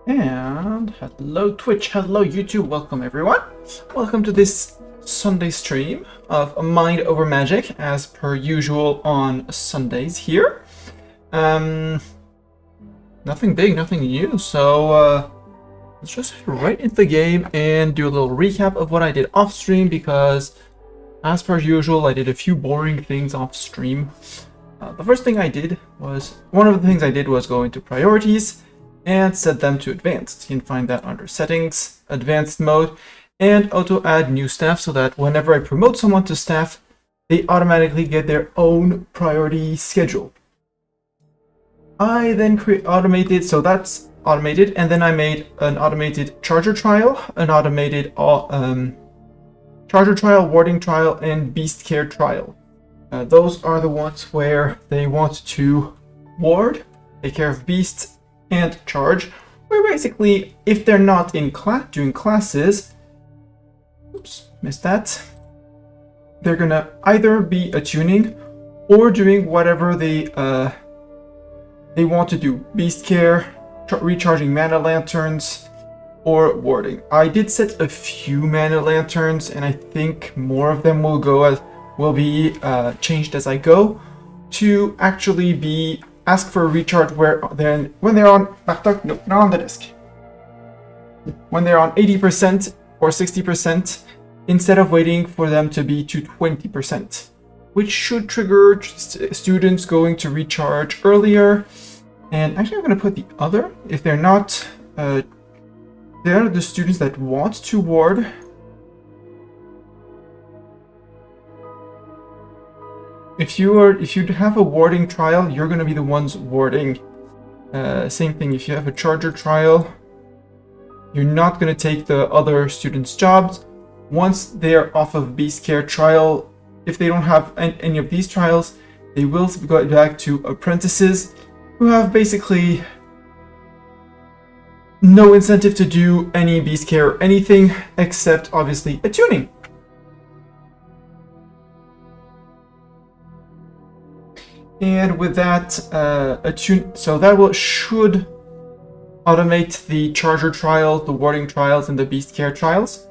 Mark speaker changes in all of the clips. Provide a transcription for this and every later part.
Speaker 1: And hello Twitch, hello YouTube, welcome everyone. Welcome to this Sunday stream of Mind Over Magic, as per usual on Sundays here. Nothing big, nothing new, so let's just head right into the game and do a little recap of what I did off stream, because as per usual I did a few boring things off stream. The first thing I did was, one of the things I did was go into priorities and set them to advanced. You can find that under settings, advanced mode, and auto add new staff, so that whenever I promote someone to staff, they automatically get their own priority schedule. I then automated, so that's automated, and then I made an automated charger trial, an automated charger trial, warding trial, and beast care trial. Those are the ones where they want to ward, take care of beasts, and charge, where basically if they're not in doing classes, oops, missed that, they're gonna either be attuning or doing whatever they want to do, beast care, recharging mana lanterns, or warding. I did set a few mana lanterns, and I think more of them will be changed as I go to actually be ask for a recharge when they're on not on the desk. When they're on 80% or 60%, instead of waiting for them to be to 20%, which should trigger students going to recharge earlier. And actually, I'm going to put the other, if they're not, they're the students that want to ward. If you have a warding trial, you're going to be the ones warding. Same thing, if you have a charger trial, you're not going to take the other students' jobs. Once they're off of beast care trial, if they don't have any of these trials, they will go back to apprentices, who have basically no incentive to do any beast care or anything, except obviously attuning. And with that, so that should automate the charger trial, the warding trials, and the beast care trials.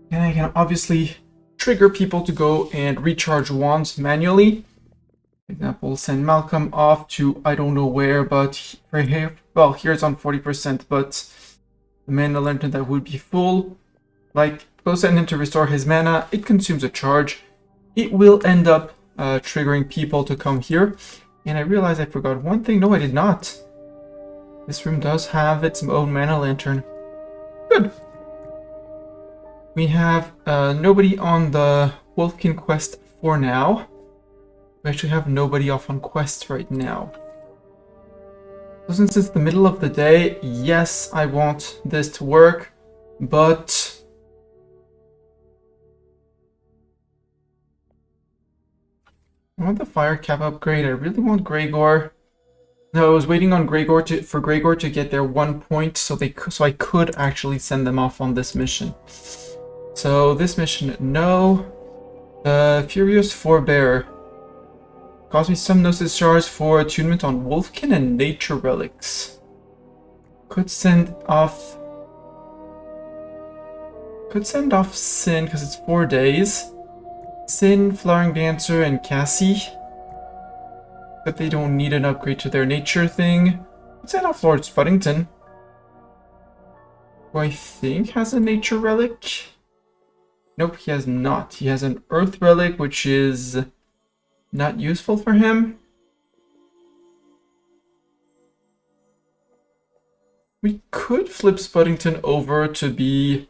Speaker 1: And I can obviously trigger people to go and recharge wands manually. For example, send Malcolm off to I don't know where, but right here, well, here's on 40%, but the mana lantern that would be full, like, go send him to restore his mana. It consumes a charge. It will end up triggering people to come here. And I realized I forgot one thing. No, I did not. This room does have its own mana lantern. Good. We have nobody on the Wolfkin quest for now. We actually have nobody off on quests right now. So since it's the middle of the day, yes, I want this to work, but I want the fire cap upgrade. I really want Gregor. No, I was waiting on for Gregor to get their 1 point, so I could actually send them off on this mission. So this mission, no. Furious Forebear. Cost me some Gnosis shards for attunement on Wolfkin and Nature Relics. Could send off Sin, because it's 4 days. Sin, Flowering Dancer, and Cassie. But they don't need an upgrade to their nature thing. Let's send off Lord Spuddington, who I think has a nature relic. Nope, he has not. He has an earth relic, which is not useful for him. We could flip Spuddington over to be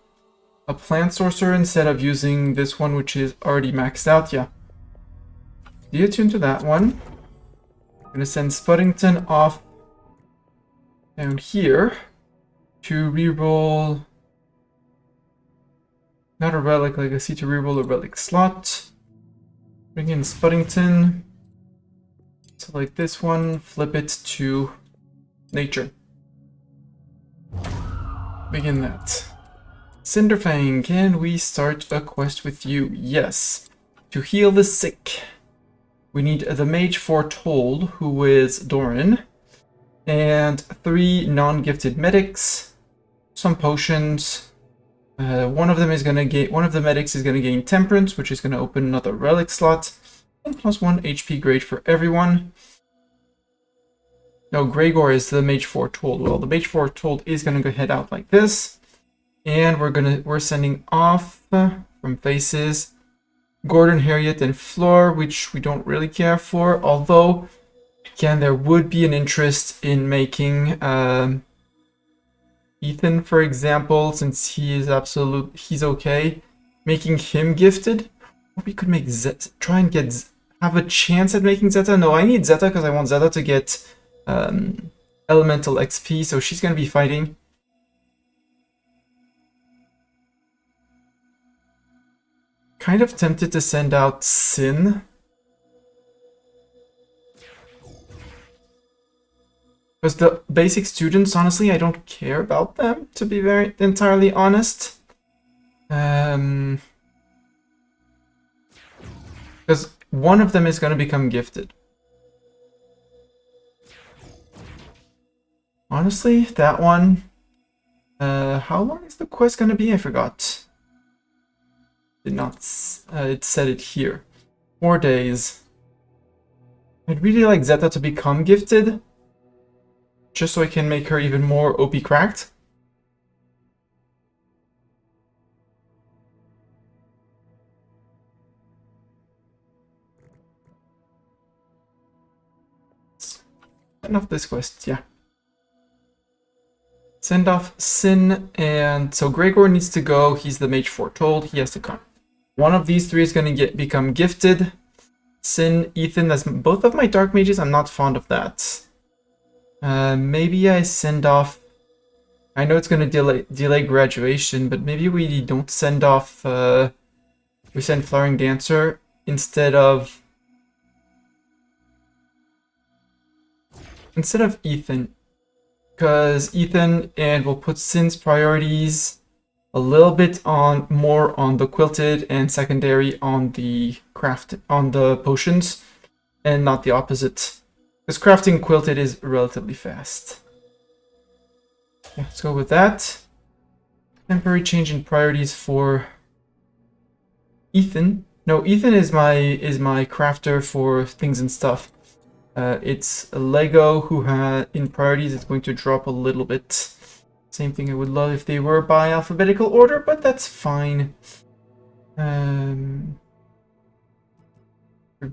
Speaker 1: a plant sorcerer instead of using this one, which is already maxed out. Yeah. Deattune to that one. I'm gonna send Spuddington off down here to reroll not a relic legacy, to reroll a relic slot. Bring in Spuddington. Select this one, flip it to nature. Begin that. Cinderfang, can we start a quest with you? Yes. To heal the sick. We need the Mage Foretold, who is Doran, and 3 non-gifted medics, some potions. One of the medics is gonna gain Temperance, which is gonna open another relic slot, and plus 1 HP grade for everyone. No, Gregor is the Mage Foretold. Well, the Mage Foretold is gonna go head out like this, and we're sending off from faces Gordon, Harriet, and Fleur, which we don't really care for, although, again, there would be an interest in making Ethan, for example, since he's okay, making him gifted. Or we could make Zeta, try and have a chance at making Zeta. No, I need Zeta because I want Zeta to get elemental XP, so she's going to be fighting. Kind of tempted to send out Sin. Because the basic students, honestly, I don't care about them, to be very entirely honest. Because one of them is going to become gifted. Honestly, that one... how long is the quest going to be? I forgot. Did not... it said it here. 4 days. I'd really like Zeta to become gifted. Just so I can make her even more OP cracked. Send off this quest, yeah. Send off Sin, and so Gregor needs to go. He's the Mage Foretold. He has to come. One of these 3 is going to become gifted. Sin, Ethan, that's both of my Dark Mages. I'm not fond of that. Maybe I send off... I know it's going to delay graduation, but maybe we don't send off... we send Flowering Dancer instead of Ethan. Because Ethan, and we'll put Sin's priorities a little bit more on the quilted and secondary on the potions, and not the opposite. Because crafting quilted is relatively fast. Yeah, let's go with that. Temporary change in priorities for Ethan. No, Ethan is my crafter for things and stuff. It's a Lego who in priorities it's going to drop a little bit. Same thing I would love if they were by alphabetical order, but that's fine. You're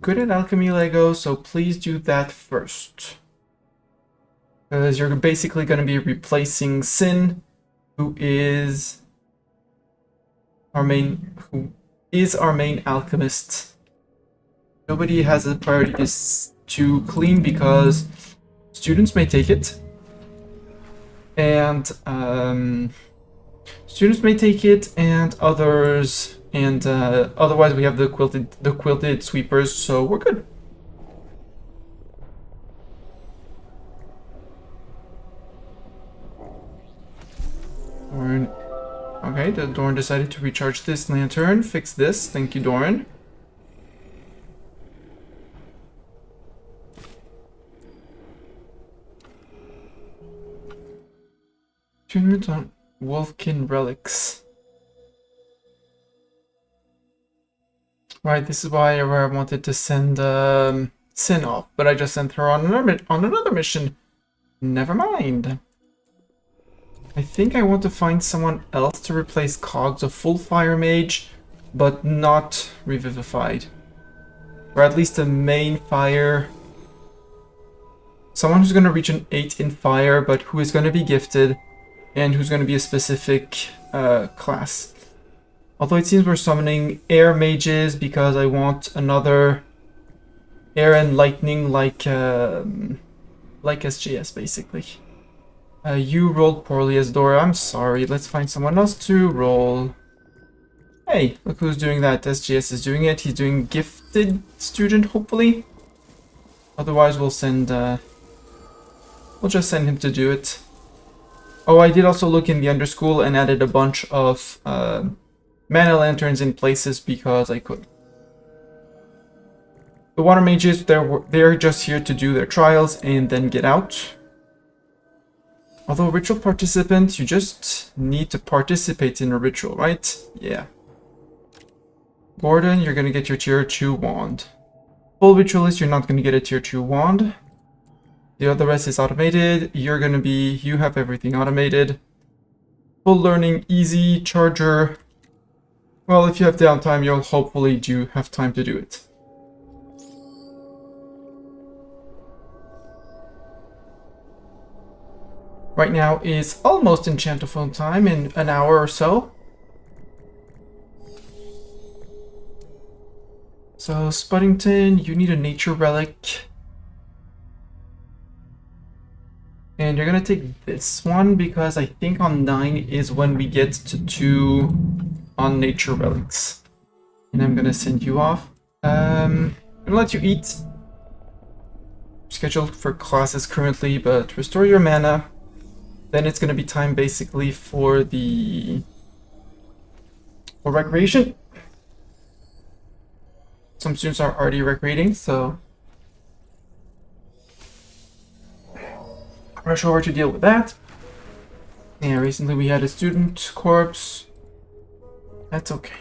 Speaker 1: good at alchemy, Lego, so please do that first. Because you're basically going to be replacing Sin, who is our main alchemist. Nobody has a priority to clean because students may take it. And students may take it, and others, and otherwise we have the quilted sweepers, so we're good. Doran. Okay, Doran decided to recharge this lantern. Fix this. Thank you, Doran. Attunement on Wolfkin relics. Right, this is where I wanted to send Sin off, but I just sent her on another mission. Never mind. I think I want to find someone else to replace Cogs, a full fire mage, but not revivified. Or at least a main fire. Someone who's going to reach an 8 in fire, but who is going to be gifted, and who's going to be a specific class. Although it seems we're summoning air mages because I want another air and lightning like SGS basically. You rolled poorly as Dora. I'm sorry. Let's find someone else to roll. Hey, look who's doing that. SGS is doing it. He's doing gifted student, hopefully. Otherwise, we'll just send him to do it. Oh, I did also look in the underschool and added a bunch of mana lanterns in places because I could. The water mages, they're just here to do their trials and then get out. Although ritual participant, you just need to participate in a ritual, right? Yeah. Gordon, you're gonna get your tier 2 wand. Full ritualist, you're not gonna get a tier 2 wand. The other rest is automated. You have everything automated. Full learning, easy, charger. Well, if you have downtime, you'll hopefully do have time to do it. Right now is almost enchantophone time in an hour or so. So, Spuddington, you need a nature relic. And you're gonna take this one because I think on 9 is when we get to 2 on nature relics. And I'm gonna send you off. I'm gonna let you eat. Scheduled for classes currently, but restore your mana. Then it's gonna be time basically for recreation. Some students are already recreating, so rush over to deal with that. Yeah, recently we had a student corpse. That's okay.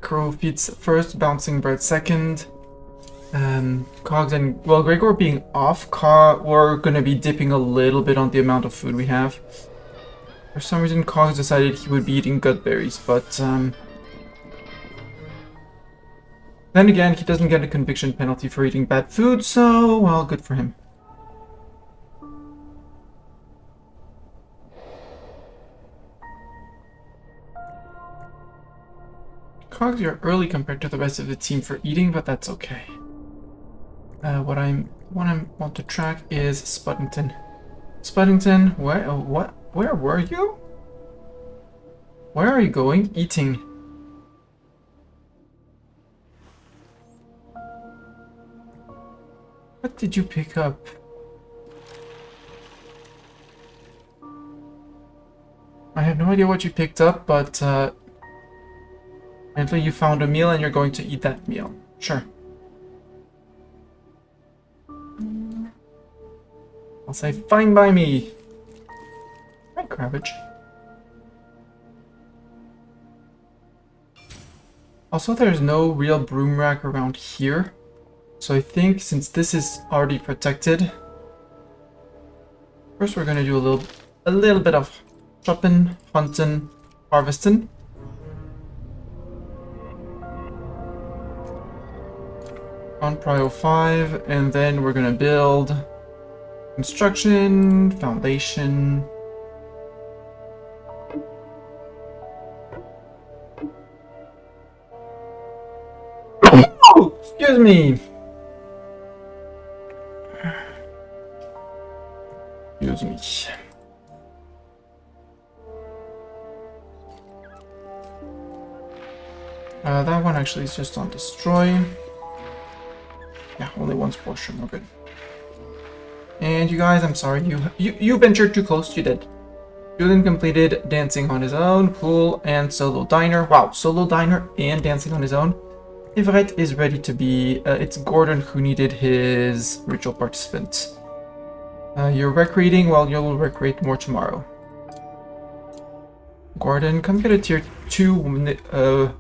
Speaker 1: Crow feeds first, bouncing bird second. Cogs and, well, Gregor being off, we're gonna be dipping a little bit on the amount of food we have. For some reason, Cogs decided he would be eating gut berries, but then again, he doesn't get a conviction penalty for eating bad food, so, well, good for him. Cogs, you're early compared to the rest of the team for eating, but that's okay. What I want to track is Spuddington. Spuddington, where were you? Where are you going? Eating. What did you pick up? I have no idea what you picked up, but apparently you found a meal and you're going to eat that meal. Sure. I'll say fine by me. Hi, Crabbage. Also, there's no real broom rack around here. So I think since this is already protected, first we're gonna do a little bit of chopping, hunting, harvesting. On Prio 5, and then we're gonna build construction, foundation. Oh, excuse me. Excuse me. That one actually is just on destroy. Yeah, only one portion. We're good. And you guys, I'm sorry, you ventured too close. You did. Julian completed dancing on his own, pool, and solo diner. Wow, solo diner and dancing on his own. Everett is ready to be. It's Gordon who needed his ritual participant. You're recreating. Well, you'll recreate more tomorrow. Gordon, come get a tier 2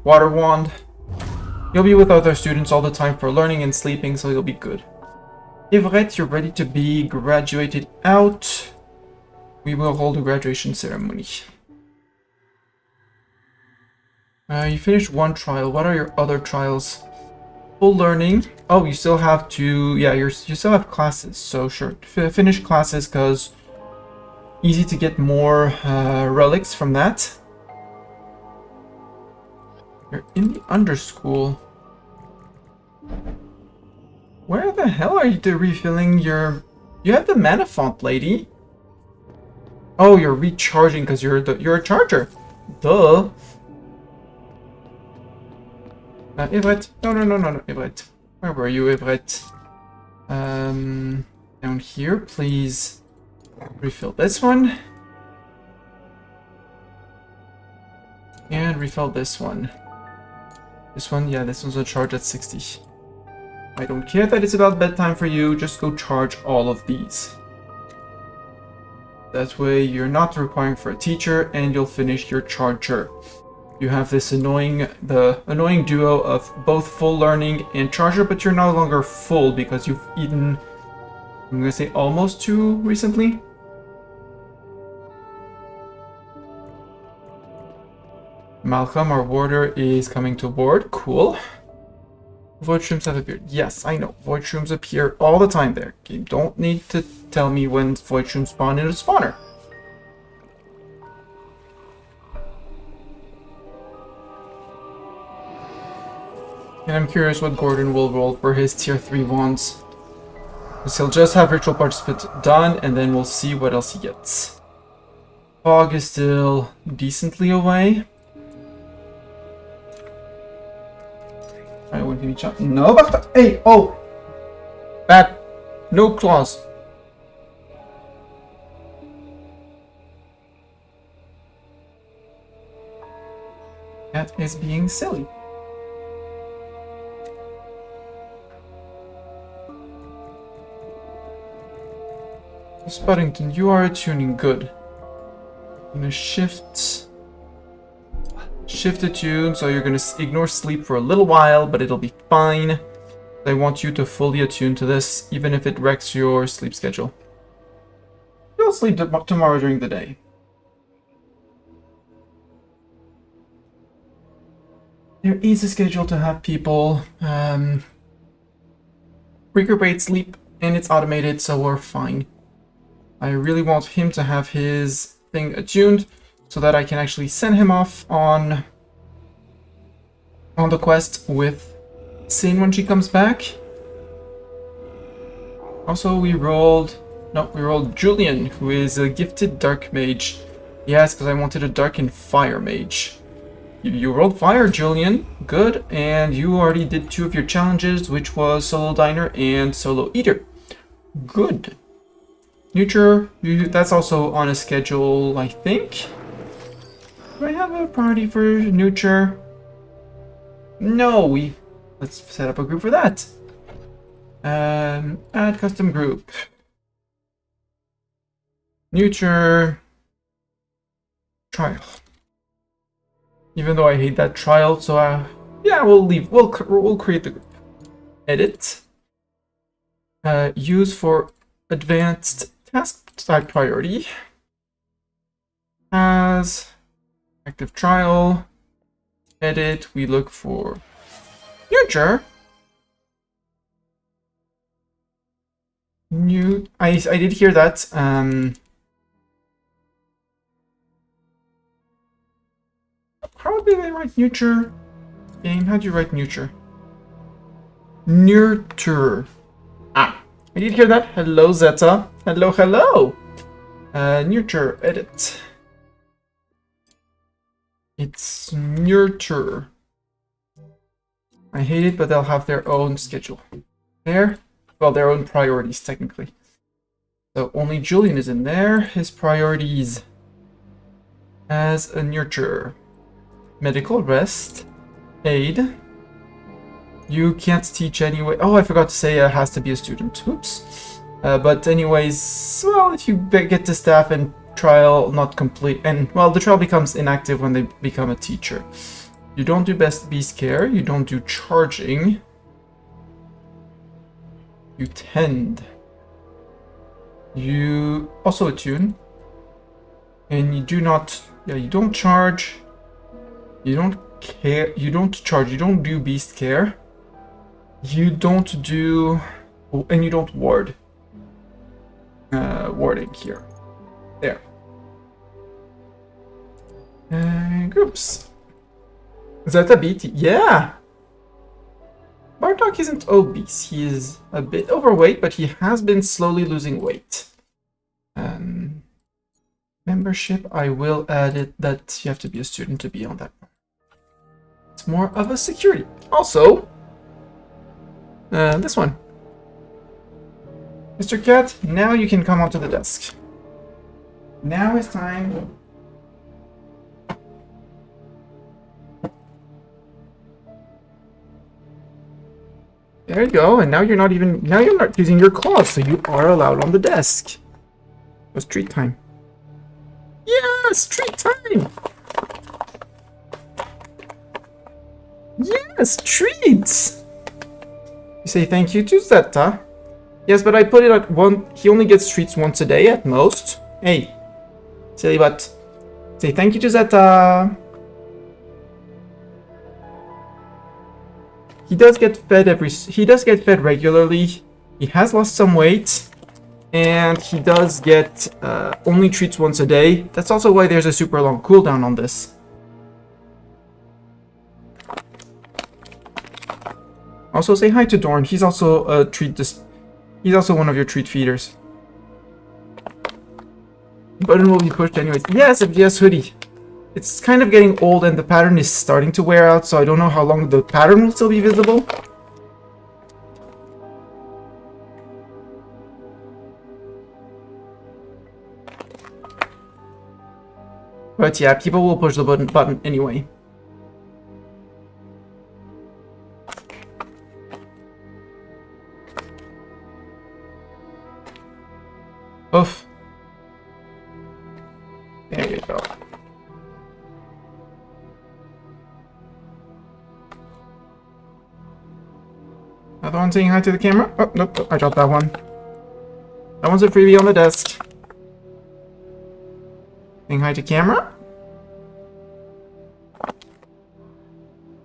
Speaker 1: water wand. You'll be with other students all the time for learning and sleeping, so you'll be good. Everett, you're ready to be graduated out. We will hold a graduation ceremony. You finished one trial. What are your other trials? Full learning. Oh, you still have to... Yeah, you still have classes, so sure. Finish classes, because easy to get more relics from that. You're in the underschool. Where the hell are you refilling your... You have the mana font, lady. Oh, you're recharging because you're a charger. Duh. Everett. No, Everett. Where were you, Everett? Down here, please refill this one. And refill this one. This one, yeah, this one's a charge at 60. I don't care that it's about bedtime for you, just go charge all of these. That way you're not requiring for a teacher and you'll finish your charger. You have this annoying duo of both full learning and charger, but you're no longer full because you've eaten, I'm gonna say almost 2 recently. Malcolm, our warder, is coming to board. Cool. Void shrooms have appeared. Yes, I know. Void shrooms appear all the time there. You don't need to tell me when void shrooms spawn in a spawner. And I'm curious what Gordon will roll for his tier 3 wands. Because he'll just have Ritual Participant done, and then we'll see what else he gets. Fog is still decently away. I won't give me chance. No, but hey, oh! Bad. No claws. That is being silly. Spuddington, you are attuning good. I'm gonna shift the tune, so you're gonna ignore sleep for a little while, but it'll be fine. I want you to fully attune to this, even if it wrecks your sleep schedule. You'll sleep tomorrow during the day. There is a schedule to have people recuperate sleep, and it's automated, so we're fine. I really want him to have his thing attuned so that I can actually send him off on the quest with Sin when she comes back. Also, we rolled Julian, who is a gifted dark mage. Yes, because I wanted a dark and fire mage. You rolled fire, Julian. Good, and you already did 2 of your challenges, which was Solo Diner and Solo Eater. Good. Neuter, that's also on a schedule, I think. Do I have a priority for Neuter? No, let's set up a group for that. Add custom group. Neuter trial. Even though I hate that trial, so yeah, we'll create the group. Edit. Use for advanced task type priority. As active trial. Edit. We look for future. New. I did hear that. How do they write nurture? Game. How do you write nurture? Nurture. Ah. I did hear that. Hello, Zeta. Hello, hello. Nurture, edit. It's nurture. I hate it, but they'll have their own schedule. There? Well, their own priorities, technically. So only Julian is in there. His priorities as a nurture. Medical rest. Aid. You can't teach anyway. Oh, I forgot to say it has to be a student. Oops. But anyways, well, if you get to staff and trial not complete, and well, the trial becomes inactive when they become a teacher. You don't do best beast care. You don't do charging. You tend. You also attune. And you do not. Yeah, you don't charge. You don't care. You don't charge. You don't do beast care. You don't do, and you don't ward. Warding here. There. Groups. Zeta BT. Yeah! Bartok isn't obese. He is a bit overweight, but he has been slowly losing weight. Membership, I will add it that you have to be a student to be on that one. It's more of a security. Also, this one. Mr. Cat, now you can come onto the desk. Now it's time There you go, and now you're not using your claws, so you are allowed on the desk. It was treat time. Yes, treat time! Yes, treats! You say thank you to Zeta. Yes, but I put it at one. He only gets treats once a day at most. Hey, silly butt. Say thank you to Zeta. He does get fed regularly. He has lost some weight, and he does get only treats once a day. That's also why there's a super long cooldown on this. Also, say hi to Dorn. He's also a treat. He's also one of your treat feeders. Button will be pushed anyways. Yes, FGS hoodie. It's kind of getting old and the pattern is starting to wear out, so I don't know how long the pattern will still be visible. But yeah, people will push the button anyway. Oof. There you go. Another one saying hi to the camera. Oh, nope, I dropped that one. That one's a freebie on the desk. Saying hi to camera.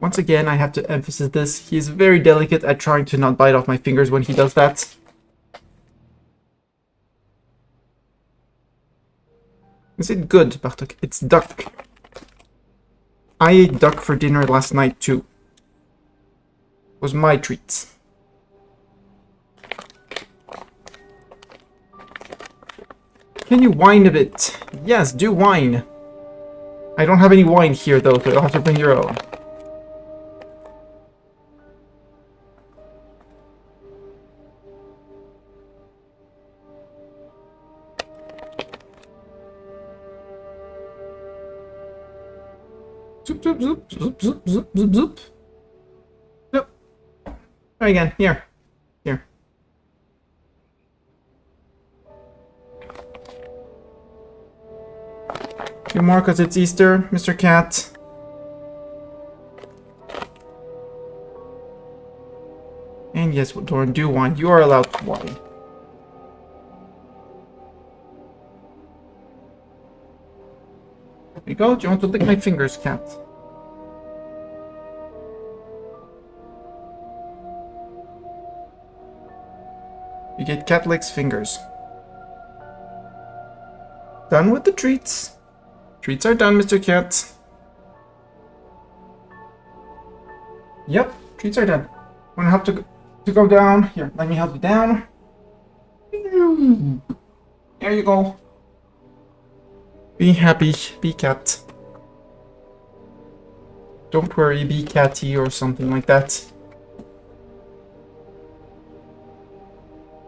Speaker 1: Once again, I have to emphasize this. He's very delicate at trying to not bite off my fingers when he does that. Is it good, Bartok? It's duck. I ate duck for dinner last night too. It was my treat. Can you whine a bit? Yes, do whine. I don't have any wine here though, so you'll have to bring your own. Zoop, zoop, zoop, zoop, zoop, zoop, zoop, zoop. Zoop. Try again. Here. Here. Two more because it's Easter, Mr. Cat. And yes, Doran, do whine. You are allowed to whine. There you go. Do you want to lick my fingers, Cat? You get Cat licks fingers. Done with the treats. Treats are done, Mr. Cat. Yep, treats are done. Wanna help to go down? Here, let me help you down. There you go. Be happy, be cat. Don't worry, be catty or something like that.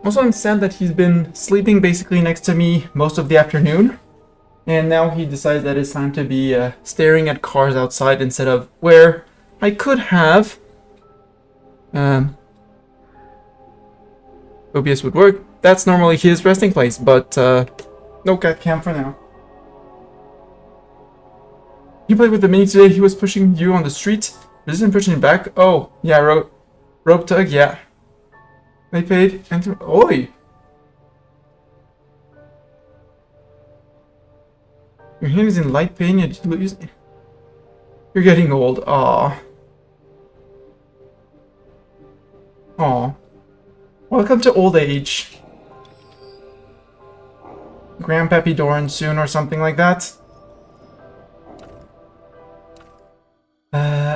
Speaker 1: Also, I'm sad that he's been sleeping basically next to me most of the afternoon. And now he decides that it's time to be staring at cars outside instead of where I could have OBS would work. That's normally his resting place, but no cat cam for now. You played with the mini today, he was pushing you on the street. Resistant pushing you back? Oh, yeah, rope tug, yeah. They paid, enter, oi! Your hand is in light pain, you're getting old, aww. Aww. Welcome to old age. Grandpappy Doran soon or something like that.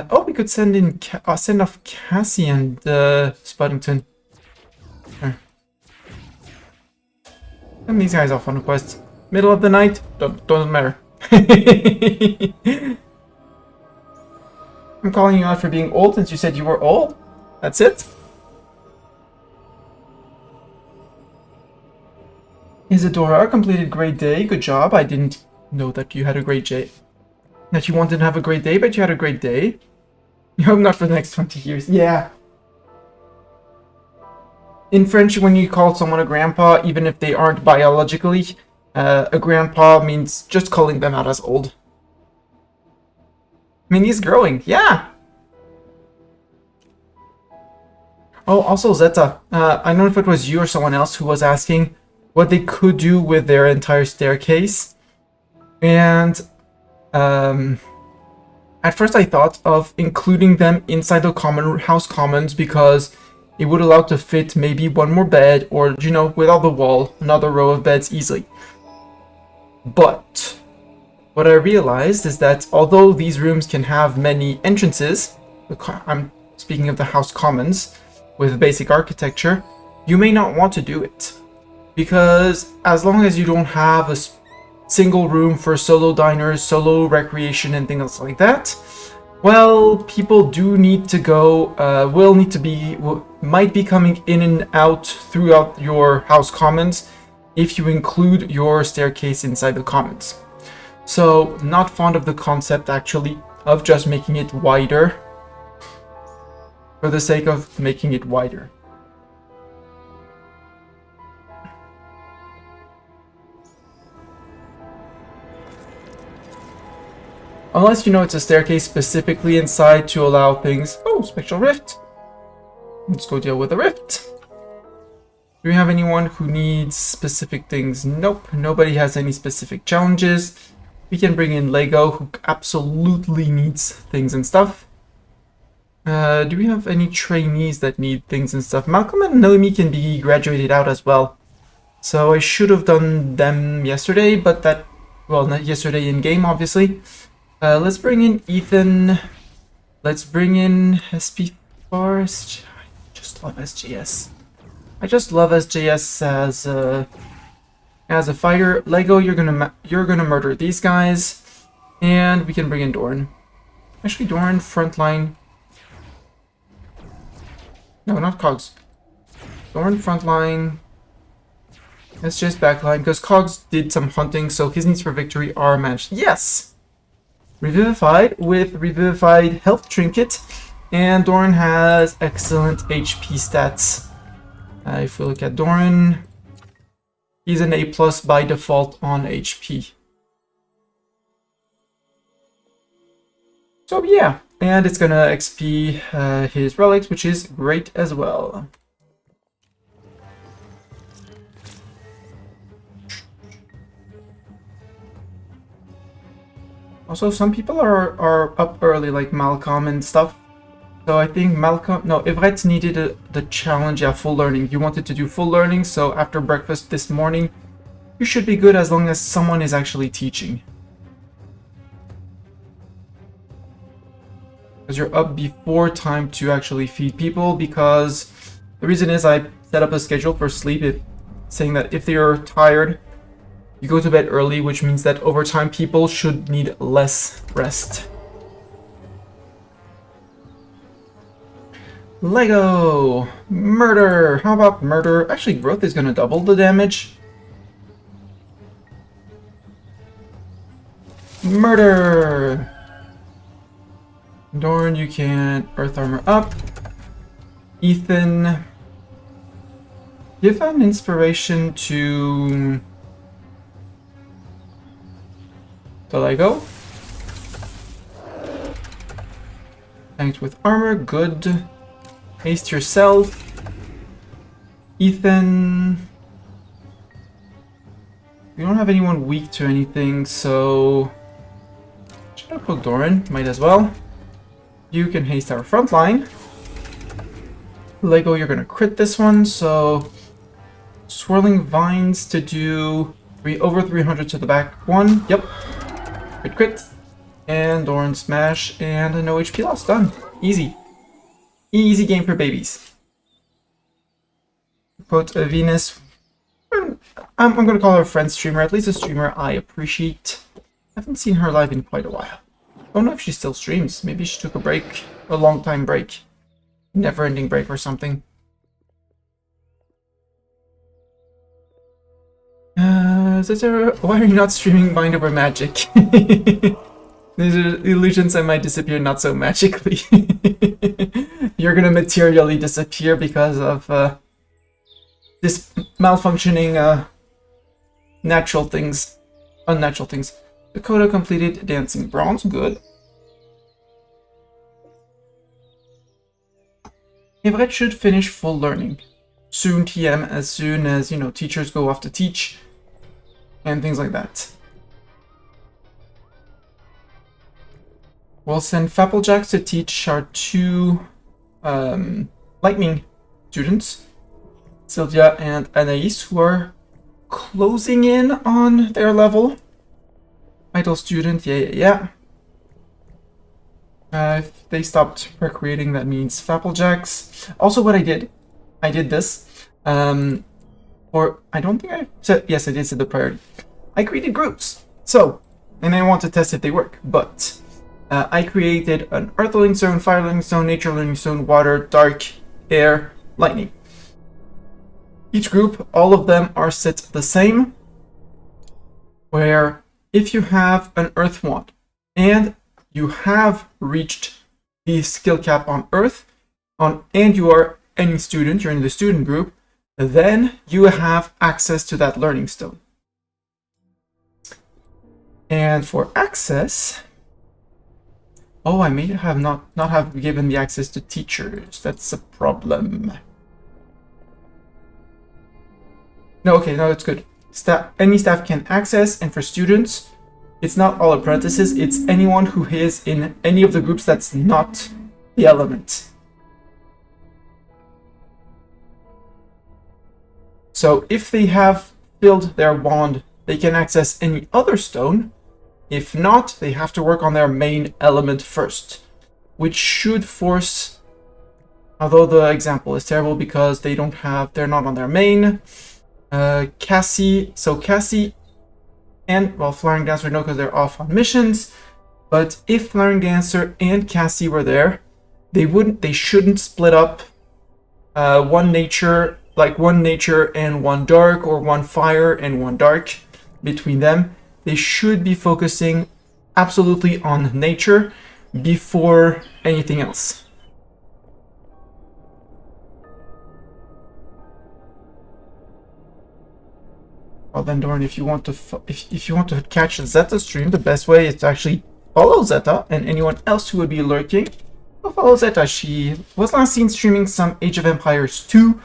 Speaker 1: Oh, we could send in send off Cassie and Spuddington. Sure. Send these guys off on a quest. Middle of the night? Doesn't matter. I'm calling you out for being old since you said you were old. That's it? Isadora completed great day. Good job. I didn't know that you had a great day. That you wanted to have a great day, but you had a great day. You hope not for the next 20 years. Yeah. In French, when you call someone a grandpa, even if they aren't biologically, a grandpa means just calling them out as old. I mean, he's growing, yeah! Oh, also Zeta. I don't know if it was you or someone else who was asking what they could do with their entire staircase. And at first I thought of including them inside the house commons because it would allow to fit maybe one more bed or, you know, without the wall, another row of beds easily. But what I realized is that although these rooms can have many entrances, I'm speaking of the house commons with basic architecture, you may not want to do it. Because as long as you don't have a single room for solo diners, solo recreation and things like that, well, people do need to go, might be coming in and out throughout your house commons if you include your staircase inside the commons. So, not fond of the concept actually of just making it wider for the sake of making it wider. Unless, you know, it's a staircase specifically inside to allow things... Oh, Spectral Rift. Let's go deal with the Rift. Do we have anyone who needs specific things? Nope, nobody has any specific challenges. We can bring in Lego, who absolutely needs things and stuff. Do we have any trainees that need things and stuff? Malcolm and Noemi can be graduated out as well. So I should have done them yesterday, but that... Well, not yesterday in-game, obviously. Let's bring in Ethan. Let's bring in SP Forest. I just love SJS. I just love SJS as a fighter. Lego, you're gonna murder these guys, and we can bring in Doran. Actually, Doran frontline. No, not Cogs. Doran frontline. SJS backline because Cogs did some hunting, so his needs for victory are matched. Yes. Revivified with Revivified Health Trinket, and Doran has excellent HP stats. If we look at Doran, he's an A+ by default on HP. So yeah, and it's gonna XP his relics, which is great as well. Also, some people are up early, like Malcolm and stuff. So I think Everett needed the challenge at full learning. You wanted to do full learning, so after breakfast this morning, you should be good as long as someone is actually teaching. Because you're up before time to actually feed people, because the reason is I set up a schedule for sleep, saying that if they're tired, you go to bed early, which means that over time people should need less rest. Lego! Murder! How about murder? Actually, growth is gonna double the damage. Murder! Doran, you can earth armor up. Ethan, give an inspiration to Lego. Thanks with armor, good. Haste yourself. Ethan. We don't have anyone weak to anything, so should I put Doran? Might as well. You can haste our front line. Lego, you're gonna crit this one, so Swirling Vines to do over 300 to the back one. Yep. Crit. And Doran smash and no HP loss. Done. Easy. Easy game for babies. Put Venus. I'm gonna call her a friend streamer, at least a streamer I appreciate. I haven't seen her live in quite a while. I don't know if she still streams. Maybe she took a break, a long time break. Never-ending break or something. Why are you not streaming Mind Over Magic? These are illusions that might disappear not so magically. You're gonna materially disappear because of this malfunctioning natural things, unnatural things. Dakota completed dancing bronze, good. Everett should finish full learning. Soon TM, as soon as, you know, teachers go off to teach and things like that. We'll send Fapplejacks to teach our two lightning students, Sylvia and Anais, who are closing in on their level. Idle student, yeah. If they stopped recreating, that means Fapplejacks. Also, what I did this, or I don't think I said, yes, I did set the priority. I created groups, so, and I want to test if they work, but I created an Earth Learning Zone, Fire Learning Zone, Nature Learning Zone, Water, Dark, Air, Lightning. Each group, all of them are set the same, where if you have an Earth wand and you have reached the skill cap on Earth, and you are any student, you're in the student group, then you have access to that learning stone. And for access, oh, I may have not have given the access to teachers. That's a problem. No, okay, no, that's good. Any staff can access, and for students, it's not all apprentices, it's anyone who is in any of the groups that's not the element. So if they have filled their wand, they can access any other stone. If not, they have to work on their main element first, which should force, although the example is terrible because they're not on their main. Cassie and, well, Flying Dancer, no, because they're off on missions. But if Flying Dancer and Cassie were there, they shouldn't split up one nature and one dark, or one fire and one dark between them. They should be focusing absolutely on nature before anything else. Well then, Dorn, if you want to catch Zeta stream, the best way is to actually follow Zeta, and anyone else who would be lurking will follow Zeta. She was last seen streaming some Age of Empires 2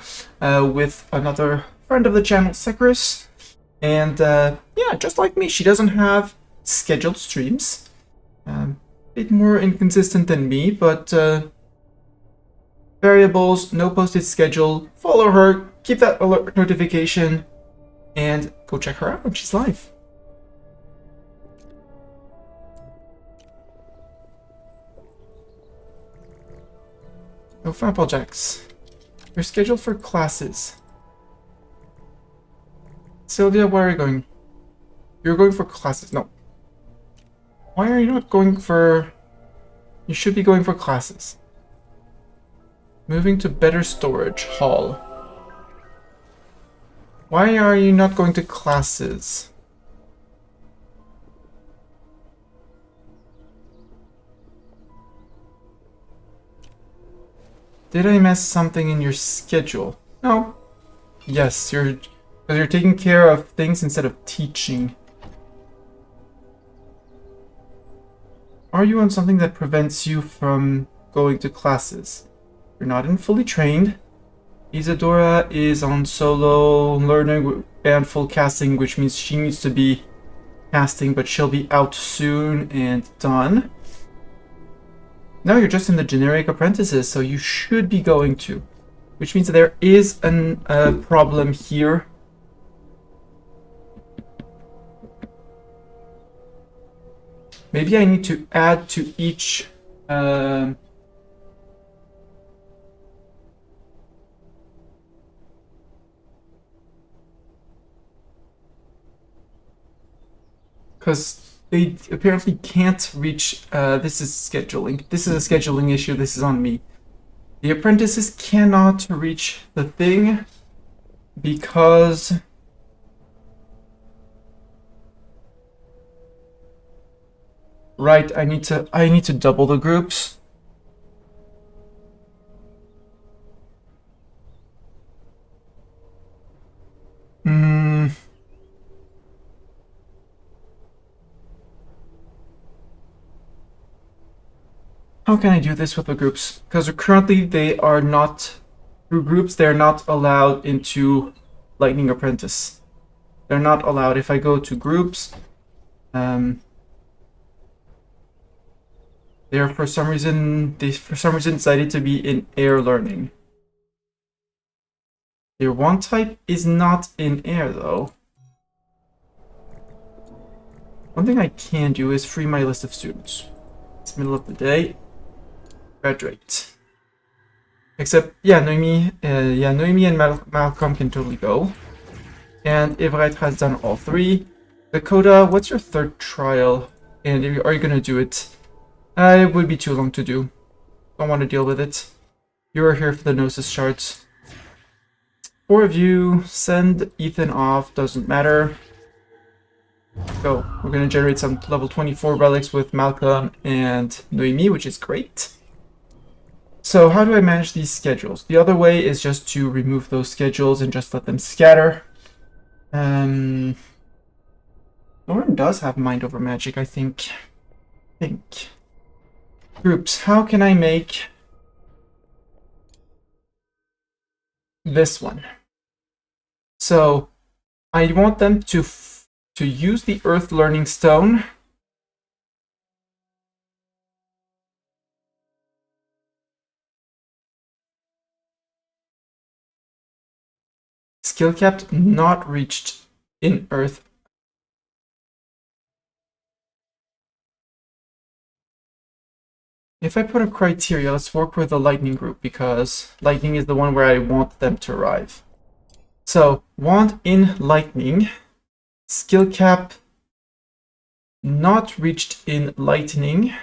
Speaker 1: with another friend of the channel, Sekris. And yeah, just like me, she doesn't have scheduled streams. A bit more inconsistent than me, but variables, no posted schedule. Follow her, keep that alert notification, and go check her out when she's live. Oh, Fapplejacks, you're scheduled for classes. Sylvia, where are you going? You're going for classes. No. Why are you not going for... You should be going for classes. Moving to better storage hall. Why are you not going to classes? Did I mess something in your schedule? No. Yes, you're taking care of things instead of teaching. Are you on something that prevents you from going to classes? You're not in fully trained. Isadora is on solo learning and full casting, which means she needs to be casting, but she'll be out soon and done. Now you're just in the generic apprentices, so you should be going to. Which means that there is a problem here. Maybe I need to add to each... because they apparently can't reach... this is scheduling. This is a scheduling issue. This is on me. The apprentices cannot reach the thing because... Right, I need to double the groups. How can I do this with the groups? Because currently they are not, through groups, they're not allowed into Lightning Apprentice. They're not allowed. If I go to groups, they're for some reason decided to be in air learning. Their one type is not in air though. One thing I can do is free my list of students. It's middle of the day. Graduate. Except, yeah, Noemi and Malcolm can totally go. And Everett has done all three. Dakota, what's your third trial? And are you gonna do it? It would be too long to do. Don't want to deal with it. You are here for the Gnosis charts. 4 of you, send Ethan off, doesn't matter. Go. We're gonna generate some level 24 relics with Malcolm and Noemi, which is great. So how do I manage these schedules? The other way is just to remove those schedules and just let them scatter. Lauren does have Mind Over Magic, I think. Groups. How can I make this one? So I want them to use the Earth Learning Stone. Skill capped not reached in Earth. If I put a criteria, let's work with the Lightning group because Lightning is the one where I want them to arrive. So, want in Lightning, skill cap not reached in Lightning.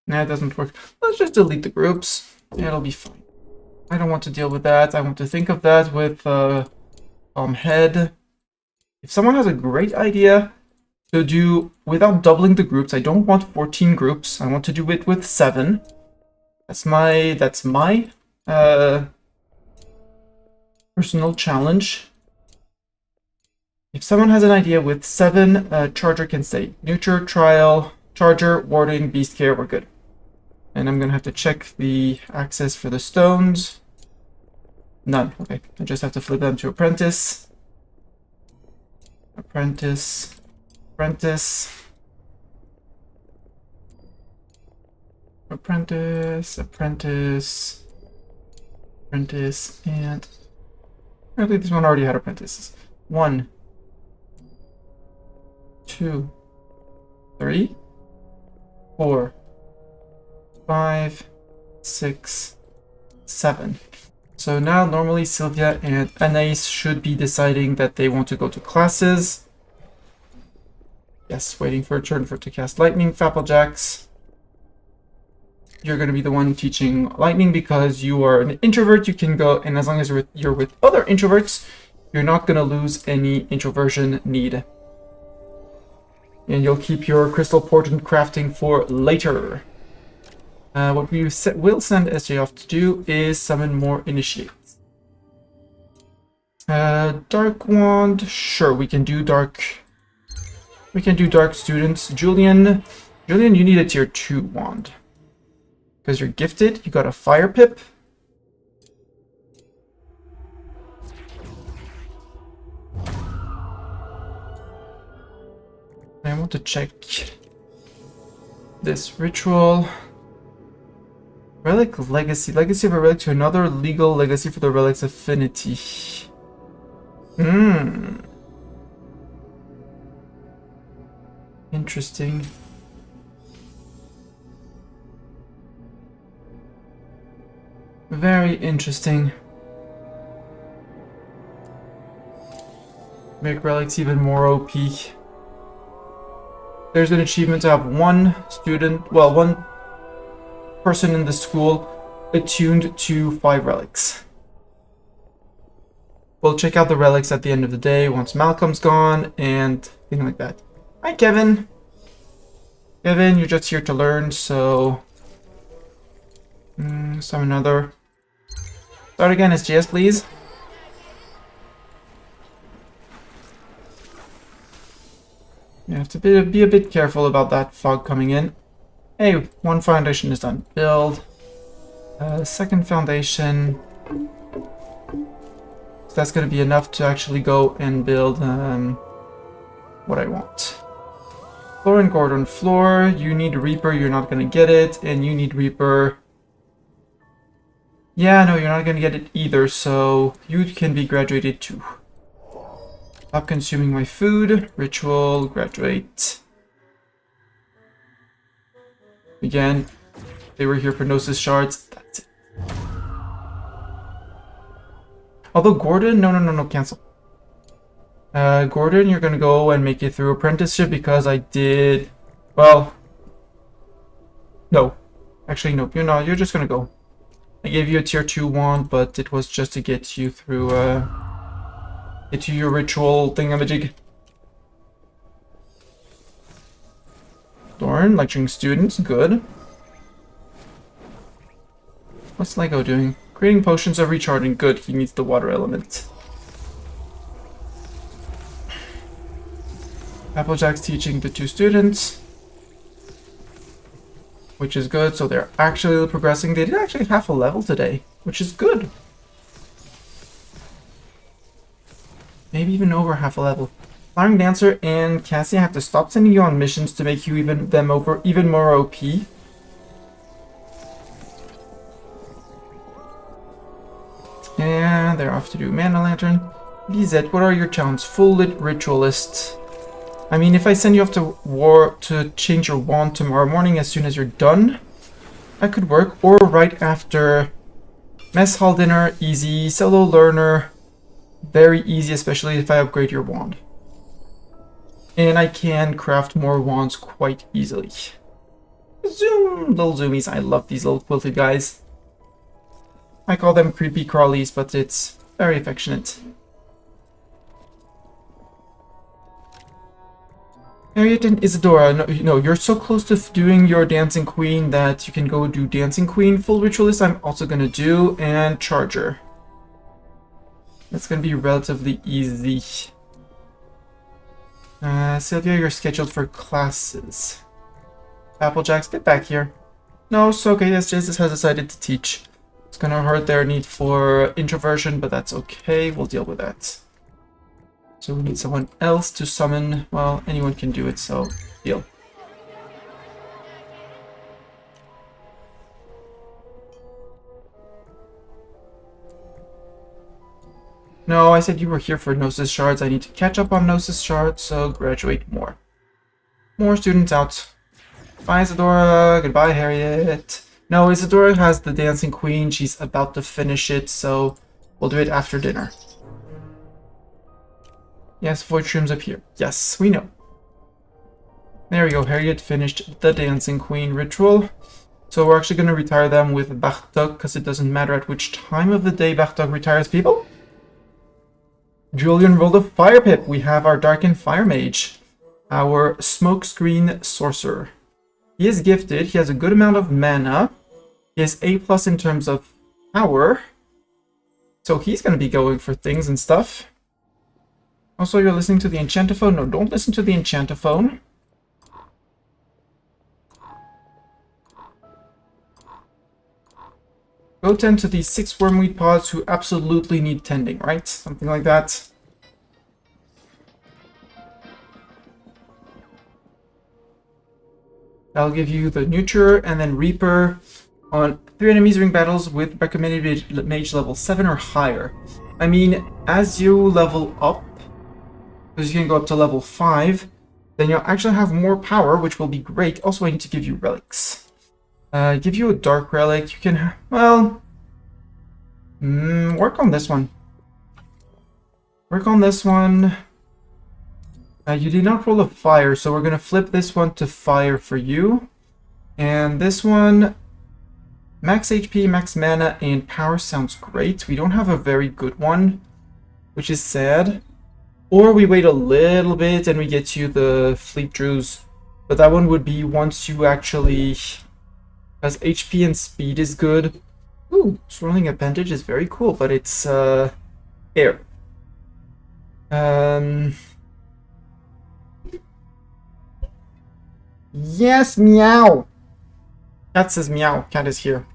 Speaker 1: Nah, it doesn't work. Let's just delete the groups. It'll be fine. I don't want to deal with that. I want to think of that with head. If someone has a great idea to do without doubling the groups, I don't want 14 groups. I want to do it with 7. That's my personal challenge. If someone has an idea with 7, Charger can stay. Nurture, Trial, Charger, Warding, Beast Care, we're good. And I'm gonna have to check the access for the stones. None. Okay, I just have to flip them to Apprentice. Apprentice. Apprentice. Apprentice. Apprentice. Apprentice. And apparently this one already had apprentices. 1, 2, 3, 4, 5, 6, 7. So now normally Sylvia and Anais should be deciding that they want to go to classes. Yes, waiting for a turn to cast Lightning. Fapplejacks, you're going to be the one teaching Lightning because you are an introvert. You can go, and as long as you're with other introverts, you're not going to lose any introversion need. And you'll keep your crystal portent crafting for later. What we will send SJ off to do is summon more initiates. Dark Wand, sure, we can do dark. We can do dark students. Julian, you need a tier 2 wand. Because you're gifted, you got a fire pip. I want to check this ritual. Relic Legacy. Legacy of a relic to another legal legacy for the relic's affinity. Interesting. Very interesting. Make relics even more OP. There's an achievement to have one person in the school attuned to 5 relics. We'll check out the relics at the end of the day once Malcolm's gone and things like that. Hi, Kevin. Kevin, you're just here to learn, so some another. Start again, SGS, please. You have to be a bit careful about that fog coming in. Hey, one foundation is done. Build. Second foundation. So that's going to be enough to actually go and build what I want. Floor and Gordon floor. You need Reaper, you're not going to get it. And you need Reaper. Yeah, no, you're not going to get it either, so you can be graduated too. Stop consuming my food. Ritual, graduate. Again, they were here for Gnosis shards. That's it. Although Gordon, no, cancel. Gordon, you're gonna go and make it through apprenticeship because I did, well, no. Actually, no, you're not, you're just gonna go. I gave you a tier 2 wand, but it was just to get you through, get you your ritual thingamajig. Dorn, lecturing students, good. What's Lego doing? Creating potions of recharging, good, he needs the water element. Applejack's teaching the 2 students, which is good, so they're actually progressing. They did actually half a level today, which is good. Maybe even over half a level. Flying Dancer and Cassie, I have to stop sending you on missions to make you even more OP. And they're off to do Mana Lantern. Lizette, what are your talents? Full Lit Ritualist. I mean, if I send you off to war to change your wand tomorrow morning as soon as you're done, that could work. Or right after mess hall dinner, easy. Solo learner, very easy, especially if I upgrade your wand. And I can craft more wands quite easily. Zoom, little zoomies. I love these little quilted guys. I call them creepy crawlies, but it's very affectionate. Harriet and Isadora, no, you're so close to doing your Dancing Queen that you can go do Dancing Queen. Full Ritualist I'm also gonna do, and Charger. That's gonna be relatively easy. Sylvia, you're scheduled for classes. Applejacks, get back here. No, it's okay, yes, Jesus has decided to teach. It's gonna hurt their need for introversion, but that's okay, we'll deal with that. So we need someone else to summon. Well, anyone can do it, so deal. No, I said you were here for Gnosis shards. I need to catch up on Gnosis shards, so graduate more. More students out. Bye, Isadora. Goodbye, Harriet. No, Isadora has the Dancing Queen. She's about to finish it, so we'll do it after dinner. Yes, Void Shrooms up here. Yes, we know. There we go. Harriet finished the Dancing Queen ritual. So we're actually going to retire them with Bartok, because it doesn't matter at which time of the day Bartok retires people. Julian rolled a Fire Pip. We have our Darkened Fire Mage. Our Smokescreen Sorcerer. He is gifted. He has a good amount of mana. He has A+ in terms of power. So he's going to be going for things and stuff. Also, you're listening to the Enchantophone? No, don't listen to the Enchantophone. Go tend to these 6 wormweed pods who absolutely need tending, right? Something like that. I'll give you the Nurture and then Reaper on 3 enemies during battles with recommended mage level 7 or higher. I mean, as you level up, because you can go up to level 5, then you'll actually have more power, which will be great. Also, I need to give you relics. Give you a dark relic. You can, well, work on this one. Work on this one. You did not roll a fire, so we're going to flip this one to fire for you. And this one, max HP, max mana, and power sounds great. We don't have a very good one, which is sad. Or we wait a little bit and we get you the Fleet Drews. But that one would be once you actually... Because HP and speed is good. Ooh, Swirling Appendage is very cool, but it's air. Yes, meow. Cat says meow. Cat is here.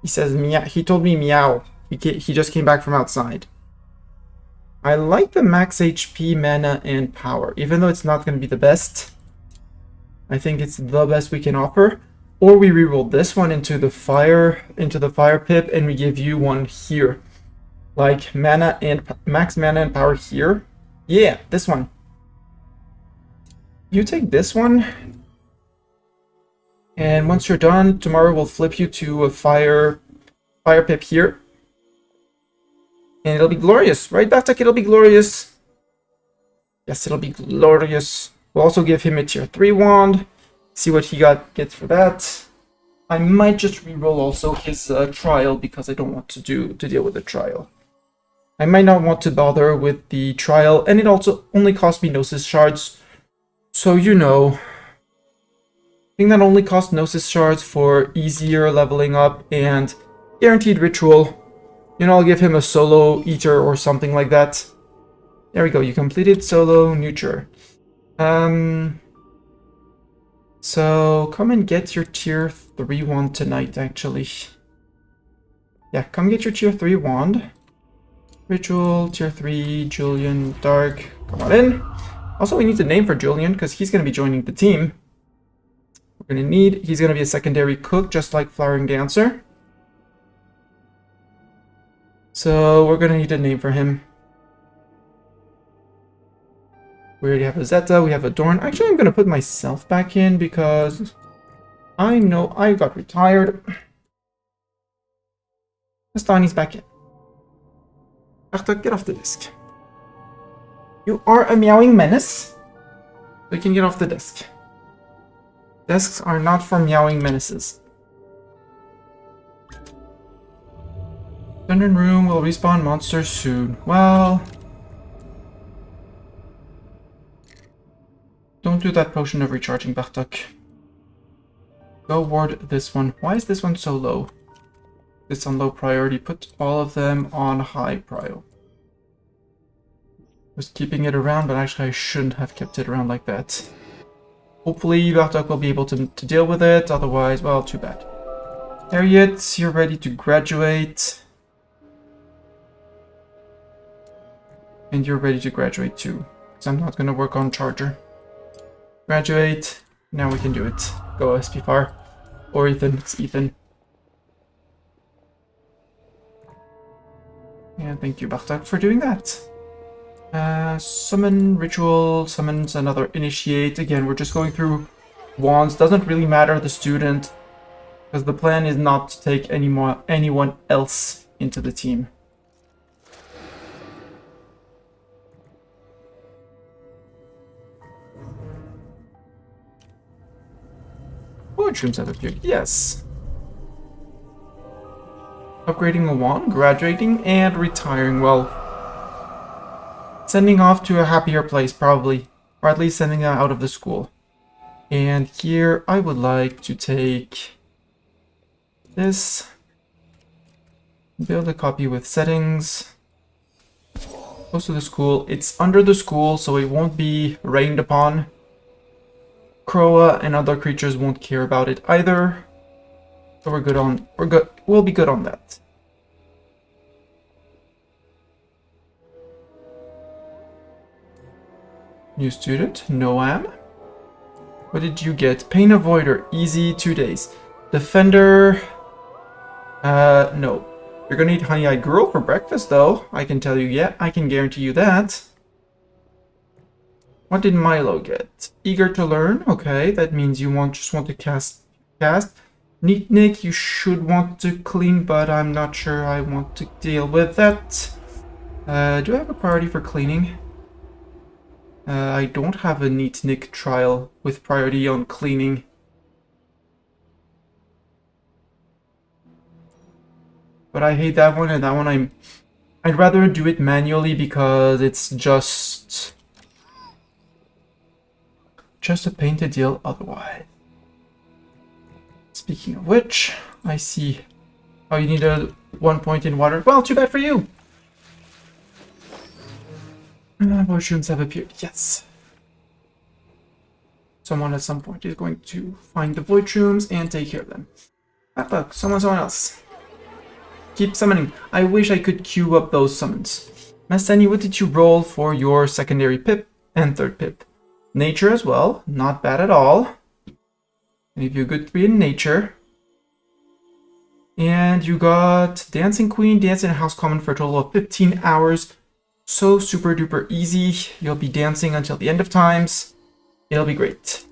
Speaker 1: He says meow. He told me meow. He just came back from outside. I like the max HP, mana, and power, even though it's not going to be the best. I think it's the best we can offer. Or we reroll this one into the fire pip, and we give you one here, like mana and max mana and power here. Yeah, this one. You take this one, and once you're done, tomorrow we'll flip you to a fire pip here. And it'll be glorious, right, Bartek? It'll be glorious. Yes, it'll be glorious. We'll also give him a tier 3 wand. See what he gets for that. I might just reroll also his trial because I don't want to deal with the trial. I might not want to bother with the trial, and it also only costs me Gnosis shards. So you know, I think that only costs Gnosis shards for easier leveling up and guaranteed ritual. You know, I'll give him a solo eater or something like that. There we go. You completed solo neuter. So come and get your tier 3 wand tonight, actually. Yeah, come get your tier 3 wand. Ritual, tier 3, Julian, Dark. Come on in. Also, we need a name for Julian because he's going to be joining the team. He's going to be a secondary cook, just like Flowering Dancer. So we're going to need a name for him. We already have a Zeta, we have a Dorn. Actually, I'm going to put myself back in because I know I got retired. Astani's back in. Bartok, get off the desk. You are a meowing menace. So you can get off the desk. Desks are not for meowing menaces. Dungeon room will respawn monsters soon. Well, don't do that potion of recharging, Bartok. Go ward this one. Why is this one so low? It's on low priority. Put all of them on high prio. Was keeping it around, but actually I shouldn't have kept it around like that. Hopefully Bartok will be able to deal with it. Otherwise, well, too bad. Harriet, you're ready to graduate. And you're ready to graduate too. Because I'm not going to work on Charger. Graduate. Now we can do it. Go SPFAR. Or Ethan. It's Ethan. And thank you, Bartok, for doing that. Summon Ritual. Summons another Initiate. Again, we're just going through wands. Doesn't really matter the student. Because the plan is not to take anyone else into the team. Poetry rooms have appeared. Yes. Upgrading a wand, graduating, and retiring. Well, sending off to a happier place, probably. Or at least sending them out of the school. And here, I would like to take this. Build a copy with settings. Close to the school. It's under the school, so it won't be rained upon. Croa and other creatures won't care about it either. So we'll be good on that. New student, Noam. What did you get? Pain Avoider, easy, 2 days. Defender, no. You're gonna eat Honey-Eyed Girl for breakfast though. I can tell you, yeah, I can guarantee you that. What did Milo get? Eager to learn. Okay, that means you just want to cast. Neat Nick, you should want to clean, but I'm not sure I want to deal with that. Do I have a priority for cleaning? I don't have a Neat Nick trial with priority on cleaning. But I hate that one, and that one I'd rather do it manually because it's just a pain to deal otherwise. Speaking of which, I see. Oh, you need a 1 point in water. Well, too bad for you. Potions have appeared. Yes. Someone at some point is going to find the void rooms and take care of them. Ah, look, someone else. Keep summoning. I wish I could queue up those summons. Mastani, what did you roll for your secondary pip and third pip? Nature as well. Not bad at all. Give you a good 3 in nature. And you got Dancing Queen, Dancing House Common for a total of 15 hours. So super duper easy. You'll be dancing until the end of times. It'll be great.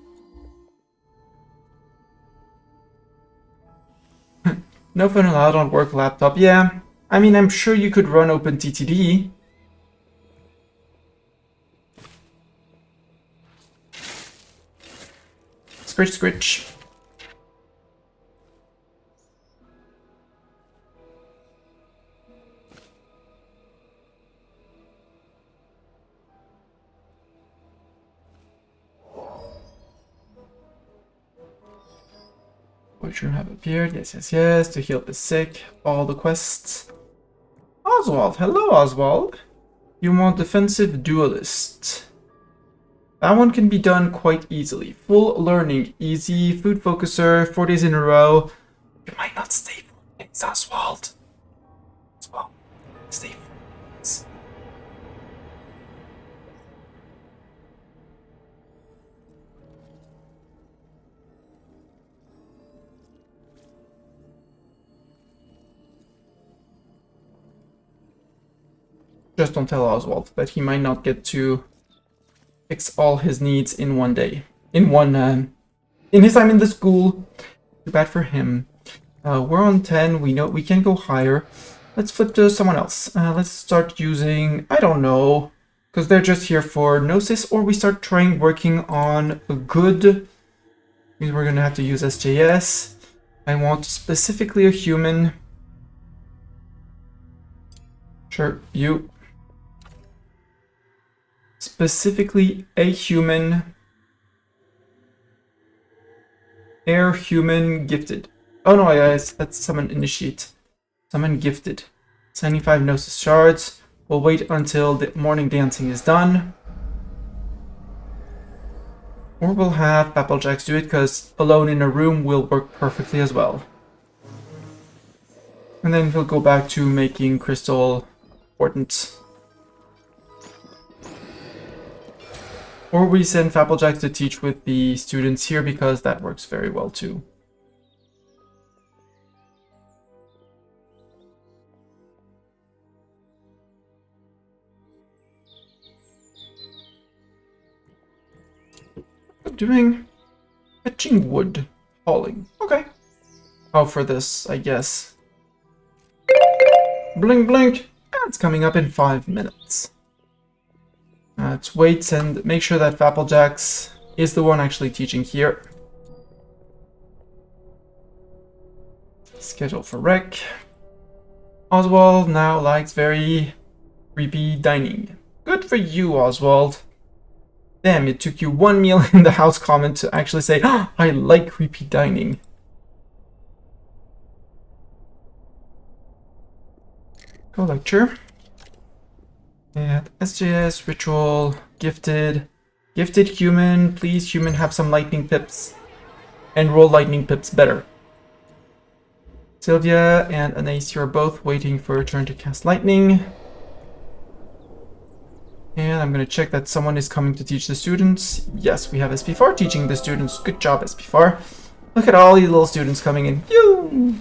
Speaker 1: No phone allowed on work laptop. Yeah, I mean, I'm sure you could run OpenTTD. Scritch, scritch. Which room have appeared? Yes. To heal the sick. All the quests. Oswald. Hello, Oswald. You want defensive duelist. That one can be done quite easily. Full learning. Easy. Food focuser. 4 days in a row. You might not stay for days, Oswald. Oswald. Stay for days. Just don't tell Oswald that he might not get to fix all his needs in one day. In his time in the school. Too bad for him. We're on 10. We know we can go higher. Let's flip to someone else. Let's start using, I don't know, because they're just here for Gnosis, or we start trying working on a good. Means we're gonna have to use SJS. I want specifically a human. Sure, you. Specifically a human. Air human gifted. Oh no, guys, that's summon initiate. Summon gifted. 75 Gnosis shards. We'll wait until the morning dancing is done. Or we'll have Applejacks do it, because alone in a room will work perfectly as well. And then he'll go back to making Crystal important. Or we send Applejacks to teach with the students here, because that works very well too. Doing fetching wood, hauling. Okay. Oh, for this, I guess. Blink, blink. It's coming up in 5 minutes. Let's wait and make sure that Applejacks is the one actually teaching here. Schedule for rec. Oswald now likes very creepy dining. Good for you, Oswald. Damn, it took you 1 meal in the house comment to actually say, oh, I like creepy dining. Go lecture. And SJS, ritual, gifted. Gifted human, please human have some lightning pips. And roll lightning pips better. Sylvia and Anais, you're both waiting for a turn to cast lightning. And I'm going to check that someone is coming to teach the students. Yes, we have SP4 teaching the students. Good job, SP4. Look at all these little students coming in. Yoo!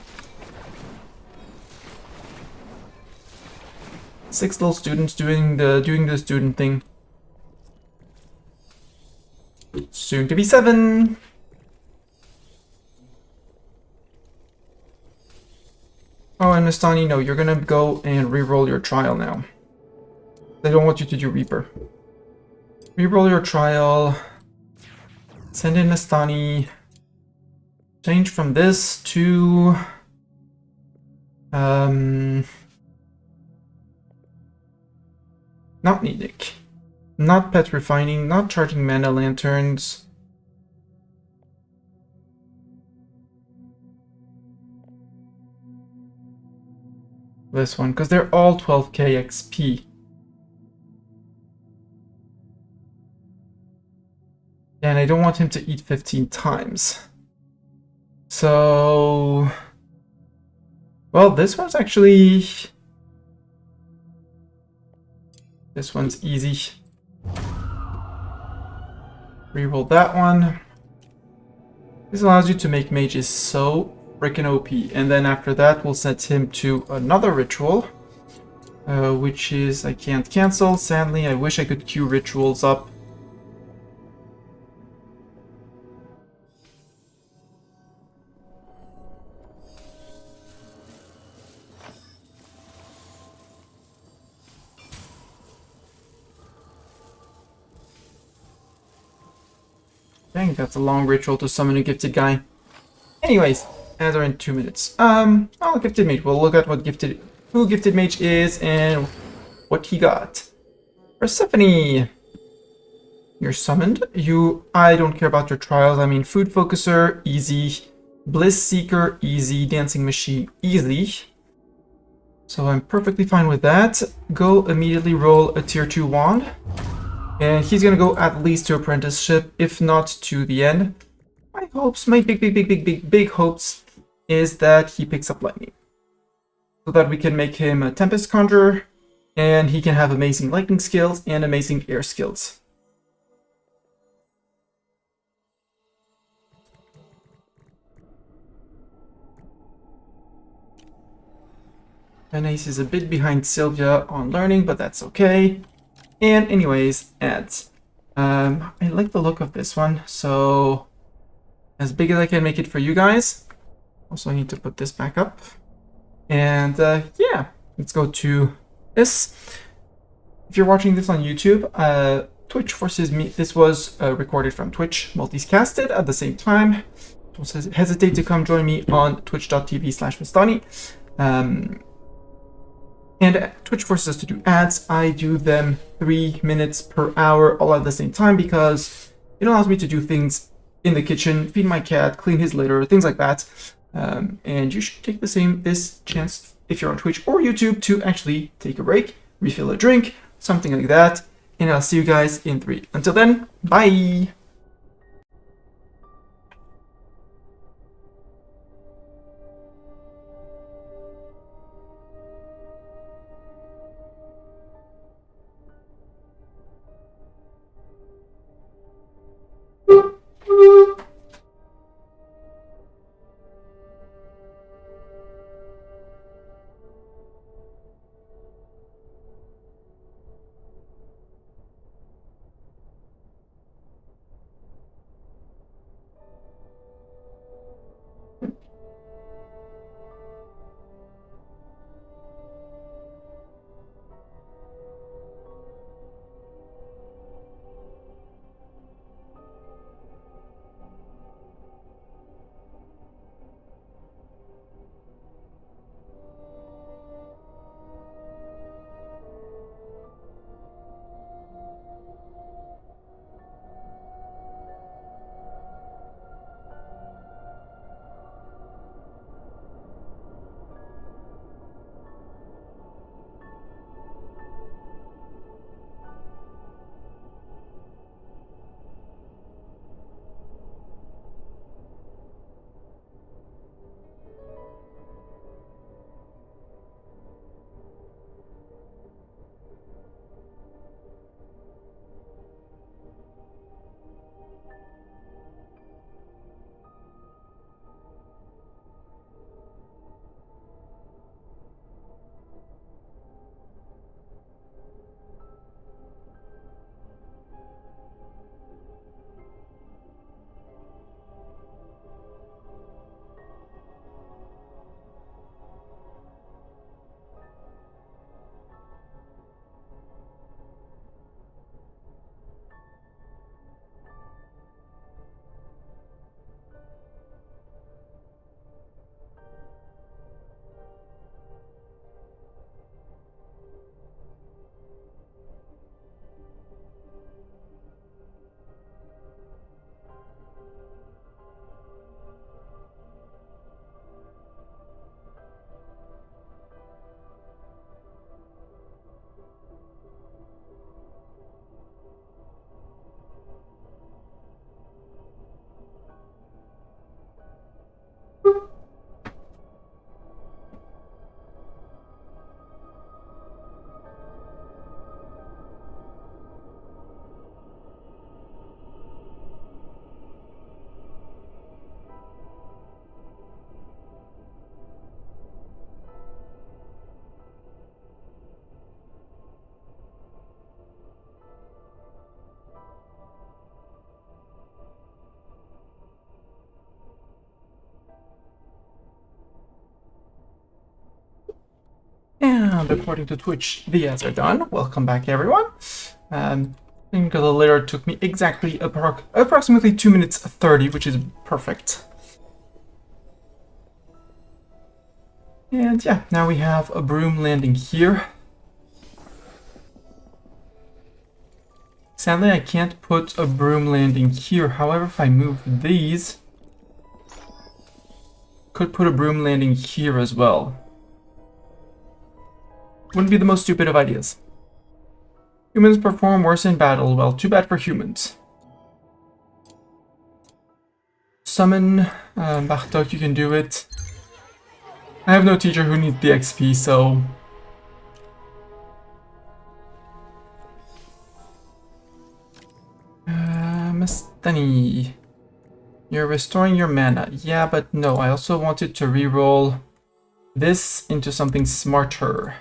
Speaker 1: 6 little students doing the student thing. Soon to be 7. Oh, and Nastani, no, you're gonna go and re-roll your trial now. They don't want you to do Reaper. Reroll your trial. Send in Nastani. Change from this to not Nedic. Not pet refining, not charging mana lanterns. This one, because they're all 12k XP. And I don't want him to eat 15 times. So... Well, this one's actually... This one's easy. Reroll that one. This allows you to make mages so freaking OP. And then after that, we'll set him to another ritual. Which is... I can't cancel, sadly. I wish I could queue rituals up. Dang, that's a long ritual to summon a gifted guy. Anyways, as we're in 2 minutes. Oh, gifted mage. We'll look at who gifted mage is and what he got. Persephone, you're summoned. I don't care about your trials. I mean, food focuser, easy. Bliss seeker, easy. Dancing machine, easy. So I'm perfectly fine with that. Go immediately roll a tier 2 wand. And he's gonna go at least to apprenticeship, if not to the end. My hopes, my big hopes, is that he picks up lightning. So that we can make him a Tempest Conjurer, and he can have amazing lightning skills and amazing air skills. Anais is a bit behind Sylvia on learning, but that's okay. And anyways, ads. I like the look of this one, so as big as I can make it for you guys. Also, I need to put this back up. And yeah, let's go to this. If you're watching this on YouTube, Twitch forces me. This was recorded from Twitch, multicasted at the same time. Don't hesitate to come join me on twitch.tv/Vistani. And Twitch forces us to do ads. I do them 3 minutes per hour all at the same time because it allows me to do things in the kitchen, feed my cat, clean his litter, things like that. And you should take this chance if you're on Twitch or YouTube to actually take a break, refill a drink, something like that. And I'll see you guys in 3. Until then, bye! sound according to Twitch. The ads are done. Welcome back, everyone. I think the later took me exactly approximately 2 minutes 30, which is perfect. And yeah, now we have a broom landing here. Sadly, I can't put a broom landing here. However, if I move these, could put a broom landing here as well. Wouldn't be the most stupid of ideas. Humans perform worse in battle. Well, too bad for humans. Summon Bartok, you can do it. I have no teacher who needs the XP, so... Mastani. You're restoring your mana. Yeah, but no, I also wanted to reroll this into something smarter.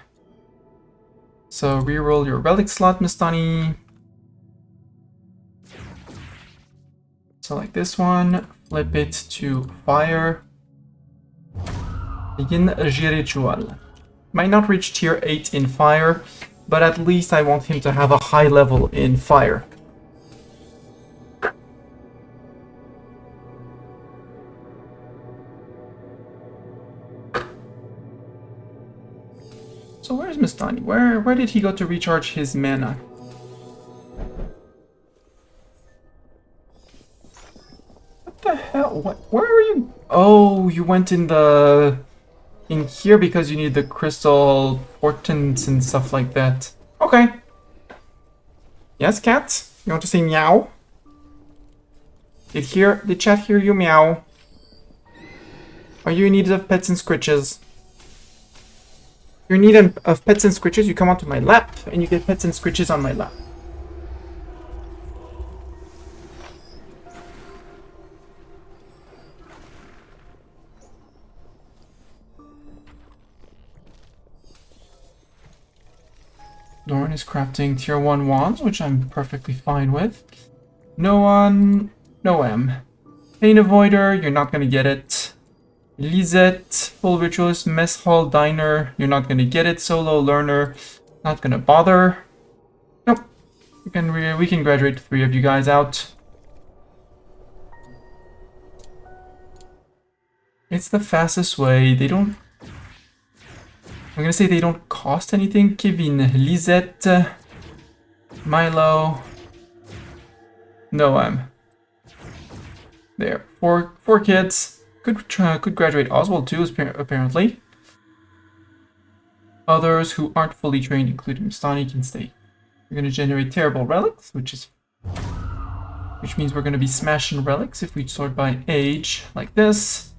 Speaker 1: So reroll your relic slot, Mastani. Select this one, flip it to fire. Begin a ritual. Might not reach tier 8 in fire, but at least I want him to have a high level in fire. So where's Mastani? Where did he go to recharge his mana? What the hell? Where are you? Oh, you went in here because you need the crystal portents and stuff like that. Okay. Yes, cat? You want to say meow? Did chat hear you meow? Are you in need of pets and scritches? If you're in need of pets and scritches, you come onto my lap, and you get pets and scritches on my lap. Doran is crafting tier 1 wands, which I'm perfectly fine with. No M. Pain Avoider, you're not gonna get it. Lisette, Full Ritualist, Mess Hall Diner, you're not gonna get it. Solo Learner, not gonna bother. Nope. We can graduate 3 of you guys out. It's the fastest way. They don't... I'm gonna say they don't cost anything. Kevin, Lisette, Milo, Noam. There, four kids. Could graduate Oswald too, apparently. Others who aren't fully trained, including Mastani, can stay. We're gonna generate terrible relics, which means we're gonna be smashing relics if we sort by age, like this.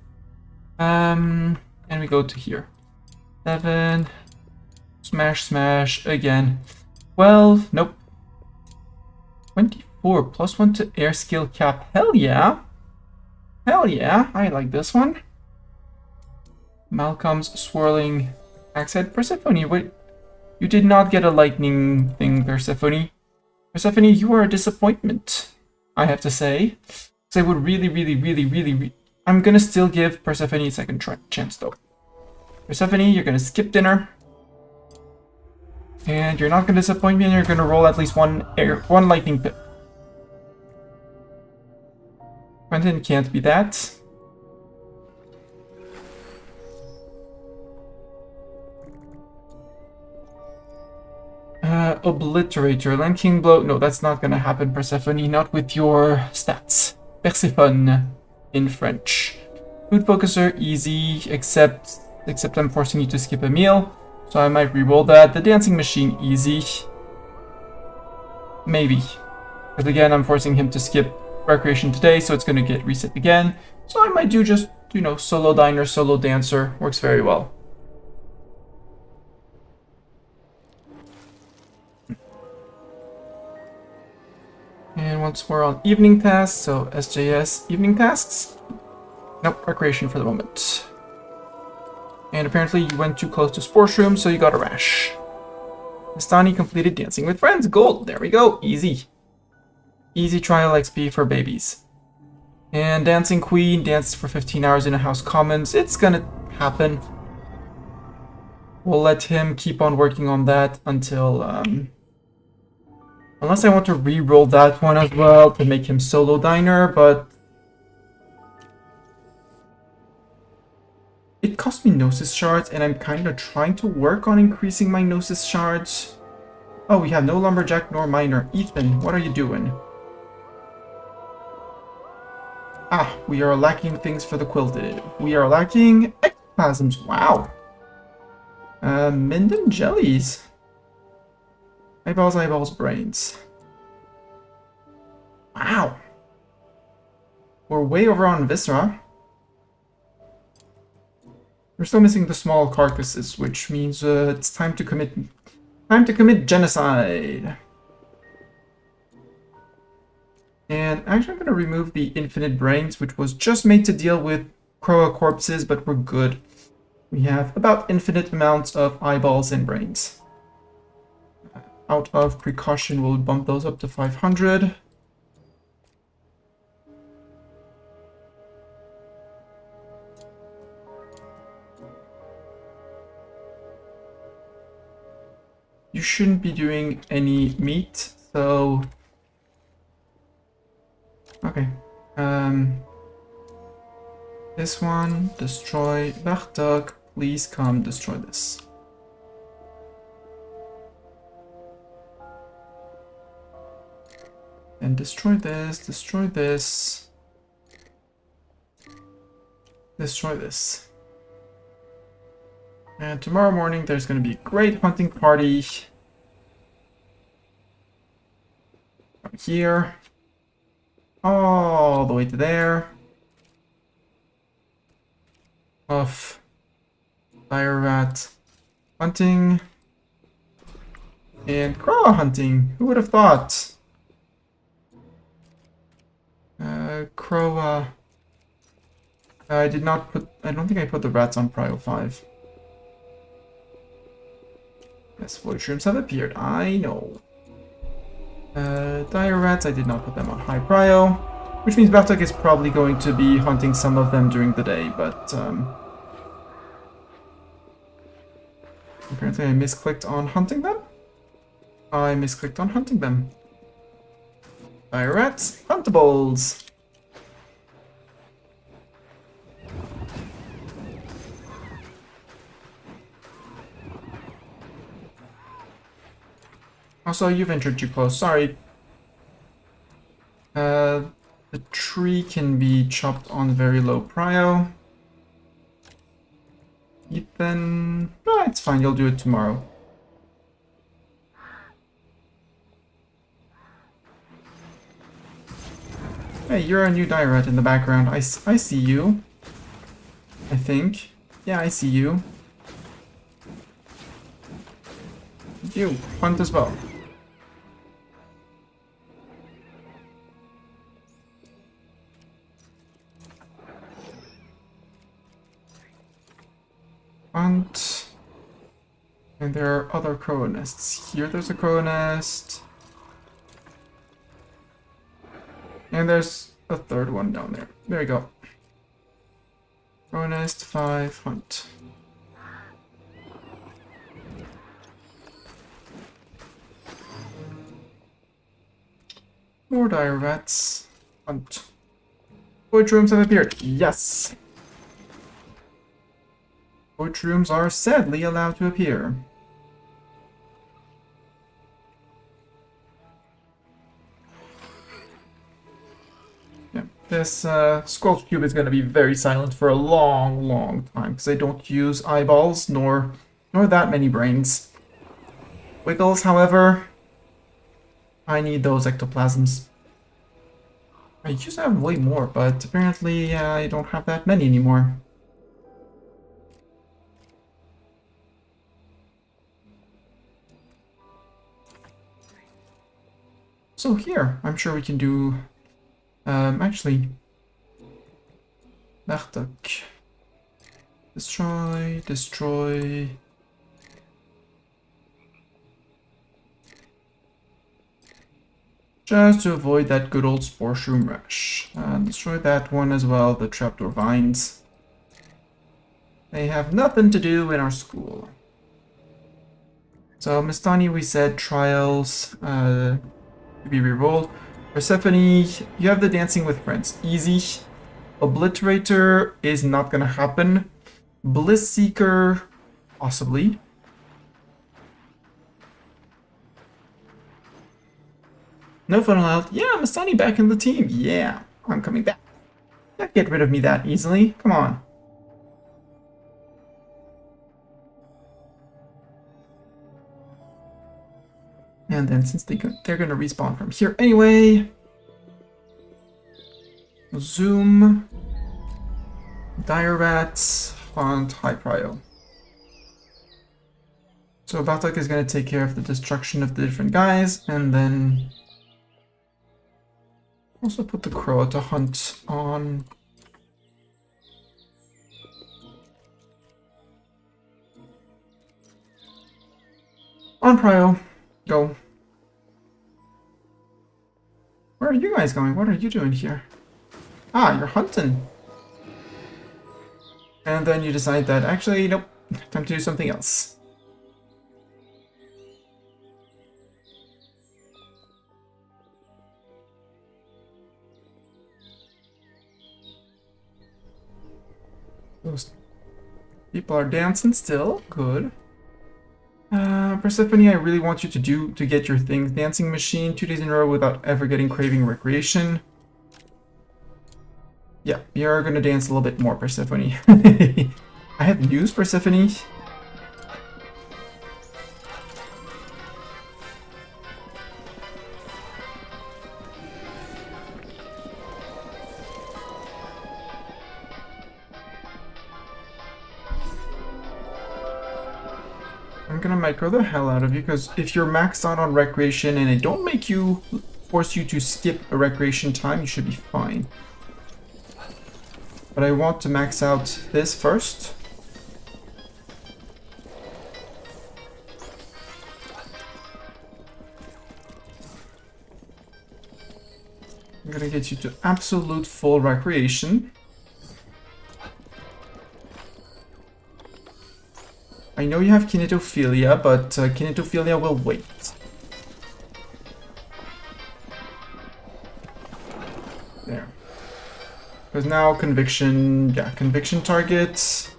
Speaker 1: And we go to here. 7. Smash again. 12. Nope. 24 plus 1 to air skill cap. Hell yeah. Hell yeah. I like this one. Malcolm's swirling axe head. Persephone, wait. You did not get a lightning thing, Persephone. Persephone, you are a disappointment, I have to say. So I would really... I'm gonna still give Persephone a second chance, though. Persephone, you're gonna skip dinner. And you're not gonna disappoint me, and you're gonna roll at least one lightning pip. Quentin can't be that. Obliterator, Land King Blow. No, that's not gonna happen, Persephone. Not with your stats. Persephone in French. Food Focuser, easy, except I'm forcing you to skip a meal. So I might reroll that. The Dancing Machine, easy. Maybe. Because again, I'm forcing him to skip Recreation today, so it's going to get reset again. So I might do just, Solo Diner, Solo Dancer. Works very well. And once we're on evening tasks, so SJS evening tasks. Nope, Recreation for the moment. And apparently you went too close to Sports Room, so you got a rash. Mastani completed Dancing with Friends. Gold. There we go. Easy. Easy trial XP for babies. And Dancing Queen danced for 15 hours in a House Commons. It's gonna happen. We'll let him keep on working on that until, unless I want to re-roll that one as well to make him solo diner, but it cost me Gnosis shards, and I'm kind of trying to work on increasing my Gnosis shards. Oh, we have no lumberjack nor miner. Ethan, what are you doing? Ah, we are lacking things for the quilted. We are lacking ectoplasms. Wow. Minden jellies. Eyeballs, brains. Wow. We're way over on Viscera. We're still missing the small carcasses, which means it's time to commit genocide. And actually, I'm going to remove the infinite brains, which was just made to deal with Croa corpses, but we're good. We have about infinite amounts of eyeballs and brains. Out of precaution, we'll bump those up to 500. You shouldn't be doing any meat, so... Okay. This one, destroy. Bartok, please come destroy this. And destroy this, destroy this. Destroy this. And tomorrow morning there's going to be a great hunting party. From here. All the way to there. Of fire rat hunting. And crow hunting. Who would have thought? Crow, I did not put... I don't think I put the rats on Prio 5. Yes, void shrooms have appeared. I know. Dire rats, I did not put them on high prio. Which means Bartok is probably going to be hunting some of them during the day, but... apparently I misclicked on hunting them. I misclicked on hunting them. Dire rats, huntables! Also, you've entered too close, sorry. The tree can be chopped on very low prio. Ethan... Ah, it's fine, you'll do it tomorrow. Hey, you're a new dire rat in the background. I see you. I think. Yeah, I see you. You, hunt as well. Hunt. And there are other crow nests. Here there's a crow nest. And there's a third one down there. There you go. Crow nest, 5, hunt. More dire rats. Hunt. Void rooms have appeared. Yes! Void rooms are sadly allowed to appear. Yeah, this Squelch Cube is going to be very silent for a long, long time, because I don't use eyeballs, nor that many brains. Wiggles, however, I need those ectoplasms. I used to have way more, but apparently I don't have that many anymore. So here, I'm sure we can do... actually... Bartok. Destroy, destroy... Just to avoid that good old Spore Shroom rush. Destroy that one as well, the trapdoor vines. They have nothing to do in our school. So Mistani, we said trials to be rerolled. Persephone, you have the dancing with friends. Easy. Obliterator is not gonna happen. Bliss Seeker, possibly. No fun allowed. Yeah, Mistani back in the team. Yeah, I'm coming back. Can't get rid of me that easily. Come on. And then since they're gonna respawn from here anyway, Zoom, Dire Rats, Haunt, High Prio. So Batak is gonna take care of the destruction of the different guys, and then also put the Crow to hunt on. On Prio. Go. Where are you guys going? What are you doing here? Ah, you're hunting. And then you decide that, actually, nope, time to do something else. Those people are dancing still. Good. Persephone, I really want you to get your things. Dancing machine 2 days in a row without ever getting craving recreation. Yeah, you're gonna dance a little bit more, Persephone. I have used Persephone. I'm gonna micro the hell out of you, because if you're maxed out on recreation and they don't force you to skip a recreation time, you should be fine. But I want to max out this first. I'm gonna get you to absolute full recreation. I know you have kinetophilia, but kinetophilia will wait. There. Because now conviction, yeah, conviction target.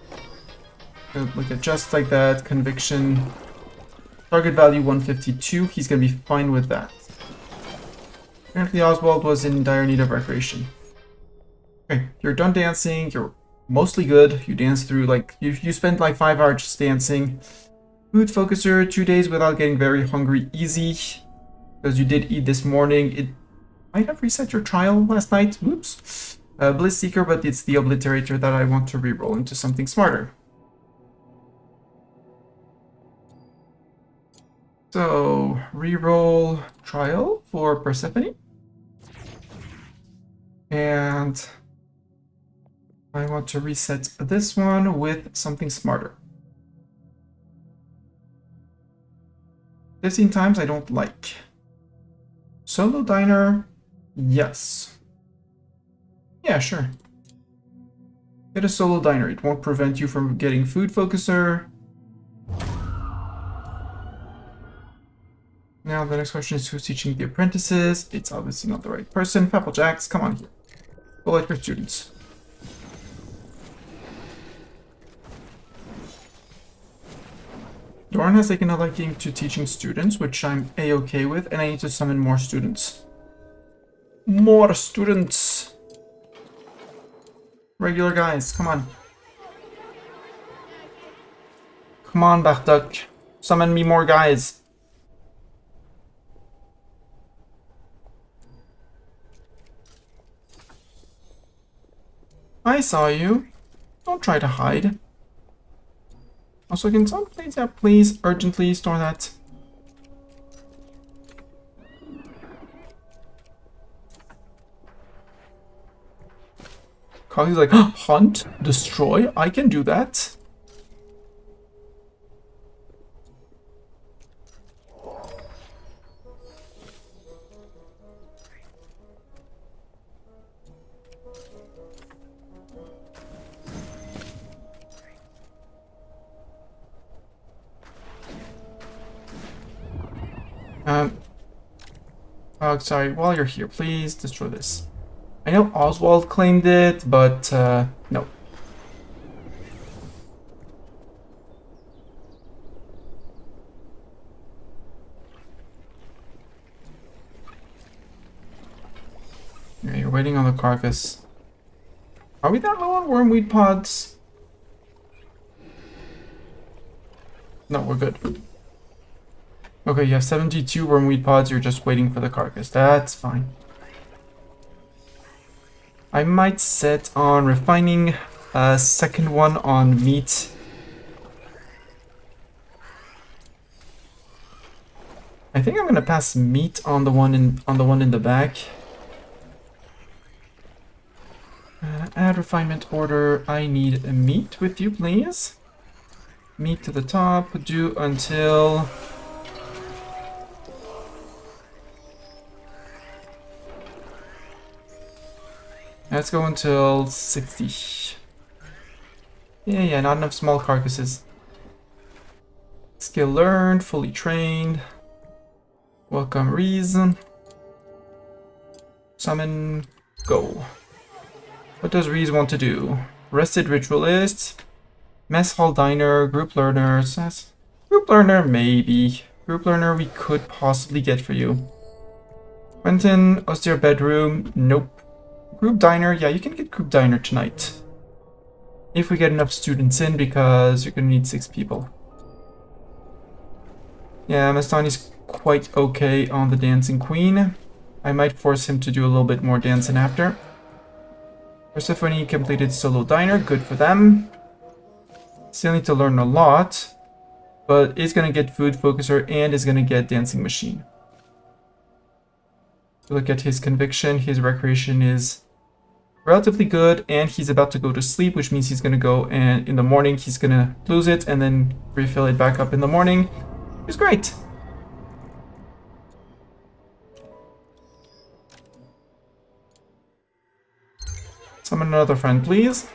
Speaker 1: Look at just like that, conviction. Target value 152, he's gonna be fine with that. Apparently Oswald was in dire need of recreation. Okay, you're done dancing, you're mostly good. You dance through, like, you spent like 5 hours just dancing. Food focuser, 2 days without getting very hungry, easy. Because you did eat this morning. It might have reset your trial last night. Oops. Bliss Seeker, but it's the Obliterator that I want to reroll into something smarter. So, reroll trial for Persephone. And I want to reset this one with something smarter. 15 times I don't like. Solo diner, yes. Yeah, sure. Get a solo diner. It won't prevent you from getting food focuser. Now the next question is who's teaching the apprentices? It's obviously not the right person. Papplejacks, come on here. Go like your students. Doran has taken a liking to teaching students, which I'm a-okay with, and I need to summon more students. More students! Regular guys, come on. Come on, Bartok. Summon me more guys. I saw you. Don't try to hide. Also, can someone please urgently store that? Kag's like, hunt, destroy, I can do that. Oh, sorry, while you're here, please destroy this. I know Oswald claimed it, but no. Yeah, you're waiting on the carcass. Are we that low on wormweed pods? No, we're good. Okay, you have 72 wormweed pods, you're just waiting for the carcass. That's fine. I might set on refining a second one on meat. I think I'm gonna pass meat on the one in the back. Add refinement order. I need a meat with you, please. Meat to the top. Do until... Let's go until 60. Yeah, not enough small carcasses. Skill learned, fully trained. Welcome reason. Summon, go. What does Reese want to do? Rested Ritualist, Mess Hall Diner, Group Learner. Group Learner, maybe. Group Learner we could possibly get for you. Quentin, Austere Bedroom, nope. Group Diner, yeah, you can get Group Diner tonight. If we get enough students in, because you're gonna need 6 people. Yeah, Mastani's quite okay on the Dancing Queen. I might force him to do a little bit more dancing after. Persephone completed Solo Diner, good for them. Still need to learn a lot, but is gonna get Food Focuser and is gonna get Dancing Machine. Look at his conviction, his recreation is relatively good, and he's about to go to sleep, which means he's gonna go and in the morning he's gonna lose it and then refill it back up in the morning. It's great. Summon another friend, please.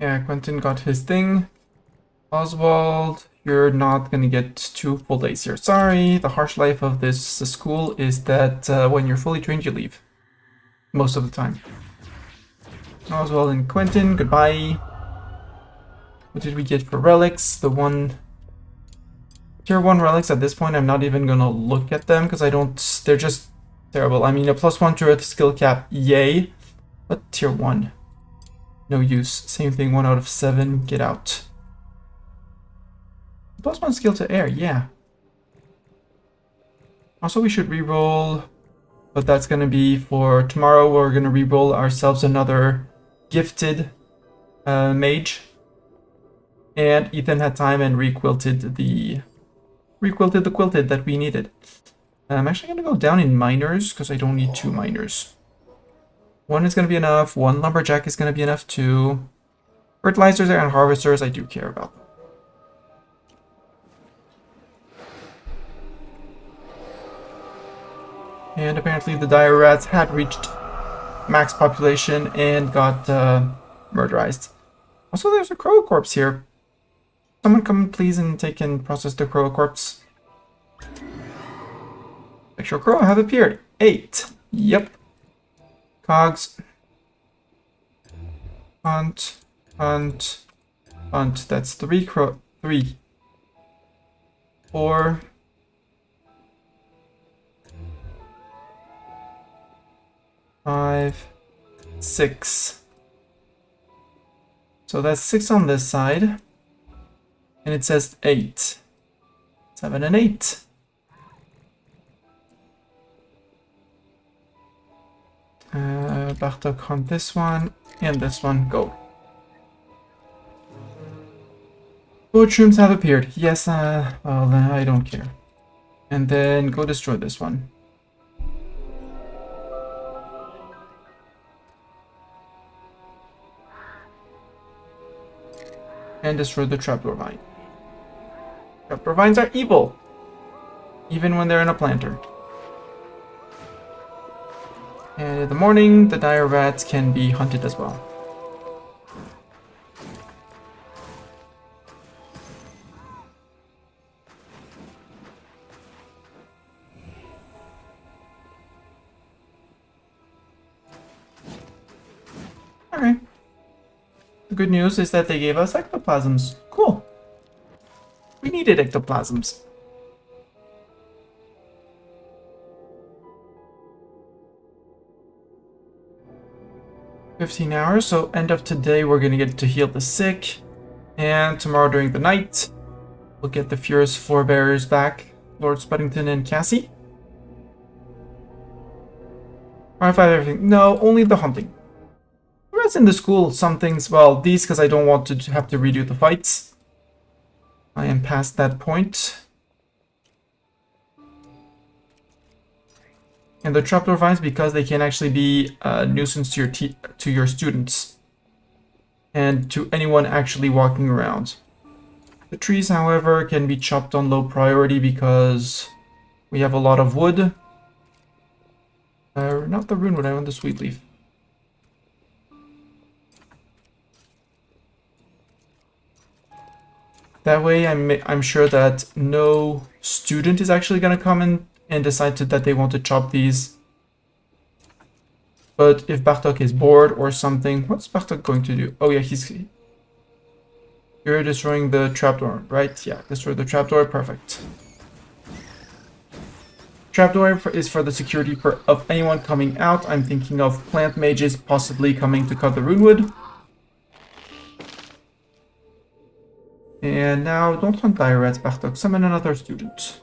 Speaker 1: Yeah, Quentin got his thing. Oswald, you're not gonna get 2 full days here. Sorry, the harsh life of this school is that when you're fully trained, you leave. Most of the time. Oswald and Quentin, goodbye. What did we get for relics? The one... Tier 1 relics at this point, I'm not even gonna look at them because I don't... They're just terrible. I mean, a +1 to earth skill cap, yay. But tier 1. No use. Same thing, 1 out of 7. Get out. +1 skill to air, yeah. Also, we should reroll, but that's gonna be for tomorrow. We're gonna reroll ourselves another gifted mage. And Ethan had time and requilted the quilted that we needed. I'm actually gonna go down in miners because I don't need 2 miners. 1 is gonna be enough. 1 lumberjack is gonna be enough too. Fertilizers and harvesters, I do care about them. And apparently the dire rats had reached max population and got murderized. Also, there's a crow corpse here. Someone come please and take and process the crow corpse. Actual crow have appeared. 8. Yep. Cogs. Hunt. Hunt. Hunt. That's 3 crow. 3. 4. 5. 6. So that's 6 on this side. And it says 8. 7 and 8. Bartok hunt this one and this one. Go. Both shrooms have appeared. Yes, well, I don't care. And then go destroy this one. And destroy the trapdoor vine. Trapdoor vines are evil, even when they're in a planter. And in the morning, the dire rats can be hunted as well. Alright. The good news is that they gave us ectoplasms. Cool. We needed ectoplasms. $15, so end of today we're gonna get to heal the sick. And tomorrow during the night, we'll get the Furious Forebearers back. Lord Spuddington and Cassie. If I have everything. No, only the hunting. The rest in the school, some things, well, these because I don't want to have to redo the fights. I am past that point. And the trapdoor vines because they can actually be a nuisance to your students. And to anyone actually walking around. The trees, however, can be chopped on low priority because we have a lot of wood. Not the runewood, I want the sweet leaf. That way I'm sure that no student is actually going to come in and decide that they want to chop these. But if Bartok is bored or something, what's Bartok going to do? Oh yeah, you're destroying the trapdoor, right? Yeah, destroy the trapdoor, perfect. Trapdoor is for the security of anyone coming out. I'm thinking of plant mages possibly coming to cut the runewood. And now, don't hunt dire rats, Bartok. Summon another student.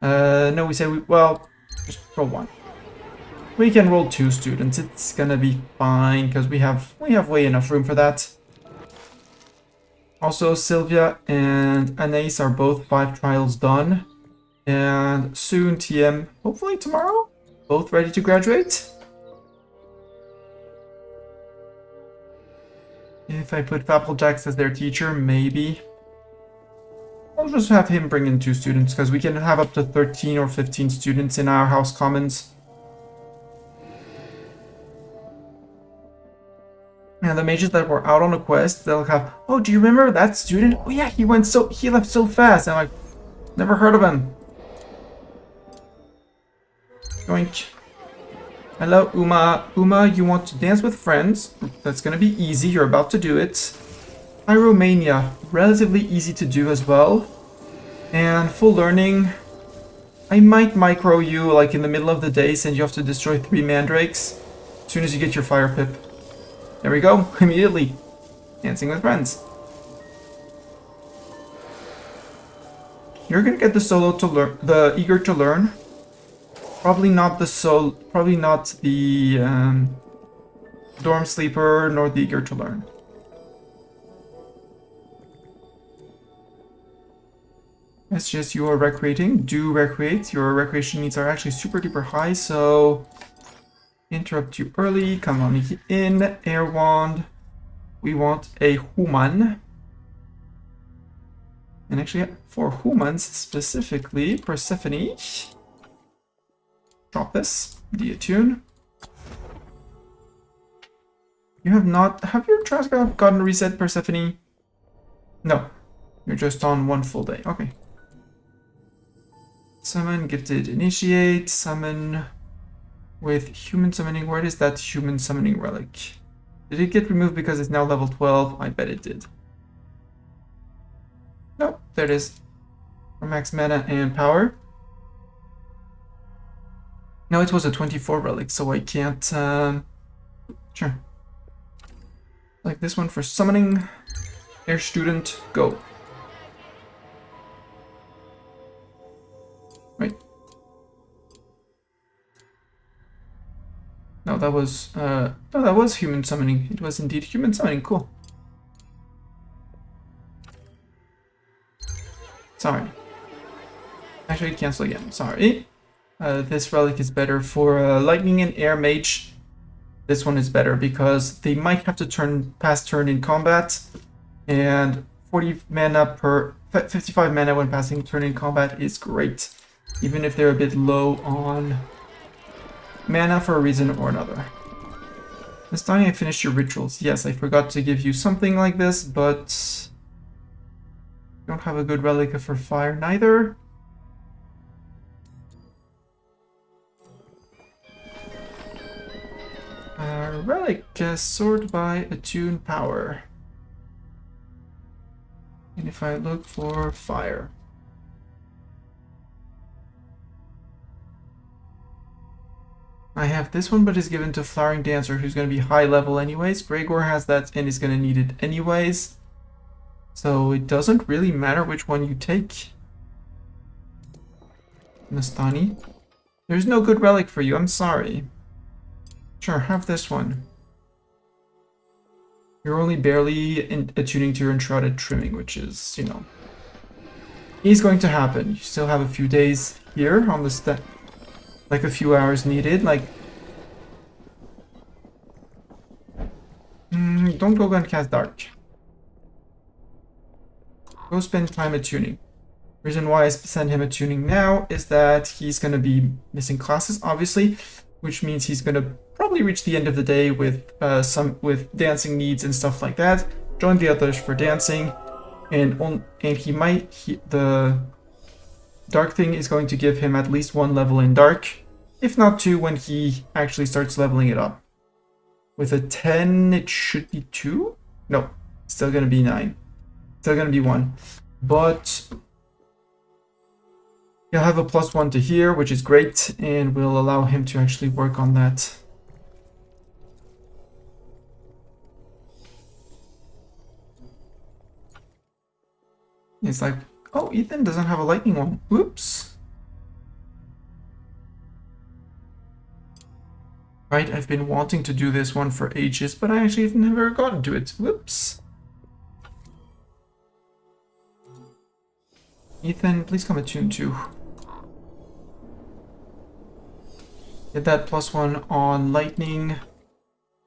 Speaker 1: No, we say well, just roll one. We can roll 2 students. It's gonna be fine because we have way enough room for that. Also, Sylvia and Anais are both 5 trials done. And soon TM, hopefully tomorrow, both ready to graduate. If I put Fapplejacks as their teacher, maybe. I'll just have him bring in 2 students, because we can have up to 13 or 15 students in our House Commons. And the mages that were out on a quest, they'll have, oh, do you remember that student? Oh yeah, he left so fast. And I'm like, never heard of him. Yoink. Hello, Uma. Uma, you want to dance with friends? That's gonna be easy, you're about to do it. Pyromania, relatively easy to do as well. And full learning, I might micro you like in the middle of the day since you have to destroy 3 mandrakes. As soon as you get your fire pip. There we go, immediately. Dancing with friends. You're gonna get the solo to learn, the eager to learn. Probably not the dorm sleeper nor the eager to learn. It's just you are recreating. Do recreate. Your recreation needs are actually super duper high, so interrupt you early. Come on in. Air wand. We want a human. And actually, for humans specifically, Persephone. Drop this. Deattune. You have not. Have your trash gotten reset, Persephone? No. You're just on 1 full day. Okay. Summon, gifted, initiate, summon with human summoning. Where is that human summoning relic? Did it get removed because it's now level 12? I bet it did. Nope, there it is. For max mana and power. No, it was a 24 relic, so I can't, sure. Like this one for summoning. Air student, go. Right. No, that was, no, that was human summoning. It was indeed human summoning, cool. Sorry. Actually, cancel again, sorry. This relic is better for lightning and air mage. This one is better because they might have to pass turn in combat, and 40 mana per 55 mana when passing turn in combat is great, even if they're a bit low on mana for a reason or another. Miss Donnie, I finished your rituals. Yes, I forgot to give you something like this, but you don't have a good relic for fire neither. Relic, sword by attune power. And if I look for fire. I have this one, but it's given to Flowering Dancer, who's going to be high level anyways. Gregor has that and is going to need it anyways. So it doesn't really matter which one you take. Nastani. There's no good relic for you, I'm sorry. Sure, have this one. You're only barely attuning to your enshrouded trimming, which is, you know, is going to happen. You still have a few days here on the step. Like a few hours needed, like... don't go and cast Dark. Go spend time attuning. Reason why I send him attuning now is that he's going to be missing classes, obviously, which means he's going to probably reach the end of the day with dancing needs and stuff like that. Join the others for dancing, and the Dark thing is going to give him at least 1 level in Dark, if not 2 when he actually starts leveling it up. With a 10, it should be 2? No, still gonna be 9. Still gonna be 1. But he'll have a +1 to here, which is great, and will allow him to actually work on that. It's like, oh, Ethan doesn't have a lightning one. Oops. Right, I've been wanting to do this one for ages, but I actually have never gotten to it. Whoops. Ethan, please come attune too. Get that +1 on lightning.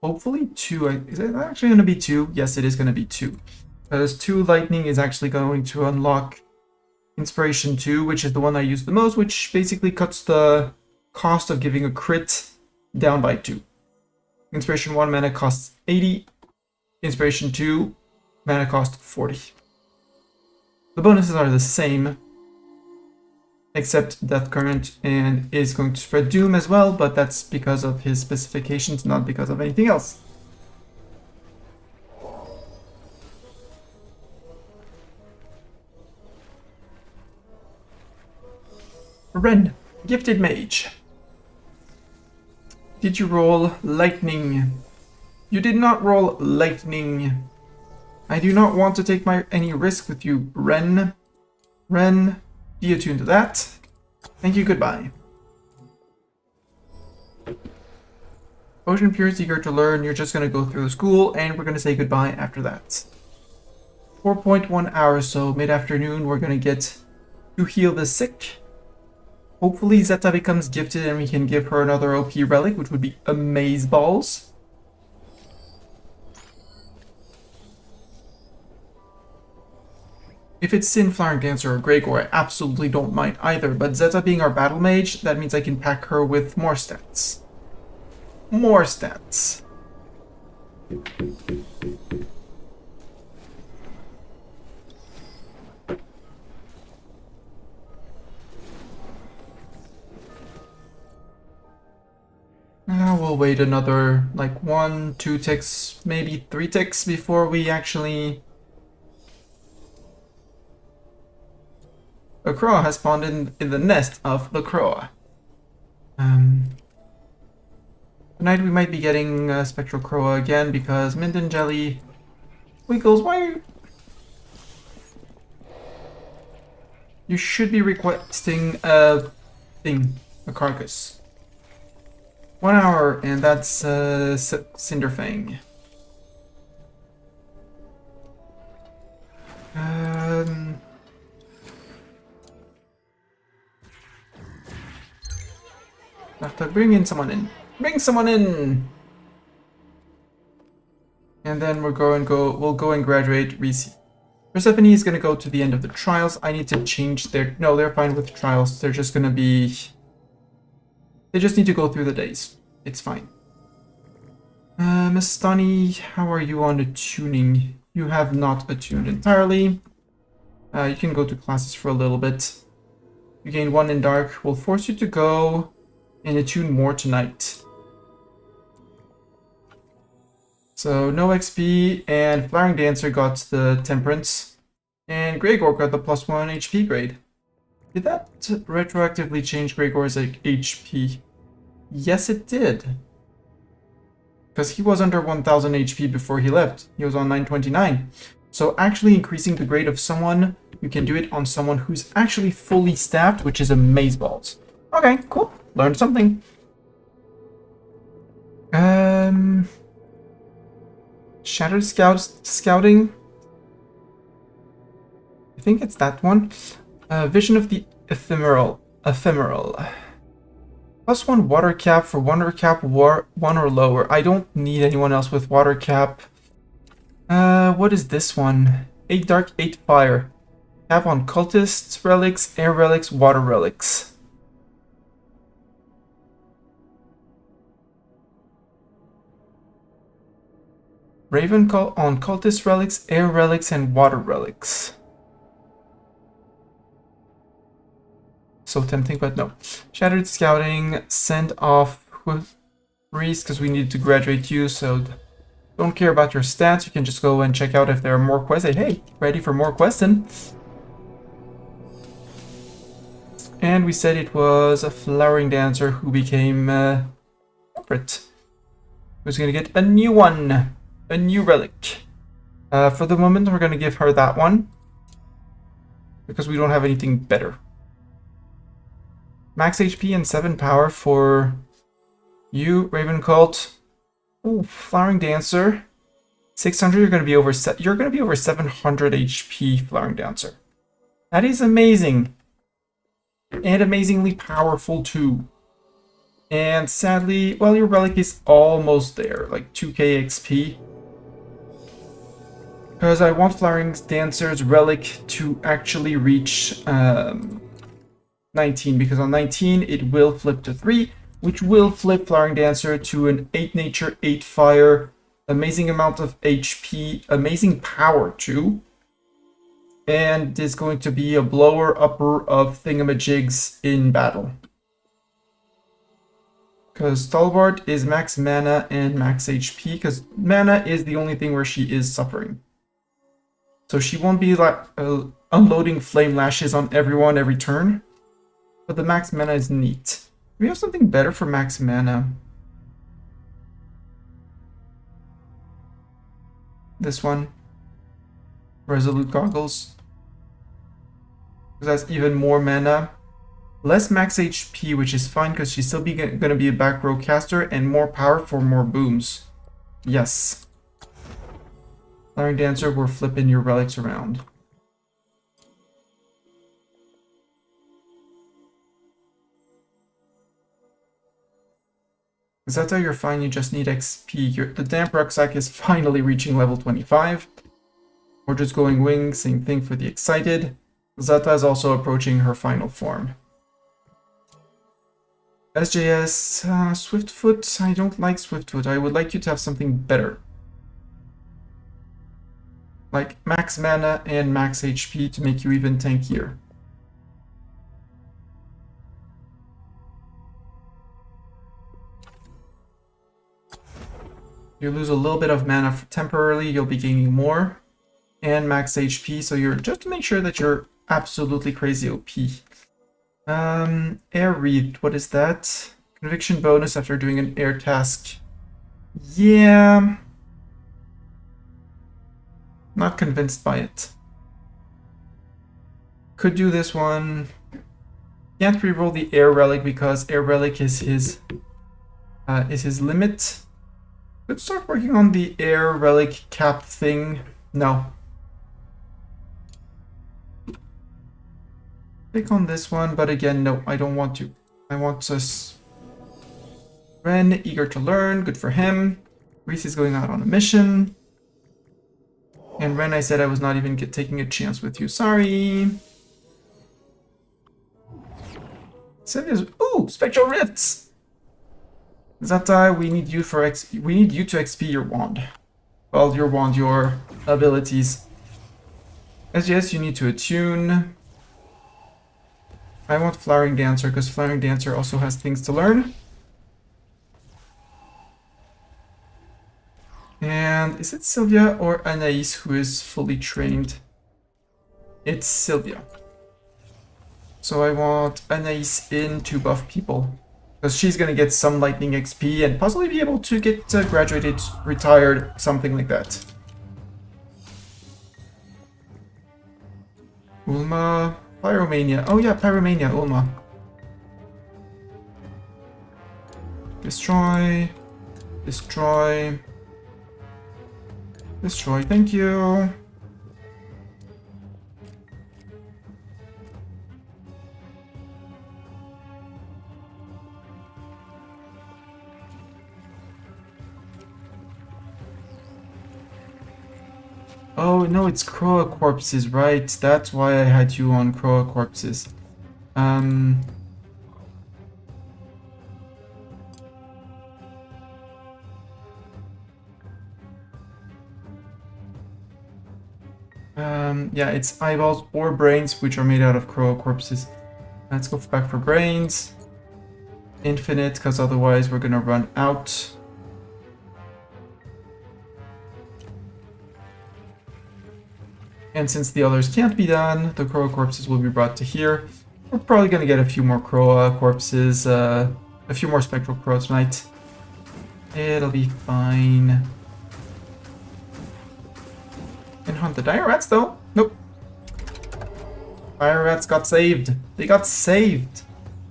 Speaker 1: Hopefully 2. Is it actually going to be 2? Yes, it is going to be 2. Because 2 lightning is actually going to unlock Inspiration 2, which is the one I use the most, which basically cuts the cost of giving a crit down by 2. Inspiration 1 mana costs 80. Inspiration 2 mana cost 40. The bonuses are the same, except Death Current, and is going to spread Doom as well, but that's because of his specifications, not because of anything else. Ren, Gifted Mage. Did you roll lightning? You did not roll lightning. I do not want to take any risk with you, Ren. Ren, be attuned to that. Thank you, goodbye. Ocean Pure, eager to learn. You're just going to go through the school, and we're going to say goodbye after that. 4.1 hours, so mid-afternoon, we're going to get to heal the sick. Hopefully Zeta becomes gifted and we can give her another OP relic, which would be amazeballs. If it's Sin, Flowering Dancer, or Gregor, I absolutely don't mind either, but Zeta being our battle mage, that means I can pack her with more stats. More stats. Now we'll wait another, like, 1, 2 ticks, maybe 3 ticks before we actually... A crow has spawned in the nest of the crow. Tonight we might be getting Spectral Crow again because Minden Jelly... Wiggles, why are you... You should be requesting a thing, a carcass. 1 hour, and that's Cinderfang. Have to bring someone in. Bring someone in! And then we'll go and graduate Reese. Persephone is gonna go to the end of the trials. I need to change their... No, they're fine with trials. They're just gonna be... They just need to go through the days. It's fine. Miss Stunny, how are you on the tuning? You have not attuned entirely. You can go to classes for a little bit. You gain 1 in dark. Will force you to go and attune more tonight. So no XP, and Flaring Dancer got the Temperance, and Gregor got the +1 HP grade. Did that retroactively change Gregor's HP? Yes, it did. Because he was under 1000 HP before he left. He was on 929. So actually increasing the grade of someone, you can do it on someone who's actually fully staffed, which is amazeballs. Okay, cool. Learned something. Shattered Scouting. I think it's that one. Vision of the Ephemeral. +1 water cap for water cap 1 or lower. I don't need anyone else with water cap. What is this one? 8 dark, 8 fire. Cap on cultists, relics, air relics, water relics. Raven call on cultist relics, air relics, and water relics. So tempting, but no. Shattered Scouting, send off with Reese because we need to graduate you, so don't care about your stats. You can just go and check out if there are more quests. Hey, ready for more questing? And we said it was a Flowering Dancer who became corporate. Who's gonna get a new one, a new relic. For the moment, we're gonna give her that one because we don't have anything better. Max HP and 7 power for you, Raven Cult. Ooh, Flowering Dancer. 600. You're gonna be over 700 HP, Flowering Dancer. That is amazing, and amazingly powerful too. And sadly, well, your relic is almost there, like 2k XP. Because I want Flowering Dancer's relic to actually reach 19, because on 19 it will flip to 3, which will flip Flowering Dancer to an 8 nature, 8 fire, amazing amount of HP, amazing power too, and is going to be a blower upper of thingamajigs in battle. Because Stalwart is max mana and max HP, because mana is the only thing where she is suffering. So she won't be like unloading flame lashes on everyone every turn. But the max mana is neat. We have something better for max mana. This one. Resolute Goggles. Because that's even more mana. Less max HP, which is fine because she's still going to be a back row caster, and more power for more booms. Yes. Flowering Dancer, we're flipping your relics around. Zeta, you're fine, you just need XP. The Damp Rucksack is finally reaching level 25. We're just going wing, same thing for the Excited. Zeta is also approaching her final form. SJS, Swiftfoot, I don't like Swiftfoot. I would like you to have something better. Like max mana and max HP to make you even tankier. You lose a little bit of mana temporarily, you'll be gaining more. And max HP, so you're just to make sure that you're absolutely crazy OP. Air Wreathed, what is that? Conviction bonus after doing an air task. Yeah. Not convinced by it. Could do this one. Can't reroll the air relic because air relic is his limit. Let's start working on the air relic cap thing. No. Click on this one, but again, no, I don't want to. I want us. Ren, eager to learn, good for him. Reese is going out on a mission. And Ren, I said I was not even taking a chance with you. Sorry. Ooh, Spectral Rifts. Zata, we need you for we need you to XP your wand. Well, your wand, your abilities. SGS, you need to attune. I want Flowering Dancer, because Flowering Dancer also has things to learn. And is it Sylvia or Anais who is fully trained? It's Sylvia. So I want Anais in to buff people. Because she's going to get some lightning XP and possibly be able to get graduated, retired, something like that. Ulma, Pyromania. Oh yeah, Pyromania, Ulma. Destroy. Destroy. Destroy, thank you. Oh no, it's Croa corpses, right? That's why I had you on Croa corpses. Yeah, it's eyeballs or brains, which are made out of Croa corpses. Let's go back for brains. Infinite, because otherwise we're gonna run out. And since the others can't be done, the Croa corpses will be brought to here. We're probably gonna get a few more Croa corpses, a few more Spectral Crow tonight. It'll be fine. Can hunt the dire rats though? Nope. Dire rats got saved. They got saved.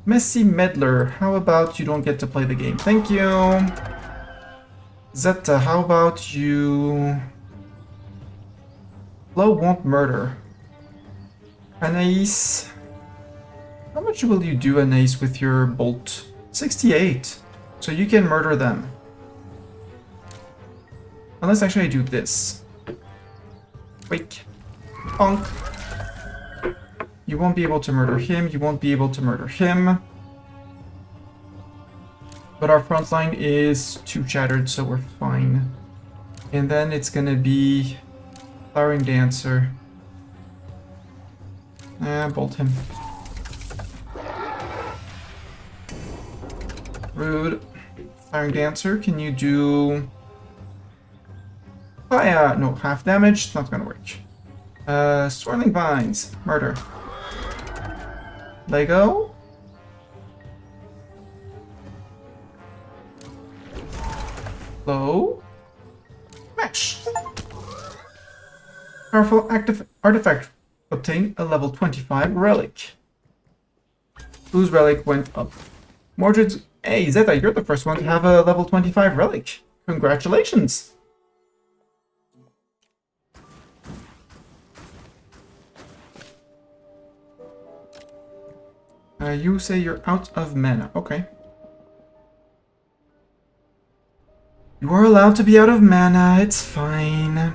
Speaker 1: Messy Meddler, how about you don't get to play the game? Thank you. Zeta, how about you... Flo won't murder. Anais. How much will you do, Anais, with your bolt? 68. So you can murder them. Unless actually I do this. Wait. Bonk. You won't be able to murder him. You won't be able to murder him. But our front line is too shattered, so we're fine. And then it's gonna be... Flowering Dancer. Bolt him. Rude. Flowering Dancer, can you do... Fire! No, half damage. It's not gonna work. Swirling Vines. Murder. Lego. Low. Match. Powerful active artifact. Obtain a level 25 relic. Whose relic went up? Mordred's... Hey, Zeta, you're the first one to have a level 25 relic. Congratulations! You say you're out of mana. Okay. You are allowed to be out of mana. It's fine.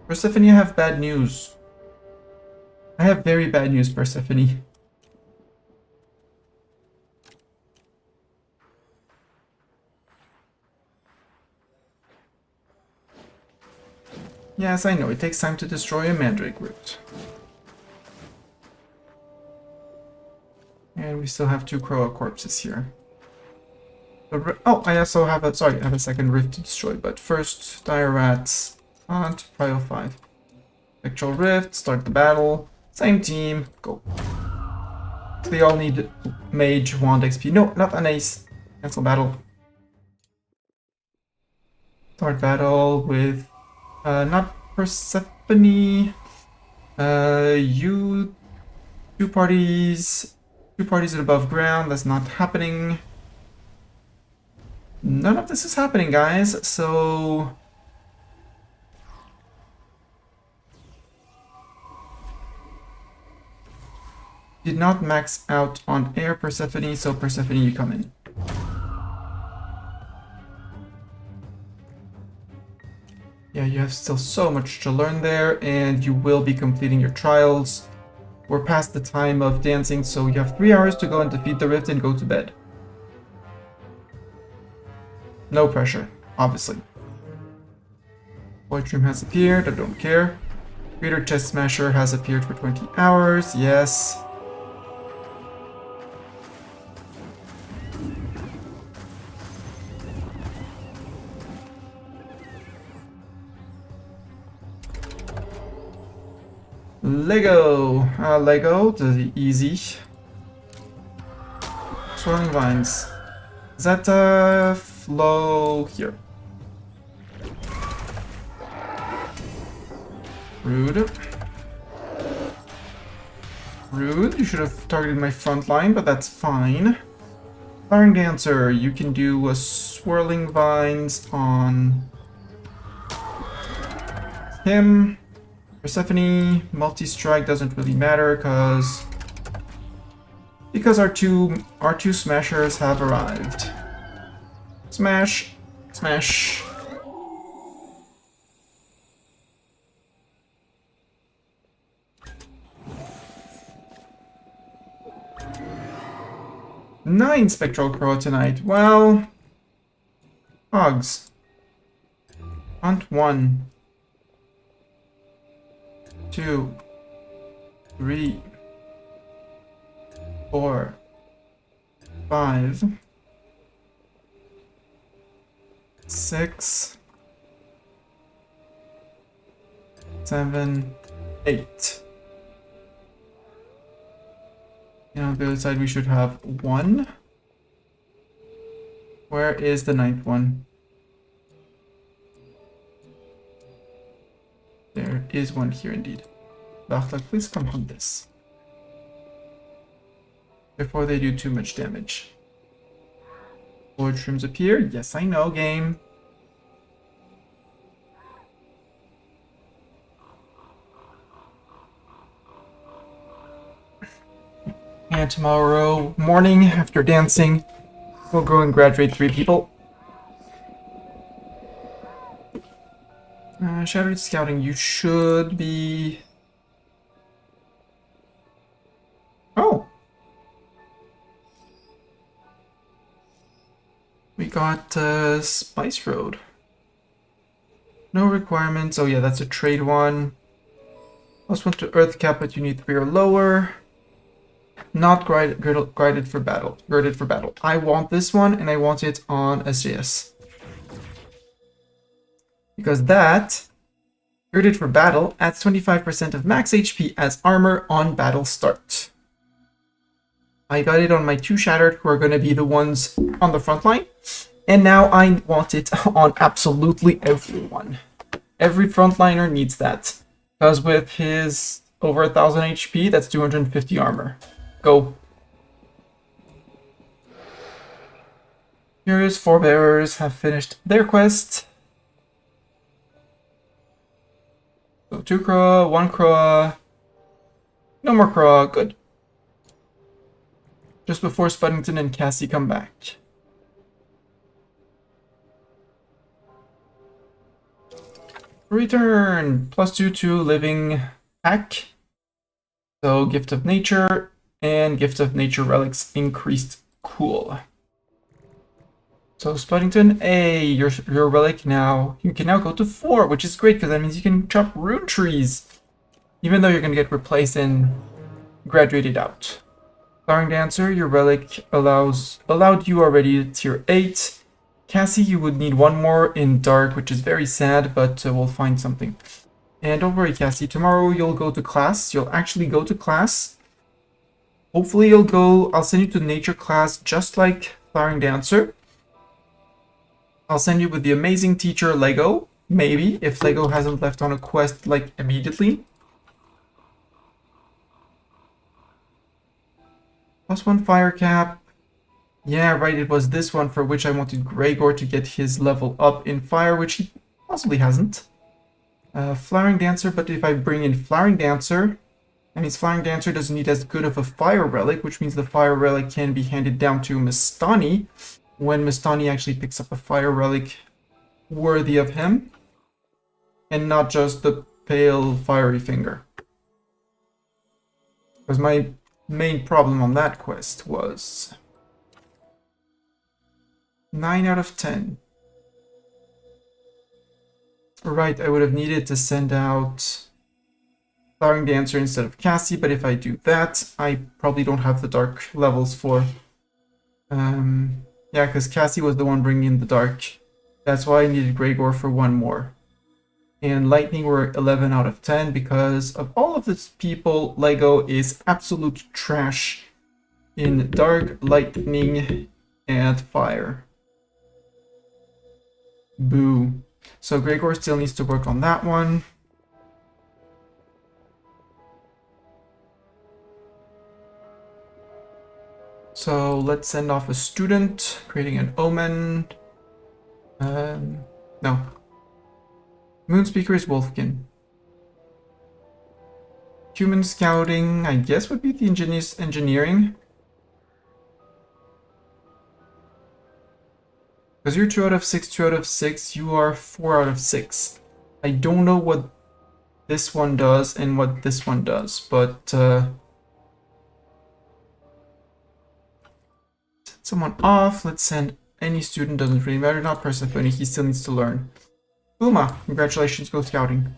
Speaker 1: Persephone, I have bad news. I have very bad news, Persephone. Yes, I know. It takes time to destroy a mandrake root. And we still have 2 Croa corpses here. Oh, I also have a... Sorry, I have a second rift to destroy. But first, dire rats. Hunt, Prio 5. Spectral Rift, start the battle. Same team, go. They all need Mage, Wand XP. No, not an ace. Cancel battle. Start battle with... not Persephone. You... Two parties are above ground. That's not happening. None of this is happening, guys. So... Did not max out on air, Persephone, so Persephone, you come in. Yeah, you have still so much to learn there, and you will be completing your trials. We're past the time of dancing, so you have 3 hours to go and defeat the rift and go to bed. No pressure, obviously. Void Room has appeared, I don't care. Greater Chest Smasher has appeared for 20 hours, yes. Lego! Lego, the easy. Swirling Vines. Is that flow here? Rude. Rude, you should have targeted my front line, but that's fine. Firing Dancer, you can do a Swirling Vines on him. Persephone, multi-strike doesn't really matter because our two smashers have arrived. Smash, smash. Nine Spectral Crow tonight. Well, hogs. Hunt 1, 2, 3, 4, 5, 6, 7, 8. And on the other side we should have 1. Where is the 9th one? There is one here indeed. Lachla, please come hunt this. Before they do too much damage. Void Shrooms appear? Yes, I know, game. And tomorrow morning, after dancing, we'll go and graduate 3 people. Shattered Scouting, you should be... Oh! We got Spice Road. No requirements. Oh yeah, that's a trade one. +1 to Earth Cap, but you need 3 or lower. Not graded for battle. Girded for battle. I want this one, and I want it on SJS. Because that, girded for battle, adds 25% of max HP as armor on battle start. I got it on my 2 Shattered, who are going to be the ones on the front line. And now I want it on absolutely everyone. Every frontliner needs that. Because with his over 1000 HP, that's 250 armor. Go. Furious Forebearers have finished their quest. So 2 Crow, 1 Crow. No more Crow, good. Just before Spuddington and Cassie come back. Return! +2 to living hack. So Gift of Nature and Gift of Nature relics increased. Cool. So Spuddington, hey, your relic now, you can now go to 4, which is great because that means you can chop rune trees. Even though you're going to get replaced and graduated out. Firing Dancer, your relic allowed you already tier 8. Cassie, you would need 1 more in Dark, which is very sad, but we'll find something. And don't worry, Cassie, tomorrow you'll go to class. You'll actually go to class. Hopefully you'll go, I'll send you to Nature class just like Firing Dancer. I'll send you with the amazing teacher Lego, maybe, if Lego hasn't left on a quest, like, immediately. +1 fire cap. Yeah, right, it was this one for which I wanted Gregor to get his level up in fire, which he possibly hasn't. Flowering Dancer, but if I bring in Flowering Dancer, that means Flowering Dancer doesn't need as good of a fire relic, which means the fire relic can be handed down to Mistani, when Mistani actually picks up a fire relic worthy of him, and not just the pale fiery finger. Because my main problem on that quest was 9 out of 10. Right, I would have needed to send out Flowering Dancer instead of Cassie, but if I do that, I probably don't have the dark levels for... yeah, because Cassie was the one bringing in the dark. That's why I needed Gregor for one more. And Lightning were 11 out of 10 because of all of this people, Lego is absolute trash in Dark, Lightning, and Fire. Boo. So Gregor still needs to work on that one. So let's send off a student, creating an omen. No. Moon Speaker is Wolfkin. Human Scouting, I guess, would be the engineering. Because you're 2 out of 6, 2 out of 6, you are 4 out of 6. I don't know what this one does and what this one does, but send someone off. Let's send any student, doesn't really matter, not Persephone, he still needs to learn. Uma, congratulations, go scouting.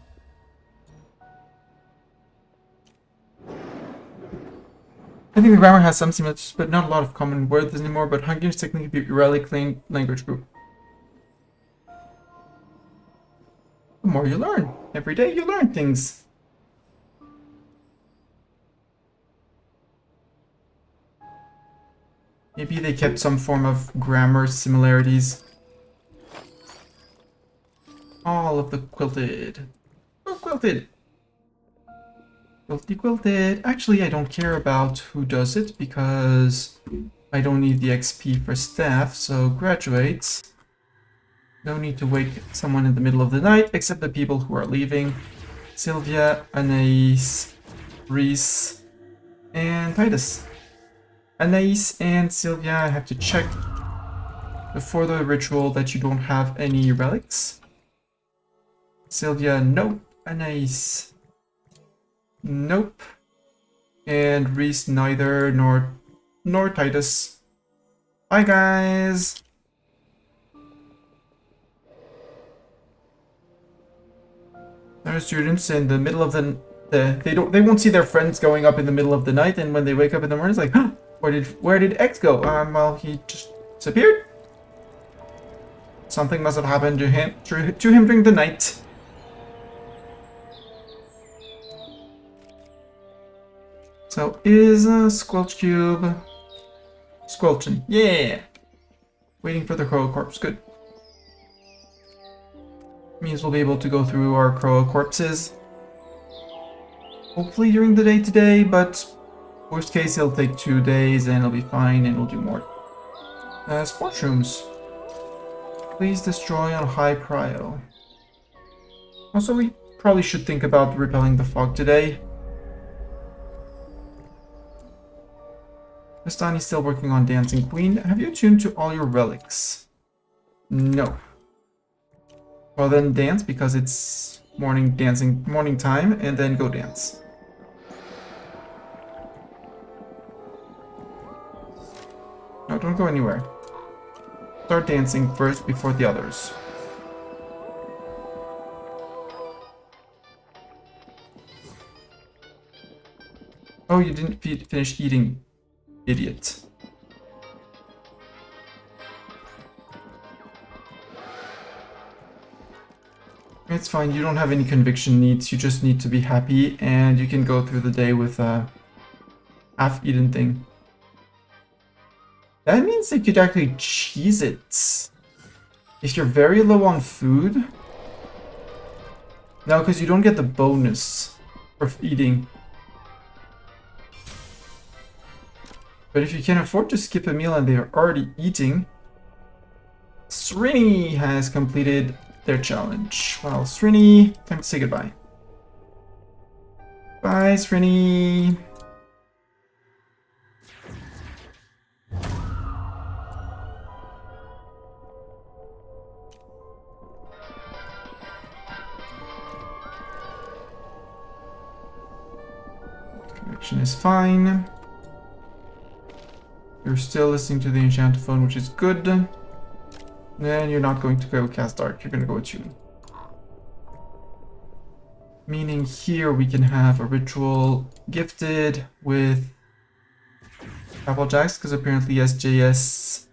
Speaker 1: I think the grammar has some similarities, but not a lot of common words anymore, but Hungarian is technically the relic language group. The more you learn. Every day you learn things. Maybe they kept some form of grammar similarities. All of the quilted. Oh, quilted! Quilty quilted. Actually, I don't care about who does it because I don't need the XP for staff, so graduates. No need to wake someone in the middle of the night, except the people who are leaving. Sylvia, Anais, Reese, and Titus. Anais and Sylvia, I have to check before the ritual that you don't have any relics. Sylvia, nope. Anais, nope. And Reese, neither, nor Titus. Bye, guys. There are students in the middle of they won't see their friends going up in the middle of the night, and when they wake up in the morning, it's like, huh, where did X go? Well, he just disappeared. Something must have happened to him during the night. So is Squelch Cube squelching? Yeah. Waiting for the Crow Corpse. Good. Means we'll be able to go through our Crow corpses. Hopefully during the day today, but worst case it'll take 2 days and it'll be fine and we'll do more. Sports rooms. Please destroy on high prio. Also, we probably should think about repelling the fog today. Vistani's still working on Dancing Queen. Have you tuned to all your relics? No. Well then dance because it's morning time, and then go dance. No, don't go anywhere. Start dancing first before the others. Oh, you didn't finish eating, idiot. It's fine, you don't have any conviction needs, you just need to be happy, and you can go through the day with a half-eaten thing. That means you could actually cheese it. If you're very low on food... No, because you don't get the bonus for eating. But if you can afford to skip a meal and they're already eating... Srini has completed their challenge. Well, Srini, time to say goodbye. Bye, Srini. Connection is fine. You're still listening to the enchantophone, which is good. Then you're not going to go cast dark, you're going to go with Tune. Meaning here we can have a ritual gifted with Applejacks, because apparently SJS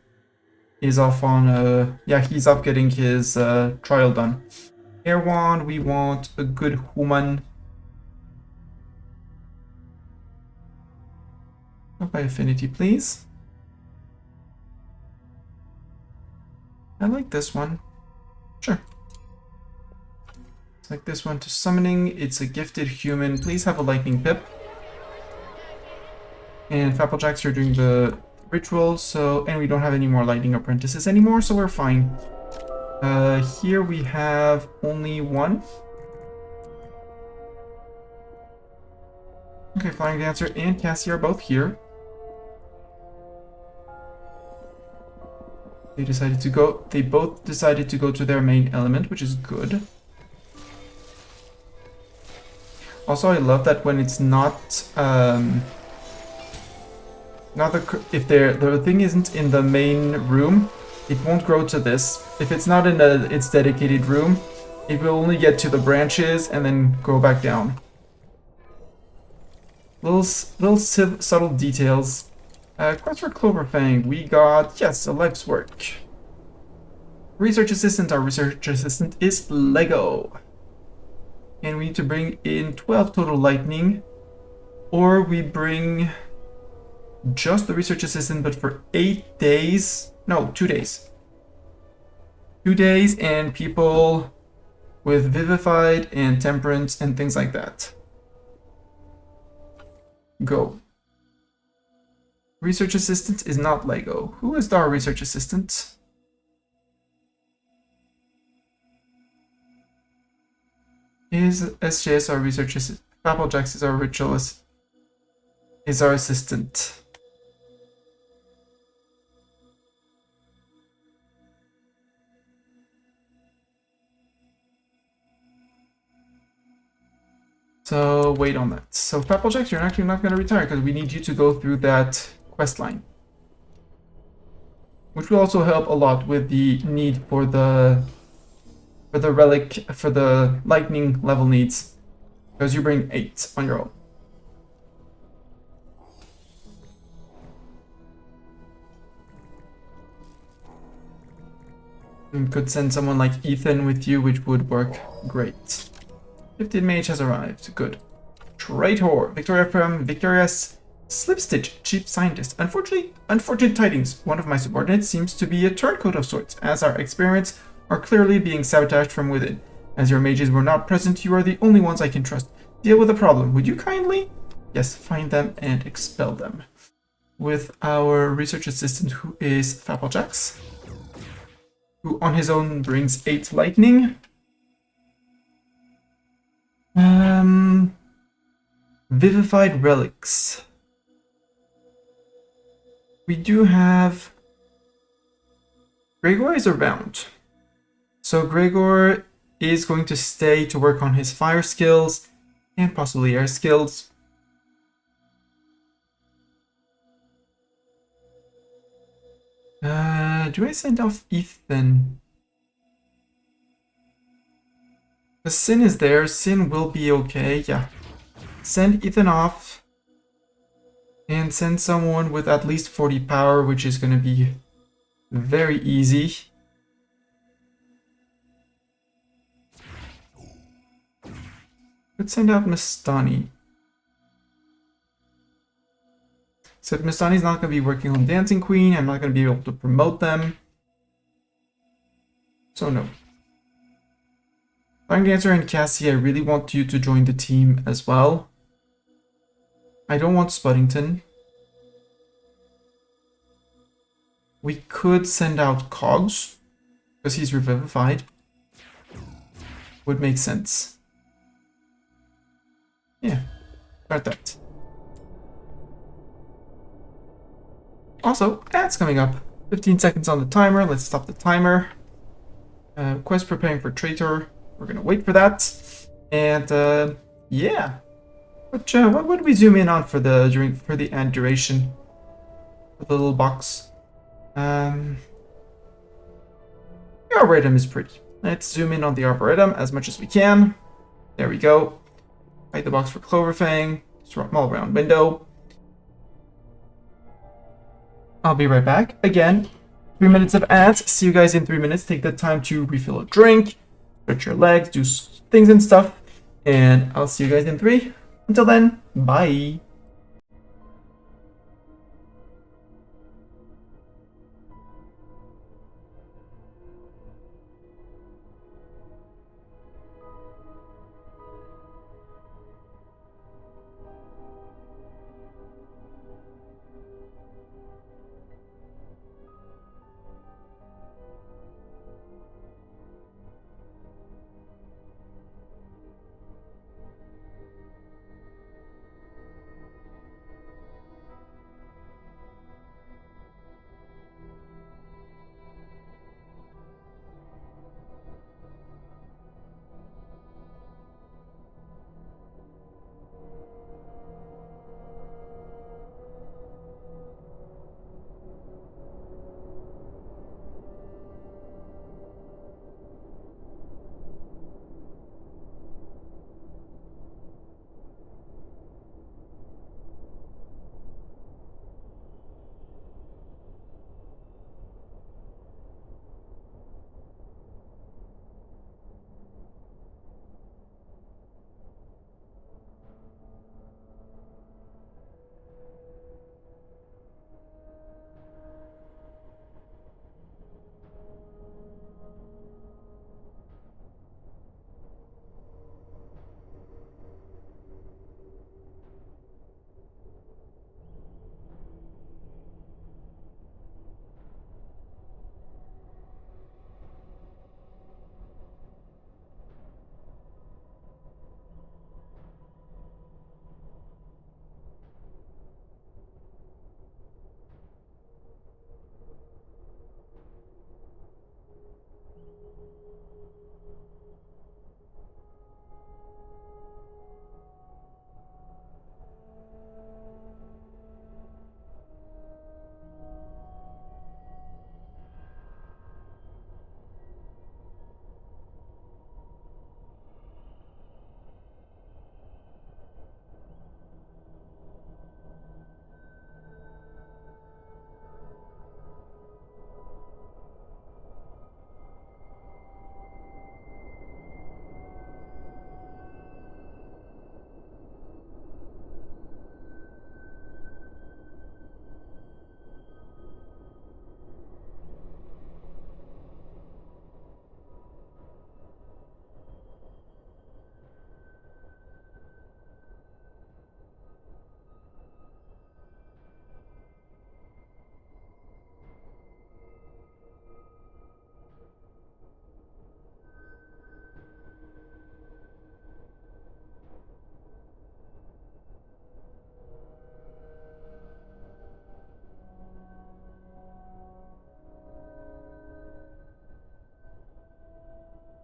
Speaker 1: is off on yeah, he's off getting his trial done. Air wand, we want a good human. Not by affinity, please. I like this one. Sure. Like this one to summoning. It's a gifted human. Please have a lightning pip. And Applejacks are doing the ritual, so and we don't have any more lightning apprentices anymore, so we're fine. Here we have only one. Okay, Flying Dancer and Cassie are both here. They both decided to go to their main element, which is good. Also, I love that when it's not, if the thing isn't in the main room, it won't grow to this. If it's not in its dedicated room, it will only get to the branches and then go back down. Little subtle details. Quest for Cloverfang, we got, yes, a life's work. Research assistant, our research assistant is Lego. And we need to bring in 12 total lightning, or we bring just the research assistant, but for 8 days. No, 2 days. 2 days and people with Vivified and Temperance and things like that. Go. Research assistant is not Lego. Who is our research assistant? Is SJS our research assistant? Applejacks is our ritualist. Is our assistant. So wait on that. So Applejacks, you're actually not going to retire because we need you to go through that quest line, which will also help a lot with the need for the relic, for the lightning level needs, because you bring 8 on your own. You could send someone like Ethan with you, which would work great. 15 mage has arrived. Good. Traitor. Victoria from Victoria's Slipstitch, chief scientist. Unfortunate tidings. One of my subordinates seems to be a turncoat of sorts, as our experiments are clearly being sabotaged from within. As your mages were not present, you are the only ones I can trust. Deal with the problem. Would you kindly? Yes, find them and expel them. With our research assistant, who is Applejacks, who on his own brings 8 lightning. Vivified relics. We do have... Gregor is around. So Gregor is going to stay to work on his fire skills and possibly air skills. Do I send off Ethan? The Sin is there. Sin will be okay. Yeah. Send Ethan off. And send someone with at least 40 power, which is going to be very easy. Let's send out Mastani. So Mastani's not going to be working on Dancing Queen. I'm not going to be able to promote them. So no. Flying Dancer and Cassie, I really want you to join the team as well. I don't want Spuddington. We could send out Cogs, because he's revivified. Would make sense. Yeah, start that. Also, ads coming up. 15 seconds on the timer. Let's stop the timer. Quest preparing for Traitor. We're gonna wait for that. And yeah. What would we zoom in on for the ad duration? For the little box. The Arboretum is pretty. Let's zoom in on the Arboretum as much as we can. There we go. Hide the box for Cloverfang. Small round window. I'll be right back. Again, 3 minutes of ads. See you guys in 3 minutes. Take the time to refill a drink, stretch your legs, do things and stuff. And I'll see you guys in 3. Until then, bye.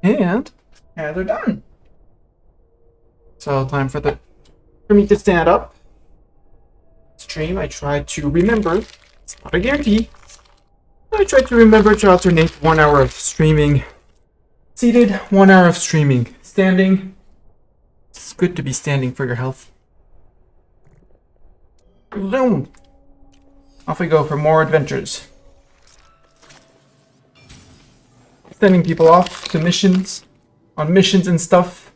Speaker 1: And they're done. So time for me to stand up. Stream, I try to remember. It's not a guarantee. I try to remember to alternate 1 hour of streaming seated, 1 hour of streaming standing. It's good to be standing for your health. Zoom. Off we go for more adventures. Sending people off to missions, on missions and stuff.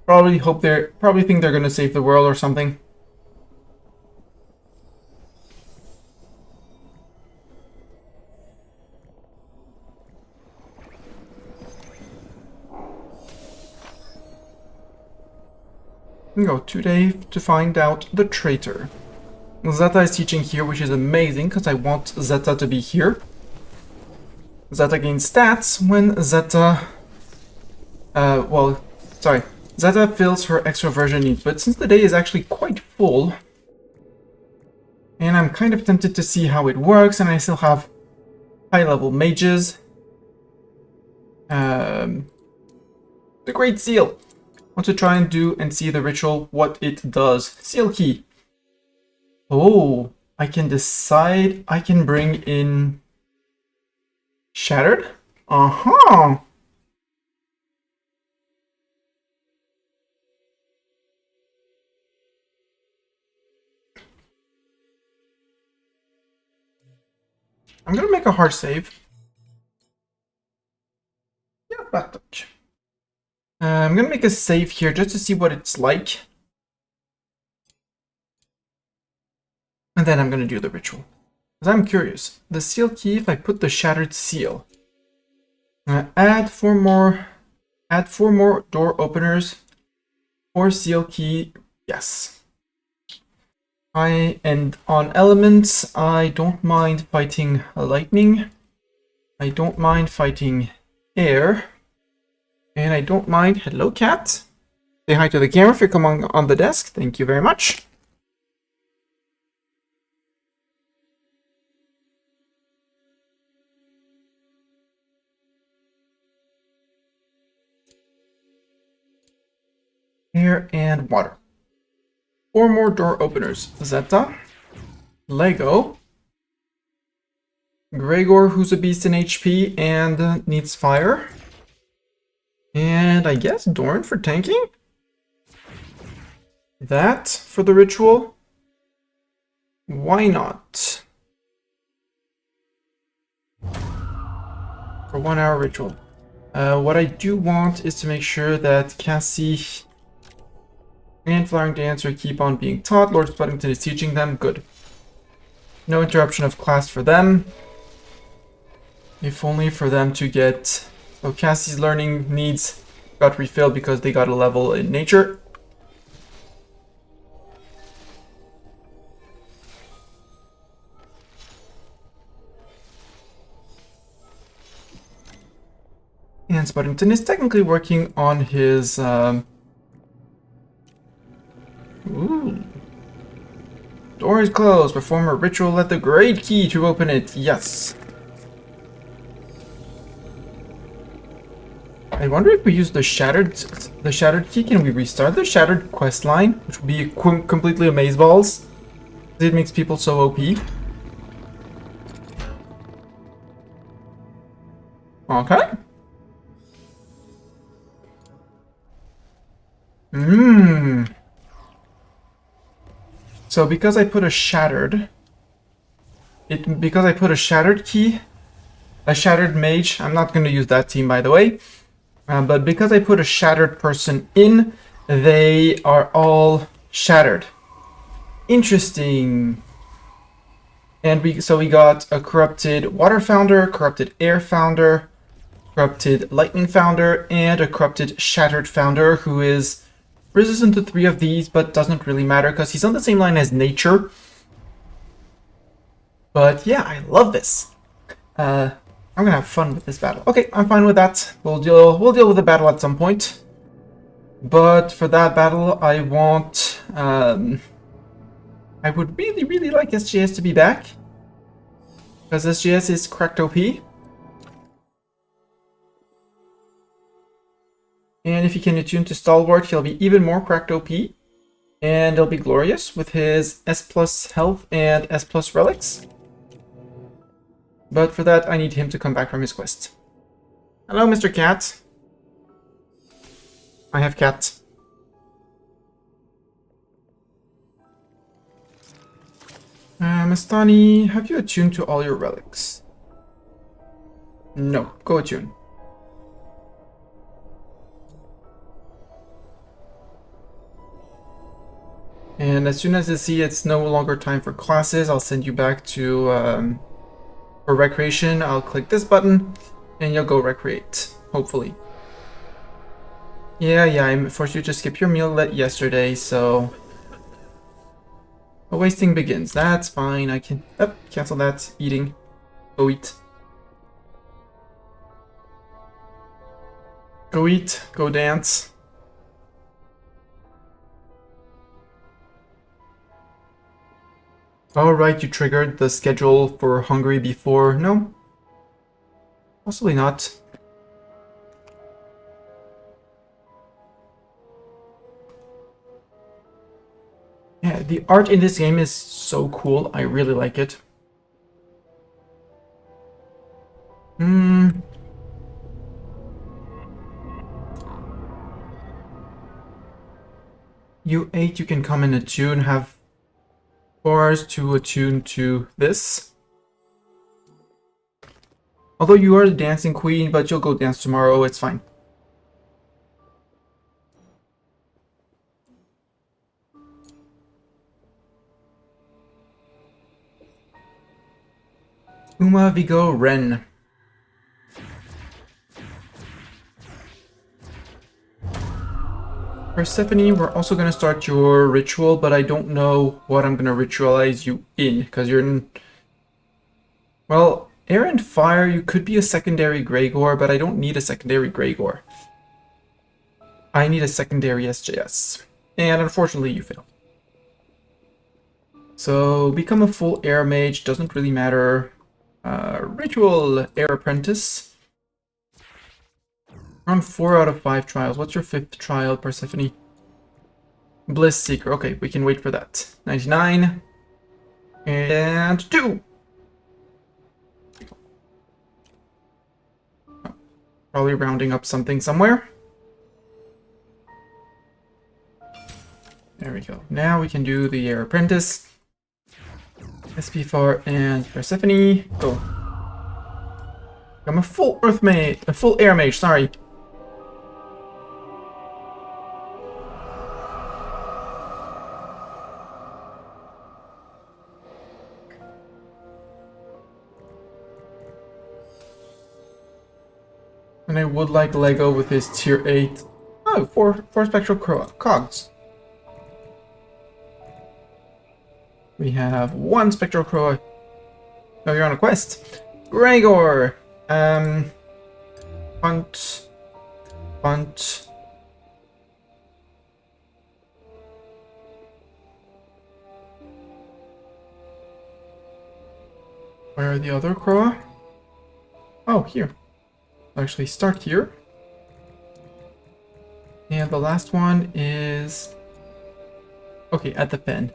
Speaker 1: Probably think they're gonna save the world or something. We go today to find out the traitor. Zeta is teaching here, which is amazing because I want Zeta to be here. Zeta gains stats when Zeta... Zeta fills her extroversion needs, but since the day is actually quite full, and I'm kind of tempted to see how it works, and I still have high-level mages. The Great Seal. I want to try and do and see the ritual, what it does. Seal key. Oh, I can decide I can bring in... Shattered? Uh-huh. I'm gonna make a hard save. Yeah, back touch. I'm gonna make a save here just to see what it's like. And then I'm gonna do the ritual. Because I'm curious. The seal key, if I put the shattered seal. Add four more door openers. 4 seal key, yes. And on elements, I don't mind fighting lightning. I don't mind fighting air. And I don't mind... Hello, cat. Say hi to the camera if you come on the desk. Thank you very much. Air and water. 4 more door openers. Zeta. Lego. Gregor, who's a beast in HP and needs fire. And I guess Doran for tanking? That for the ritual? Why not? For 1 hour ritual. What I do want is to make sure that Cassie and Flying Dancer keep on being taught. Lord Spuddington is teaching them. Good. No interruption of class for them. If only for them to get... So Cassie's learning needs got refilled because they got a level in nature. And Spuddington is technically working on his... Ooh. Door is closed. Perform a ritual at the great key to open it. Yes. I wonder if we use the shattered key, can we restart the shattered quest line, which would be completely amazeballs. It makes people so OP. Okay. So because I put a shattered key, a shattered mage, I'm not going to use that team by the way. But because I put a shattered person in, they are all shattered. Interesting. And we got a corrupted water founder, corrupted air founder, corrupted lightning founder, and a corrupted shattered founder who is resistant to 3 of these, but doesn't really matter because he's on the same line as nature. But yeah, I love this. I'm gonna have fun with this battle. Okay, I'm fine with that. We'll deal with the battle at some point. But for that battle, I want I would really like SGS to be back. Because SGS is cracked OP. And if he can attune to Stalwart, he'll be even more cracked OP. And he'll be glorious with his S plus health and S plus relics. But for that, I need him to come back from his quest. Hello, Mr. Cat. I have cat. Mastani, have you attuned to all your relics? No, go attune. And as soon as I see it's no longer time for classes, I'll send you back to... For recreation, I'll click this button, and you'll go recreate, hopefully. Yeah, I forced you to skip your meal yesterday, so... The wasting begins. That's fine, I can... cancel that. Eating. Go eat. Go eat, go dance. Alright, you triggered the schedule for Hungary before. No? Possibly not. Yeah, the art in this game is so cool. I really like it. You 8, you can come and attune, have 4 hours to attune to this. Although you are the dancing queen, but you'll go dance tomorrow, it's fine. Uma, Vigo, Ren. Persephone, we're also going to start your ritual, but I don't know what I'm going to ritualize you in, because you're in... Well, air and fire, you could be a secondary Greygor, but I don't need a secondary Greygor. I need a secondary SJS. And unfortunately, you failed. So, become a full air mage, doesn't really matter. Ritual air apprentice. Around 4 out of 5 trials. What's your 5th trial, Persephone? Bliss Seeker. Okay, we can wait for that. 99. And 2! Oh, probably rounding up something somewhere. There we go. Now we can do the Air Apprentice. SP4 and Persephone. Go. I'm a full Earth Mage. A full Air Mage, sorry. And I would like Lego with his tier 8. Oh, four spectral cogs. We have 1 spectral crow. Oh, you're on a quest. Gregor! Hunt. Hunt. Where are the other crow? Oh, here. I'll actually start here. And the last one is... Okay, at the pen.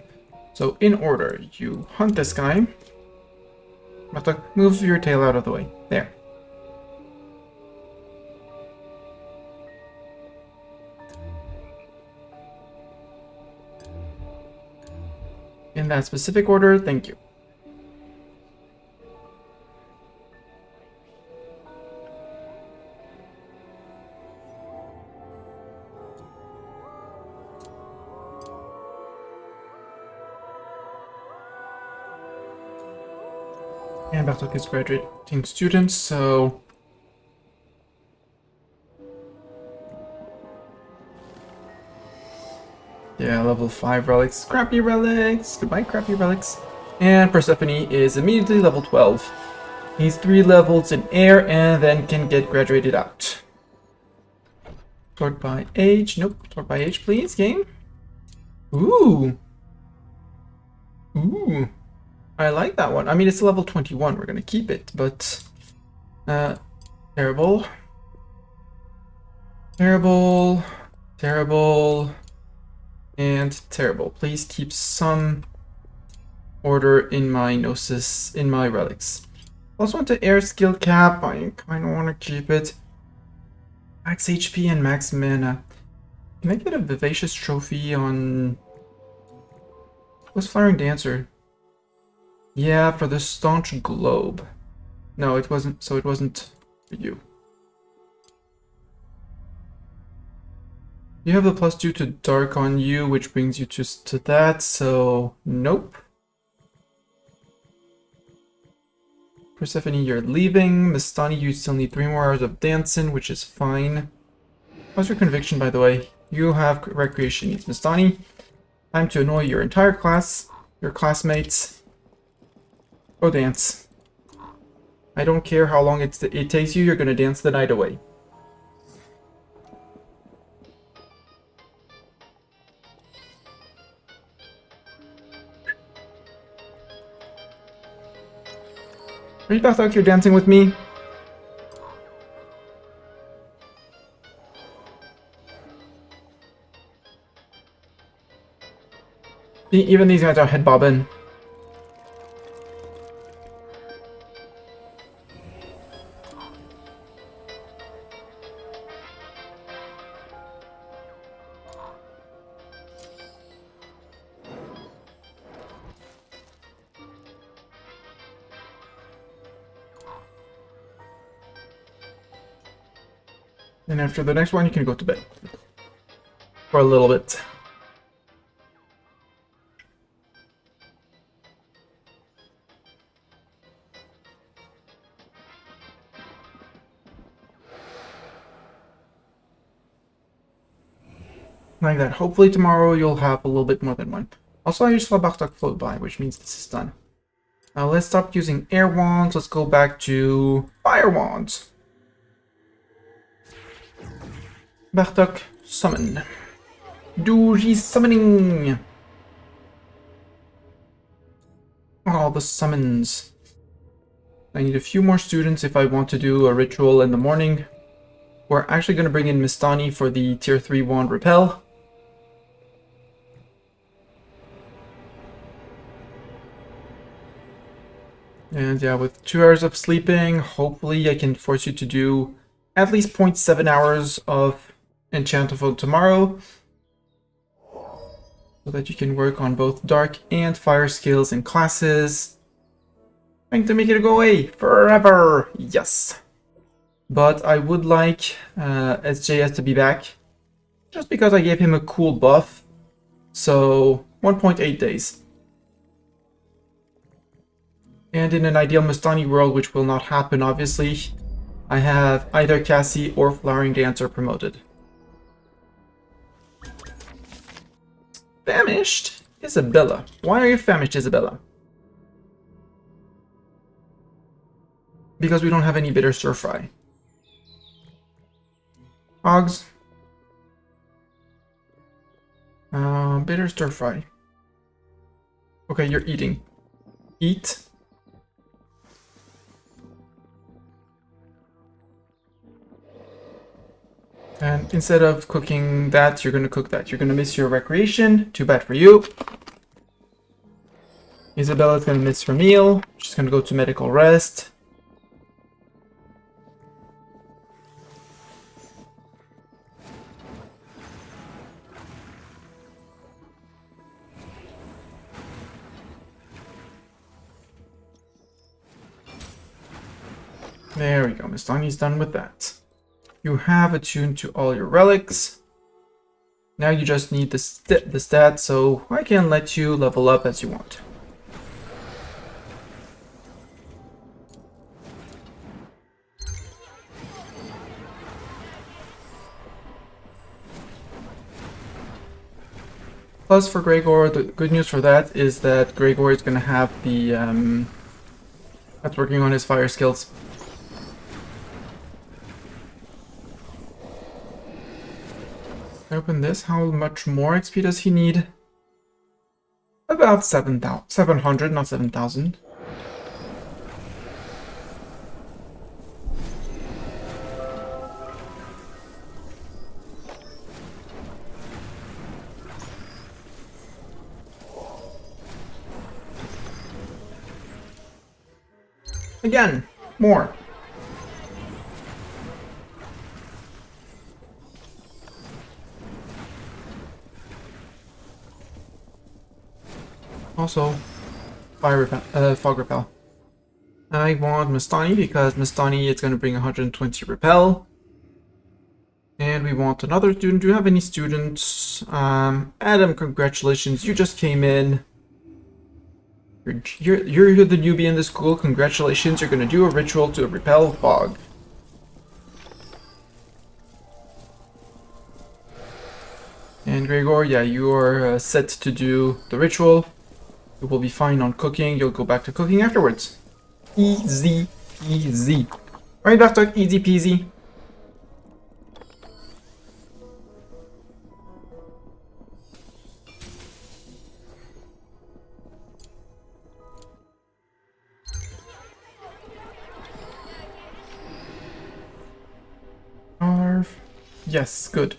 Speaker 1: So in order, you hunt this guy. Move your tail out of the way. There. In that specific order, thank you. And Bartok is graduating students, so... Yeah, level 5 relics. Crappy relics! Goodbye, crappy relics. And Persephone is immediately level 12. He's 3 levels in air and then can get graduated out. Sort by age. Nope. Sort by age, please, game. Ooh. Ooh. I like that one. I mean, it's level 21. We're going to keep it, but... terrible. Terrible. Terrible. And terrible. Please keep some order in my gnosis, in my relics. Also want the air skill cap. I kind of want to keep it. Max HP and max mana. Can I get a vivacious trophy on... What's Flying Dancer? Yeah, for the staunch globe. No, it wasn't, so it wasn't for you. You have the +2 to dark on you, which brings you just to that, so nope. Persephone, you're leaving. Mistani, you still need 3 more hours of dancing, which is fine. How's your conviction, by the way? You have recreation needs. Mistani, time to annoy your entire class, your classmates. Go dance. I don't care how long it takes you, you're gonna dance the night away. Are you Bartok, you're dancing with me? Even these guys are head bobbing. And after the next one, you can go to bed. For a little bit. Like that. Hopefully tomorrow you'll have a little bit more than one. Also, I just saw Bartok float by, which means this is done. Now let's stop using air wands. Let's go back to fire wands. Bartok, summon. Doji summoning. All the summons. I need a few more students if I want to do a ritual in the morning. We're actually going to bring in Mistani for the tier 3 wand repel. And yeah, with 2 hours of sleeping, hopefully I can force you to do at least 0.7 hours of enchant for tomorrow. So that you can work on both dark and fire skills and classes. Trying to make it go away forever! Yes! But I would like SJS to be back. Just because I gave him a cool buff. So, 1.8 days. And in an ideal Mistani world, which will not happen obviously, I have either Cassie or Flowering Dancer promoted. Famished? Isabella. Why are you famished, Isabella? Because we don't have any bitter stir fry. Hogs. Bitter stir fry. Okay, you're eating. Eat. And instead of cooking that, you're going to cook that. You're going to miss your recreation. Too bad for you. Isabella's going to miss her meal. She's going to go to medical rest. There we go. Mistani's done with that. You have attuned to all your relics. Now you just need the stat, so I can let you level up as you want. Plus for Gregor, the good news for that is that Gregor is going to have the that's working on his fire skills. Open this. How much more XP does he need? About 700, not 7,000. Again, more. Also, fog repel. I want Mistani because Mistani is going to bring 120 repel. And we want another student. Do you have any students? Adam, congratulations. You just came in. You're the newbie in the school. Congratulations. You're going to do a ritual to repel fog. And Gregor, yeah, you are set to do the ritual. You will be fine on cooking. You'll go back to cooking afterwards. Easy peasy. Alright, Bartok, easy peasy. Yes, good.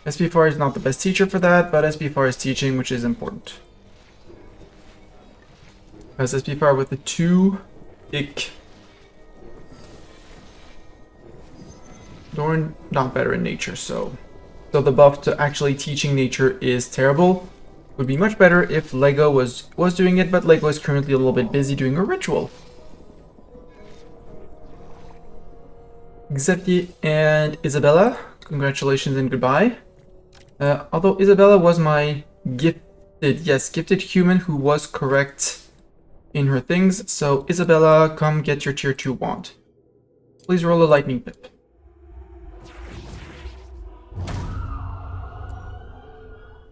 Speaker 1: SP4 is not the best teacher for that, but SP4 is teaching, which is important. Because SP4 with the 2 ick. Dorn not better in nature, so the buff to actually teaching nature is terrible. Would be much better if Lego was doing it, but Lego is currently a little bit busy doing a ritual. Xavier and Isabella, congratulations and goodbye. Although Isabella was my gifted human who was correct in her things. So Isabella, come get your tier 2 wand. Please roll a lightning pip.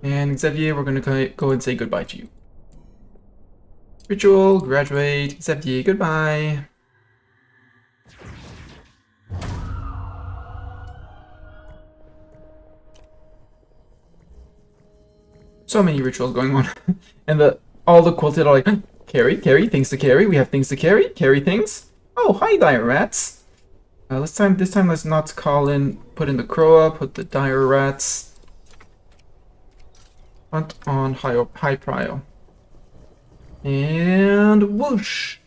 Speaker 1: And Xavier, we're gonna go and say goodbye to you. Ritual, graduate, Xavier, goodbye. So many rituals going on. And all the quilted are like, carry, things to carry. We have things to carry things. Oh, hi, dire rats. This time, let's not put in the Croa, put the dire rats. Hunt on high prio. And whoosh.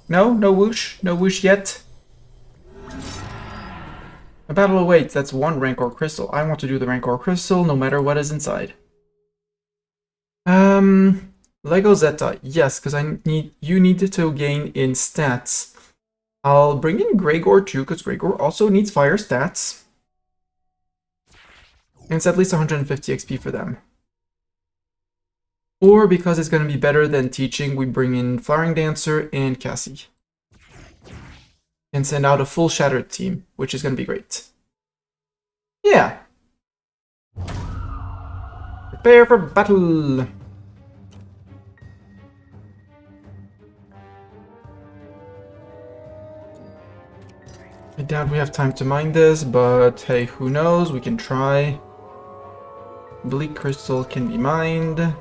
Speaker 1: No whoosh yet. A battle awaits. That's one Rancor crystal. I want to do the Rancor crystal no matter what is inside. Lego Zeta. Yes, because you need to gain in stats. I'll bring in Gregor too, because Gregor also needs fire stats. And it's at least 150 XP for them. Or because it's going to be better than teaching, we bring in Flowering Dancer and Cassie. And send out a full Shattered team, which is going to be great. Yeah. Prepare for battle. I doubt we have time to mine this, but hey, who knows? We can try. Bleak Crystal can be mined.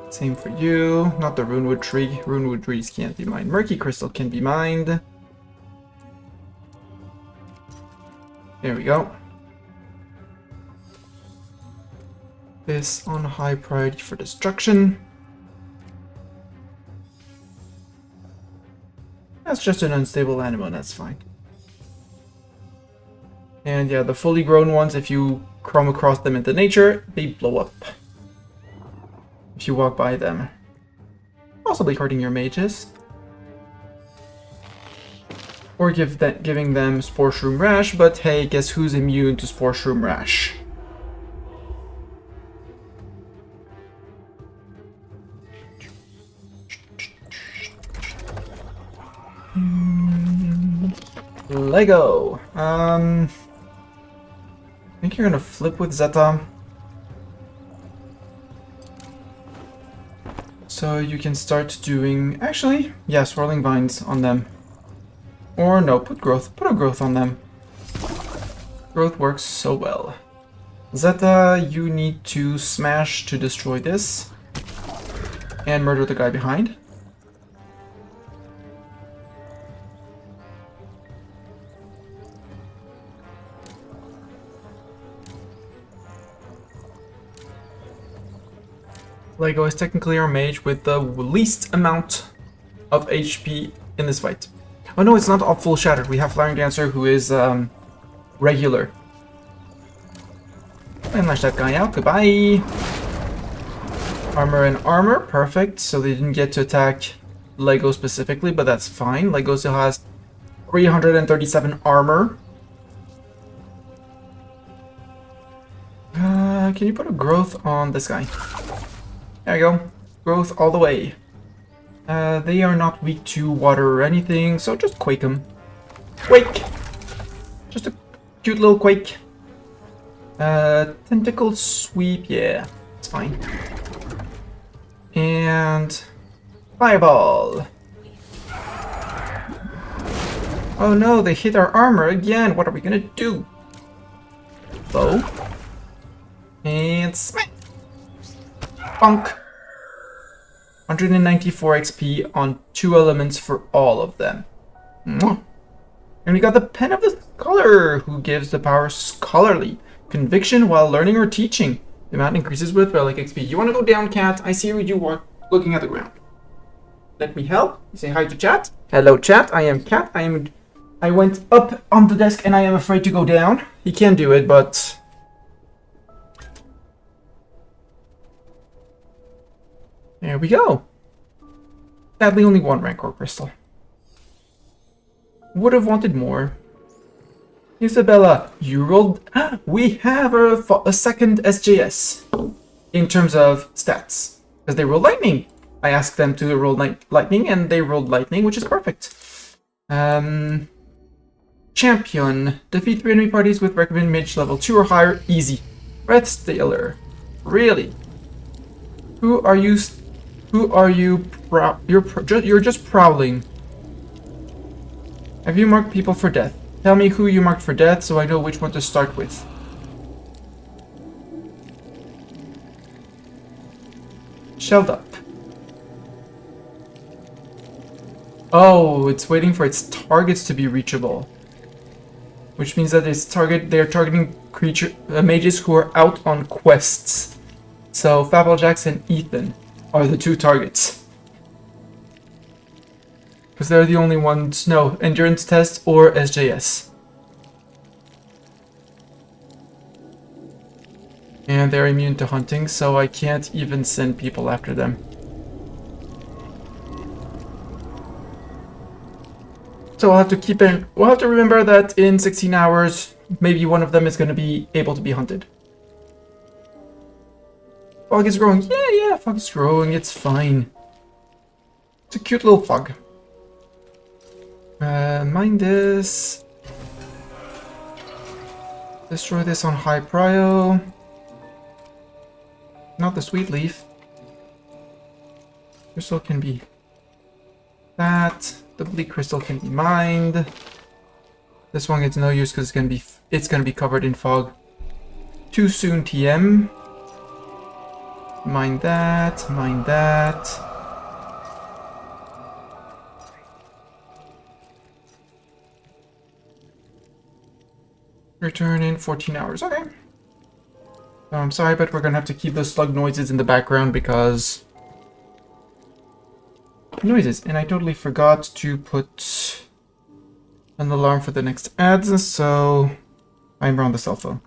Speaker 1: Same for you. Not the Runewood Tree. Runewood Trees can't be mined. Murky Crystal can be mined. There we go. This on high priority for destruction. That's just an unstable animal, that's fine. And yeah, the fully grown ones, if you come across them into nature, they blow up. If you walk by them. Possibly hurting your mages. Or giving them Spore Shroom Rash, but hey, guess who's immune to Spore Shroom Rash? Lego. I think you're gonna flip with Zeta. So you can start doing... Actually, yeah, Swirling Vines on them. Or no, put Growth. Put a Growth on them. Growth works so well. Zeta, you need to smash to destroy this. And murder the guy behind. Lego is technically our mage with the least amount of HP in this fight. Oh no, it's not all full shattered. We have Flowering Dancer who is regular. And lash that guy out. Goodbye. Armor and armor. Perfect. So they didn't get to attack Lego specifically, but that's fine. Lego still has 337 armor. Can you put a growth on this guy? There you go. Growth all the way. They are not weak to water or anything, so just quake them. Quake! Just a cute little quake. Tentacle sweep, yeah, it's fine. And... Fireball! Oh no, they hit our armor again! What are we gonna do? Bow. And smack! Bonk! 194 XP on 2 elements for all of them. Mwah. And we got the Pen of the Scholar, who gives the power Scholarly. Conviction while learning or teaching. The amount increases with relic XP. You want to go down, cat? I see you are looking at the ground. Let me help. Say hi to chat. Hello, chat. I am cat. I went up on the desk and I am afraid to go down. He can do it, but... There we go. Sadly, only one Rancor crystal. would have wanted more. Isabella, you rolled... We have a second SJS in terms of stats. Because they rolled lightning. I asked them to roll lightning, and they rolled lightning, which is perfect. Champion. Defeat 3 enemy parties with recommended mage level 2 or higher. Easy. Breath Stealer. Really? Who are you? You're just prowling. Have you marked people for death? Tell me who you marked for death so I know which one to start with. Shelled up. Oh, it's waiting for its targets to be reachable. Which means that they're targeting mages who are out on quests. So Fabeljax and Ethan are the 2 targets. Because they're the only ones, no, endurance test or SJS. And they're immune to hunting, so I can't even send people after them. So we'll have to remember that in 16 hours, maybe one of them is going to be able to be hunted. Fog is growing. Yeah, fog is growing. It's fine. It's a cute little fog. Mine this. Destroy this on high prio. Not the sweet leaf. Crystal can be that. The bleak crystal can be mined. This one gets no use because it's gonna be covered in fog. Too soon TM. Mine that. Mine that. Return in 14 hours. Okay. I'm sorry, but we're gonna have to keep those slug noises in the background because... noises. And I totally forgot to put an alarm for the next ads, so I'm on the cell phone.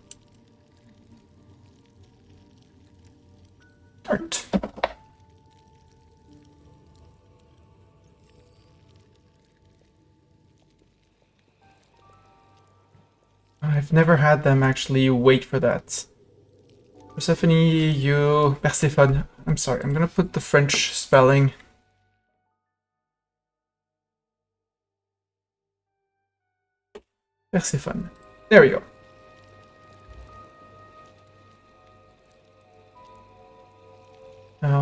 Speaker 1: Start. I've never had them actually wait for that. Persephone, you... Persephone. I'm sorry, I'm gonna put the French spelling. Persephone. There we go.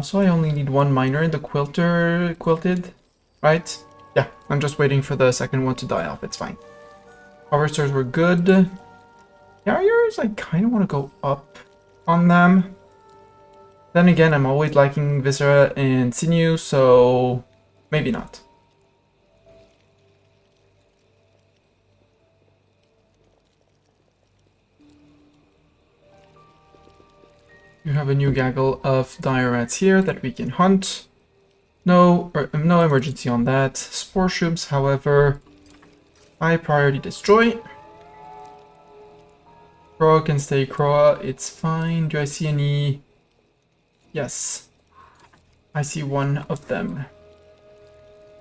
Speaker 1: So I only need 1 miner in the quilted, right? Yeah, I'm just waiting for the second one to die off, it's fine. Harvesters were good. Carriers, I kind of want to go up on them. Then again, I'm always liking Viscera and Sinew, so maybe not. You have a new gaggle of dire rats here that we can hunt. No emergency on that. Spore shrooms, however, high priority destroy. Croa can stay Croa, it's fine. Do I see any? Yes. I see one of them.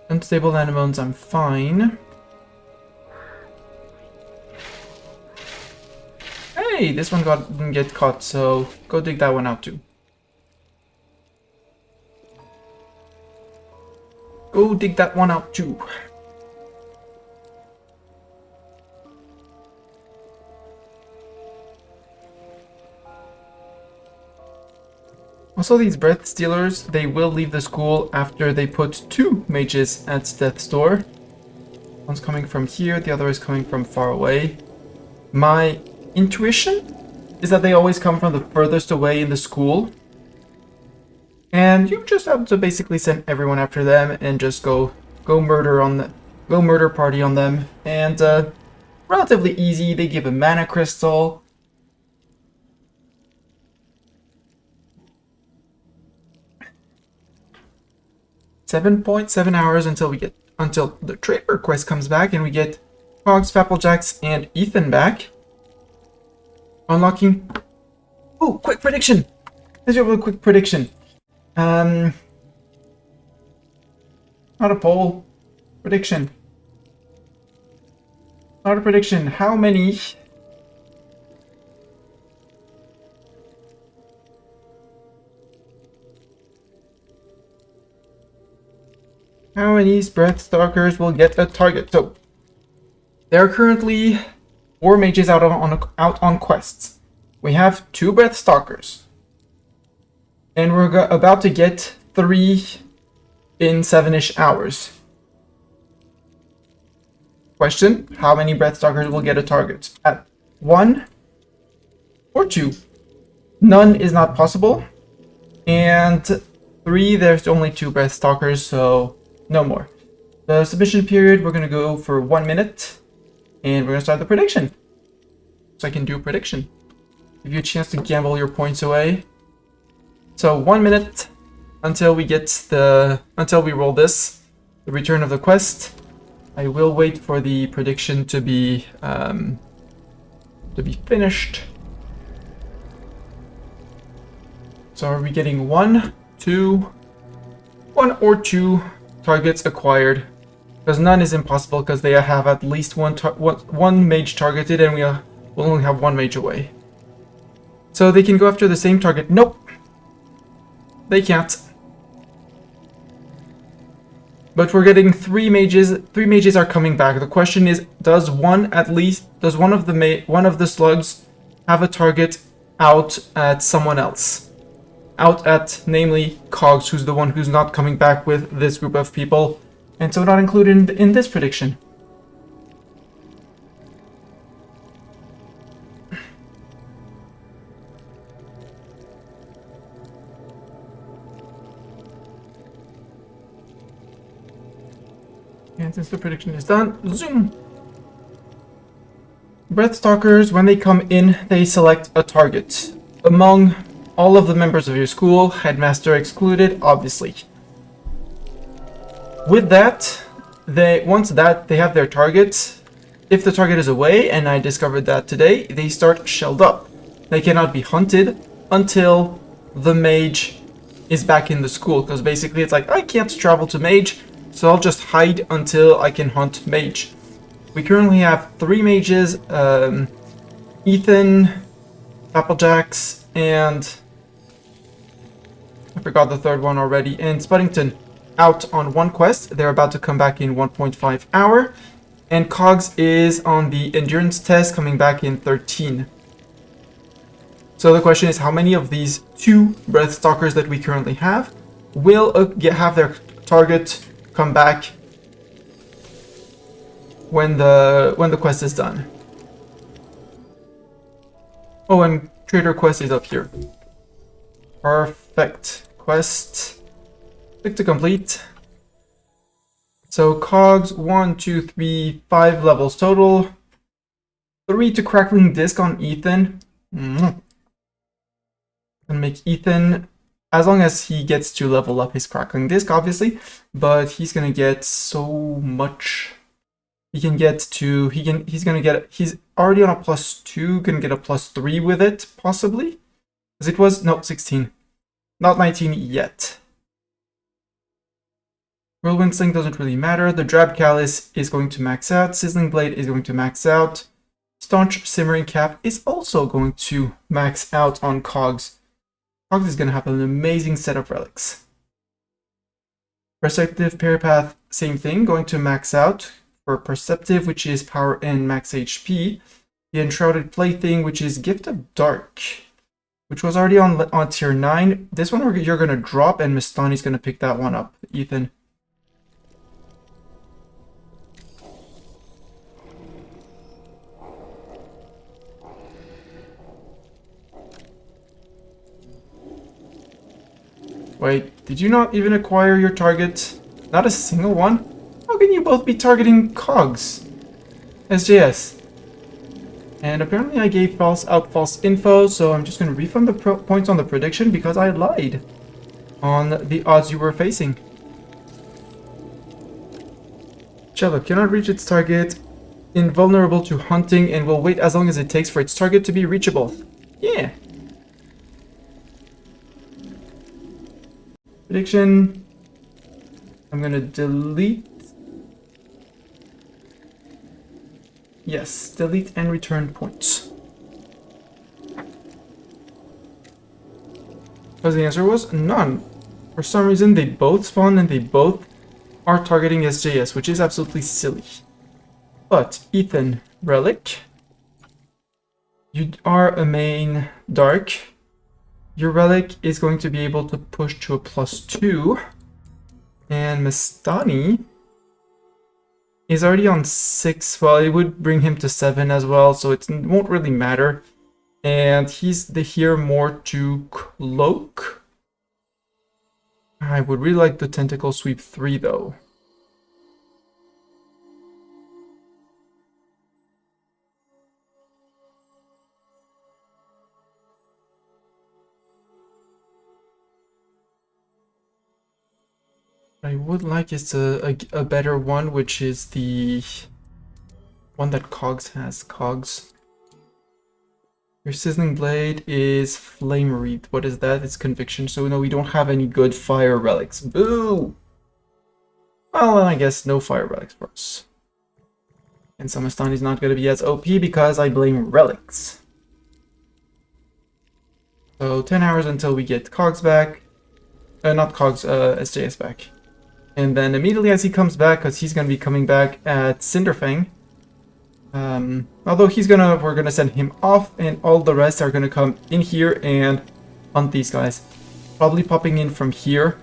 Speaker 1: Unstable anemones, I'm fine. Hey, this one didn't get caught, so go dig that one out too. Go dig that one out too. Also, these Breath Stealers, they will leave the school after they put 2 mages at Death's Door. One's coming from here, the other is coming from far away. My intuition is that they always come from the furthest away in the school. And you just have to basically send everyone after them and just go murder party on them. And relatively easy, they give a mana crystal. .7 hours until the trader quest comes back and we get Hogs, Fapplejacks, and Ethan back. Unlocking. Oh, quick prediction! Let's do a quick prediction. Not a poll. Prediction. Start a prediction. How many Breath Stalkers will get a target? So there are currently 4 mages out on quests. We have 2 Breath Stalkers. And we're about to get 3 in 7-ish hours. Question, how many Breath Stalkers will get a target? At 1 or 2? None is not possible. And 3, there's only 2 Breath Stalkers, so no more. The submission period, we're going to go for 1 minute. And we're going to start the prediction. So I can do a prediction. Give you a chance to gamble your points away. So 1 minute until we roll this, the return of the quest. I will wait for the prediction to be finished. So are we getting 1 or 2 targets acquired? Because none is impossible because they have at least one mage targeted, and we'll only have 1 mage away. So they can go after the same target. Nope. They can't. But we're getting 3 mages. 3 mages are coming back. The question is, does one of the slugs have a target out at someone else? Out at, namely, Cogs, who's the one who's not coming back with this group of people, and so not included in this prediction. And since the prediction is done, zoom! Breath Stalkers, when they come in, they select a target. Among all of the members of your school, headmaster excluded, obviously. With that, once they have their target, if the target is away, and I discovered that today, they start shelled up. They cannot be hunted until the mage is back in the school, because basically it's like, I can't travel to mage, so I'll just hide until I can hunt mage. We currently have 3 mages, Ethan, Applejacks, and I forgot the third one already, and Spuddington out on 1 quest. They're about to come back in 1.5 hour, and Cogs is on the endurance test, coming back in 13. So the question is, how many of these 2 Breath Stalkers that we currently have will have their target come back when the quest is done? Oh, and Trader Quest is up here. Perfect. Quest. Click to complete. So Cogs, 1, 2, 3, 5 levels total. 3 to Crackling Disc on Ethan. And make Ethan, as long as he gets to level up his Crackling Disc, obviously, but he's gonna get so much. He's already on a +2, gonna get a +3 with it, possibly? Because it was, no, 16. Not 19 yet. Whirlwind Sling doesn't really matter. The Drab Callus is going to max out. Sizzling Blade is going to max out. Staunch Simmering Cap is also going to max out on Cogs. Cogs is going to have an amazing set of relics. Perceptive Parapath, same thing, going to max out for Perceptive, which is power and max HP. The Enshrouded Plaything, which is Gift of Dark, which was already on tier 9. This one you're going to drop, and Mistani's going to pick that one up. Ethan. Wait, did you not even acquire your target? Not a single one? How can you both be targeting Cogs? SJS. And apparently I gave false info, so I'm just going to refund the points on the prediction because I lied on the odds you were facing. Cello cannot reach its target, invulnerable to hunting, and will wait as long as it takes for its target to be reachable. Yeah. Prediction. I'm gonna delete. Yes, delete and return points. Because the answer was none. For some reason, they both spawn and they both are targeting SJS, which is absolutely silly. But, Ethan, Relic, you are a main Dark. Your Relic is going to be able to push to a +2. And Mastani is already on 6. Well, it would bring him to 7 as well, so it won't really matter. And he's here more to cloak. I would really like the Tentacle Sweep 3, though. I would like it's a better one, which is the one that Cogs has. Cogs. Your Sizzling Blade is Flame Wreath. What is that? It's Conviction. So no, we don't have any good fire relics. Boo! Well, then I guess no fire relics for us. And Samastani is not going to be as OP because I blame relics. So 10 hours until we get Cogs back. Not Cogs, SJS back. And then immediately as he comes back, because he's going to be coming back at Cinderfang. Although we're gonna send him off, and all the rest are gonna come in here and hunt these guys. Probably popping in from here.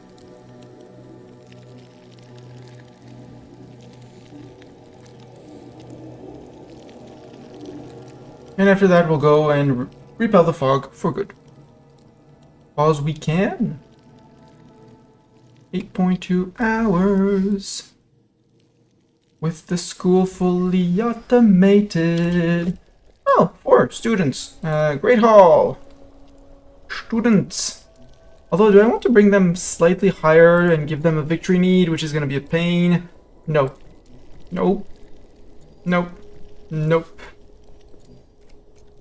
Speaker 1: And after that, we'll go and repel the fog for good. Because we can. 8.2 hours. With the school fully automated. Oh, 4 students. Great Hall. Students. Although, do I want to bring them slightly higher and give them a victory need, which is going to be a pain? No. Nope. Nope. Nope.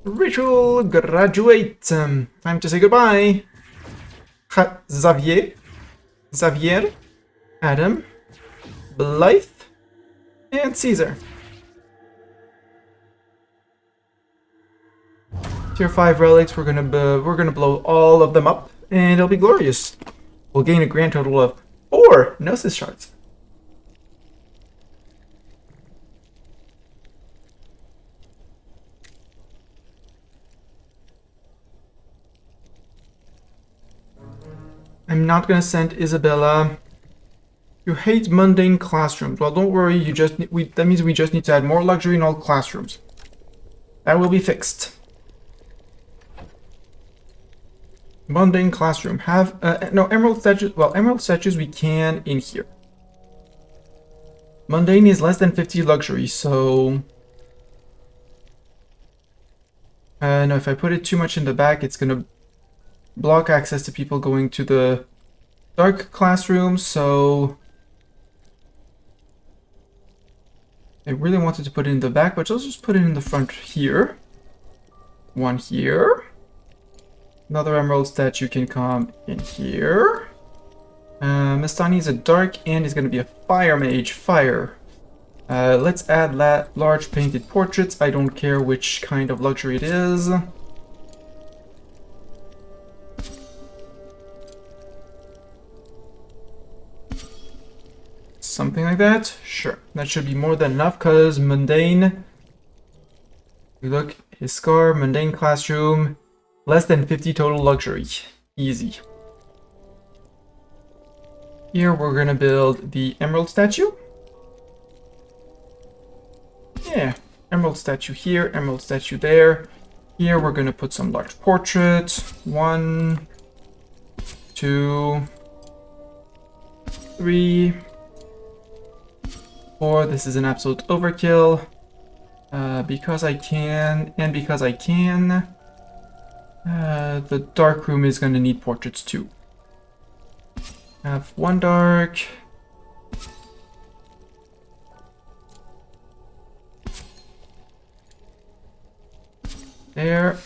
Speaker 1: Ritual graduate. Time to say goodbye. Xavier. Adam. Blythe. And Caesar. Tier 5 relics, we're gonna blow all of them up, and it'll be glorious. We'll gain a grand total of 4 Gnosis shards. I'm not gonna send Isabella. You hate mundane classrooms. Well, don't worry. That means we just need to add more luxury in all classrooms. That will be fixed. Mundane classroom. Have no emerald statues. Well, emerald statues we can in here. Mundane is less than 50 luxury, so no. If I put it too much in the back, it's gonna block access to people going to the dark classroom. So I really wanted to put it in the back, but I'll just put it in the front here. One here. Another emerald statue can come in here. Mastani is a dark and is going to be a fire mage. Fire. Let's add large painted portraits. I don't care which kind of luxury it is. Something like that? Sure. That should be more than enough, because mundane... You look, his scar, mundane classroom, less than 50 total luxury. Easy. Here we're gonna build the emerald statue. Yeah, emerald statue here, emerald statue there. Here we're gonna put some large portraits. 1, 2, 3, 4. This is an absolute overkill. Because I can, and because I can. The dark room is going to need portraits too. Have 1 dark. There.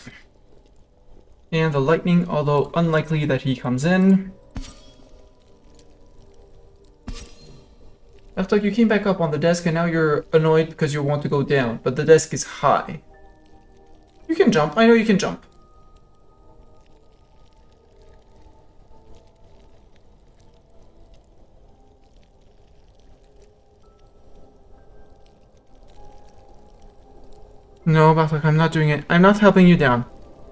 Speaker 1: And the lightning, although unlikely that he comes in. Left like you came back up on the desk and now you're annoyed because you want to go down, but the desk is high. You can jump. I know you can jump. No, Bafak, I'm not doing it. I'm not helping you down.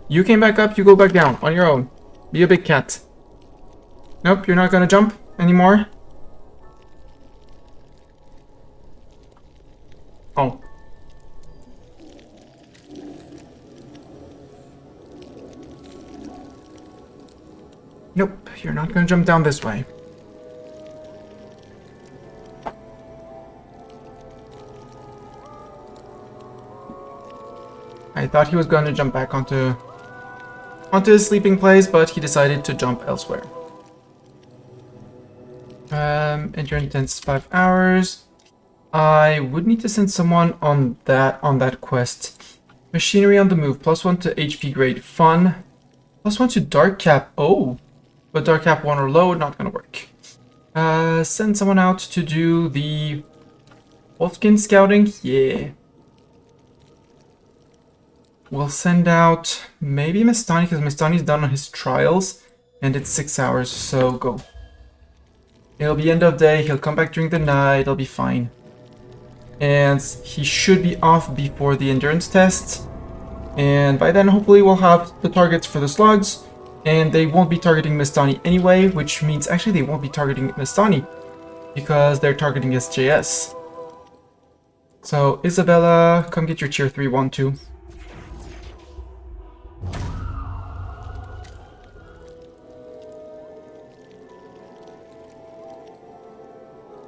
Speaker 1: You came back up, you go back down on your own. Be a big cat. Nope, you're not gonna jump anymore. Oh. Nope, you're not gonna jump down this way. I thought he was going to jump back onto his sleeping place, but he decided to jump elsewhere. Enter intense 5 hours. I would need to send someone on that quest. Machinery on the move, +1 to HP grade, fun. +1 to dark cap. Oh, but dark cap 1 or low, not gonna work. Send someone out to do the Wolfkin scouting. Yeah. We'll send out maybe Mistani, because Mistani's done on his trials, and it's 6 hours, so go. It'll be end of day, he'll come back during the night, it'll be fine. And he should be off before the endurance test. And by then, hopefully, we'll have the targets for the slugs, and they won't be targeting Mistani anyway, which means actually they won't be targeting Mistani, because they're targeting SJS. So, Isabella, come get your tier 3 1 too.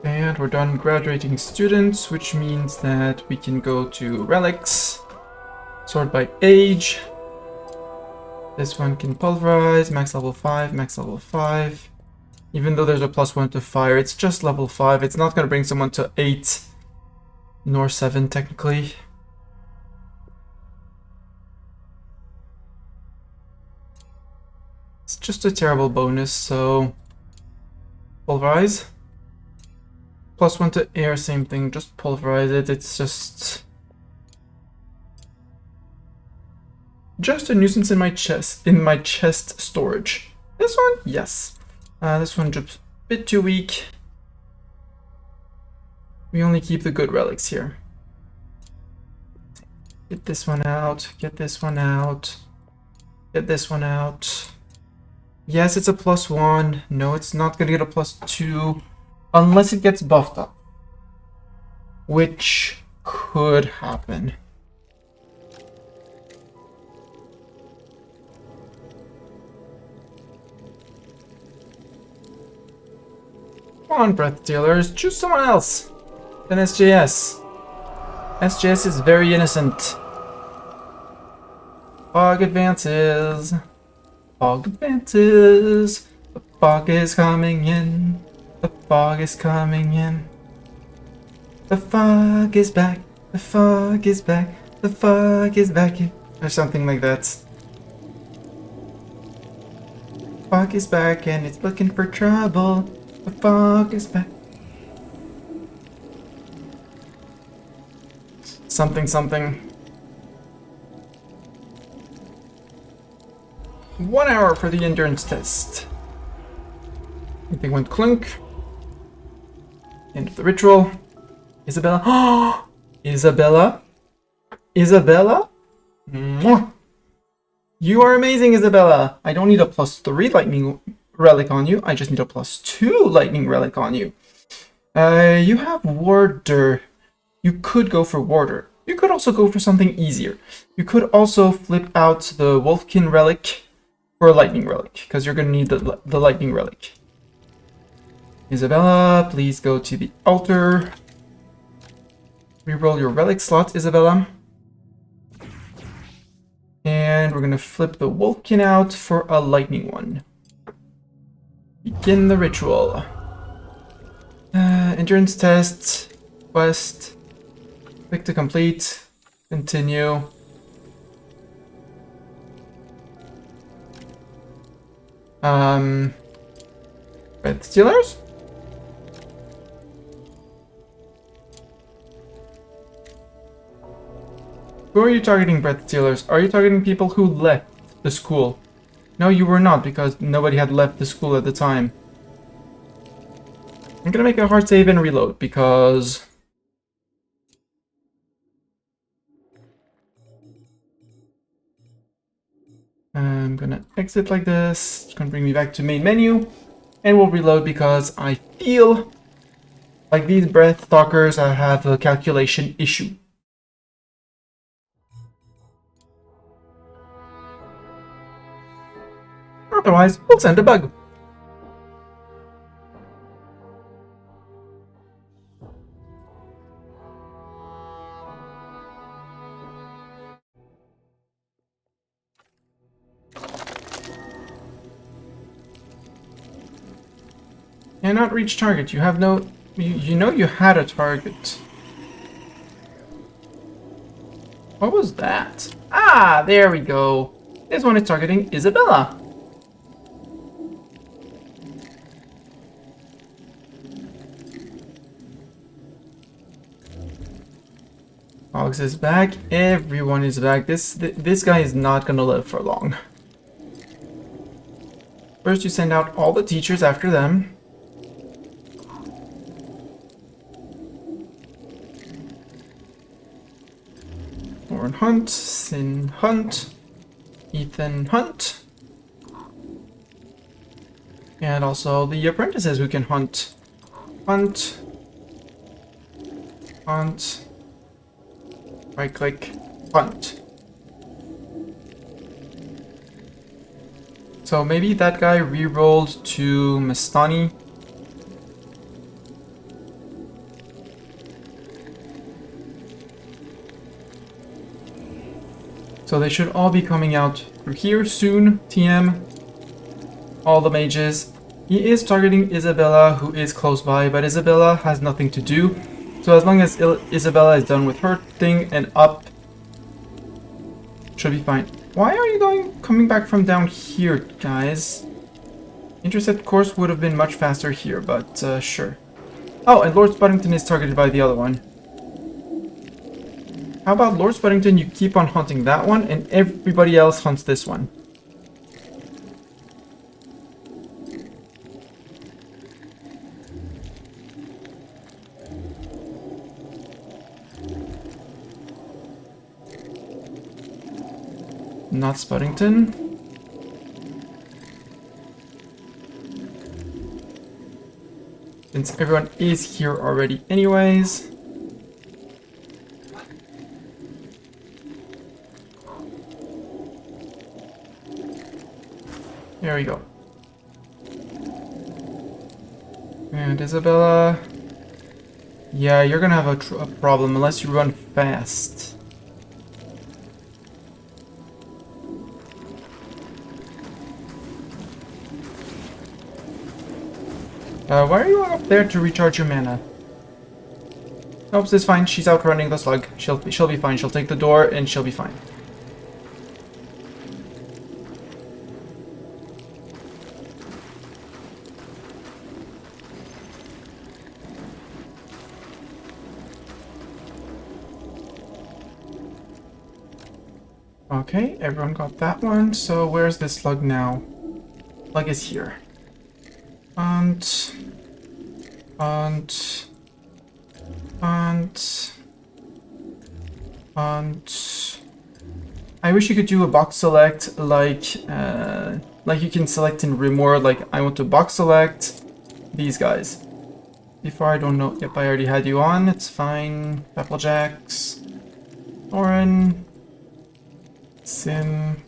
Speaker 1: And we're done graduating students, which means that we can go to relics, sort by age. This one can pulverize, max level 5, max level 5. Even though there's a +1 to fire, it's just level 5. It's not going to bring someone to 8, nor 7 technically. It's just a terrible bonus, so pulverize. +1 to air, same thing, just pulverize it. It's just a nuisance in my chest storage. This one? Yes. This one just a bit too weak. We only keep the good relics here. Get this one out, get this one out, get this one out. Yes, it's a +1. No, it's not gonna get a +2. Unless it gets buffed up. Which could happen. Come on, breath dealers, choose someone else than SJS. SJS is very innocent. Fog advances. Fog advances. The fog is coming in. The fog is coming in. The fog is back. The fog is back. The fog is back. Or something like that. Fog is back and it's looking for trouble. The fog is back. Something, something. 1 hour for the endurance test. Everything went clunk. End of the ritual. Isabella. Oh! Isabella? Isabella? Mwah! You are amazing, Isabella. I don't need a +3 lightning relic on you. I just need a +2 lightning relic on you. You have Warder. You could go for Warder. You could also go for something easier. You could also flip out the Wolfkin relic for a lightning relic, because you're going to need the lightning relic. Isabella, please go to the altar. Reroll your relic slot, Isabella. And we're going to flip the Wolfkin out for a lightning one. Begin the ritual. Endurance test. Quest. Click to complete. Continue. Red Stealers? Who are you targeting, breath stealers? Are you targeting people who left the school? No, you were not, because nobody had left the school at the time. I'm gonna make a hard save and reload, because... I'm gonna exit like this. It's gonna bring me back to main menu. And we'll reload because I feel like these breath stalkers have a calculation issue. Otherwise, we'll send a bug. Cannot reach target. You have no... You know you had a target. What was that? Ah, there we go. This one is targeting Isabella. Fox is back. Everyone is back. This guy is not gonna live for long. First, you send out all the teachers after them. Lauren Hunt, Sin Hunt, Ethan Hunt, and also the apprentices who can hunt. Hunt. Hunt. Right click, hunt. So maybe that guy re-rolled to Mastani. So they should all be coming out through here soon. TM. All the mages. He is targeting Isabella, who is close by, but Isabella has nothing to do. So as long as Isabella is done with her thing and up, should be fine. Why are you coming back from down here, guys? Intercept course would have been much faster here, but sure. Oh, and Lord Spuddington is targeted by the other one. How about Lord Spuddington, you keep on hunting that one, and everybody else hunts this one. Not Spuddington. Since everyone is here already anyways. There we go. And Isabella. Yeah, you're gonna have a problem unless you run fast. Why are you up there to recharge your mana? Nope, it's fine. She's outrunning the slug. She'll be fine. She'll take the door and she'll be fine. Okay, everyone got that one. So where's this slug now? Slug is here. And I wish you could do a box select like you can select in Rimworld, like I want to box select these guys. Before I don't know. Yep, I already had you on. It's fine. Applejacks. Lauren. Sim.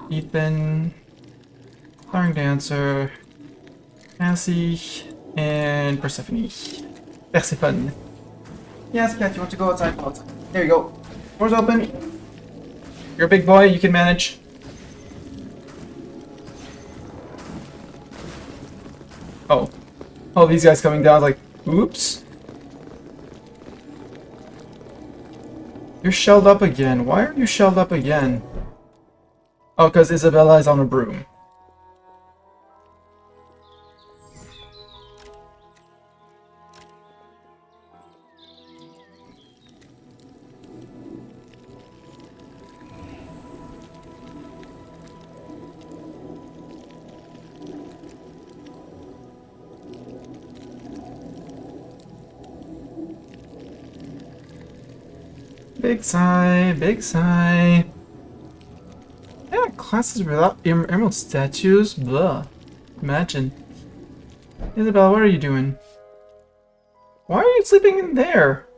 Speaker 1: Ethan. Flying Dancer. Cassie. And Persephone. Persephone. Yes, Cat, you want to go outside? Go outside. There you go. Door's open. You're a big boy, you can manage. Oh. Oh, these guys coming down like, oops. You're shelled up again. Why are you shelled up again? Oh, because Isabella is on a broom. Big sigh, big sigh. Yeah, classes without emerald statues? Blah. Imagine. Isabel, what are you doing? Why are you sleeping in there?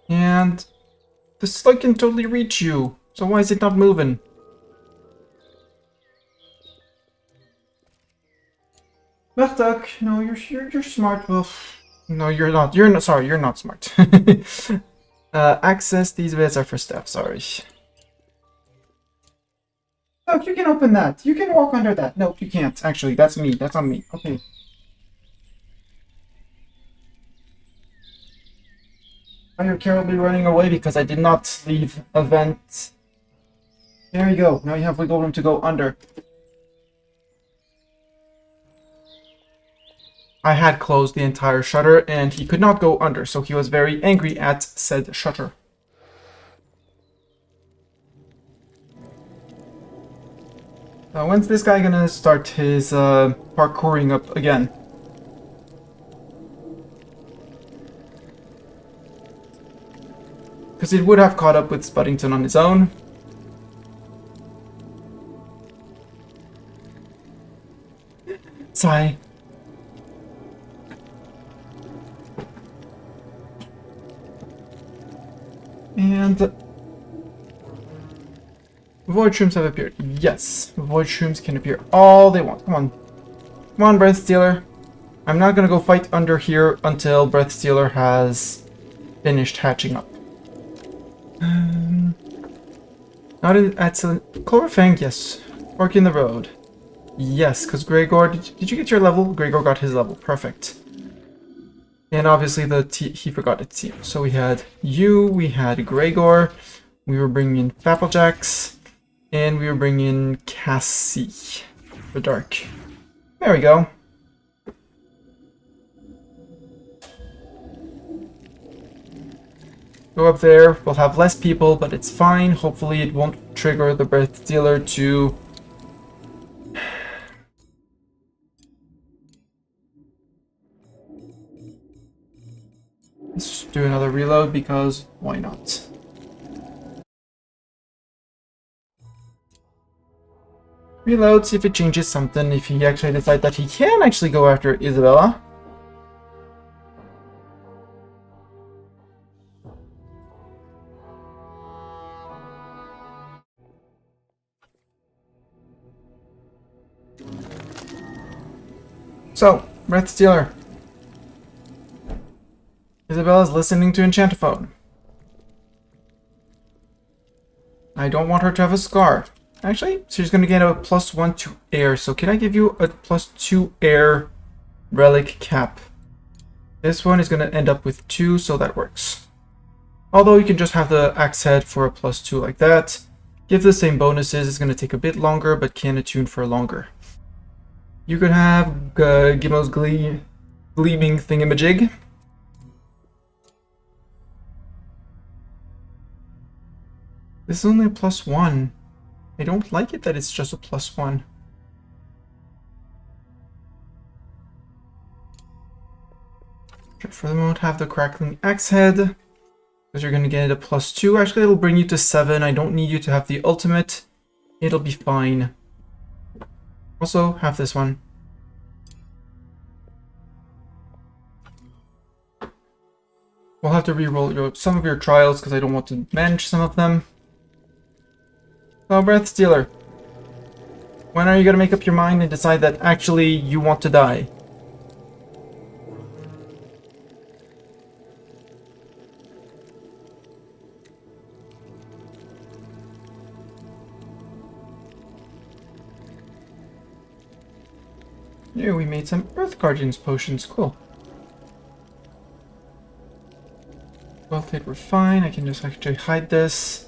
Speaker 1: And the slug can totally reach you. So why is it not moving? Duck, no, you're smart. Well, no, you're not. You're not. Sorry, you're not smart. Access. These beds are for staff. Sorry. Look, you can open that. You can walk under that. Nope, you can't. Actually, that's me. That's on me. Okay. You're terribly running away because I did not leave a vent. There you go. Now you have wiggle room to go under. I had closed the entire shutter and he could not go under, so he was very angry at said shutter. When's this guy gonna start his parkouring up again? Because it would have caught up with Spuddington on his own. Sigh. And void shrooms have appeared. Yes, void shrooms can appear all they want. Come on. Come on, Breath Stealer. I'm not gonna go fight under here until Breath Stealer has finished hatching up. Not at Cloverfang, yes. Fork in the road. Yes, because Gregor, did you get your level? Gregor got his level. Perfect. And obviously he forgot it. So we had you, we had Gregor, we were bringing in Fapplejacks, and we were bringing in Cassie for Dark. There we go. Go up there, we'll have less people, but it's fine. Hopefully it won't trigger the Breath Stealer to... Let's just do another reload because why not? Reload, see if it changes something, if he actually decides that he can actually go after Isabella. So, Breath Stealer. Isabella's listening to Enchantophone. I don't want her to have a scar. Actually, she's going to get a +1 to air. So can I give you a +2 air relic cap? This one is going to end up with 2, so that works. Although you can just have the axe head for a +2 like that. Give the same bonuses. It's going to take a bit longer, but can attune for longer. You could have Gimmo's gleaming thingamajig. This is only a +1. I don't like it that it's just a +1. For the moment, have the crackling axe head, because you're going to get a +2. Actually, it'll bring you to 7. I don't need you to have the ultimate. It'll be fine. Also, have this one. We'll have to re-roll some of your trials because I don't want to manage some of them. So, Breath Stealer, when are you going to make up your mind and decide that actually you want to die? Yeah, we made some Earth Guardians potions. Cool. Both hit were fine. I can just actually hide this.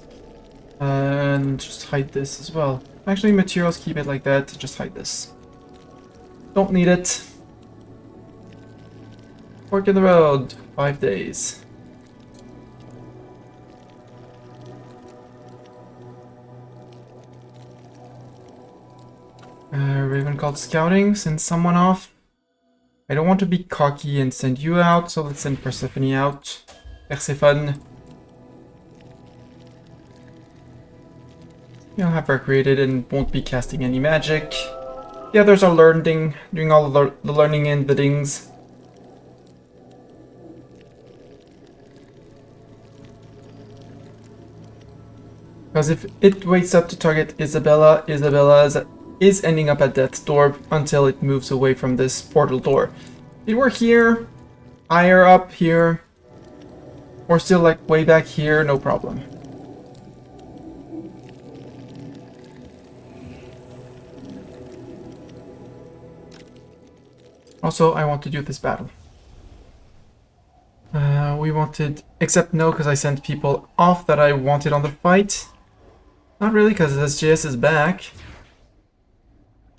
Speaker 1: And just hide this as well. Actually, materials, keep it like that. Just hide this. Don't need it. Fork in the road. 5 days. Raven called scouting. Send someone off. I don't want to be cocky and send you out, so let's send Persephone out. Persephone. You'll have her created and won't be casting any magic. The others are learning, doing all the learning and the things. Because if it waits up to target Isabella, Isabella is ending up at death's door until it moves away from this portal door. If we're here, higher up here, or still like way back here, no problem. Also, I want to do this battle. We wanted, except no, because I sent people off that I wanted on the fight. Not really, because SJS is back.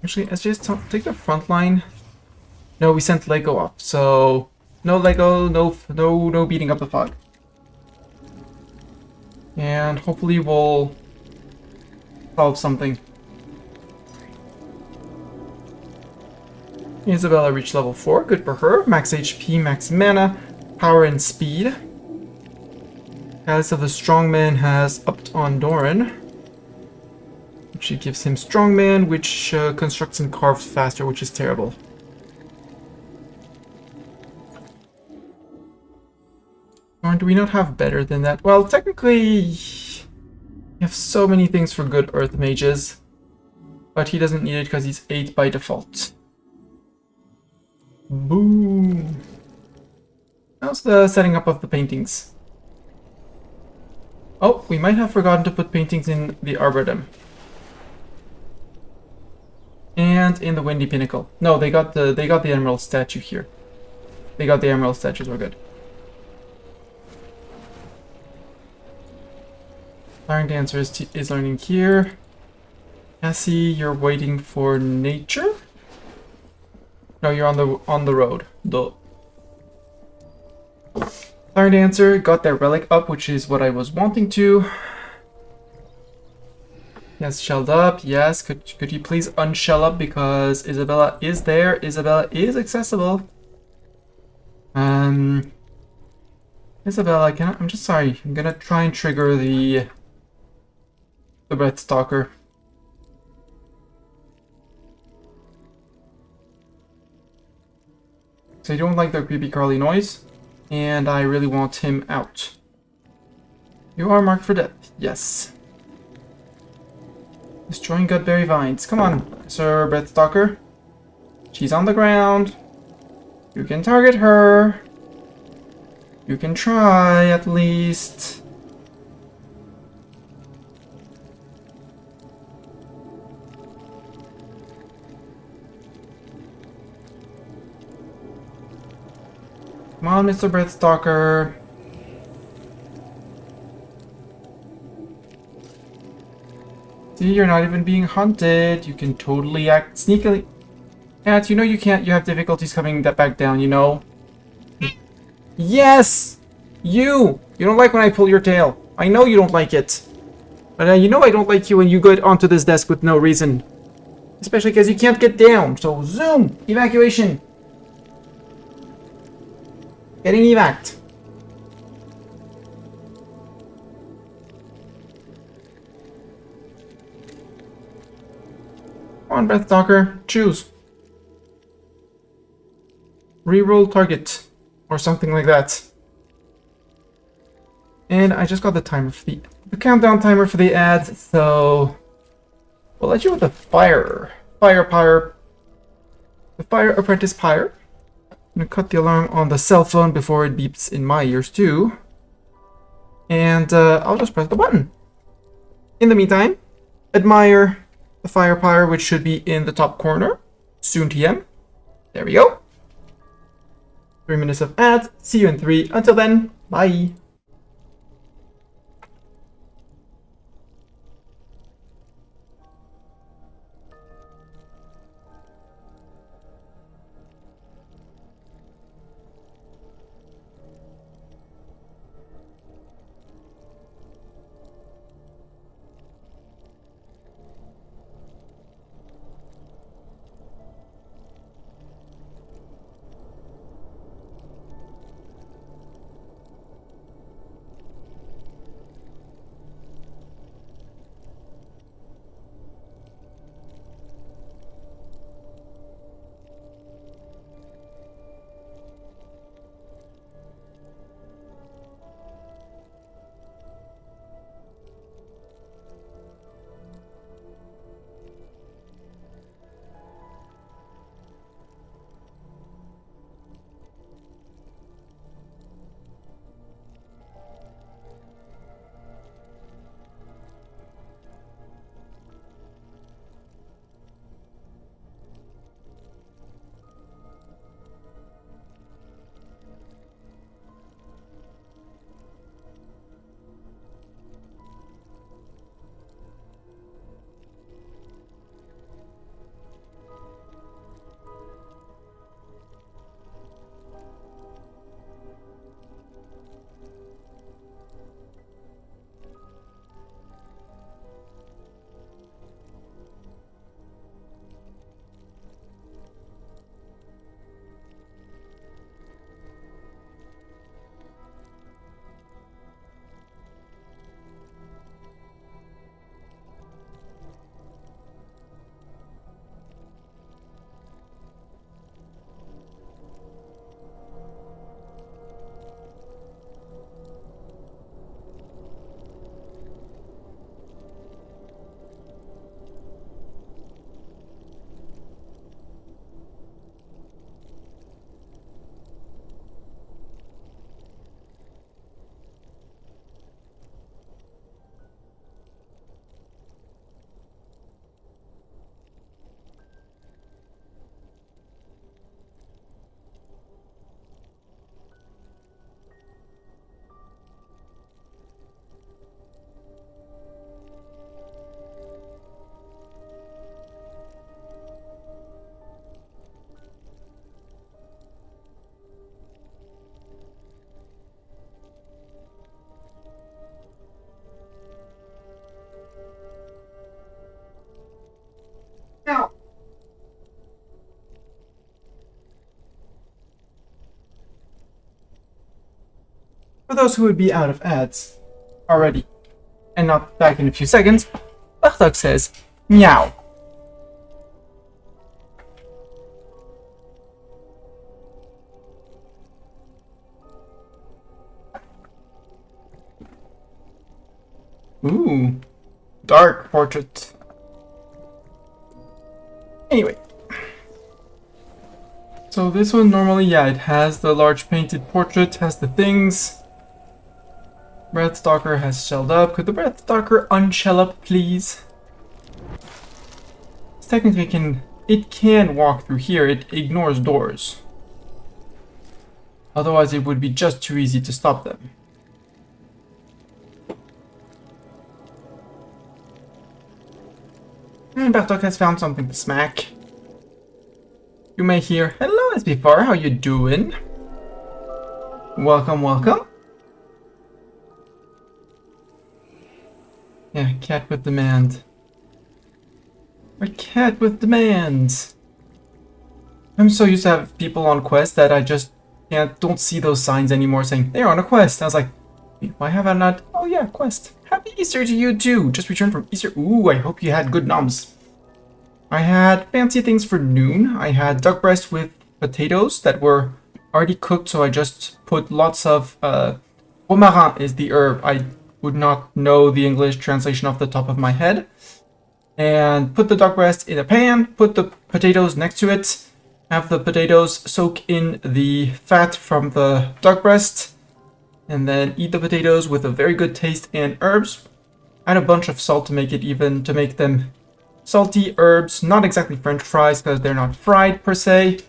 Speaker 1: Actually, SJS, take the front line. No, we sent Lego off, so no Lego, no beating up the fog. And hopefully we'll solve something. Isabella reached level 4, good for her. Max HP, max mana, power and speed. Alice of the Strongman has upped on Doran. She gives him Strongman, which constructs and carves faster, which is terrible. Or do we not have better than that? Well, technically, you have so many things for good Earth Mages. But he doesn't need it because he's 8 by default. Boom! How's the setting up of the paintings? Oh, we might have forgotten to put paintings in the Arboretum. And in the Windy Pinnacle. No, they got the Emerald statue here. They got the Emerald statues, we're good. Flying Dancer is learning here. Cassie, you're waiting for nature? No, you're on the road. Duh. Fire Dancer got their relic up, which is what I was wanting to. Yes, shelled up. Yes, could you please unshell up because Isabella is there. Isabella is accessible. Isabella, I'm just sorry. I'm gonna try and trigger the Breath Stalker. So I don't like the creepy Carly noise, and I really want him out. You are marked for death. Yes. Destroying Gutberry Vines. Come on, Sir Breathstalker. She's on the ground. You can target her. You can try, at least. Come on, Mr. Breathstalker. See, you're not even being hunted. You can totally act sneakily. Cat, you know you can't. You have difficulties coming back down, you know? Yes! You! You don't like when I pull your tail. I know you don't like it. But you know I don't like you when you go onto this desk with no reason. Especially because you can't get down. So, zoom! Evacuation! Getting evac'd. Come on, Breathstalker. Choose. Reroll target. Or something like that. And I just got the timer for the countdown timer for the ads, so we'll let you with the fire apprentice pyre. I'm gonna cut the alarm on the cell phone before it beeps in my ears too. And I'll just press the button. In the meantime, admire the fire pyre, which should be in the top corner. Soon TM. There we go. 3 minutes of ads. See you in 3. Until then, bye. For those who would be out of ads already and not back in a few seconds, Bartok says, meow. Ooh, dark portrait. Anyway. So this one normally, yeah, it has the large painted portrait, has the things. Breathstalker has shelled up. Could the Breathstalker unshell up, please? Technically, it can walk through here. It ignores doors. Otherwise, it would be just too easy to stop them. And Bartok has found something to smack. You may hear, hello SB4, how you doing? Welcome, welcome. Yeah, cat with demand. A cat with demands. I'm so used to have people on quest that I just don't see those signs anymore saying they're on a quest. I was like, why have I not? Oh yeah, quest. Happy Easter to you too. Just returned from Easter. Ooh, I hope you had good noms. I had fancy things for noon. I had duck breast with potatoes that were already cooked, so I just put lots of romarin is the herb. I would not know the English translation off the top of my head. And put the duck breast in a pan, put the potatoes next to it, have the potatoes soak in the fat from the duck breast, and then eat the potatoes with a very good taste and herbs. Add a bunch of salt to make it even, to make them salty herbs, not exactly French fries because they're not fried per se,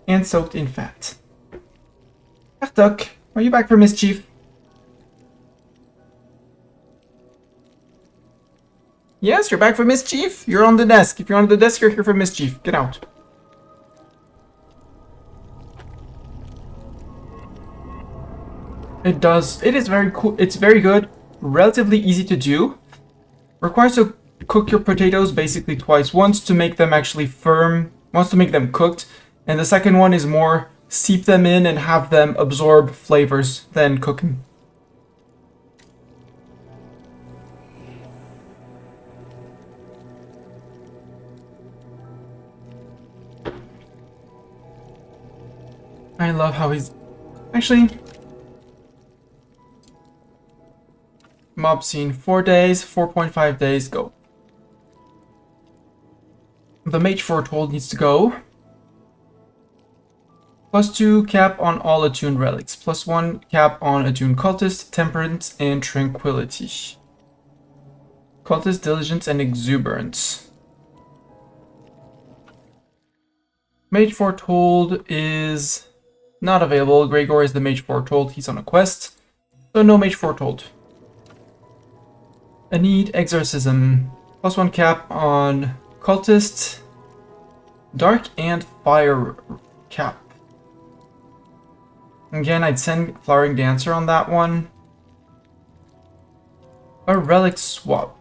Speaker 1: and soaked in fat. Bartok, are you back for mischief? Yes, you're back for mischief? You're on the desk. If you're on the desk, you're here for mischief. Get out. It does. It is very cool. It's very good. Relatively easy to do. Requires to cook your potatoes basically twice. Once to make them actually firm. Once to make them cooked. And the second one is more seep them in and have them absorb flavors than cooking. I love how he's... Actually... Mob scene. 4 days, 4.5 days, go. The mage foretold needs to go. +2 cap on all attuned relics. +1 cap on attuned cultist, temperance, and tranquility. Cultist, diligence, and exuberance. Mage foretold is not available. Gregor is the mage foretold. He's on a quest. So no mage foretold. I need exorcism. +1 cap on cultist, dark, and fire cap. Again, I'd send Flowering Dancer on that one. A relic swap.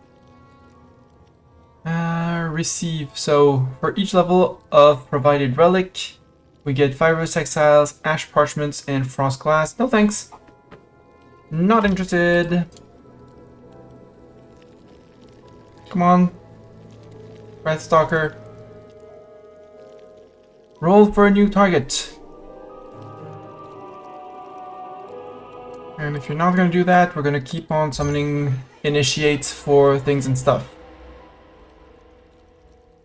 Speaker 1: Receive. So for each level of provided relic, we get Fibrous Textiles, Ash Parchments, and Frost Glass. No thanks. Not interested. Come on. Breathstalker. Roll for a new target. And if you're not going to do that, we're going to keep on summoning initiates for things and stuff.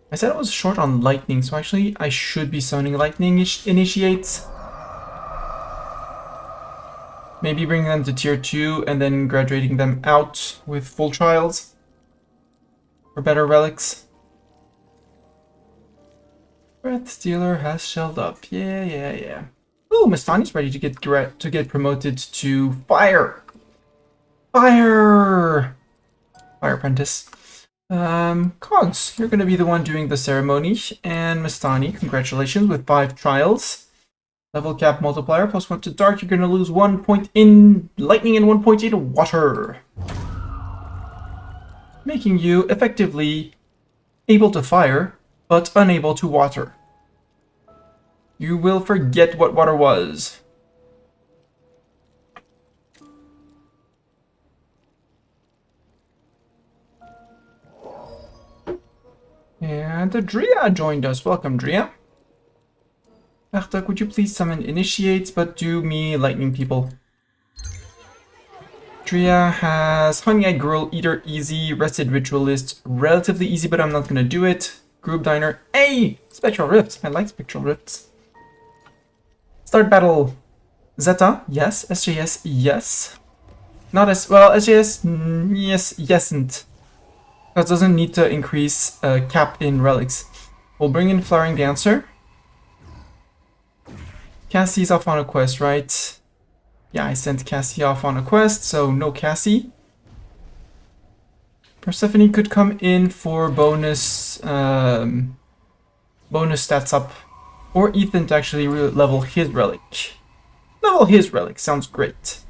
Speaker 1: I said I was short on lightning, so actually I should be summoning lightning initiates. Maybe bringing them to tier 2 and then graduating them out with full trials. For better relics. Breath Stealer has shelled up. Yeah. Ooh, Mastani's ready to get promoted to Fire Apprentice. Cogs, you're gonna be the one doing the ceremony, and Mastani, congratulations with 5 trials. Level cap multiplier +1 to dark. You're gonna lose 1 point in lightning and 1 point in water, making you effectively able to fire but unable to water. You will forget what water was. And Drea joined us. Welcome, Drea. Artak, would you please summon initiates, but do me lightning people. Drea has Honey-Eyed Girl, Eater easy, Rested Ritualist relatively easy, but I'm not gonna do it. Group Diner, hey! Spectral Rifts, I like Spectral Rifts. Start battle. Zeta, yes. SJS, yes. Not as well. SJS, yes, yesn't. That doesn't need to increase cap in relics. We'll bring in Flowering Dancer. Cassie's off on a quest, right? Yeah, I sent Cassie off on a quest, so no Cassie. Persephone could come in for bonus bonus stats up, or Ethan to actually level his relic. Level his relic sounds great.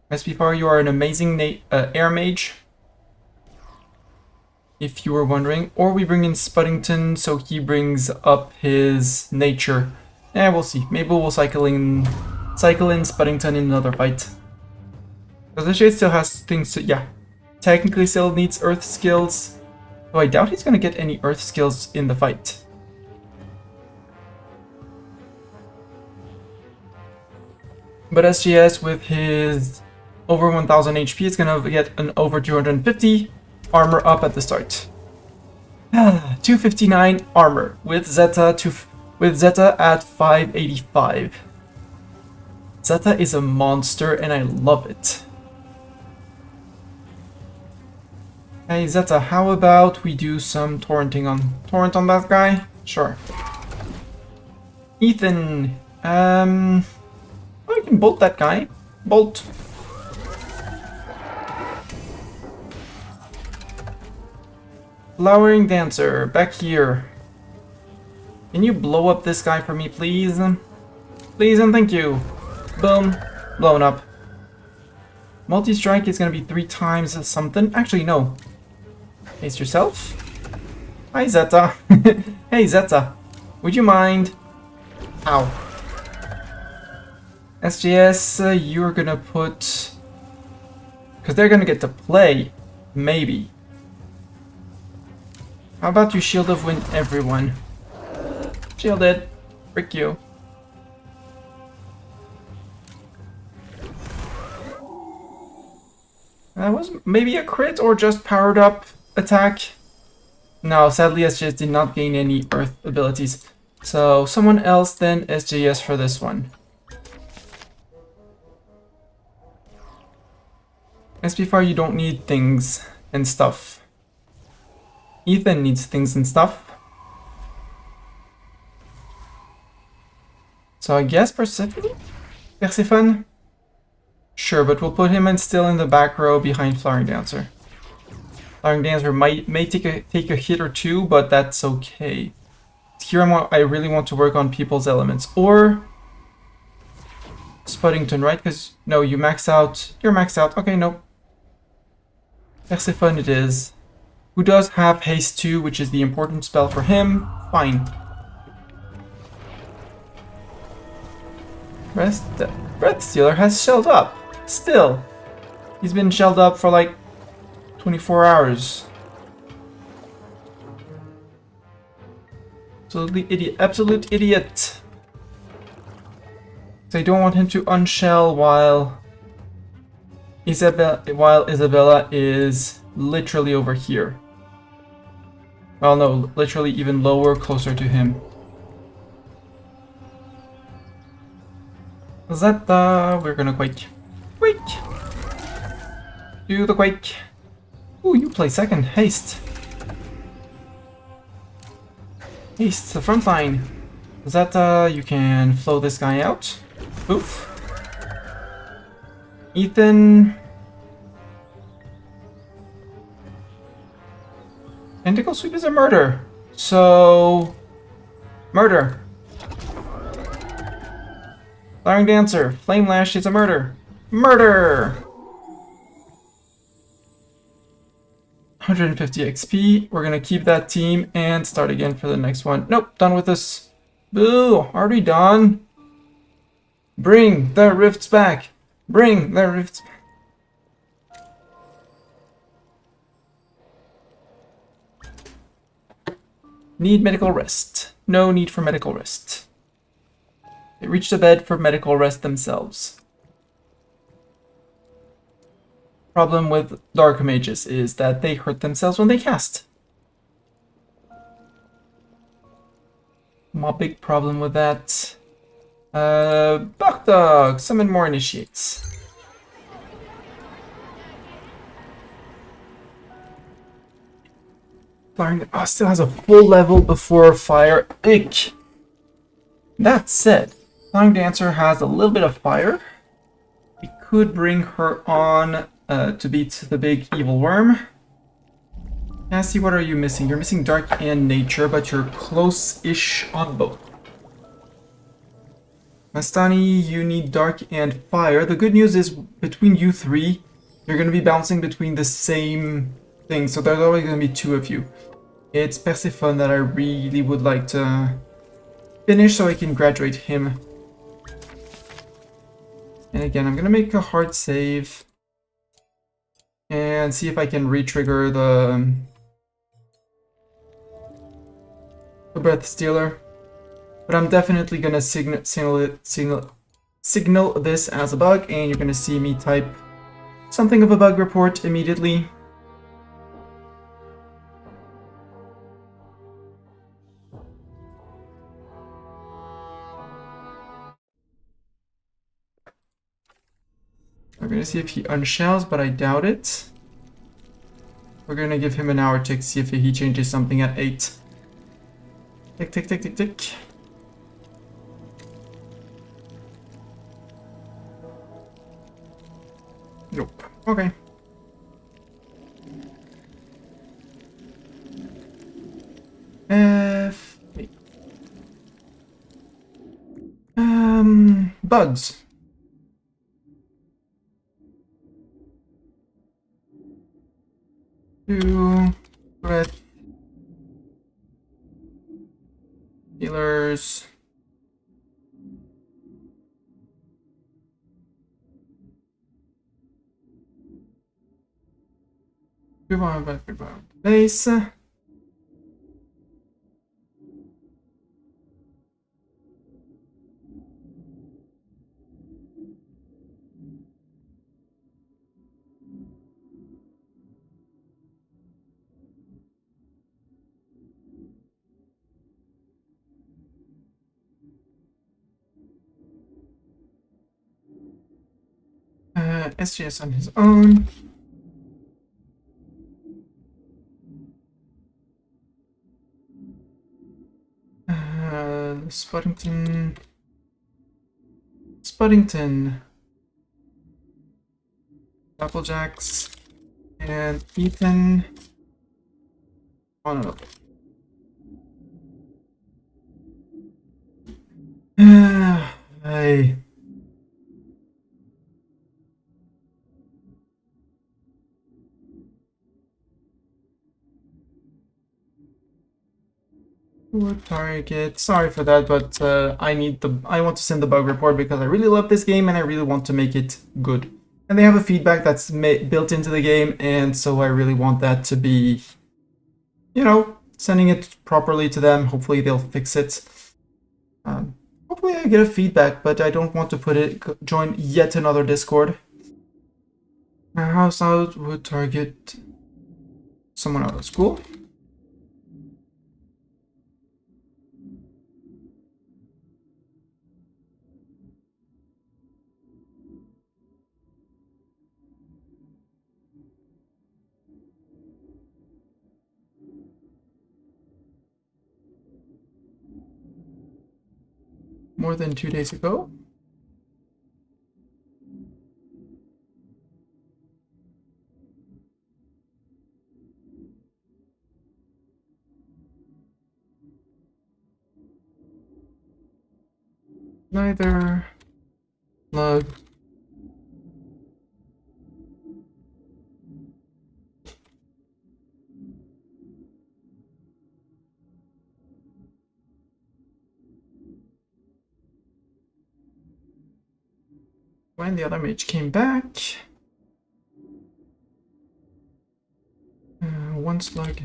Speaker 1: SPFR, you are an amazing air mage, if you were wondering. Or we bring in Spuddington so he brings up his nature. We'll see. Maybe we'll cycle in Spuddington in another fight. Because the Shade still has things to... yeah. Technically still needs earth skills. Though I doubt he's going to get any earth skills in the fight. But SGS with his over 1000 HP is going to get an over 250 armor up at the start. 259 armor with Zeta at 585. Zeta is a monster and I love it. Hey Zeta, how about we do some torrent on that guy? Sure. Ethan, I can bolt that guy. Bolt. Flowering Dancer, back here. Can you blow up this guy for me, please? Please and thank you. Boom. Blown up. Multi-strike is gonna be 3 times something. Actually, no. Haste yourself. Hi, Zeta. Hey, Zeta. Would you mind? Ow. SJS, you're gonna put... because they're gonna get to play. Maybe. How about you Shield of Wind everyone? Shielded. Frick you. That was maybe a crit or just powered up attack. No, sadly SJS did not gain any earth abilities. So someone else then SJS for this one. SPFR, you don't need things and stuff. Ethan needs things and stuff. So I guess Persephone? Sure, but we'll put him still in the back row behind Flowering Dancer. Flowering Dancer may take a hit or two, but that's okay. Here I really want to work on people's elements. Or Spuddington, right? Because no, you max out. You're maxed out. Okay, no. Persephone it is. Who does have haste 2, which is the important spell for him. Fine. Breath Stealer has shelled up. Still. He's been shelled up for like 24 hours. Absolutely idiot. Absolute idiot. So I don't want him to unshell while Isabella is literally over here. Well, no, literally even lower, closer to him. Zeta, we're gonna quake. Quake! Do the quake. Ooh, you play second. Haste. Haste, the front line. Zeta, you can flow this guy out. Oof. Ethan. Tentacle Sweep is a murder. So... murder. Flowering Dancer. Flame Lash is a murder. Murder! 150 XP. We're gonna keep that team and start again for the next one. Nope, done with this. Boo! Already done. Bring the rifts back. Bring the rifts back. Need medical rest. No need for medical rest. They reach the bed for medical rest themselves. Problem with dark mages is that they hurt themselves when they cast. My big problem with that. Buckdog, summon more initiates. Flying, oh, still has a full level before fire. Ick. That said, Flying Dancer has a little bit of fire. We could bring her on to beat the big evil worm. Cassie, what are you missing? You're missing Dark and Nature, but you're close-ish on both. Mastani, you need Dark and Fire. The good news is, between you three, you're going to be bouncing between the same thing, so there's always going to be two of you. It's Persephone that I really would like to finish so I can graduate him. And again, I'm going to make a hard save and see if I can re-trigger the Breath Stealer. But I'm definitely gonna signal this as a bug, and you're gonna see me type something of a bug report immediately. We're gonna see if he unshells, but I doubt it. We're gonna give him an hour tick, see if he changes something at 8. Tick, tick, tick, tick, tick. Nope. Okay. Wait. Bugs. Two breath healers. Base. SGS on his own. Spuddington, Applejacks, and Ethan. Oh no. Hey. Target. Sorry for that, but I want to send the bug report because I really love this game and I really want to make it good. And they have a feedback that's built into the game, and so I really want that to be, you know, sending it properly to them. Hopefully they'll fix it. Hopefully I get a feedback, but I don't want to join yet another Discord. House out would target someone out of school. More than 2 days ago. Neither. Lug. When the other mage came back, one slug.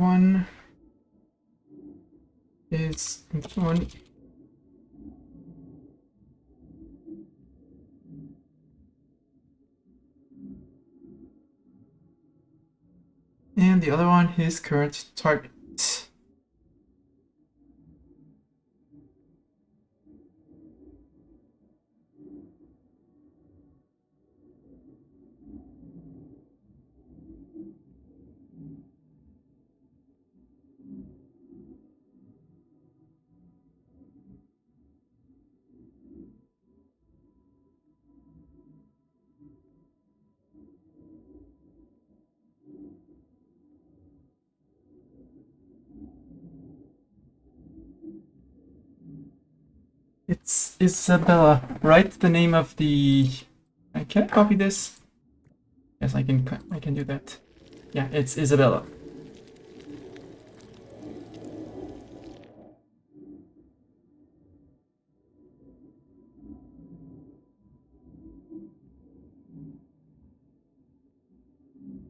Speaker 1: one is this one. And the other one, his current target. It's Isabella, right? The name of the... I can't copy this. Yes, I can do that. Yeah, it's Isabella.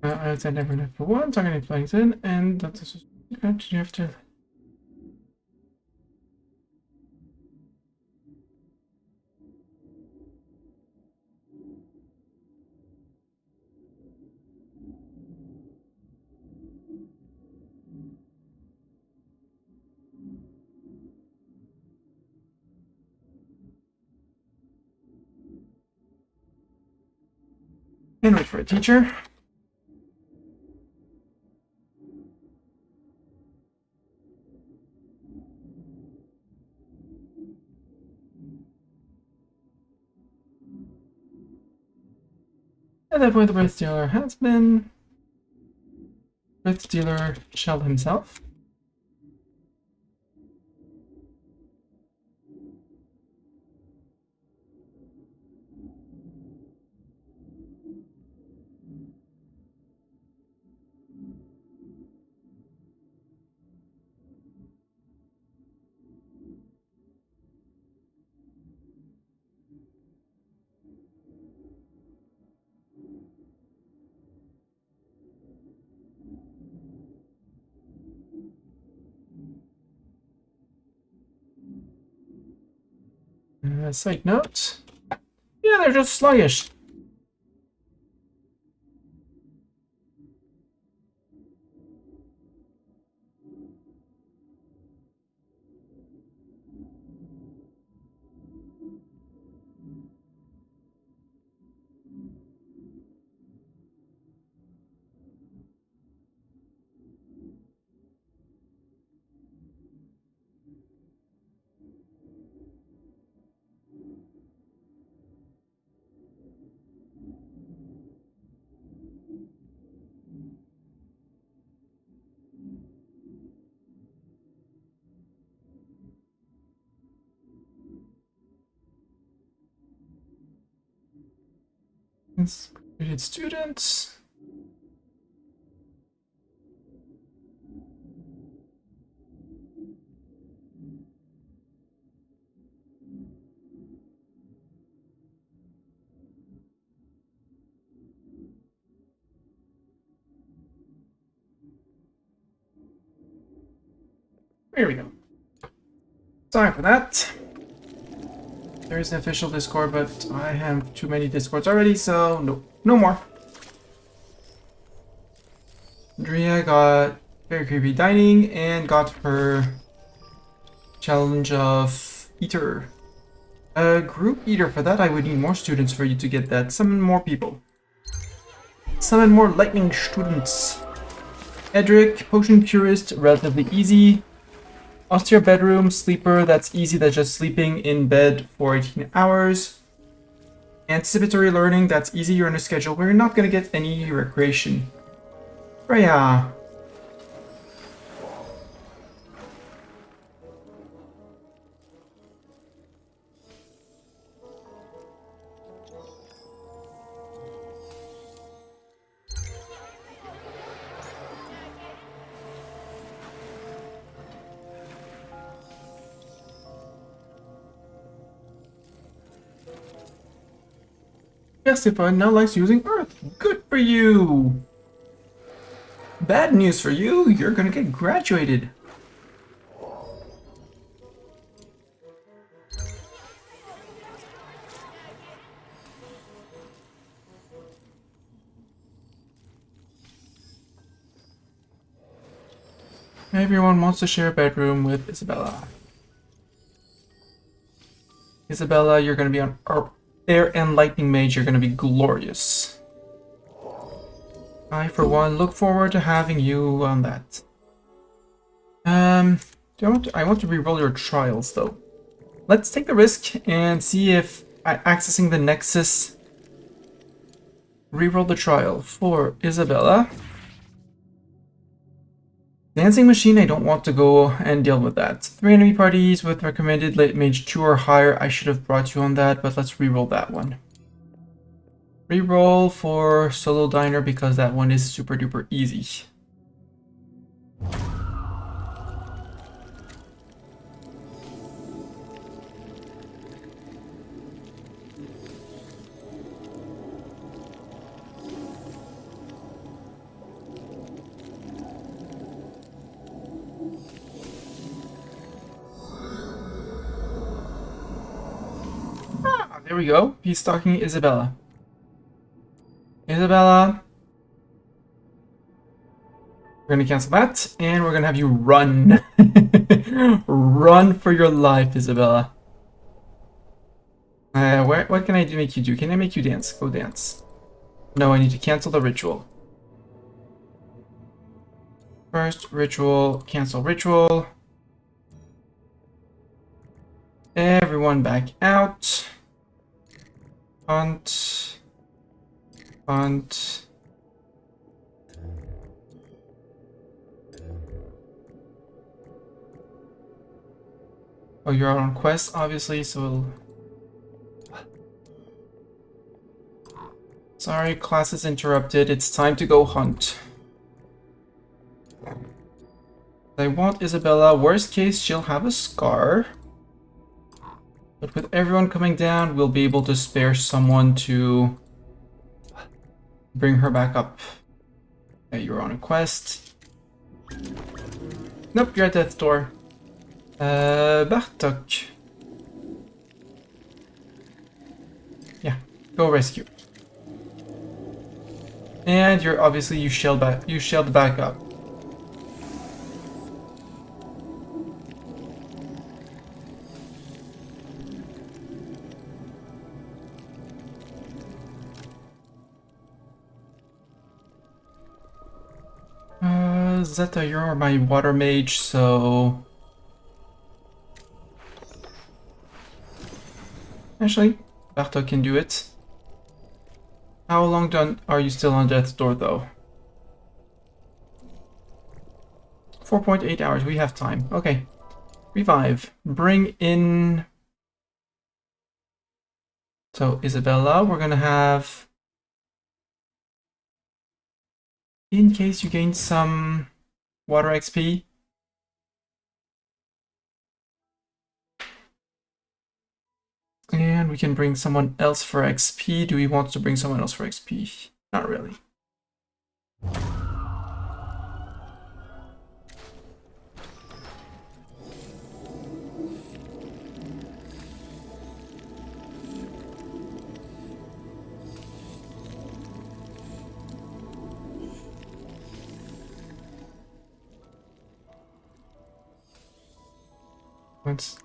Speaker 1: I said never enough for one, targeting flags in, and that's you have to. And wait for a teacher. At that point, the Breath Stealer has been. Breath Stealer shelled himself. Side note. Yeah, they're just sluggish. It's created students. Here we go. Sorry for that. There is an official Discord, but I have too many Discords already, so no more. Andrea got very creepy dining and got her challenge of eater. A group eater. For that, I would need more students for you to get that. Summon more people. Summon more lightning students. Edric, potion purist, relatively easy. Austere bedroom, sleeper, that's easy, that's just sleeping in bed for 18 hours. Anticipatory learning, that's easy, you're on a schedule where you're not gonna get any recreation. Freya. Yes, Stefan now likes using Earth. Good for you! Bad news for you, you're gonna get graduated. Everyone wants to share a bedroom with Isabella. Isabella, you're gonna be on Air and Lightning Mage, you're gonna be glorious. I, for one, look forward to having you on that. I want to reroll your trials, though. Let's take the risk and see if accessing the Nexus... Reroll the trial for Isabella. Dancing Machine, I don't want to go and deal with that. 3 enemy parties with recommended late mage 2 or higher. I should have brought you on that, but let's reroll that one. Reroll for Solo Diner because that one is super duper easy. There we go. He's stalking Isabella. Isabella. We're gonna cancel that, and we're gonna have you run. Run for your life, Isabella. What can I make you do? Can I make you dance? Go dance. No, I need to cancel the ritual. First ritual, cancel ritual. Everyone back out. Hunt. Hunt. Oh, you're out on quest, obviously, so... Sorry, class is interrupted. It's time to go hunt. I want Isabella. Worst case, she'll have a scar. But with everyone coming down, we'll be able to spare someone to bring her back up. Okay, you're on a quest. Nope, you're at death's door. Bartok. Yeah, go rescue. And you're obviously you shelled back up. Zeta, you're my water mage, so... Actually, Bartok can do it. How long are you still on death's door, though? 4.8 hours, we have time. Okay. Revive. Bring in... So, Isabella, we're gonna have... In case you gain some water XP. And we can bring someone else for XP. Do we want to bring someone else for XP? Not really.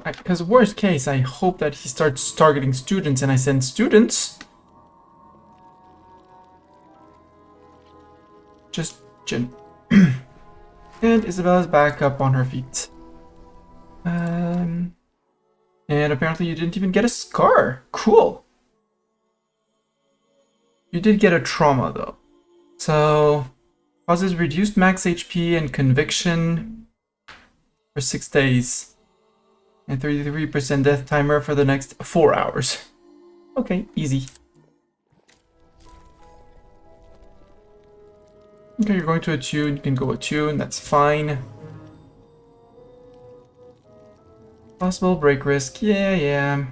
Speaker 1: Because worst case, I hope that he starts targeting students and I send students. Just Jin. And Isabella's back up on her feet. And apparently you didn't even get a scar. Cool. You did get a trauma though. So, causes reduced max HP and conviction for 6 days. And 33% death timer for the next 4 hours. Okay, easy. Okay, you're going to attune. You can go attune, that's fine. Possible break risk. Yeah.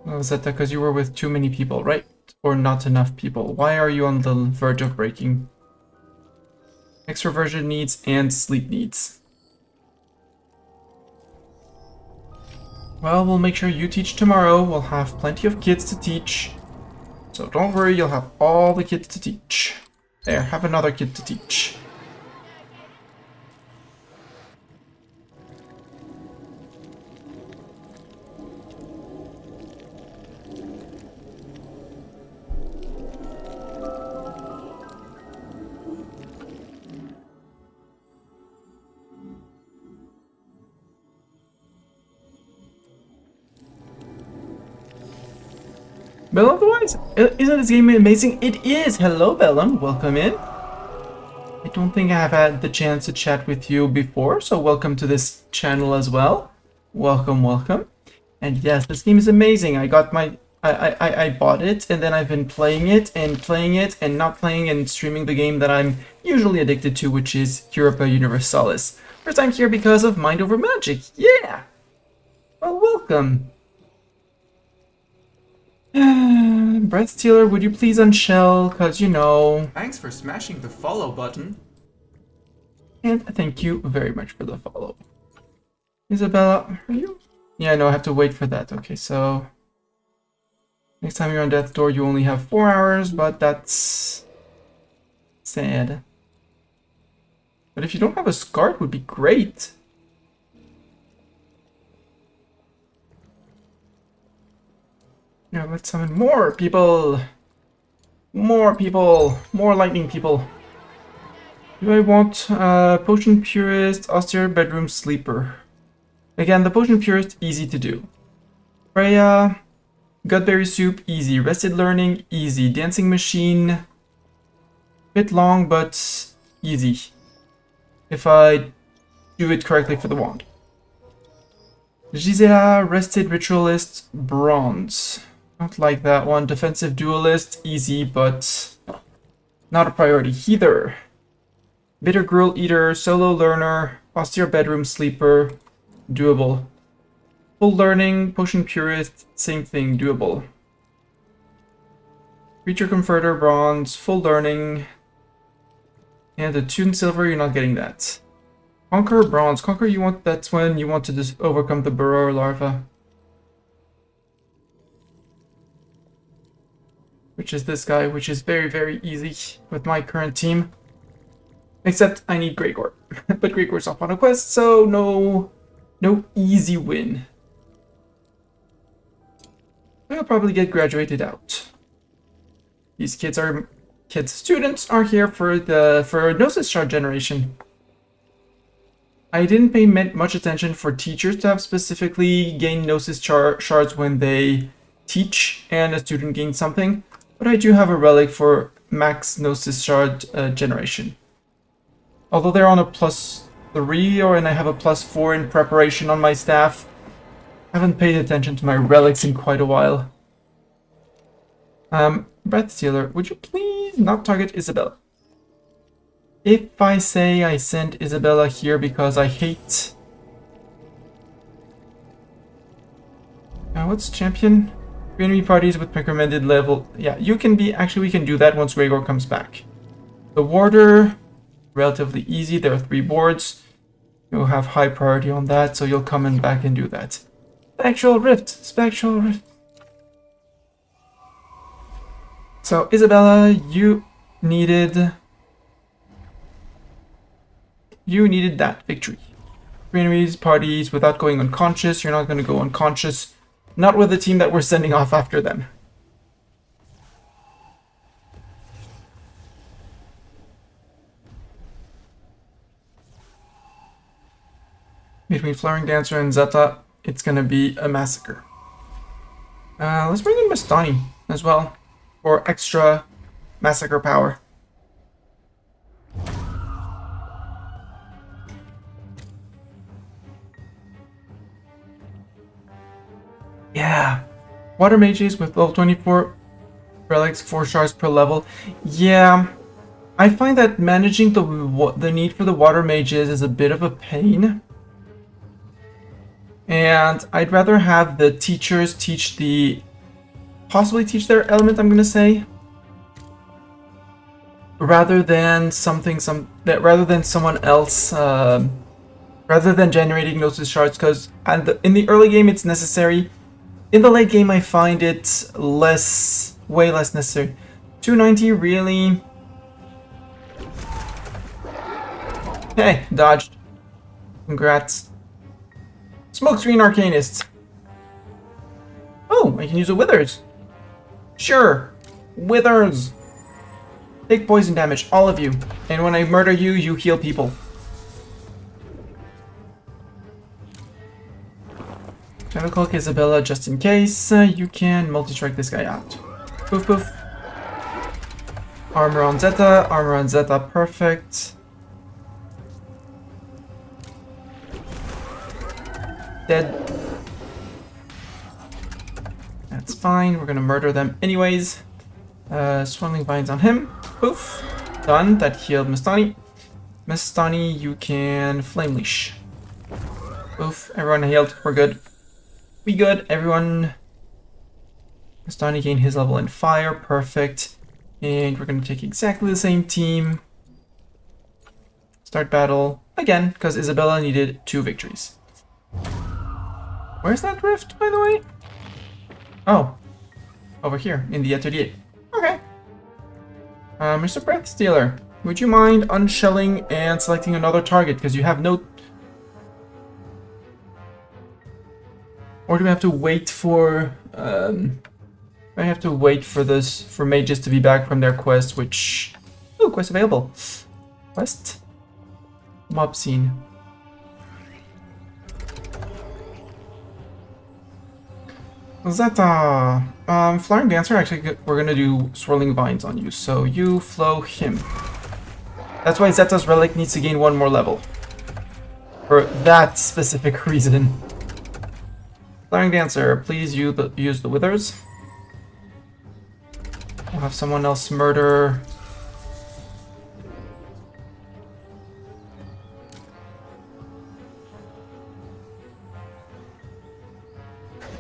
Speaker 1: Oh, is that because you were with too many people, right? or not enough people? Why are you on the verge of breaking? Extroversion needs and sleep needs. Well, we'll make sure you teach tomorrow. We'll have plenty of kids to teach. So don't worry, you'll have all the kids to teach. There, have another kid to teach. But otherwise, isn't this game amazing? It is! Hello, Bellum. Welcome in. I don't think I've had the chance to chat with you before, so welcome to this channel as well. Welcome, welcome. And yes, this game is amazing. I got my... I bought it, and then I've been playing it, and not playing and streaming the game that I'm usually addicted to, which is Europa Universalis. First I'm here because of Mind Over Magic. Yeah! Well, welcome. Breath Stealer, would you please unshell? Cause you know.
Speaker 2: Thanks for smashing the follow button.
Speaker 1: And thank you very much for the follow. Isabella, are you? Yeah, no, I have to wait for that. Okay, so next time you're on death's door, you only have 4 hours, but that's sad. But if you don't have a scar, it would be great. Now let's summon more people. More people. More lightning people. Do I want Potion Purist, Austere Bedroom Sleeper? Again, the Potion Purist, easy to do. Freya, Gutberry Soup, easy. Rested Learning, easy. Dancing Machine, bit long, but easy. If I do it correctly for the wand. Gisela, Rested Ritualist, Bronze. Not like that one. Defensive Duelist, easy, but not a priority either. Bitter Gruel Eater, Solo Learner, Austere Bedroom Sleeper, doable. Full Learning, Potion Purist, same thing, doable. Creature Converter, Bronze, Full Learning, and the Tune Silver, you're not getting that. Conquer, Bronze. Conquer, you want, that's when you want to just overcome the Burrower Larva. Which is this guy, which is very, very easy with my current team. Except I need Gregor. But Gregor's off on a quest, so no easy win. I'll probably get graduated out. These students are here for Gnosis Shard generation. I didn't pay much attention for teachers to have specifically gained Gnosis shards when they teach and a student gains something. But I do have a relic for max Gnosis Shard generation. Although they're on a +3, and I have a +4 in preparation on my staff, I haven't paid attention to my relics in quite a while. Breath Stealer, would you please not target Isabella? If I say I sent Isabella here because I hate... what's champion? Enemy parties with recommended level. Yeah, you can be... Actually, we can do that once Gregor comes back. The Warder, relatively easy. There are 3 boards. You'll have high priority on that, so you'll come in back and do that. Spectral Rift! Spectral Rift! So, Isabella, you needed that victory. 3 enemies parties without going unconscious. You're not going to go unconscious. Not with the team that we're sending off after them. Between Flaring Dancer and Zeta, it's gonna be a massacre. Let's bring in Bastani as well, for extra massacre power. Yeah, water mages with level 24 relics, 4 shards per level. Yeah, I find that managing the need for the water mages is a bit of a pain. And I'd rather have the teachers teach the possibly teach their element, I'm gonna say. Rather than rather than someone else, rather than generating those shards, because in the early game it's necessary. In the late game I find it way less necessary. 290 really. Hey, dodged. Congrats. Smokescreen Arcanist. Oh, I can use a Withers. Sure, Withers. Take poison damage, all of you. And when I murder you, you heal people. Shadow Cloak Isabella, just in case. You can multi-strike this guy out. Poof poof. Armor on Zeta, perfect. Dead. That's fine, we're gonna murder them anyways. Swirling Vines on him. Poof. Done. That healed Mistani. Mistani, you can Flame Leash. Poof. Everyone healed. We're good. We good. Everyone. Mistani gained his level in fire. Perfect. And we're going to take exactly the same team. Start battle. Again, because Isabella needed 2 victories. Where's that rift, by the way? Oh. Over here, in the Atelier. Okay. Mr. Breath Stealer, would you mind unshelling and selecting another target? Because you have no... Or do we have to wait for... I have to wait for mages to be back from their quest, which... Oh, quest available. Quest? Mob scene. Zeta! Flying Dancer, actually, we're gonna do Swirling Vines on you, so you flow him. That's why Zeta's Relic needs to gain 1 more level. For that specific reason. Flying Dancer, please use the Withers. We'll have someone else murder...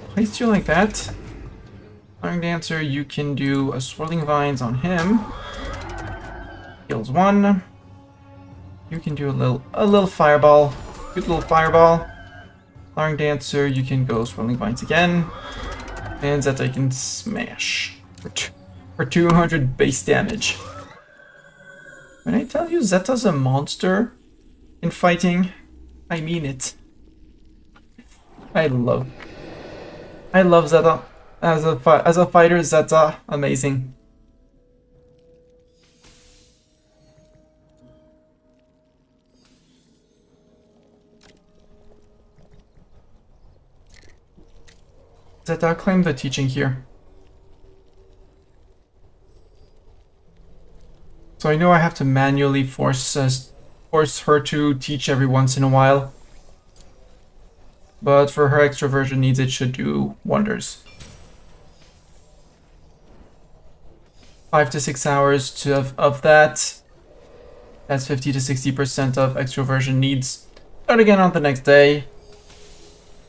Speaker 1: Place you like that. Flying Dancer, you can do a Swirling Vines on him. Heals 1. You can do a little fireball. Good little fireball. Flying Dancer, you can go Swirling Vines again. And Zeta you can smash for 200 base damage. When I tell you Zeta's a monster in fighting, I mean it. I love Zeta. As a fighter, Zeta, amazing. Zeta, claim the teaching here. So I know I have to manually force her to teach every once in a while. But for her extroversion needs, it should do wonders. 5 to 6 hours of that. That's 50 to 60% of extroversion needs. Start again on the next day.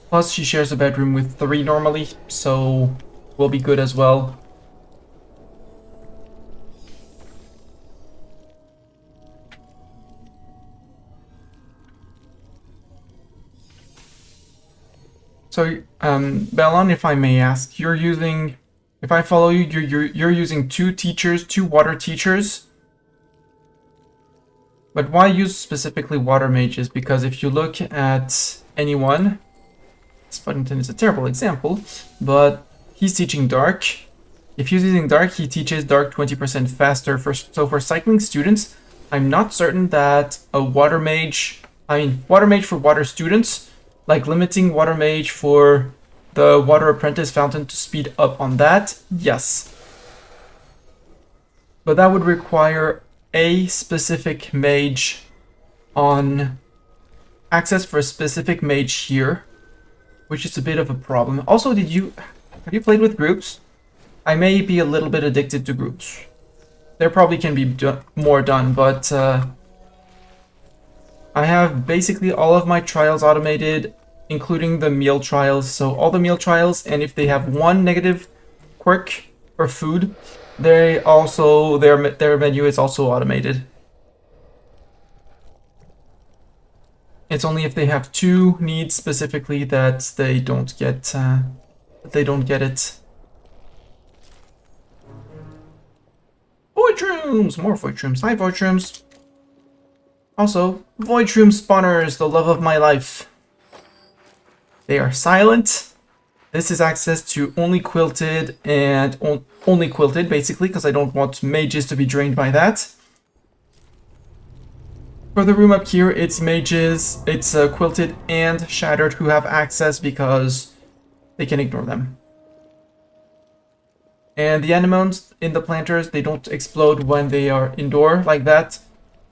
Speaker 1: Plus, she shares a bedroom with 3 normally, so we'll be good as well. So, Bellon, if I may ask, you're using, if I follow you, you're using 2 teachers, 2 water teachers. But why use specifically water mages? Because if you look at anyone, Spuddington is a terrible example, but he's teaching Dark. If he's using Dark, he teaches Dark 20% faster. So for cycling students, I'm not certain that a water mage for water students, like limiting Water Mage for the Water Apprentice Fountain to speed up on that, yes. But that would require a specific mage on access for a specific mage here, which is a bit of a problem. Also, have you played with groups? I may be a little bit addicted to groups. There probably can be more done, but I have basically all of my trials automated, including the meal trials. So all the meal trials, and if they have 1 negative quirk or food, they also their menu is also automated. It's only if they have 2 needs specifically that they don't get it. Void rooms, more void rooms. Hi, void rooms. Also, void room spawners, the love of my life. They are silent. This is access to only quilted and only quilted, basically, because I don't want mages to be drained by that. For the room up here, it's mages, it's quilted and shattered who have access because they can ignore them. And the anemones in the planters, they don't explode when they are indoor like that,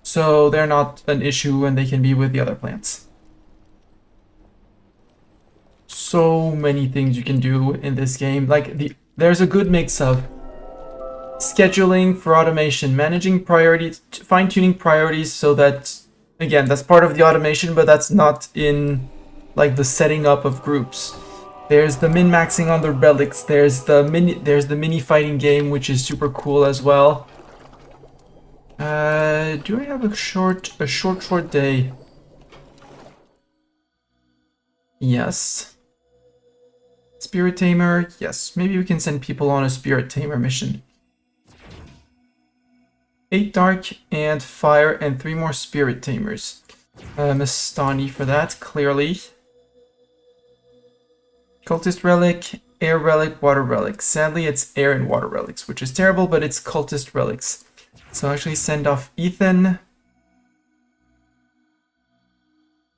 Speaker 1: so they're not an issue and they can be with the other plants. So many things you can do in this game. Like there's a good mix of scheduling for automation, managing priorities, fine-tuning priorities so that, again, that's part of the automation, but that's not in like the setting up of groups. There's the min-maxing on the relics. There's the mini fighting game, which is super cool as well. Do I have a short day? Yes. Spirit Tamer, yes. Maybe we can send people on a Spirit Tamer mission. 8 Dark and Fire and 3 more Spirit Tamers. Mastani for that, clearly. Cultist Relic, Air Relic, Water Relic. Sadly, it's Air and Water Relics, which is terrible, but it's Cultist Relics. So actually send off Ethan.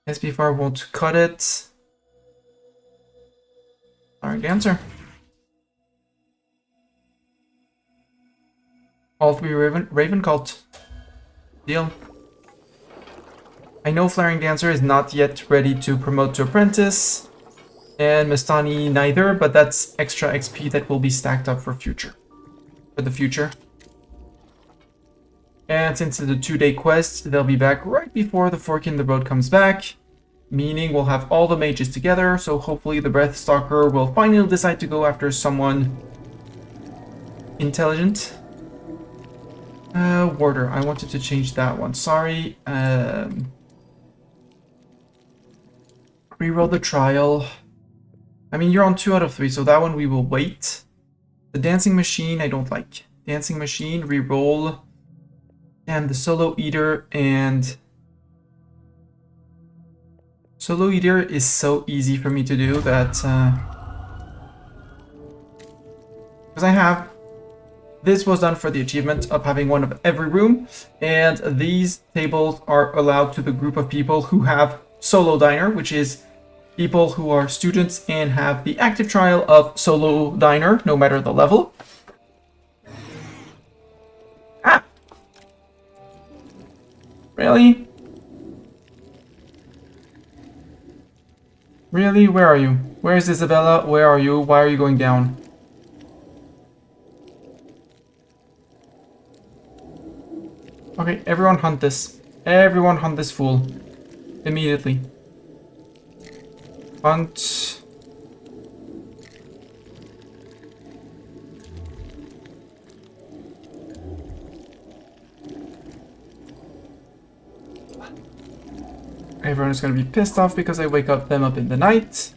Speaker 1: SB4 won't cut it. Alright, answer. All 3 Raven Cult. Deal. I know Flaring Dancer is not yet ready to promote to Apprentice. And Mastani neither, but that's extra XP that will be stacked up for the future. And since it's a 2-day quest, they'll be back right before the Fork in the Road comes back. Meaning we'll have all the mages together, so hopefully the Breathstalker will finally decide to go after someone intelligent. Warder, I wanted to change that one, sorry. Reroll the trial. I mean, you're on 2 out of 3, so that one we will wait. The Dancing Machine, I don't like. Dancing Machine, reroll. And the Solo Eater and... Solo Eater is so easy for me to do that... Because I have... This was done for the achievement of having one of every room, and these tables are allowed to the group of people who have Solo Diner, which is people who are students and have the active trial of Solo Diner, no matter the level. Ah! Really? Really? Where are you? Where is Isabella? Where are you? Why are you going down? Okay, everyone hunt this. Everyone hunt this fool. Immediately. Hunt. Everyone is going to be pissed off because I wake them up in the night.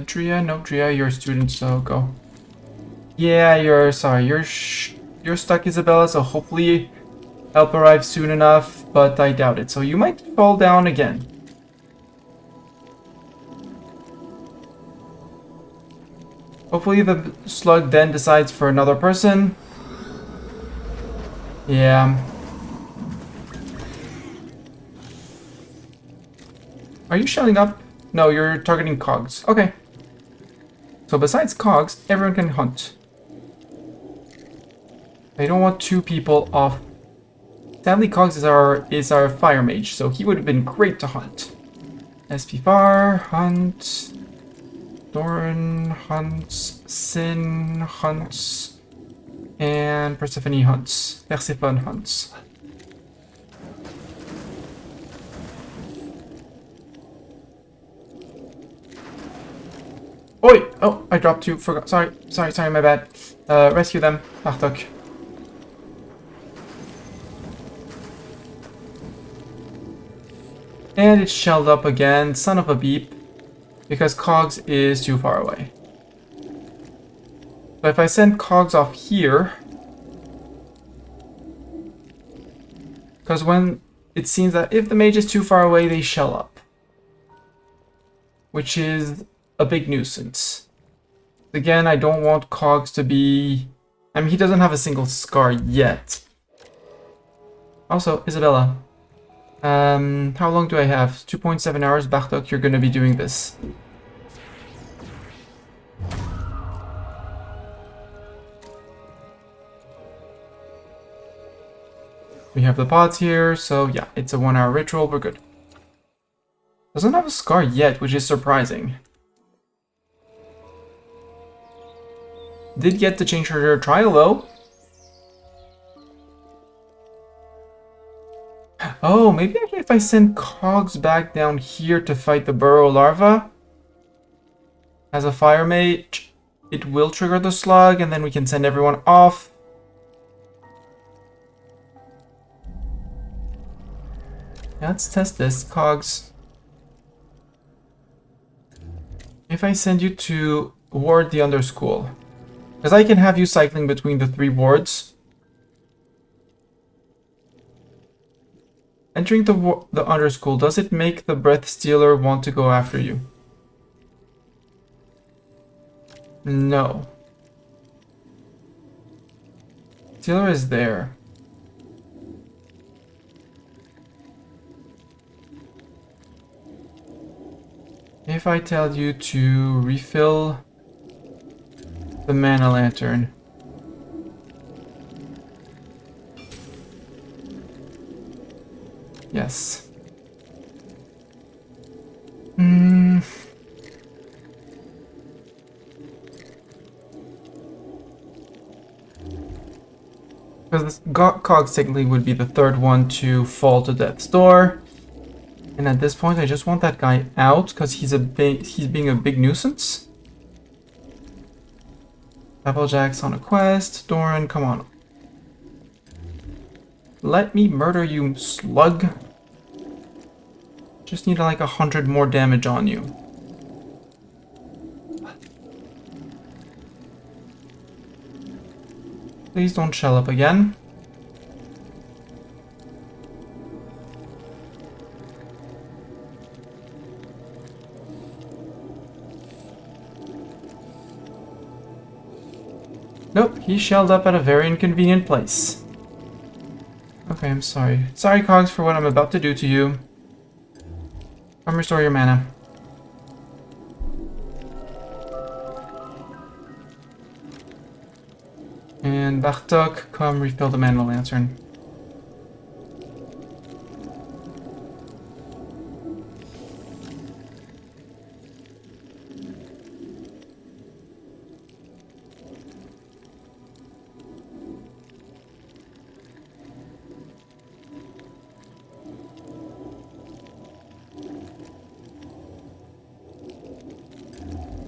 Speaker 1: Drea, no, Drea, you're a student, so go. Yeah, you're stuck, Isabella, so hopefully help arrives soon enough, but I doubt it. So you might fall down again. Hopefully the slug then decides for another person. Yeah. Are you shutting up? No, you're targeting cogs. Okay. So besides cogs, everyone can hunt. I don't want 2 people off. Sadly, cogs is our fire mage, so he would have been great to hunt. SPFAR, hunt. Doran hunts. Sin hunts. And Persephone hunts. Persephone hunts. Oh, I dropped you. Forgot. Sorry, my bad. Rescue them. Bartok. And it's shelled up again. Son of a beep. Because Cogs is too far away. So if I send Cogs off here... Because when it seems that if the mage is too far away, they shell up. Which is a big nuisance. Again, I don't want Cogs to be... I mean, he doesn't have a single scar yet. Also, Isabella. How long do I have? 2.7 hours. Bartok, you're gonna be doing this. We have the pods here, so yeah, it's a 1-hour ritual, we're good. Doesn't have a scar yet, which is surprising. Did get to change her trial though. Oh, maybe if I send Cogs back down here to fight the burrow larva as a fire mage, it will trigger the slug and then we can send everyone off. Let's test this, Cogs. If I send you to ward the underschool, because I can have you cycling between the 3 wards. Entering the underschool, does it make the breath stealer want to go after you? No. Stealer is there. If I tell you to refill the mana lantern. Yes. Because this Cogs technically would be the 3rd one to fall to death's door. And at this point, I just want that guy out because he's being a big nuisance. Applejack's on a quest. Doran, come on. Let me murder you, slug. Just need like 100 more damage on you. Please don't shell up again. Nope, he shelled up at a very inconvenient place. Okay, I'm sorry. Sorry, Cogs, for what I'm about to do to you. Come restore your mana. And Bartok, come refill the mana lantern.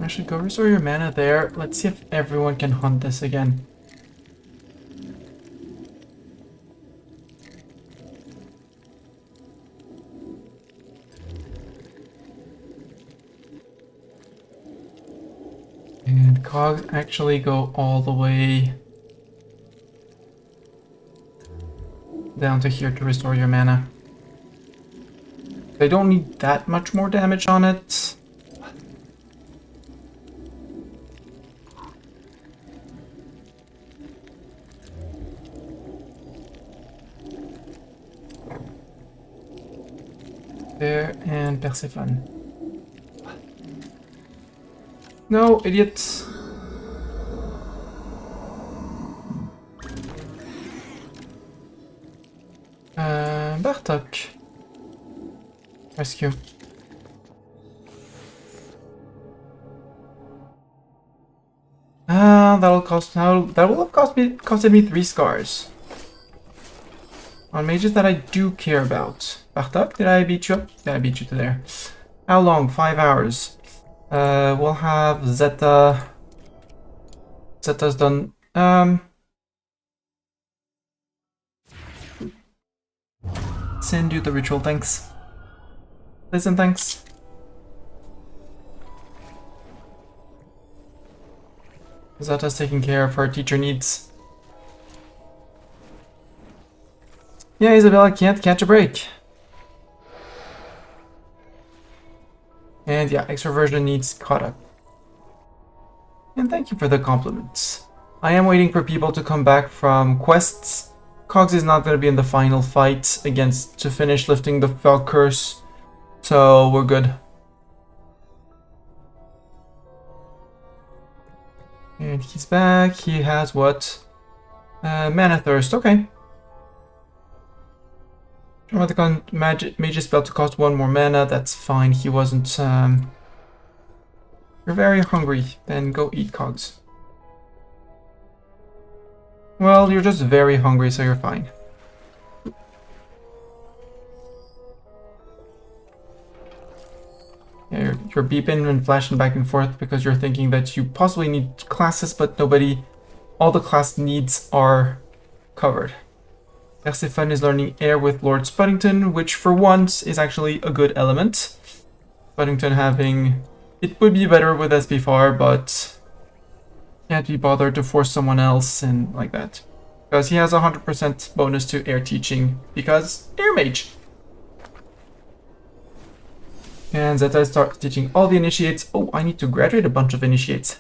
Speaker 1: Actually, go restore your mana there. Let's see if everyone can hunt this again. And Cogs actually go all the way down to here to restore your mana. They don't need that much more damage on it. There, and Persephone. No, idiot. Bartok. Rescue. That'll cost that will have costed me 3 scars. On mages that I do care about. Bartok, did I beat you up? Yeah, I beat you to there. How long? 5 hours. We'll have Zeta. Zeta's done. Send you the ritual, thanks. Listen, thanks. Zeta's taking care of her teacher needs. Yeah, Isabella can't catch a break. And yeah, extroversion needs caught up. And thank you for the compliments. I am waiting for people to come back from quests. Cogs is not going to be in the final fight to finish lifting the Fell Curse, so we're good. And he's back. He has what? Mana Thirst. Okay. Dramaticon Mage's spell to cost 1 more mana. That's fine. He wasn't. You're very hungry. Then go eat, Cogs. Well, you're just very hungry, so you're fine. Yeah, you're beeping and flashing back and forth because you're thinking that you possibly need classes, but all the class needs are covered. Persephone is learning air with Lord Spuddington, which for once is actually a good element. Spuddington having... It would be better with SP4, but can't be bothered to force someone else and like that. Because he has a 100% bonus to air teaching, because air mage. And Zeta starts teaching all the initiates. Oh, I need to graduate a bunch of initiates.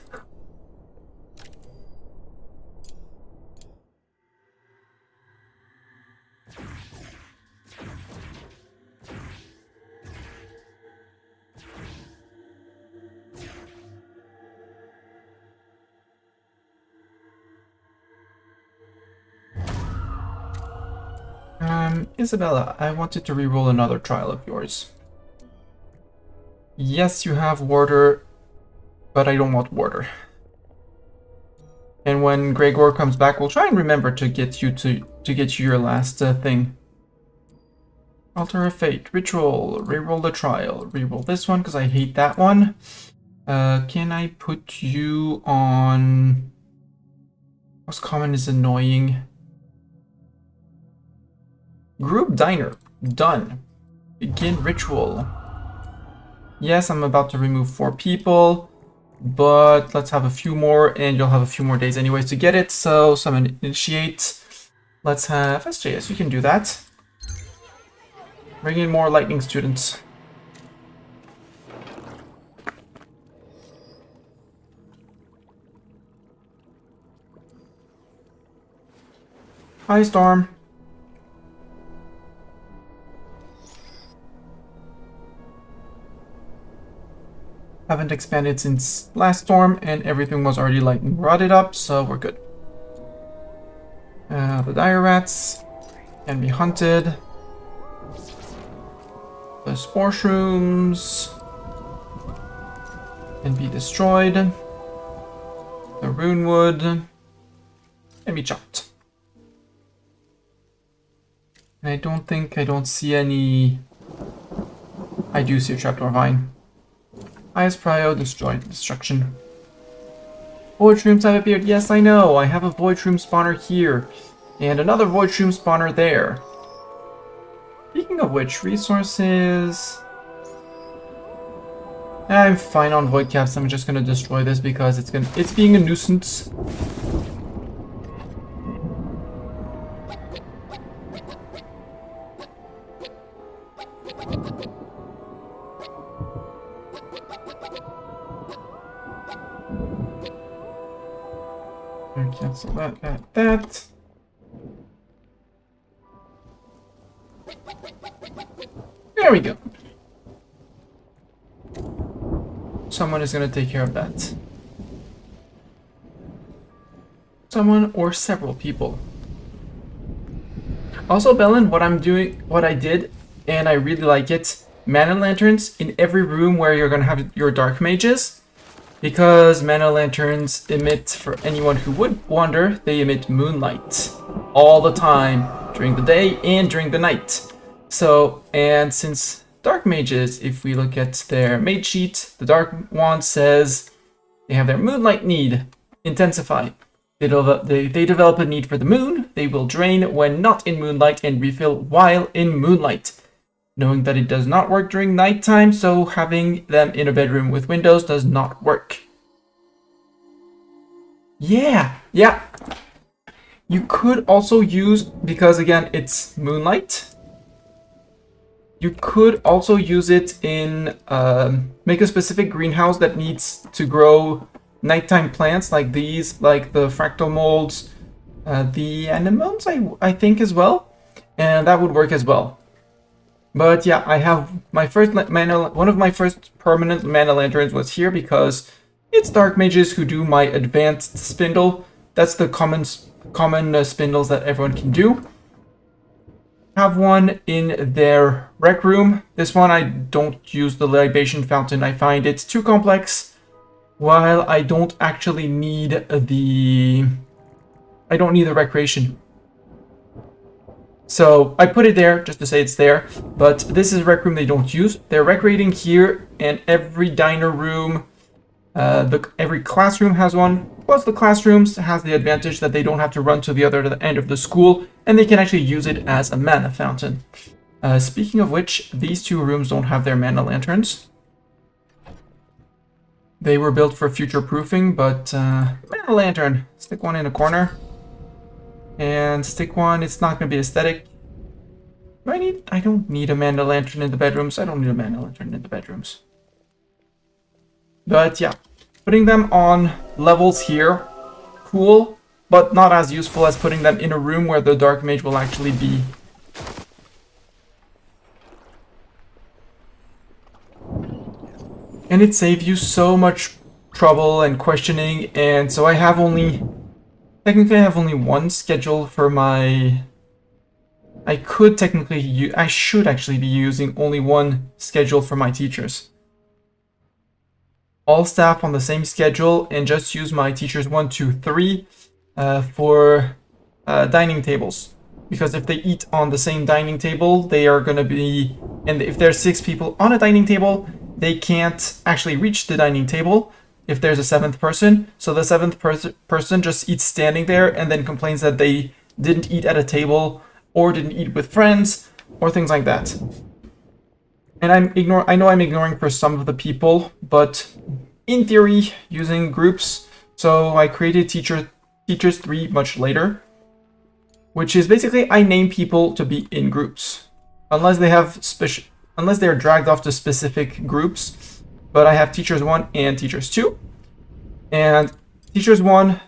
Speaker 1: Isabella, I wanted to reroll another trial of yours. Yes, you have Warder, but I don't want Warder. And when Gregor comes back, we'll try and remember to get you your last thing. Altar of Fate, Ritual, reroll the trial, reroll this one because I hate that one. Can I put you on... Most common is annoying. Group Diner, done. Begin Ritual. Yes, I'm about to remove 4 people, but let's have a few more, and you'll have a few more days anyways to get it, so summon Initiate. Let's have SJS, you can do that. Bring in more lightning students. Hi, Storm. Haven't expanded since last storm, and everything was already lightning rotted up, so we're good. The dire rats can be hunted. The spore shrooms can be destroyed. The rune wood can be chopped. And I don't see any... I do see a trapdoor vine. Highest prio, destruction. Void shrooms have appeared. Yes, I know. I have a void shroom spawner here. And another void shroom spawner there. Speaking of which, resources... I'm fine on void caps. I'm just gonna destroy this because it's being a nuisance. Cancel that. There we go. Someone is going to take care of that. Someone or several people. Also, Belen, what I did, and I really like it, mana lanterns in every room where you're going to have your dark mages. Because mana lanterns emit, for anyone who would wonder, they emit moonlight all the time during the day and during the night. So, and since dark mages. If we look at their mage sheet, the dark one says they have their moonlight need, intensify. They develop a need for the moon. They will drain when not in moonlight and refill while in moonlight. Knowing that it does not work during nighttime, so having them in a bedroom with windows does not work. Yeah. You could also use, because again, it's moonlight, you could also use it in, make a specific greenhouse that needs to grow nighttime plants like these, like the fractal molds, the anemones, I think as well, and that would work as well. But yeah, I have my first one of my first permanent mana lanterns was here because it's dark mages who do my advanced spindle. That's the common spindles that everyone can do. Have one in their rec room. This one I don't use the libation fountain. I find it's too complex. While I don't actually need the recreation. So I put it there just to say it's there, but this is a rec room they don't use. They're recreating here, and every diner room, every classroom has one. Plus the classrooms has the advantage that they don't have to run to the other end of the school, and they can actually use it as a mana fountain. Speaking of which, these two rooms don't have their mana lanterns. They were built for future proofing, but mana lantern, stick one in a corner. And stick one, it's not going to be aesthetic. I don't need a mana lantern in the bedrooms. I don't need a mana lantern in the bedrooms. But yeah, putting them on levels here, cool, but not as useful as putting them in a room where the dark mage will actually be. And it saves you so much trouble and questioning, and so I have only... Technically, I have only one schedule for my... I should actually be using only one schedule for my teachers. All staff on the same schedule and just use my teachers 1, 2, 3 for dining tables. Because if they eat on the same dining table, they are going to be... And if there's 6 people on a dining table, they can't actually reach the dining table if there's a 7th person. So the 7th person just eats standing there and then complains that they didn't eat at a table or didn't eat with friends or things like that. And I know I'm ignoring for some of the people, but in theory, using groups, so I created teachers 3 much later, which is basically I name people to be in groups, unless they're dragged off to specific groups. But I have teachers 1 and teachers 2. And teachers 1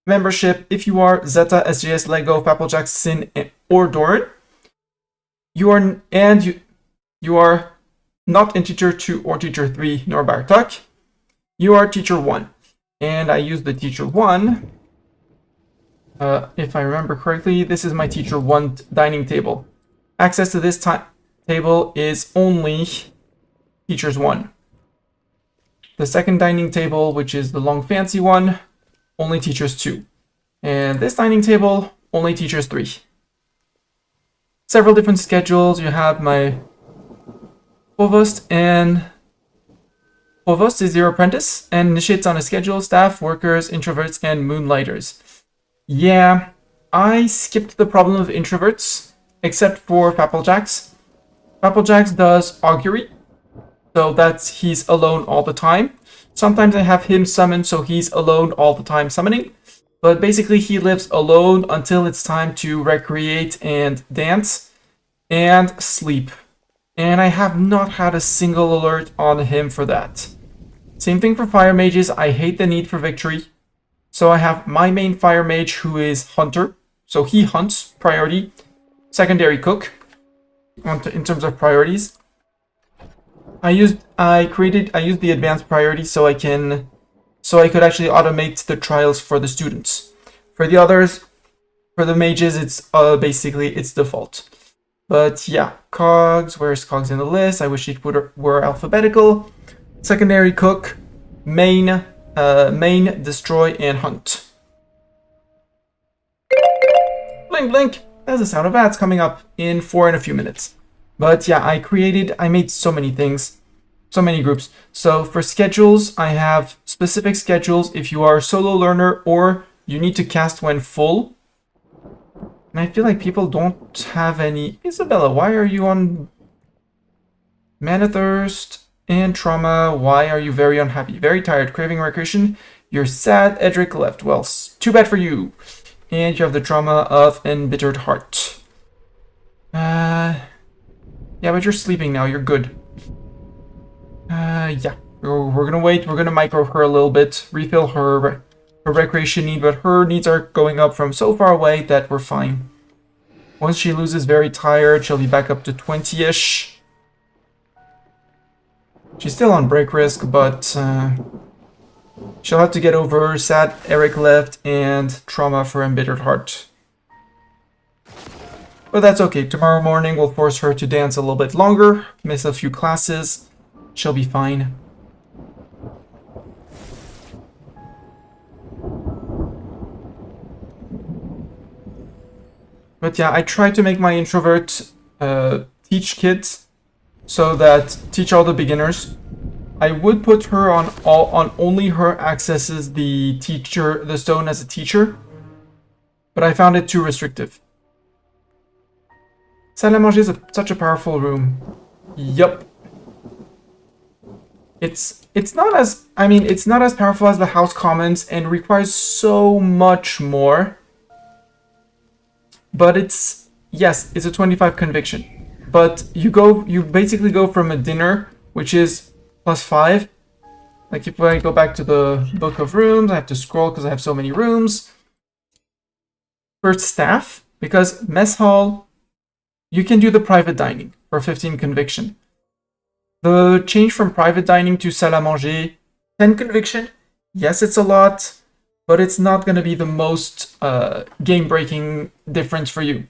Speaker 1: membership, if you are Zeta, SJS, Lego, Applejack, Sin, or Doran, you are not in teacher 2 or teacher 3 nor Bartok. You are teacher 1. And I use the teacher 1. If I remember correctly, this is my teacher 1 dining table. Access to this table is only teachers 1. The second dining table, which is the long fancy one, only teachers 2. And this dining table, only teachers 3. Several different schedules. You have my Provost, and Provost is your apprentice and initiates on a schedule, staff, workers, introverts, and moonlighters. Yeah, I skipped the problem of introverts, except for Papplejacks. Papplejacks does augury, so that's he's alone all the time. Sometimes I have him summon, so he's alone all the time summoning. But basically he lives alone until it's time to recreate and dance and sleep. And I have not had a single alert on him for that. Same thing for fire mages. I hate the need for victory. So I have my main fire mage who is hunter. So he hunts, priority. Secondary cook, in terms of priorities. I used the advanced priority so I could actually automate the trials for the students. For the others, for the mages, it's basically it's default. But yeah, cogs. Where's cogs in the list? I wish it were alphabetical. Secondary cook, main, destroy, and hunt. Blink, blink. That's the sound of ads coming up in 4 and a few minutes. But yeah, I made so many things, so many groups. So for schedules, I have specific schedules if you are a solo learner or you need to cast when full. And I feel like people don't have any. Isabella, why are you on Mana Thirst and Trauma? Why are you very unhappy? Very tired, craving recreation. You're sad. Edric left. Well, too bad for you. And you have the trauma of embittered heart. Yeah, but you're sleeping now. You're good. Yeah. We're gonna wait. We're gonna micro her a little bit, refill her recreation need, but her needs are going up from so far away that we're fine. Once she loses very tired, she'll be back up to 20-ish. She's still on break risk, but she'll have to get over sad Eric left and trauma for embittered heart. But that's okay. Tomorrow morning we'll force her to dance a little bit longer, miss a few classes. She'll be fine. But yeah, I try to make my introvert teach kids, so that teach all the beginners. I would put her on only her accesses the stone as a teacher, but I found it too restrictive. Salle à manger is such a powerful room. Yup. It's not as powerful as the House Commons and requires so much more. But it's a 25 conviction. But you basically go from a dinner, which is +5. Like if I go back to the book of rooms, I have to scroll because I have so many rooms. First staff, because mess hall, you can do the private dining for 15 conviction. The change from private dining to salle à manger, 10 conviction. Yes, it's a lot, but it's not going to be the most game-breaking difference for you.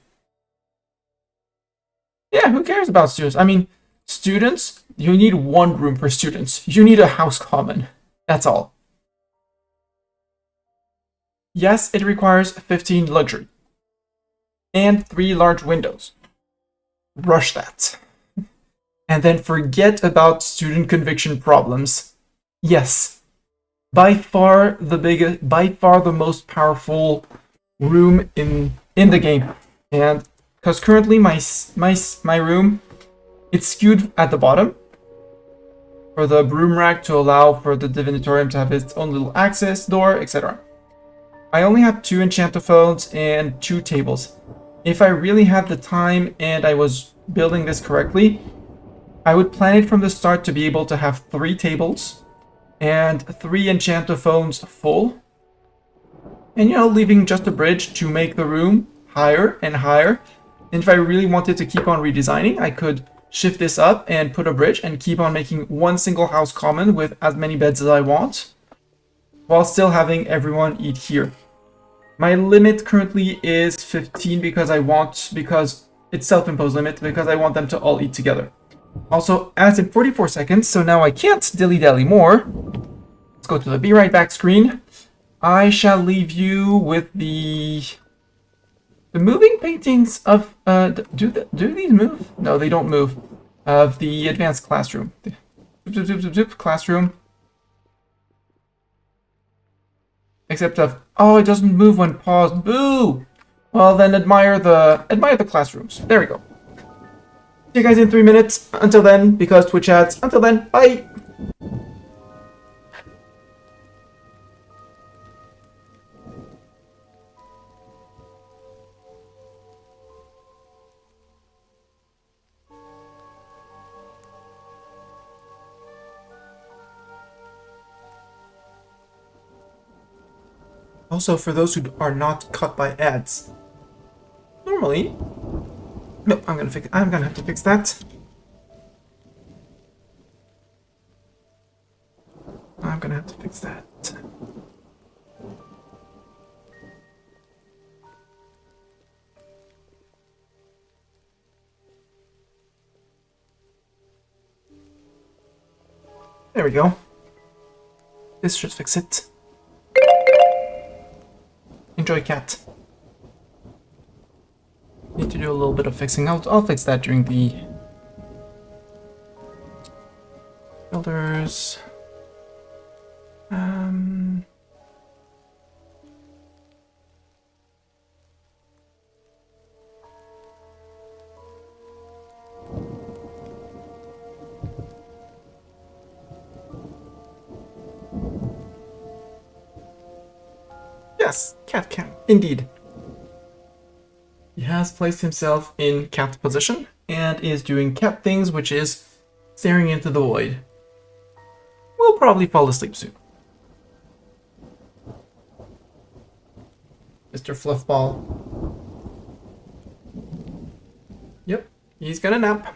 Speaker 1: Yeah, who cares about students? I mean, students, you need one room for students. You need a house common. That's all. Yes, it requires 15 luxury. And 3 large windows. Rush that. And then forget about student conviction problems. Yes. By far the most powerful room in the game. And because currently my room, it's skewed at the bottom for the broom rack to allow for the divinatorium to have its own little access door, etc. I only have 2 enchantophones and 2 tables. If I really had the time and I was building this correctly, I would plan it from the start to be able to have 3 tables and 3 enchantophones full. And leaving just a bridge to make the room higher and higher. And if I really wanted to keep on redesigning, I could shift this up and put a bridge and keep on making one single house common with as many beds as I want, while still having everyone eat here. My limit currently is 15 because it's self-imposed limit, because I want them to all eat together. Also, as in 44 seconds, so now I can't dilly-dally more. Let's go to the Be Right Back screen. I shall leave you with the moving paintings of do these move? No, they don't move. Of the advanced classroom. Classroom. Except it doesn't move when paused. Boo! Well, then admire the classrooms. There we go. See you guys in 3 minutes. Until then, because Twitch ads. Until then, bye! Also, for those who are not cut by ads, normally, no, I'm gonna have to fix that. I'm gonna have to fix that. There we go. This should fix it. Enjoy, cat. Need to do a little bit of fixing. I'll fix that during the Builders. Yes, cat cam, indeed. He has placed himself in cat position and is doing cat things, which is staring into the void. We'll probably fall asleep soon. Mr. Fluffball. Yep, he's gonna nap.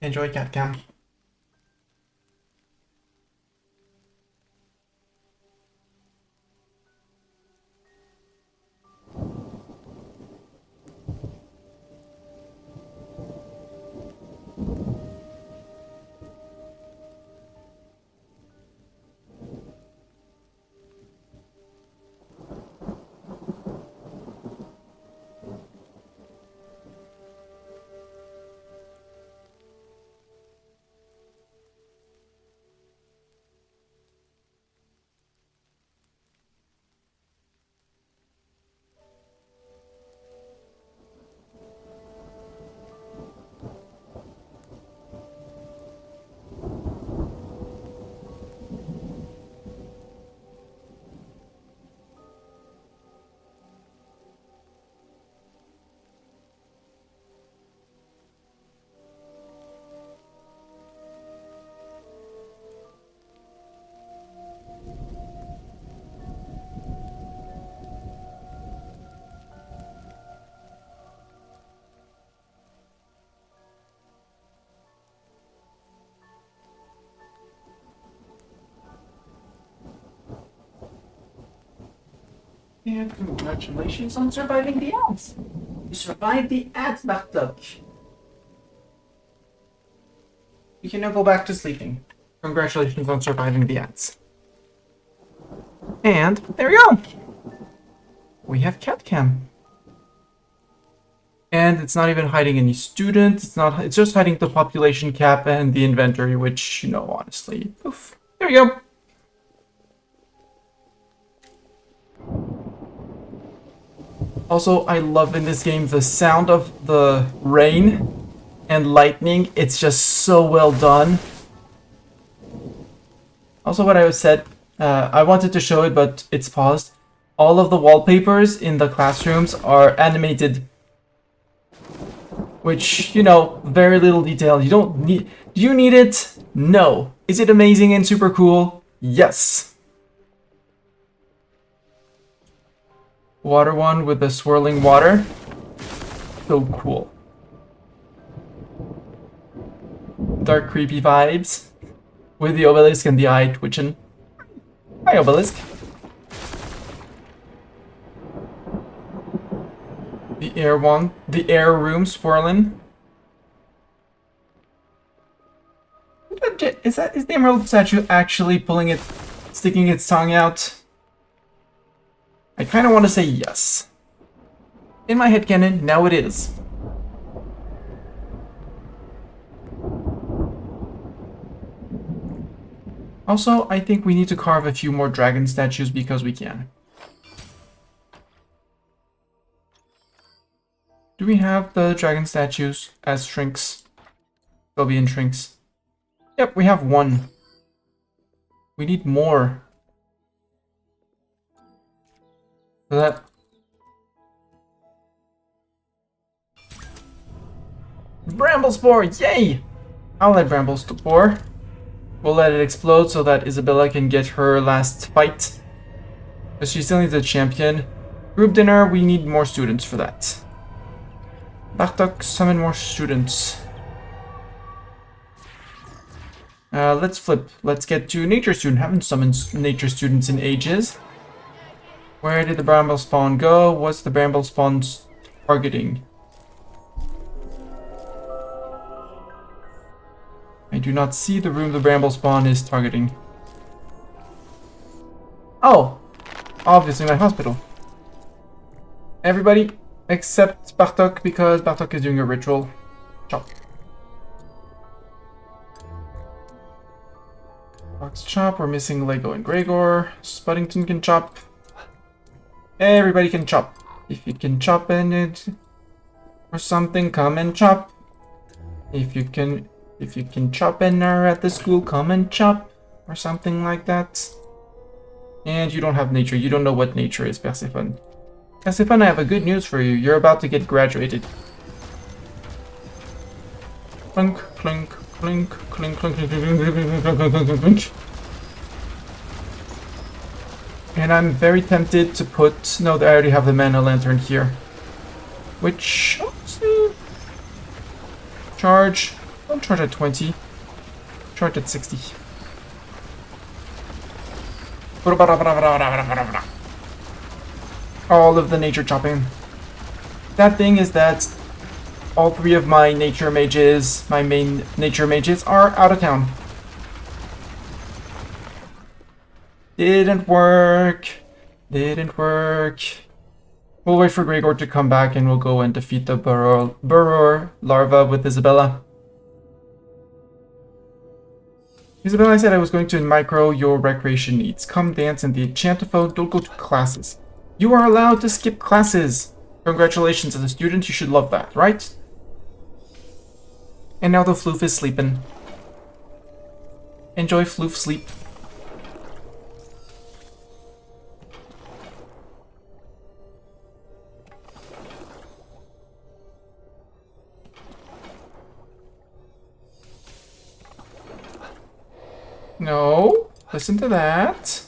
Speaker 1: Enjoy cat cam. And congratulations on surviving the ads. You survived the ads, Bartok. You can now go back to sleeping. Congratulations on surviving the ads. And there we go. We have cat cam. And it's not even hiding any students. It's just hiding the population cap and the inventory, which, you know, honestly, poof. There we go. Also, I love in this game the sound of the rain and lightning. It's just so well done. Also, what I said, I wanted to show it, but it's paused. All of the wallpapers in the classrooms are animated. Which, you know, very little detail. You don't need... Do you need it? No. Is it amazing and super cool? Yes. Water one with the swirling water. So cool. Dark creepy vibes. With the obelisk and the eye twitching. Hi, obelisk. The air room swirling. Is the emerald statue actually sticking its tongue out? I kind of want to say yes. In my headcanon, now it is. Also, I think we need to carve a few more dragon statues because we can. Do we have the dragon statues as shrinks? They'll be in shrinks. Yep, we have one. We need more. So that... Bramble Spore! Yay! I'll let Bramble Spore. We'll let it explode so that Isabella can get her last fight. Because she still needs a champion. Group dinner, we need more students for that. Bartok, summon more students. Let's flip. Let's get to nature student. Haven't summoned nature students in ages. Where did the bramble spawn go? What's the bramble spawn targeting? I do not see the room the bramble spawn is targeting. Oh! Obviously my hospital. Everybody except Bartok, because Bartok is doing a ritual. Chop. Fox chop. We're missing Lego and Gregor. Spuddington can chop. Everybody can chop. If you can chop in it or something, come and chop. If you can chop in or at the school, come and chop or something like that. And you don't have nature. You don't know what nature is, Persephone. Persephone, I have a good news for you. You're about to get graduated. Clink, clink, clink, clink, clink, clink, clink, clink, clink, clink, clink, clink. And I'm very tempted to put... No, I already have the mana lantern here. Which... Charge. Don't charge at 20. Charge at 60. All of the nature chopping. That thing is that all three of my nature mages, my main nature mages, are out of town. Didn't work. Didn't work. We'll wait for Gregor to come back and we'll go and defeat the burrower larva with Isabella. Isabella, I said I was going to micro your recreation needs. Come dance in the Enchantophone. Don't go to classes. You are allowed to skip classes. Congratulations as a student. You should love that, right? And now the floof is sleeping. Enjoy floof sleep. No, listen to that.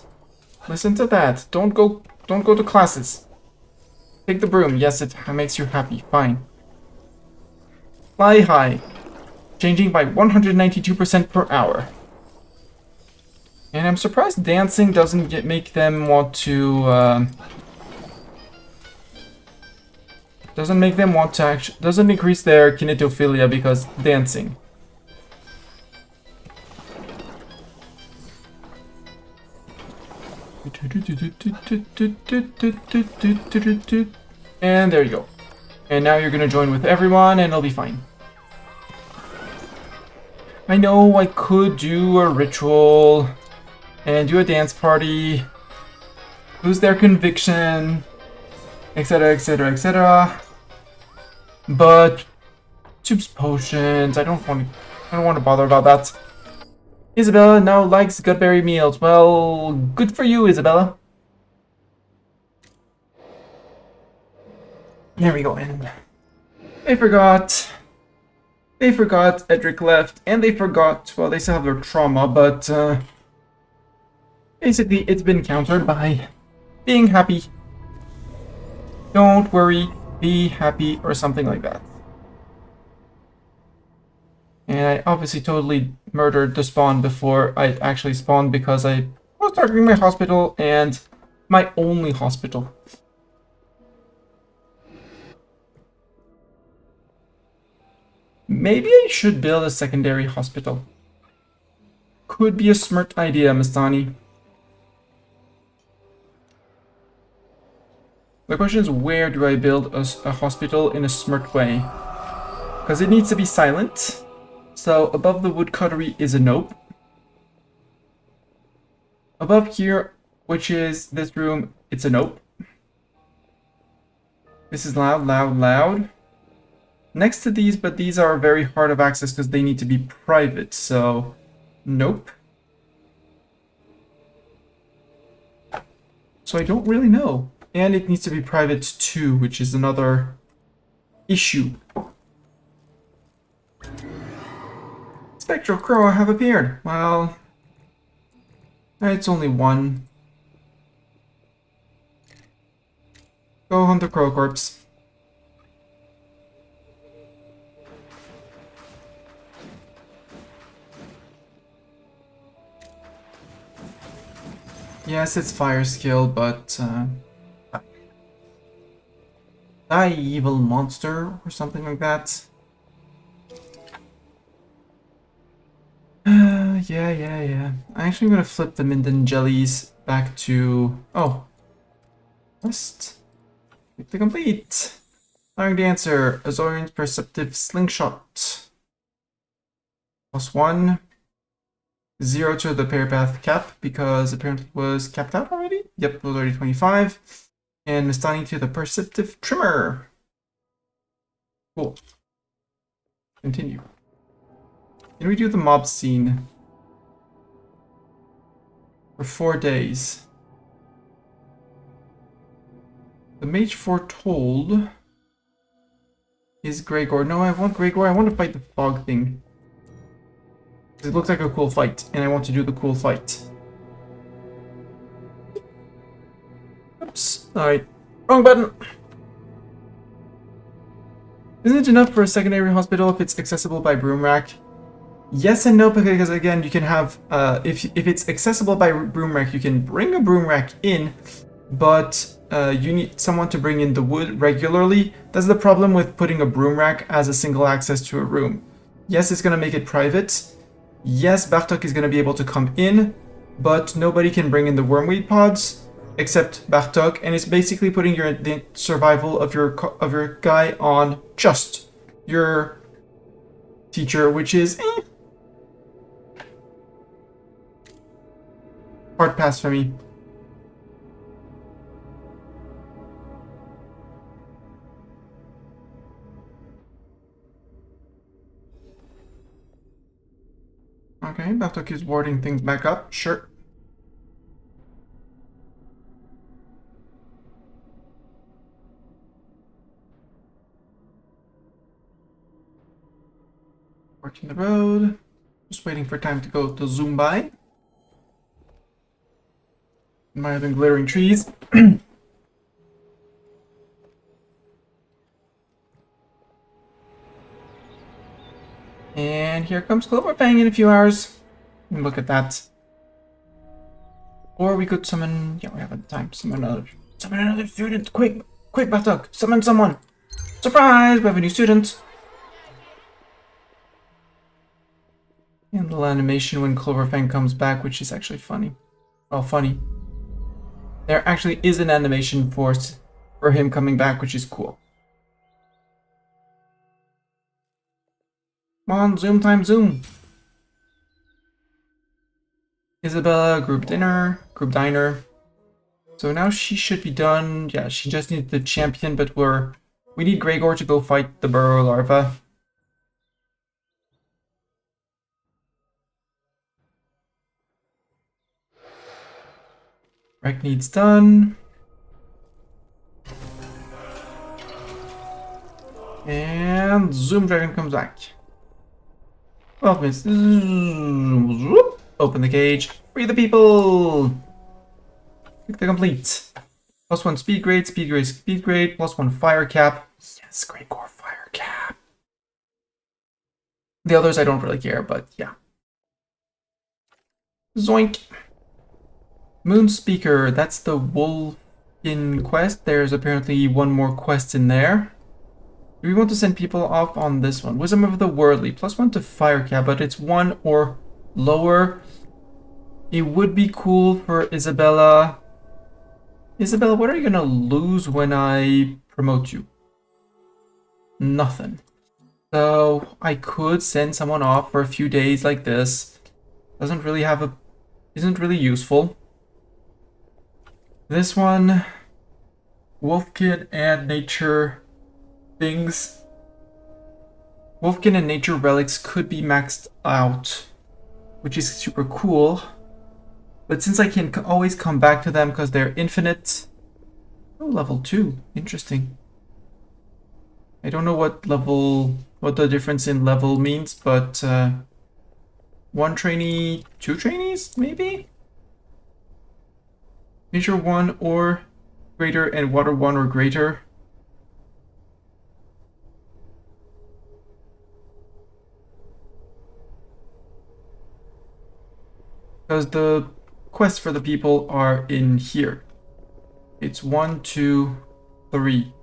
Speaker 1: Listen to that. Don't go to classes. Take the broom. Yes, it makes you happy. Fine. Fly high. Changing by 192% per hour. And I'm surprised dancing doesn't make them want to doesn't make them want to actually doesn't increase their kinetophilia because dancing. And there you go. And now you're gonna join with everyone and it'll be fine. I know I could do a ritual and do a dance party, lose their conviction, etc, etc, etc. But soups, potions, I don't want to bother about that. Isabella now likes gutberry meals. Well, good for you, Isabella. There we go, and they forgot Edric left, and they forgot, well, they still have their trauma, but basically it's been countered by being happy. Don't worry, be happy, or something like that. And I obviously totally murdered the spawn before I actually spawned because I was targeting my hospital and my only hospital. Maybe I should build a secondary hospital. Could be a smart idea, Mastani. The question is, where do I build a hospital in a smart way? Because it needs to be silent. So above the woodcuttery is a nope. Above here, which is this room, it's a nope. This is loud, loud, loud. Next to these, but these are very hard of access because they need to be private, so nope. So I don't really know. And it needs to be private too, which is another issue. Spectral crow have appeared. Well, it's only one. Go hunt the crow corpse. Yes, it's fire skill, but die, evil monster, or something like that. Yeah. I'm actually gonna flip the Minden jellies back to... Oh. Quest. The complete. Flying Dancer. Azorian's Perceptive Slingshot. +1. 0 to the parapath cap because apparently it was capped out already. Yep, it was already 25. And Mistani to the perceptive trimmer. Cool. Continue. Can we do the mob scene? For 4 days. The mage foretold is Gregor. No, I want Gregor. I want to fight the fog thing. It looks like a cool fight, and I want to do the cool fight. Oops. Alright. Wrong button! Isn't it enough for a secondary hospital if it's accessible by broom rack? Yes and no, because again, you can have, if it's accessible by broom rack, you can bring a broom rack in, but you need someone to bring in the wood regularly. That's the problem with putting a broom rack as a single access to a room. Yes, it's going to make it private. Yes, Bartok is going to be able to come in, but nobody can bring in the wormweed pods except Bartok, and it's basically putting the survival of your guy on just your teacher, which is hard pass for me. Okay, Bartok is warding things back up. Sure. Working the road. Just waiting for time to go to zoom by. Admire the glittering trees. And here comes Cloverfang in a few hours. Look at that. Or we could summon... Yeah, we have the time. Summon another student. Quick! Quick, Bartok! Summon someone! Surprise! We have a new student! And the animation when Cloverfang comes back, which is actually funny. Well, funny. There actually is an animation for him coming back, which is cool. Come on, zoom time, zoom! Isabella, group diner. So now she should be done. Yeah, she just needs the champion, but we need Gregor to go fight the burrow larva. Rec needs done. And Zoom Dragon comes back. 12 minutes. Open the cage. Free the people! Click the complete. +1 speed grade, +1 fire cap. Yes, Gregor fire cap. The others I don't really care, but yeah. Zoink. Moon Speaker, that's the Wolfkin quest. There's apparently one more quest in there. Do we want to send people off on this one? Wisdom of the Worldly, +1 to fire cap, but it's 1 or lower. It would be cool for Isabella. Isabella, what are you gonna lose when I promote you? Nothing. So I could send someone off for a few days like this. Isn't really useful. This one, Wolfkin and Nature things. Wolfkin and Nature relics could be maxed out, which is super cool. But since I can always come back to them because they're infinite. Oh, level 2. Interesting. I don't know what the difference in level means, but 1 trainee, 2 trainees, maybe? Nature 1 or greater and water 1 or greater. Because the quests for the people are in here. It's 1, 2, 3.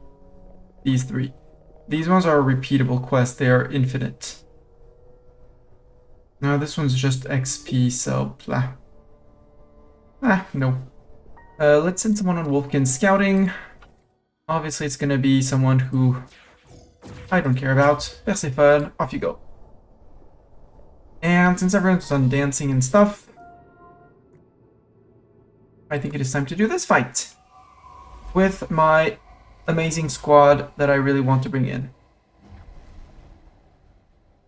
Speaker 1: These 3. These ones are repeatable quests. They are infinite. Now this one's just XP, so blah. No. Let's send someone on Wolfkin scouting. Obviously it's gonna be someone who I don't care about. Persephone, off you go. And And since everyone's done dancing and stuff, I think it is time to do this fight with my amazing squad that I really want to bring in.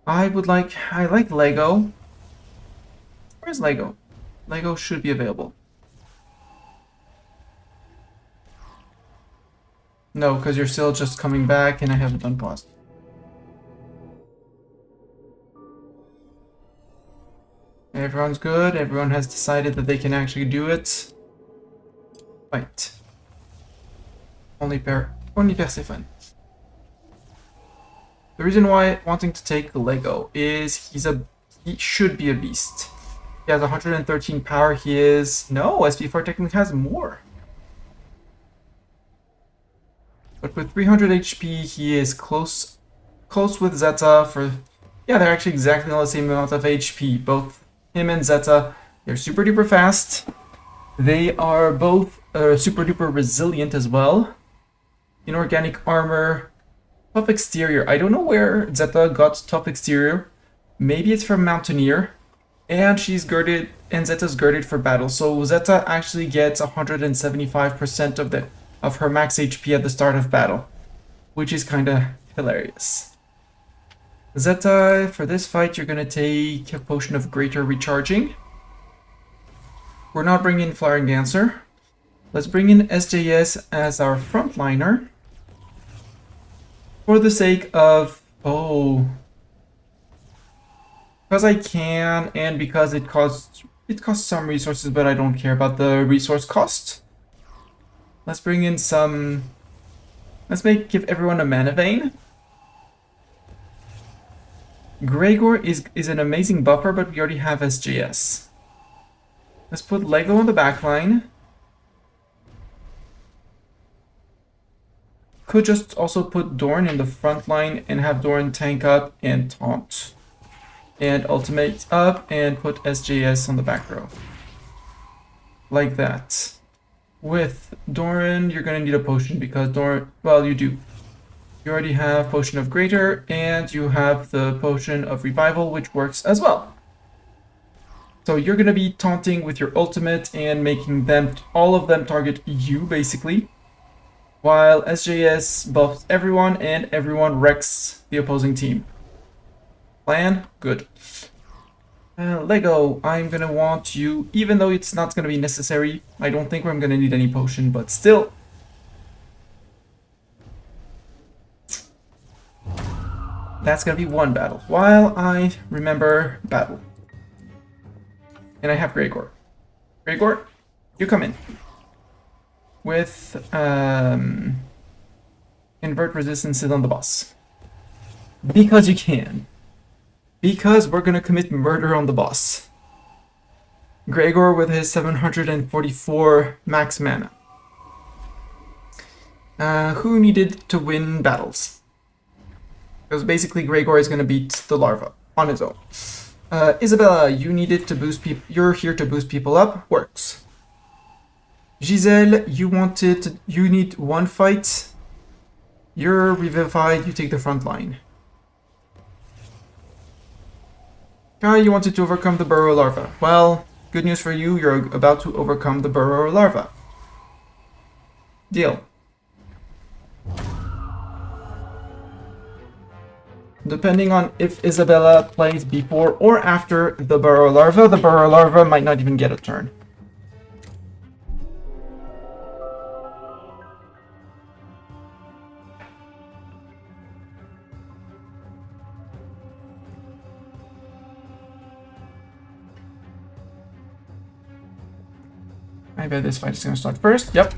Speaker 1: I like Lego. Where's Lego? Lego should be available. No, because you're still just coming back and I haven't done paused. Everyone's good. Everyone has decided that they can actually do it. Fight. Only Persephone. The reason why wanting to take Lego is he should be a beast. He has 113 power. He is... No, SP4 technically has more. But with 300 HP, he is close with Zeta for... Yeah, they're actually exactly on the same amount of HP. Both him and Zeta, they're super duper fast. They are both super duper resilient as well. Inorganic armor, tough exterior. I don't know where Zeta got tough exterior. Maybe it's from Mountaineer. And she's girded, and Zeta's girded for battle. So Zeta actually gets 175% of her max HP at the start of battle, which is kind of hilarious. Zeta, for this fight, you're gonna take a potion of greater recharging. We're not bringing in Flying Dancer. Let's bring in SJS as our frontliner. For the sake of... Oh... Because I can, and because it costs some resources, but I don't care about the resource cost. Let's bring in some... give everyone a mana vein. Gregor is an amazing buffer, but we already have SJS. Let's put Lego on the backline. Could just also put Dorn in the front line and have Dorn tank up and taunt. And ultimate up and put SJS on the back row. Like that. With Doran, you're gonna need a potion because Doran, well, you do. You already have Potion of Greater and you have the Potion of Revival, which works as well. So you're gonna be taunting with your ultimate and making them, all of them target you basically. While SJS buffs everyone and everyone wrecks the opposing team. Plan? Good. Lego, I'm gonna want you, even though it's not gonna be necessary, I don't think I'm gonna need any potion, but still. That's gonna be one battle, while I remember battle. And I have Gregor. Gregor, you come in. With, invert resistances on the boss. Because you can. Because we're gonna commit murder on the boss. Gregor with his 744 max mana. Who needed to win battles? Because basically Gregor is gonna beat the larva on his own. Isabella, you needed to boost people. You're here to boost people up. Works. Giselle, you need one fight. You're revivified. You take the front line. You wanted to overcome the burrow larva. Well, good news for you, you're about to overcome the burrow larva. Deal. Depending on if Isabella plays before or after the burrow larva might not even get a turn. I bet this fight is going to start first. Yep.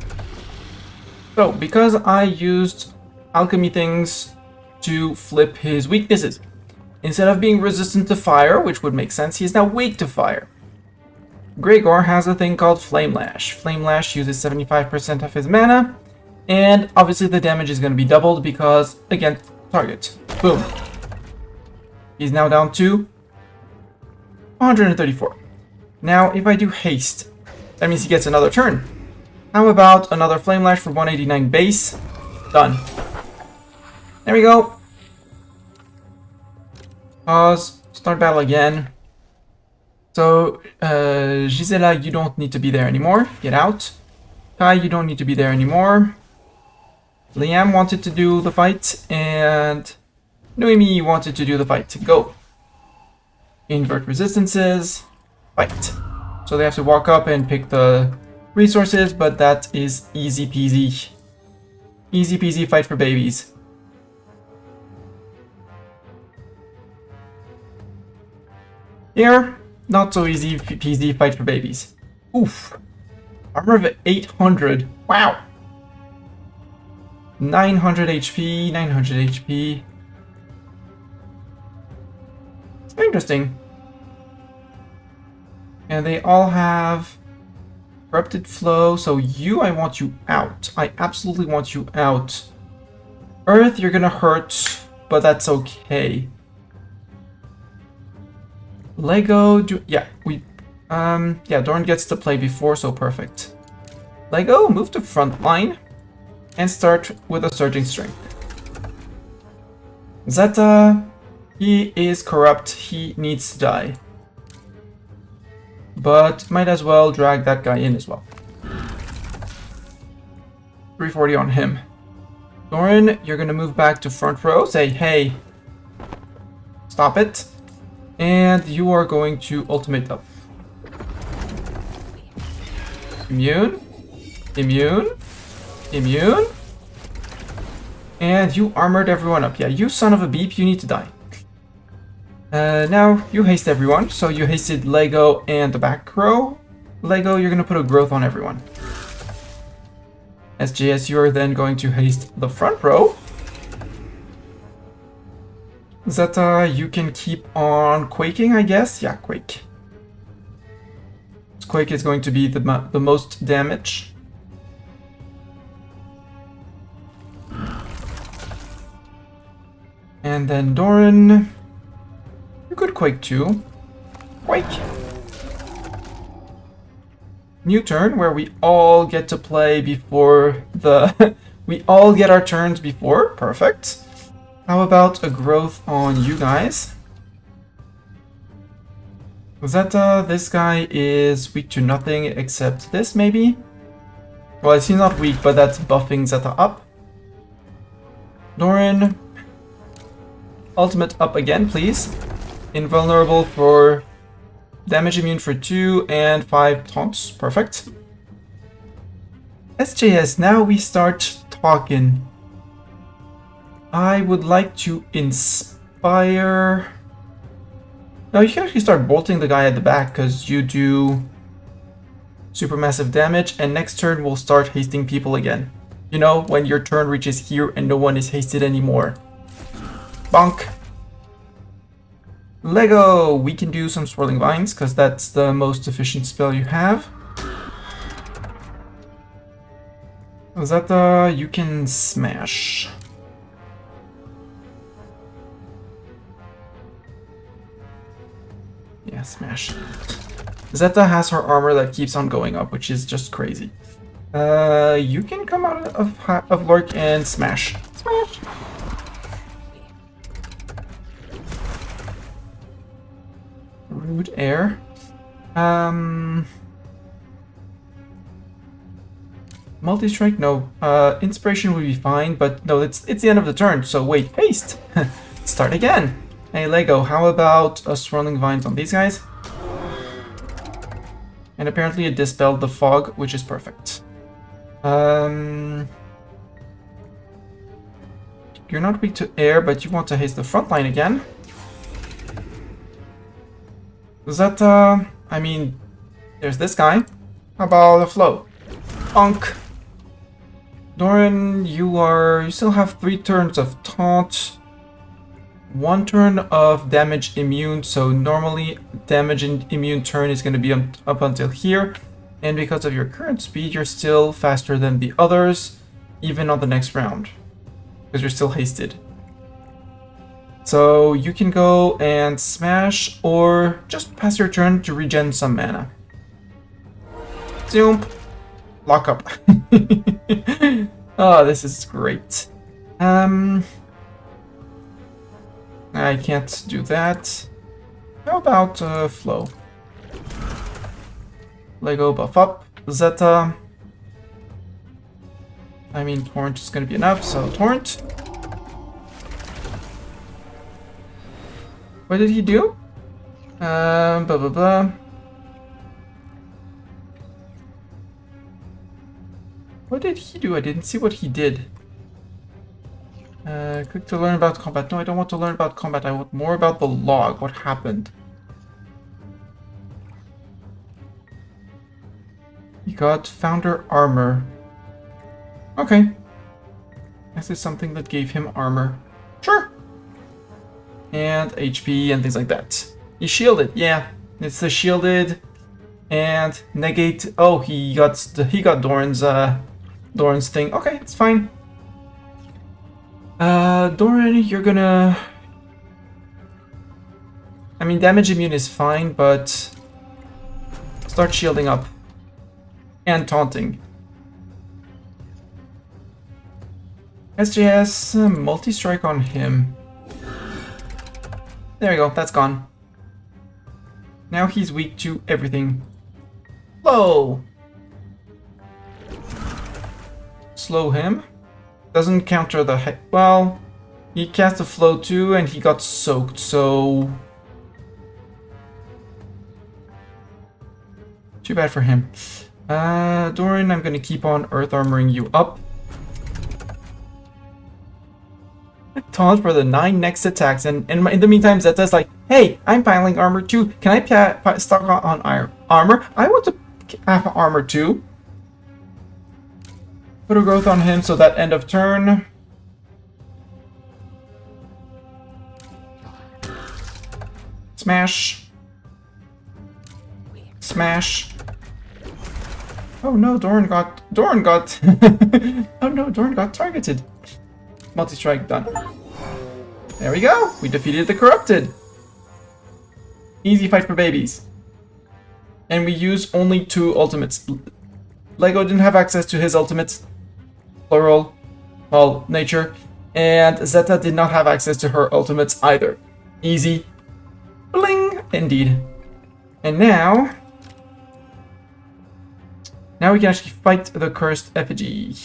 Speaker 1: So, because I used alchemy things to flip his weaknesses, instead of being resistant to fire, which would make sense, he is now weak to fire. Gregor has a thing called Flame Lash. Flame Lash uses 75% of his mana, and obviously the damage is going to be doubled because, again, target. Boom. He's now down to 134. Now, if I do haste, that means he gets another turn. How about another Flame Lash for 189 base? Done. There we go. Pause. Start battle again. So, Gisela, you don't need to be there anymore. Get out. Kai, you don't need to be there anymore. Liam wanted to do the fight, and Noemi wanted to do the fight. Go. Invert resistances. Fight. So they have to walk up and pick the resources, but that is easy peasy. Easy peasy fight for babies. Here, not so easy peasy fight for babies. Oof. Armor of 800. Wow. 900 HP, 900 HP. It's interesting. And they all have corrupted flow, so you, I want you out. I absolutely want you out. Earth, you're gonna hurt, but that's okay. Lego, yeah, Dorn gets to play before, so perfect. Lego, move to front line and start with a surging strength. Zeta, he is corrupt, he needs to die. But might as well drag that guy in as well. 340 on him. Doran, you're gonna move back to front row, say, hey, stop it. And you are going to ultimate up. Immune. Immune. Immune. And you armored everyone up. Yeah, you son of a beep, you need to die. Now you haste everyone. So you hasted Lego and the back row. Lego, you're going to put a growth on everyone. SJS, you're then going to haste the front row. Zeta, you can keep on quaking, I guess. Yeah, quake. Quake is going to be the most damage. And then Doran, you could quake too. Quake. New turn where we all get to play before the... we all get our turns before. Perfect. How about a growth on you guys? Zeta, this guy is weak to nothing except this, maybe? Well, he's not weak, but that's buffing Zeta up. Doran, ultimate up again, please. Invulnerable for damage immune for 2 and 5 taunts. Perfect. SJS, now we start talking. I would like to inspire... No, you can actually start bolting the guy at the back because you do supermassive damage, and next turn we'll start hasting people again. You know, when your turn reaches here and no one is hasted anymore. Bonk. Lego, we can do some swirling vines because that's the most efficient spell you have. Zeta, you can smash. Yeah, smash. Zeta has her armor that keeps on going up, which is just crazy. You can come out of Lurk and smash. Smash! Rude air. Multi-strike? No. Inspiration would be fine, but no, it's the end of the turn, so wait, haste! Start again! Hey Lego, how about a swirling vines on these guys? And apparently it dispelled the fog, which is perfect. You're not weak to air, but you want to haste the front line again. Zeta, I mean, there's this guy. How about the flow? Bonk. Doran, you still have 3 turns of taunt. 1 turn of damage immune, so normally damage and immune turn is going to be up until here, and because of your current speed you're still faster than the others even on the next round because you're still hasted. So you can go and smash or just pass your turn to regen some mana. Zoom. Lock up. Oh, this is great. I can't do that. How about flow? Lego buff up. Zeta. I mean, Torrent is going to be enough, so Torrent. What did he do? Blah, blah, blah. What did he do? I didn't see what he did. Click to learn about combat. No, I don't want to learn about combat. I want more about the log. What happened? He got Founder Armor. Okay. This is something that gave him armor. Sure. And HP and things like that. He shielded. Yeah, it's the shielded and negate. Oh, he got Doran's thing. Okay, it's fine. Doran, you're gonna. I mean, damage immune is fine, but start shielding up and taunting. SJS, multi-strike on him. There you go, that's gone. Now he's weak to everything. Slow! Slow him. Doesn't counter the well, he cast a flow too and he got soaked, so... Too bad for him. Doran, I'm gonna keep on earth armoring you up. Taunt for the 9 next attacks, and in the meantime, Zeta's like, hey, I'm piling armor too. Can I stock on armor? I want to have armor too. Put a growth on him so that end of turn. Smash. Smash. Oh no, Doran got oh no, Doran got targeted. Multi-strike done. There we go. We defeated the corrupted. Easy fight for babies. And we use only 2 ultimates. Lego didn't have access to his ultimates. Plural. Well, nature. And Zeta did not have access to her ultimates either. Easy. Bling! Indeed. And now... Now we can actually fight the cursed effigy.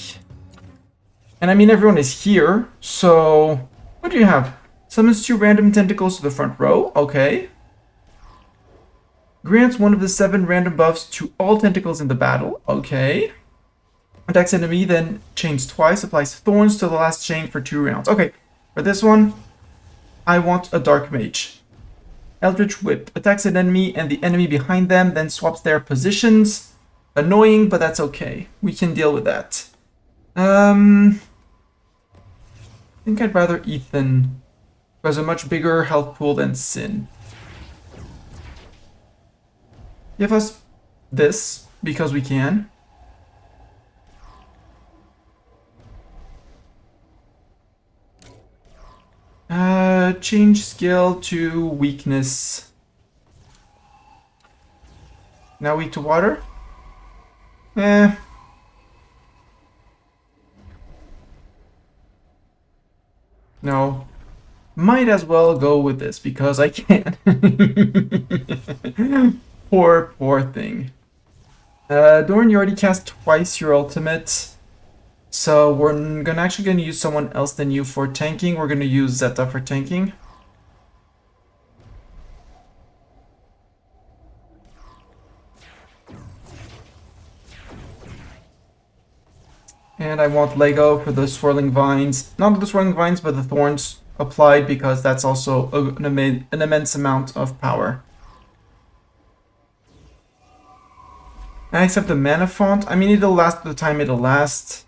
Speaker 1: And I mean, everyone is here, so... What do you have? Summons 2 random tentacles to the front row. Okay. Grants 1 of the 7 random buffs to all tentacles in the battle. Okay. Attacks enemy, then chains twice. Applies thorns to the last chain for 2 rounds. Okay. For this one, I want a Dark Mage. Eldritch Whip. Attacks an enemy and the enemy behind them, then swaps their positions. Annoying, but that's okay. We can deal with that. I think I'd rather Ethan, who has a much bigger health pool than Sin. Give us this, because we can. Change skill to weakness. Now weak to water? Eh. No. Might as well go with this because I can. Poor thing. Doran, you already cast twice your ultimate. So we're actually gonna use someone else than you for tanking. We're gonna use Zeta for tanking. And I want Lego for the swirling vines. Not the swirling vines, but the thorns applied because that's also an immense amount of power. I accept the mana font. I mean, it'll last the time it'll last.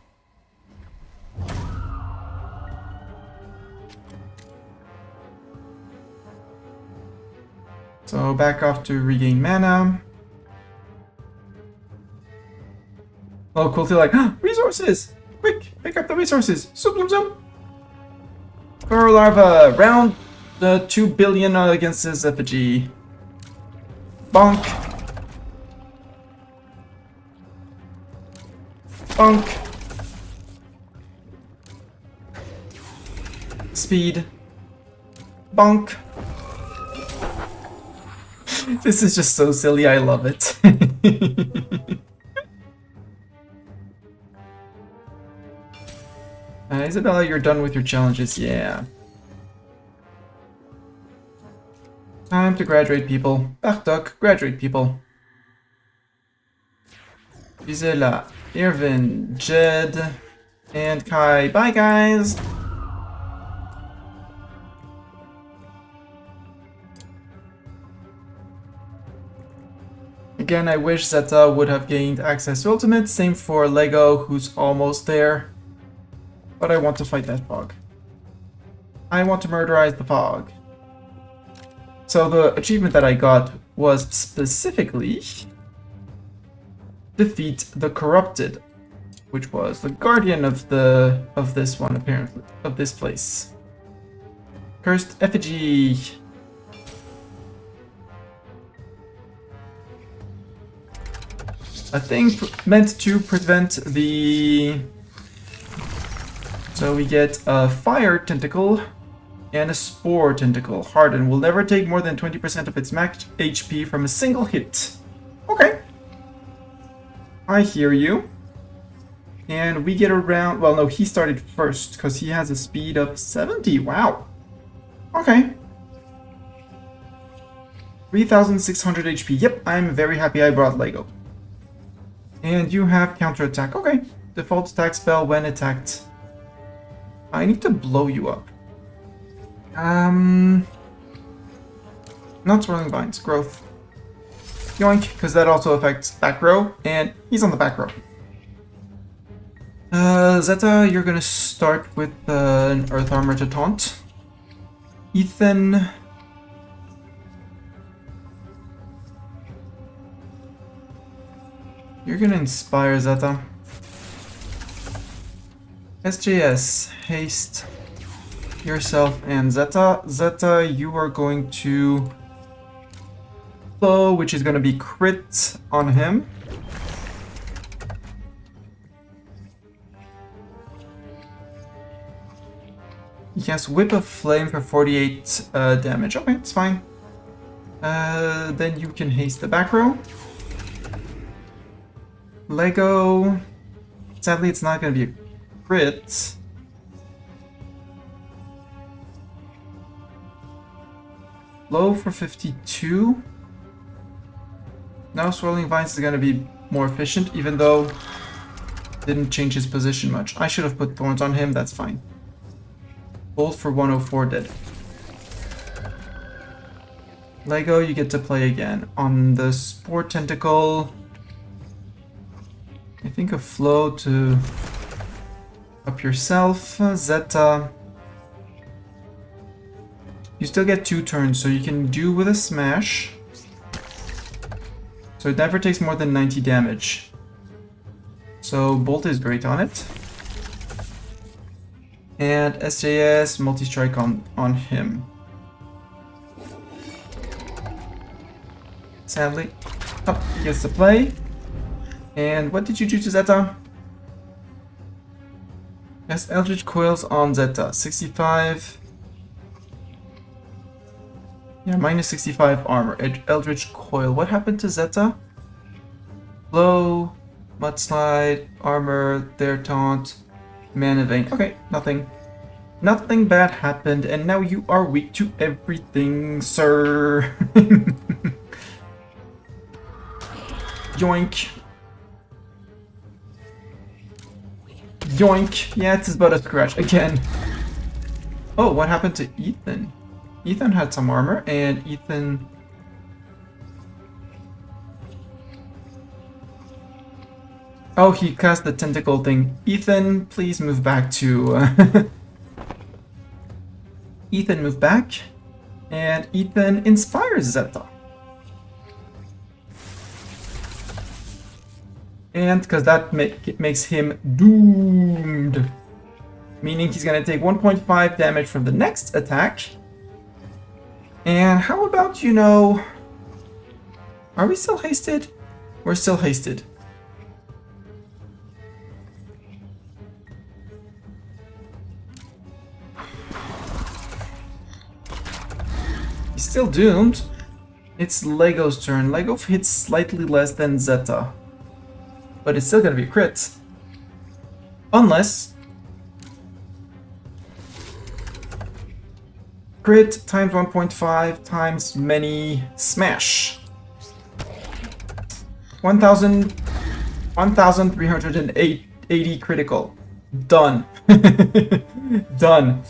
Speaker 1: So back off to regain mana. Oh, cool to like, resources! Quick, pick up the resources! Zoom, zoom, zoom! Coral Larva, round the 2 billion against this effigy. Bonk. Bonk. Speed. Bonk. This is just so silly, I love it. Isabella, you're done with your challenges, yeah. Time to graduate, people. Bartok, graduate, people. Gisela, Irvin, Jed, and Kai. Bye, guys! Again, I wish Zeta would have gained access to Ultimate. Same for Lego, who's almost there. But I want to fight that fog. I want to murderize the fog. So the achievement that I got was specifically defeat the corrupted, which was the guardian of this one, apparently, of this place. Cursed effigy. A thing meant to prevent the... So we get a fire tentacle and a spore tentacle. Harden will never take more than 20% of its max HP from a single hit. Okay. I hear you. And we get around... Well, no, he started first because he has a speed of 70. Wow. Okay. 3,600 HP. Yep, I'm very happy I brought Lego. And you have counterattack. Okay. Default attack spell when attacked. I need to blow you up. Not swirling vines. Growth. Yoink, because that also affects back row. And he's on the back row. Zeta, you're gonna start with an Earth Armor to taunt. Ethan... You're gonna inspire Zeta. SJS, haste yourself and Zeta. Zeta, you are going to flow, which is gonna be crit on him. Yes, Whip of Flame for 48 damage. Okay, it's fine. Then you can haste the back row. Lego. Sadly, it's not going to be a crit. Low for 52. Now Swirling Vines is going to be more efficient, even though it didn't change his position much. I should have put Thorns on him, that's fine. Bolt for 104 dead. Lego, you get to play again. On the Spore Tentacle, I think a flow to up yourself. Zeta, you still get 2 turns, so you can do with a smash. So it never takes more than 90 damage. So Bolt is great on it. And SJS, multi-strike on him. Sadly, he gets to play. And what did you do to Zeta? Yes, Eldritch Coils on Zeta. 65. Yeah, minus 65 armor. Eldritch Coil. What happened to Zeta? Blow, Mudslide, armor, their taunt, Mana Vein. Okay, nothing. Nothing bad happened, and now you are weak to everything, sir. Yoink. Yoink. Yeah, it's about a scratch again. Oh, what happened to Ethan? Ethan had some armor, and Ethan... Oh, he cast the tentacle thing. Ethan, please move back to... Ethan, move back. And Ethan inspires Zeta. And because that makes him doomed. Meaning he's going to take 1.5 damage from the next attack. And how about, you know... Are we still hasted? We're still hasted. He's still doomed. It's Lego's turn. Lego hits slightly less than Zeta. But it's still gonna be a crit. Unless... crit times 1.5 times many smash. 1,380 critical. Done. Done.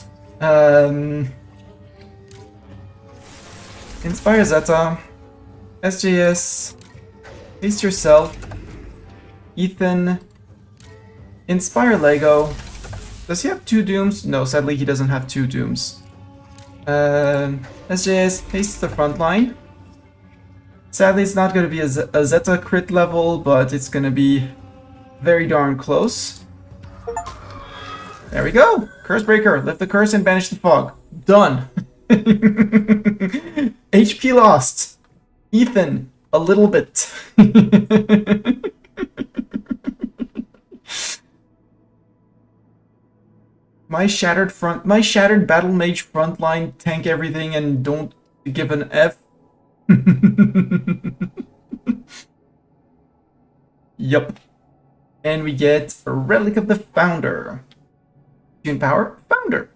Speaker 1: Inspire Zeta. SJS. Haste yourself. Ethan. Inspire Lego. Does he have 2 dooms? No, sadly he doesn't have 2 dooms. SJS. Haste the front line. Sadly, it's not going to be a Zeta crit level, but it's going to be very darn close. There we go! Curse Breaker. Lift the curse and banish the fog. Done! HP lost. Ethan, a little bit. My shattered battle mage frontline tank everything and don't give an F. Yup. And we get a Relic of the Founder. Tune power, Founder.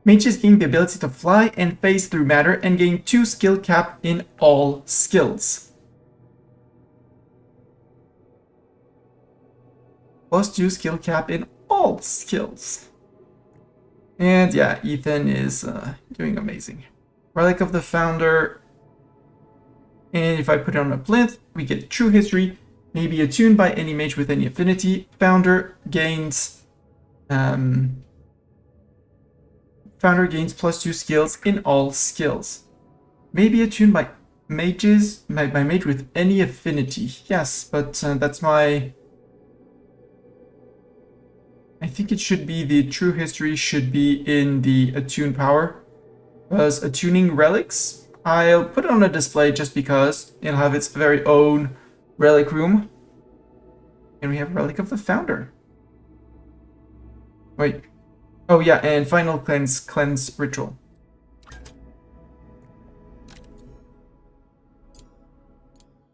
Speaker 1: Mages gain the ability to fly and phase through matter and gain 2 skill cap in all skills. Plus 2 skill cap in all skills. And yeah, Ethan is doing amazing. Relic of the Founder. And if I put it on a plinth, we get True History, maybe attuned by any mage with any affinity. Founder gains plus 2 skills in all skills. Maybe attuned by mages, by mage with any affinity. Yes, but that's my... I think it should be the True History should be in the attune power. Because attuning relics, I'll put it on a display just because it'll have its very own relic room. And we have Relic of the Founder. Wait. Oh yeah, and final cleanse ritual.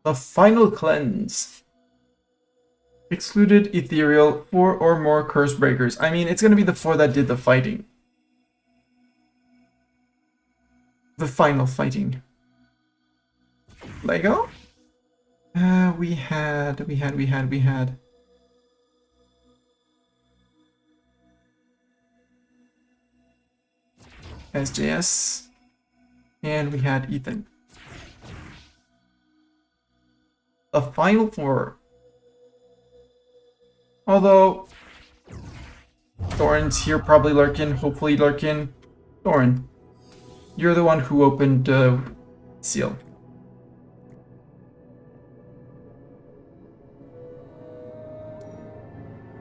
Speaker 1: The final cleanse. Excluded ethereal 4 or more curse breakers. I mean, it's gonna be the 4 that did the fighting. The final fighting. Lego? We had. SJS. And we had Ethan. The final 4. Although Thorin's here probably lurking, hopefully lurking. Thorin, you're the one who opened seal.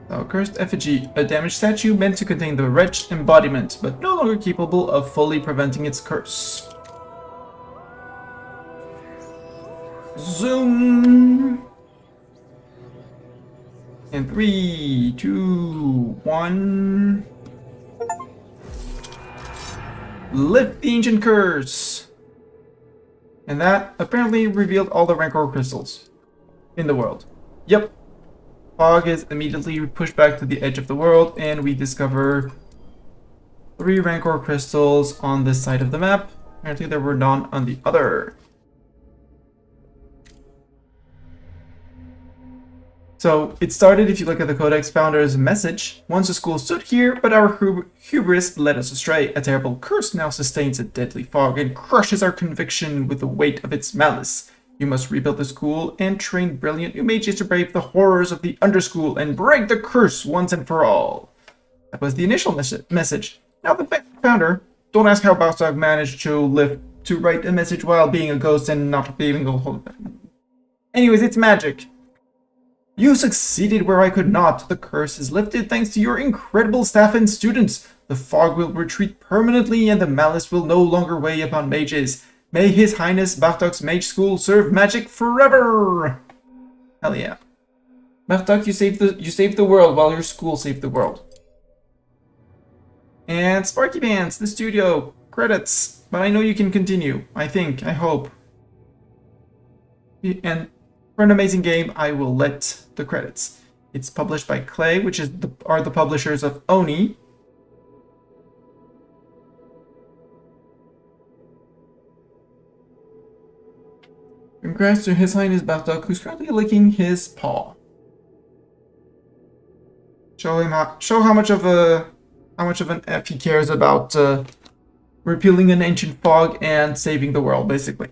Speaker 1: So, Cursed Effigy, a damaged statue meant to contain the wretched embodiment, but no longer capable of fully preventing its curse. Zoom! And 3, 2, 1. Lift the ancient curse! And that apparently revealed all the Rancor crystals in the world. Yep. Fog is immediately pushed back to the edge of the world, and we discover 3 Rancor crystals on this side of the map. Apparently there were none on the other. So it started, if you look at the Codex Founder's message, once the school stood here, but our hubris led us astray. A terrible curse now sustains a deadly fog and crushes our conviction with the weight of its malice. You must rebuild the school and train brilliant new mages to brave the horrors of the underschool and break the curse once and for all. That was the initial message. Now the founder, don't ask how Baustag managed to write a message while being a ghost and not being able to hold it. Anyways, it's magic. You succeeded where I could not. The curse is lifted thanks to your incredible staff and students. The fog will retreat permanently and the malice will no longer weigh upon mages. May His Highness Bartok's Mage School serve magic forever! Hell yeah. Bartok, you saved the world while your school saved the world. And Sparky Bands, the studio. Credits. But I know you can continue. I think. I hope. And for an amazing game, I will let the credits. It's published by Clay, which are the publishers of Oni. Congrats to His Highness Bartok, who's currently licking his paw. Show how much of an F he cares about repealing an ancient fog and saving the world, basically.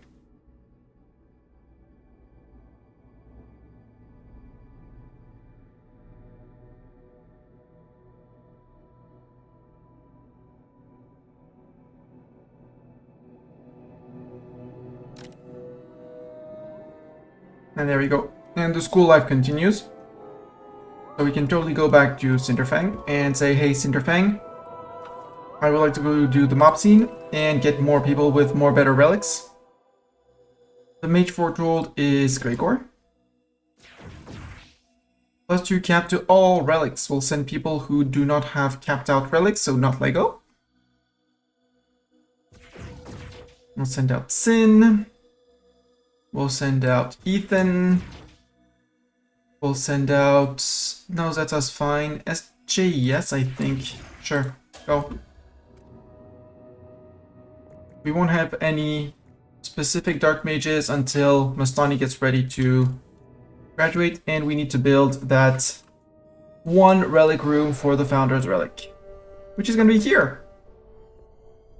Speaker 1: And there we go. And the school life continues. So we can totally go back to Cinderfang and say, hey Cinderfang, I would like to go do the mob scene and get more people with more better relics. The mage foretold is Gregor. +2 cap to all relics will send people who do not have capped out relics, so not Lego. We'll send out Sin. We'll send out Ethan. We'll send out... No, that's us fine. SJS, I think. Sure, go. We won't have any specific dark mages until Mastani gets ready to graduate, and we need to build that one relic room for the Founder's Relic, which is going to be here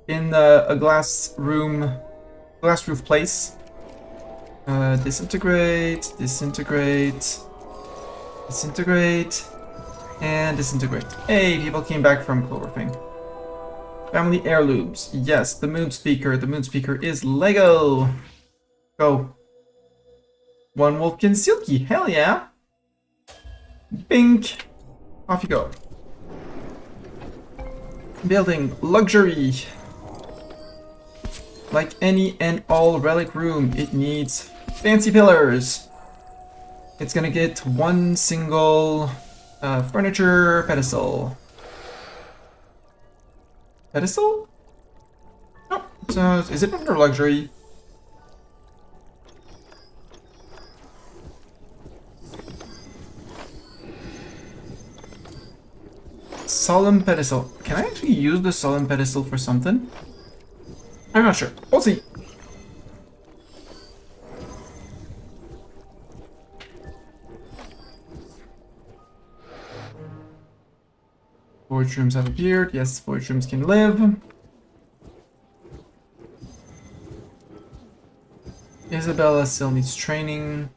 Speaker 1: in a glass roof place. Disintegrate, disintegrate, disintegrate, and disintegrate. Hey, people came back from Cloverfang. Family heirlooms. Yes, the moon speaker. The moon speaker is Lego. Go. One Wolfkin Silky. Hell yeah. Bink. Off you go. Building luxury. Like any and all relic room, it needs fancy pillars. It's gonna get one single furniture pedestal. Pedestal? No. So is it under luxury? Solemn pedestal. Can I actually use the solemn pedestal for something? I'm not sure. We'll see. Void rooms have appeared. Yes, void rooms can live. Isabella still needs training.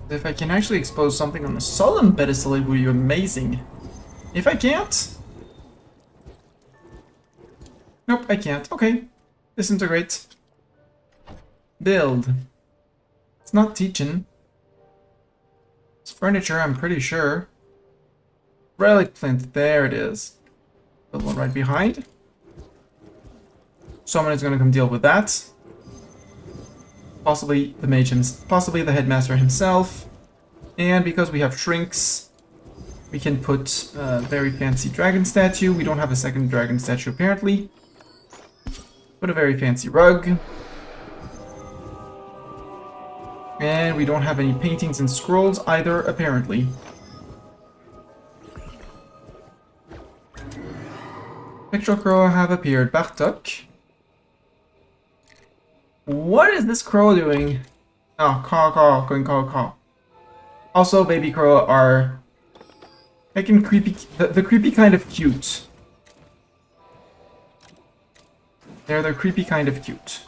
Speaker 1: If I can actually expose something on the solemn pedestal, it would be amazing. If I can't... Nope, I can't. Okay. Disintegrate. Build. It's not teaching. It's furniture, I'm pretty sure. Relic plinth, there it is. The one right behind. Someone is gonna come deal with that. Possibly the mage, possibly the headmaster himself. And because we have shrinks, we can put a very fancy dragon statue. We don't have a second dragon statue apparently. Put a very fancy rug. And we don't have any paintings and scrolls either, apparently. Spectral crow have appeared. Bartok. What is this crow doing? Oh, caw, going caw. Also, baby crow are making creepy, the creepy kind of cute. They're creepy kind of cute.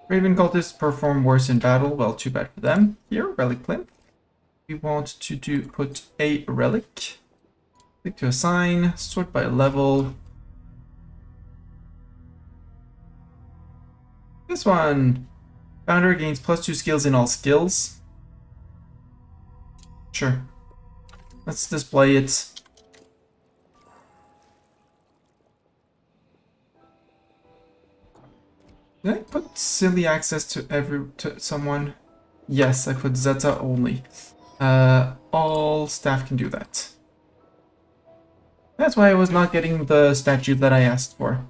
Speaker 1: Raven cultists perform worse in battle. Well, too bad for them. Here, relic plinth. We want to put a relic. Click to assign, sort by level. This one. Founder gains +2 skills in all skills. Sure. Let's display it. Did I put silly access to someone? Yes, I put Zeta only. All staff can do that. that's why I was not getting the statue that I asked for.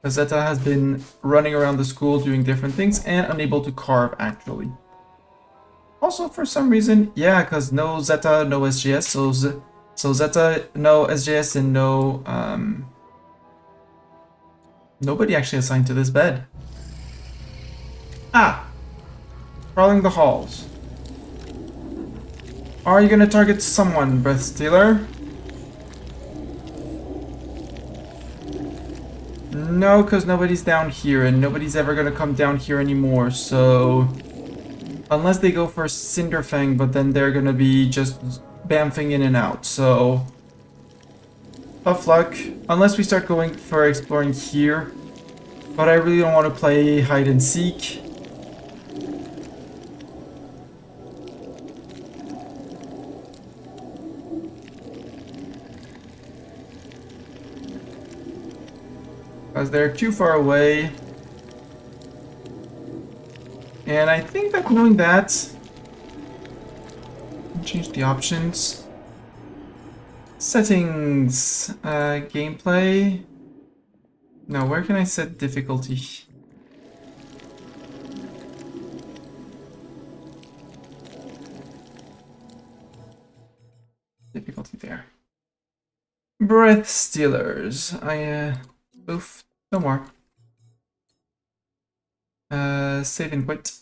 Speaker 1: Because Zeta has been running around the school doing different things and unable to carve, actually. Also, for some reason, yeah, because no Zeta, no SGS, so Zeta, no SGS, and no, nobody actually assigned to this bed. Ah! Crawling the halls. Are you gonna target someone, Breath Stealer? No, because nobody's down here, and nobody's ever gonna come down here anymore, so... Unless they go for Cinderfang, but then they're gonna be just bamfing in and out, so... Tough luck. Unless we start going for exploring here. But I really don't want to play hide and seek. Because they're too far away. And I think that knowing that... Change the options. Settings. Gameplay. No, where can I set difficulty? Difficulty there. Breath Stealers. Oof. No more. Save and quit.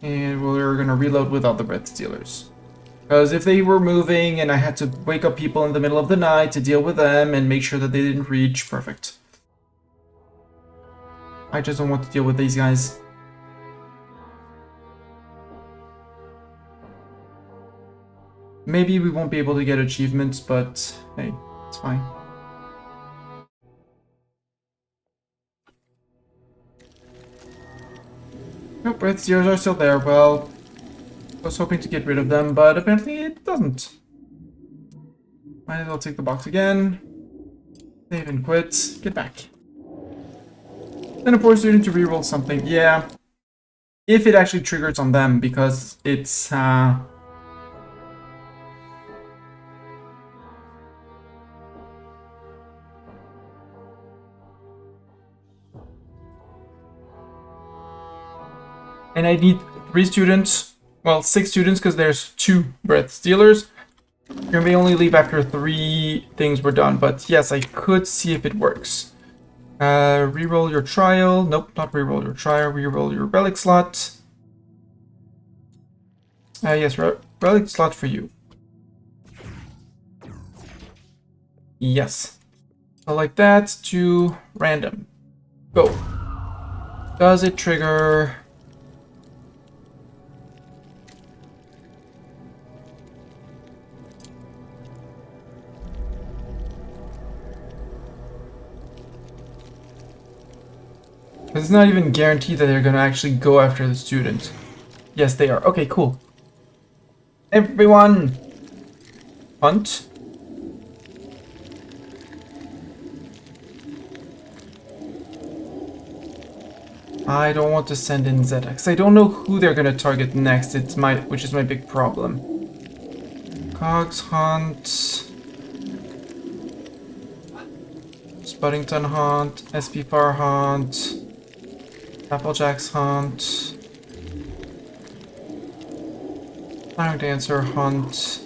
Speaker 1: And we're gonna reload without the Breath Stealers. Because if they were moving and I had to wake up people in the middle of the night to deal with them and make sure that they didn't reach, perfect. I just don't want to deal with these guys. Maybe we won't be able to get achievements, but hey, it's fine. Nope, Breath Stealers are still there. Well, I was hoping to get rid of them, but apparently it doesn't. Might as well take the box again. Save and quit. Get back. Then of course you need to reroll something. Yeah. If it actually triggers on them, because it's and I need 3 students. Well, 6 students because there's 2 Breath Stealers. You may only leave after 3 things were done, but yes, I could see if it works. Reroll your trial. Nope, not reroll your trial. Reroll your relic slot. Yes, relic slot for you. Yes. So like that to random. Go. Does it trigger? It's not even guaranteed that they're gonna actually go after the student. Yes, they are. Okay, cool. Everyone! Hunt. I don't want to send in Zeta, because I don't know who they're gonna target next. Which is my big problem. Cogs hunt. Spuddington hunt. SP Far hunt. Applejack's hunt. Fire Dancer hunt.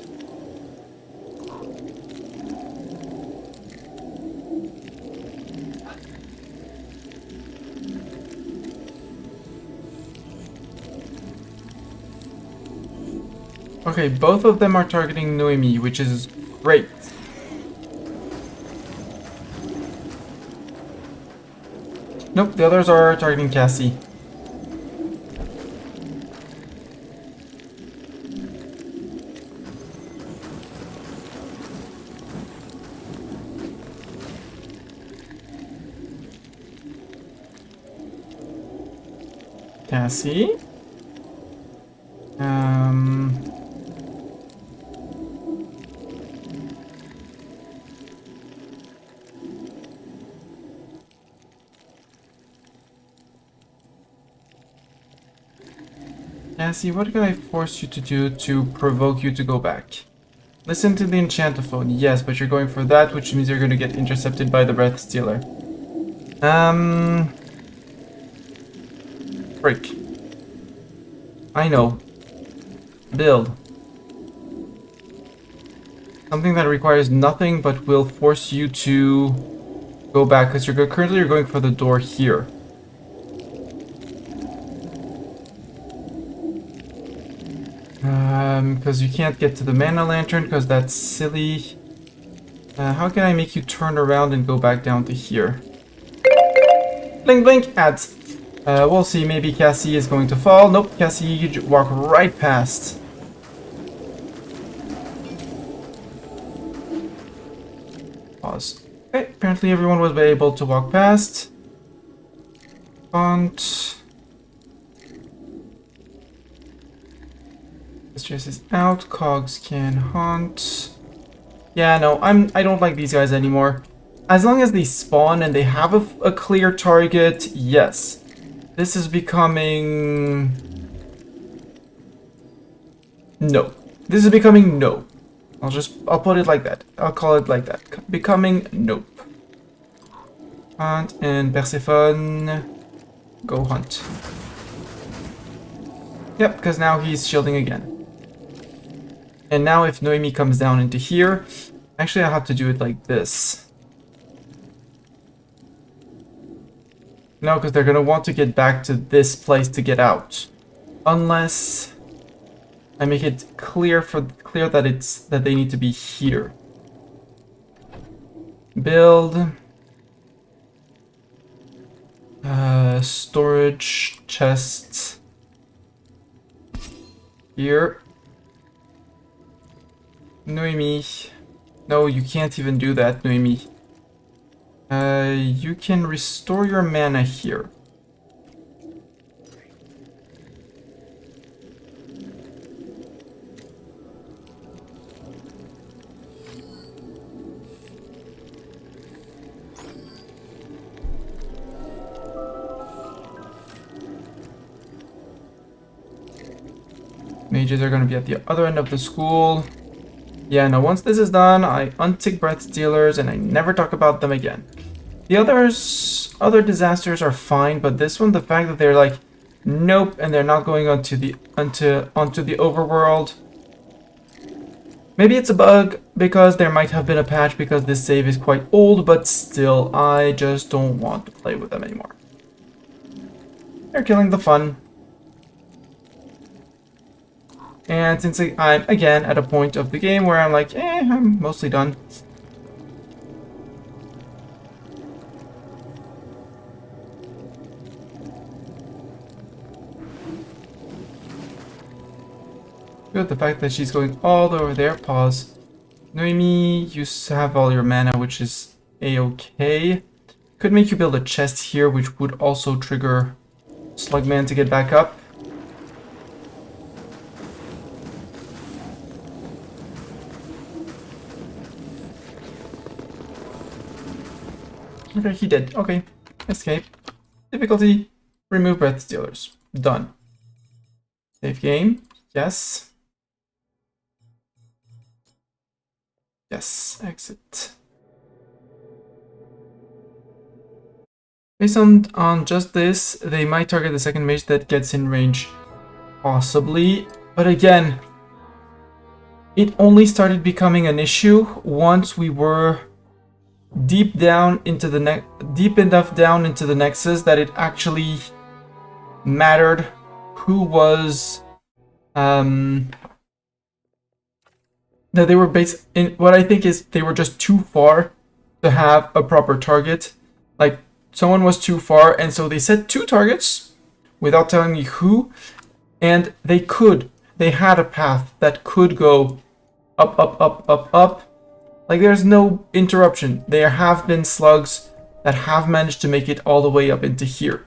Speaker 1: Okay, both of them are targeting Noemi, which is great. Nope, the others are targeting Cassie. Cassie. Cassie, what can I force you to do to provoke you to go back? Listen to the enchantophone. Yes, but you're going for that, which means you're going to get intercepted by the Breath Stealer. Break. I know. Build. Something that requires nothing but will force you to go back, because currently you're going for the door here. Because you can't get to the mana lantern, because that's silly. How can I make you turn around and go back down to here? Blink, blink, ads. We'll see, maybe Cassie is going to fall. Nope, Cassie, you walk right past. Pause. Okay, apparently everyone was able to walk past. Font. Stress is out. Cogs can hunt. Yeah, no, I don't like these guys anymore. As long as they spawn and they have a clear target, yes. This is becoming... No. This is becoming no. I'll put it like that. I'll call it like that. Becoming nope. Hunt and Persephone. Go hunt. Yep, because now he's shielding again. And now if Noemi comes down into here, actually I have to do it like this. No, because they're going to want to get back to this place to get out. Unless I make it clear that they need to be here. Build. Storage chest. Here. Noemi. No, you can't even do that, Noemi. You can restore your mana here. Mages are going to be at the other end of the school. Yeah, no, once this is done, I untick Breath Stealers and I never talk about them again. The other disasters are fine, but this one, the fact that they're like, nope, and they're not going onto the overworld. Maybe it's a bug, because there might have been a patch because this save is quite old, but still, I just don't want to play with them anymore. They're killing the fun. And since I'm, again, at a point of the game where I'm like, I'm mostly done. Good, the fact that she's going all the way over there. Pause. Noemi, you have all your mana, which is a-okay. Could make you build a chest here, which would also trigger Slugman to get back up. Okay, he did. Okay. Escape. Difficulty. Remove Breath Stealers. Done. Save game. Yes. Yes. Exit. Based on just this, they might target the second mage that gets in range. Possibly. But again, it only started becoming an issue once we were deep enough down into the nexus that it actually mattered who was that they were based in. What I think is they were just too far to have a proper target. Like, someone was too far, and so they set 2 targets without telling me who, and they had a path that could go up, up, up, up, up. Like, there's no interruption. There have been slugs that have managed to make it all the way up into here.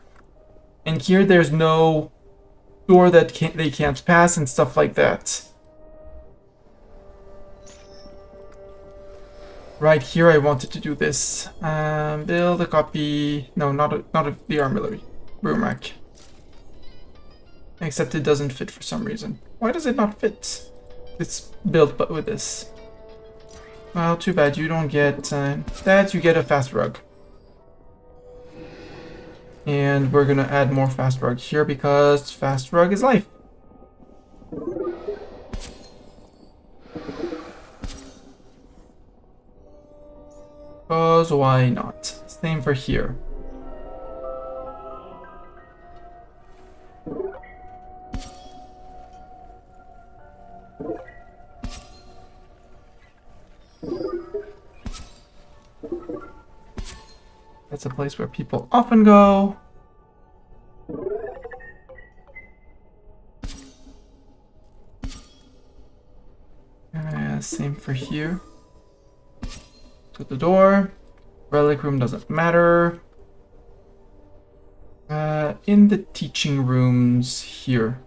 Speaker 1: And here there's no door that they can't pass and stuff like that. Right here I wanted to do this. Build a copy... No, not of the armillary. Room rack. Except it doesn't fit for some reason. Why does it not fit? It's built but with this. Well, too bad you don't get that. You get a fast rug. And we're gonna add more fast rug here because fast rug is life. Because why not? Same for here. That's a place where people often go. Same for here. To the door. Relic room doesn't matter. In the teaching rooms here.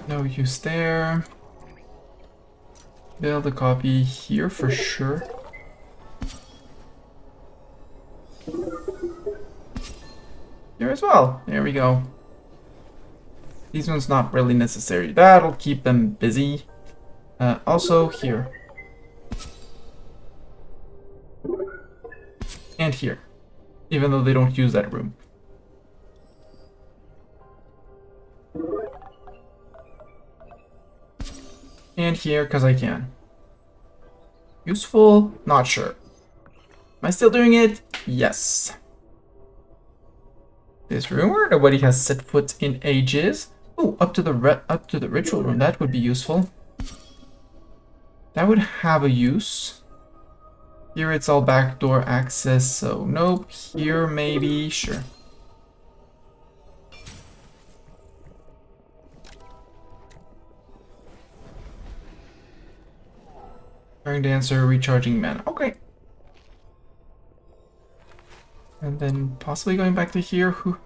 Speaker 1: No use there. Build a copy here for sure. Here as well. There we go. These ones not really necessary. That'll keep them busy. Also here. And here. Even though they don't use that room. And here, because I can. Useful? Not sure. Am I still doing it? Yes. This room where nobody has set foot in ages. Oh, up to the ritual room. That would be useful. That would have a use. Here it's all backdoor access, so nope. Here maybe, sure. Wearing dancer, recharging mana. Okay. And then possibly going back to here. Who?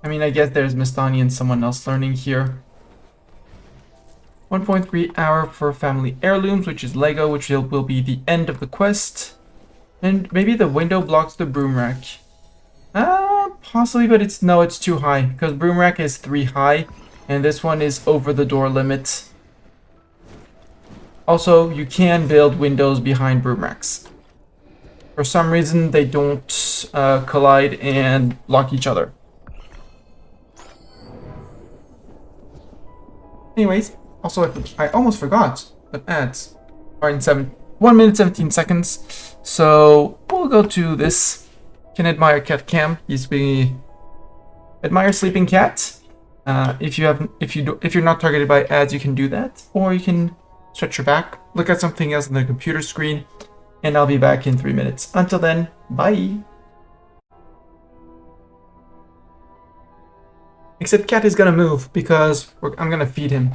Speaker 1: I mean, I guess there's Mistani and someone else learning here. 1.3 hour for family heirlooms, which is Lego, which will be the end of the quest. And maybe the window blocks the broom rack. Possibly, but it's too high because broom rack is 3 high, and this one is over the door limit. Also, you can build windows behind broom racks. For some reason, they don't collide and block each other. Anyways, also I almost forgot, but ads are in 1 minute 17 seconds. So we'll go to this. Can admire cat cam. Admire sleeping cat. If you're not targeted by ads, you can do that, or you can stretch your back, look at something else on the computer screen, and I'll be back in 3 minutes. Until then, bye. Except cat is gonna move because I'm gonna feed him.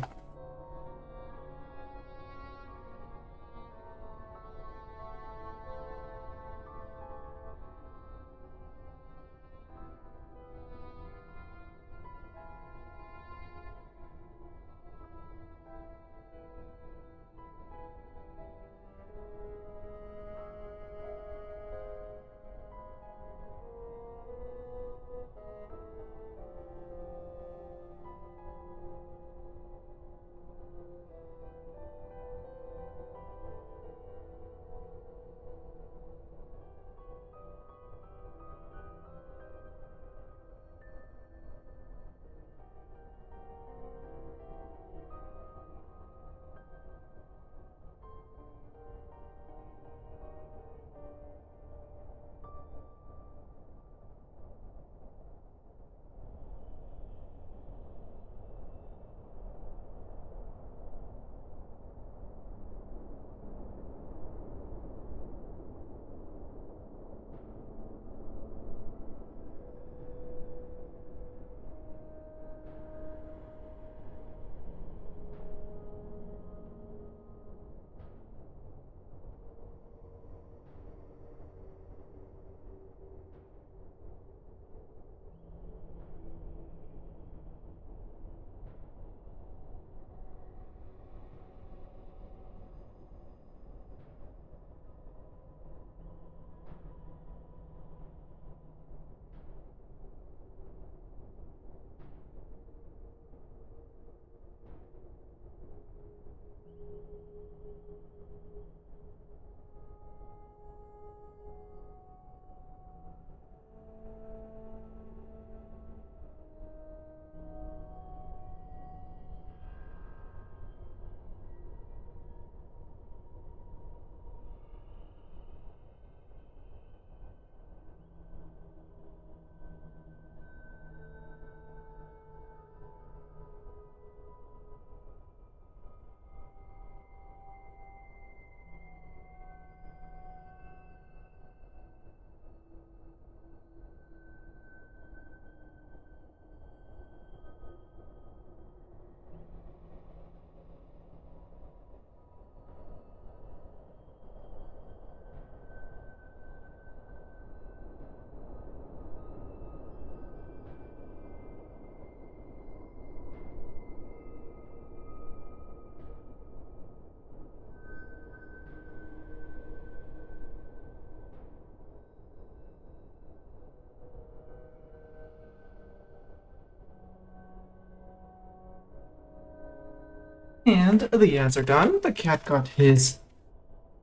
Speaker 1: And the ads are done. The cat got his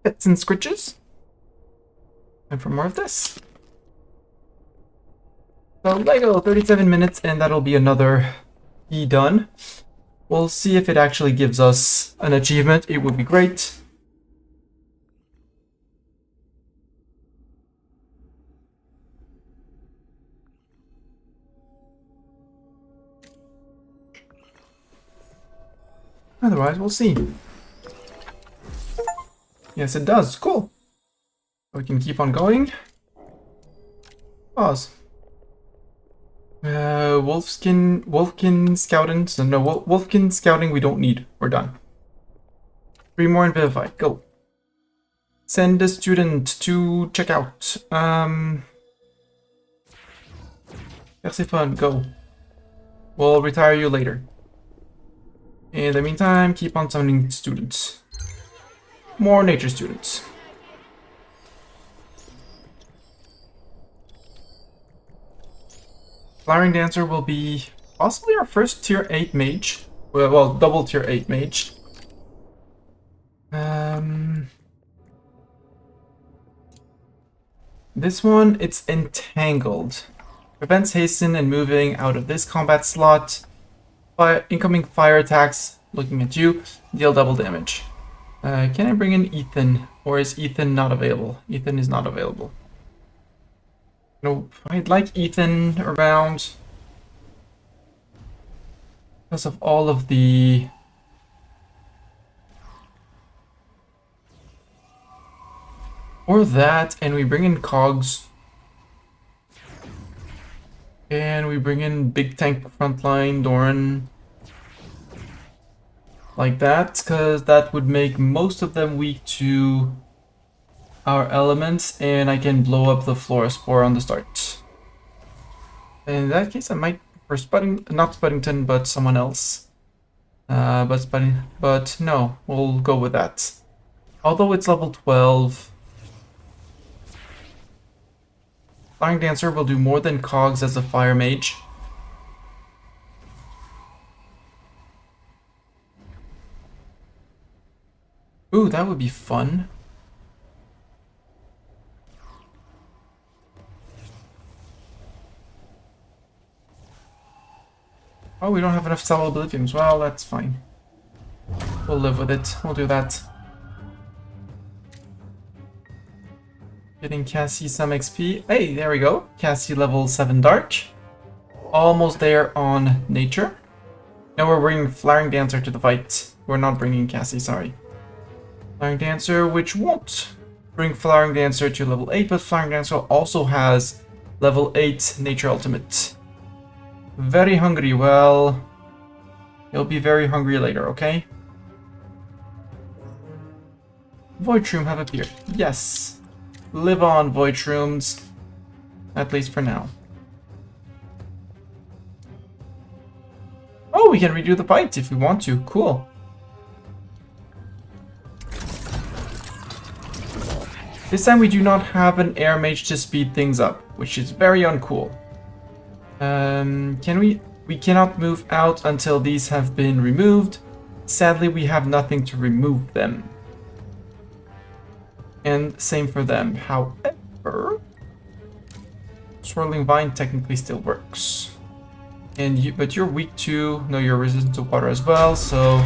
Speaker 1: bits and scritches. And for more of this. So Lego, 37 minutes, and that'll be another E done. We'll see if it actually gives us an achievement. It would be great. Otherwise, we'll see. Yes, it does. Cool. We can keep on going. Pause. Wolfkin scouting. So no, Wolfkin scouting we don't need. We're done. 3 more in Vivify. Go. Send a student to check out. Persephone, go. We'll retire you later. In the meantime, keep on summoning students. More nature students. Flowering Dancer will be possibly our first tier 8 mage. Well, double tier 8 mage. This one, it's Entangled. Prevents hasten and moving out of this combat slot. Incoming fire attacks, looking at you, deal double damage. Can I bring in Ethan? Or is Ethan not available? Ethan is not available. Nope, I'd like Ethan around. Because of all of the... Or that, and we bring in Cogs. And we bring in Big Tank Frontline, Doran. Like that, because that would make most of them weak to our elements, and I can blow up the Florispore on the start. In that case, I might prefer not Spuddington, but someone else. But no, we'll go with that. Although it's level 12. Flying Dancer will do more than Cogs as a fire mage. Ooh, that would be fun. Oh, we don't have enough Sallow Oblivions. Well, that's fine. We'll live with it. We'll do that. Getting Cassie some XP. Hey, there we go. Cassie level 7 Dark. Almost there on Nature. Now we're bringing Flaring Dancer to the fight. We're not bringing Cassie, sorry. Flaring Dancer, which won't bring Flaring Dancer to level 8, but Flaring Dancer also has level 8 Nature Ultimate. Very hungry, well... He'll be very hungry later, okay? Void Shroom have appeared. Yes. Live on, Void Shrooms. At least for now. Oh, we can redo the fight if we want to. Cool. This time we do not have an air mage to speed things up, which is very uncool. We cannot move out until these have been removed. Sadly, we have nothing to remove them. And same for them. However, Swirling Vine technically still works. But you're weak to... No, you're resistant to water as well, so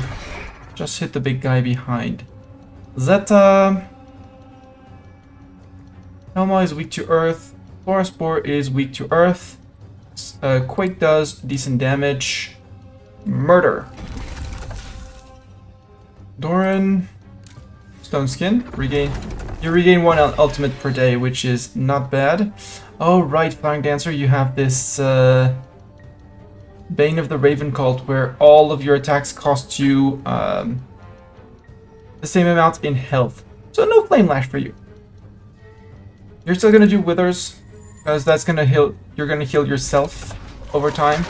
Speaker 1: just hit the big guy behind. Zeta... Helma is weak to earth. Florispore is weak to earth. Quake does decent damage. Murder. Doran... Stone Skin. You regain 1 ultimate per day, which is not bad. Oh, right, Flying Dancer, you have this Bane of the Raven Cult, where all of your attacks cost you the same amount in health. So no Flame Lash for you. You're still gonna do Withers, because that's gonna heal. You're gonna heal yourself over time.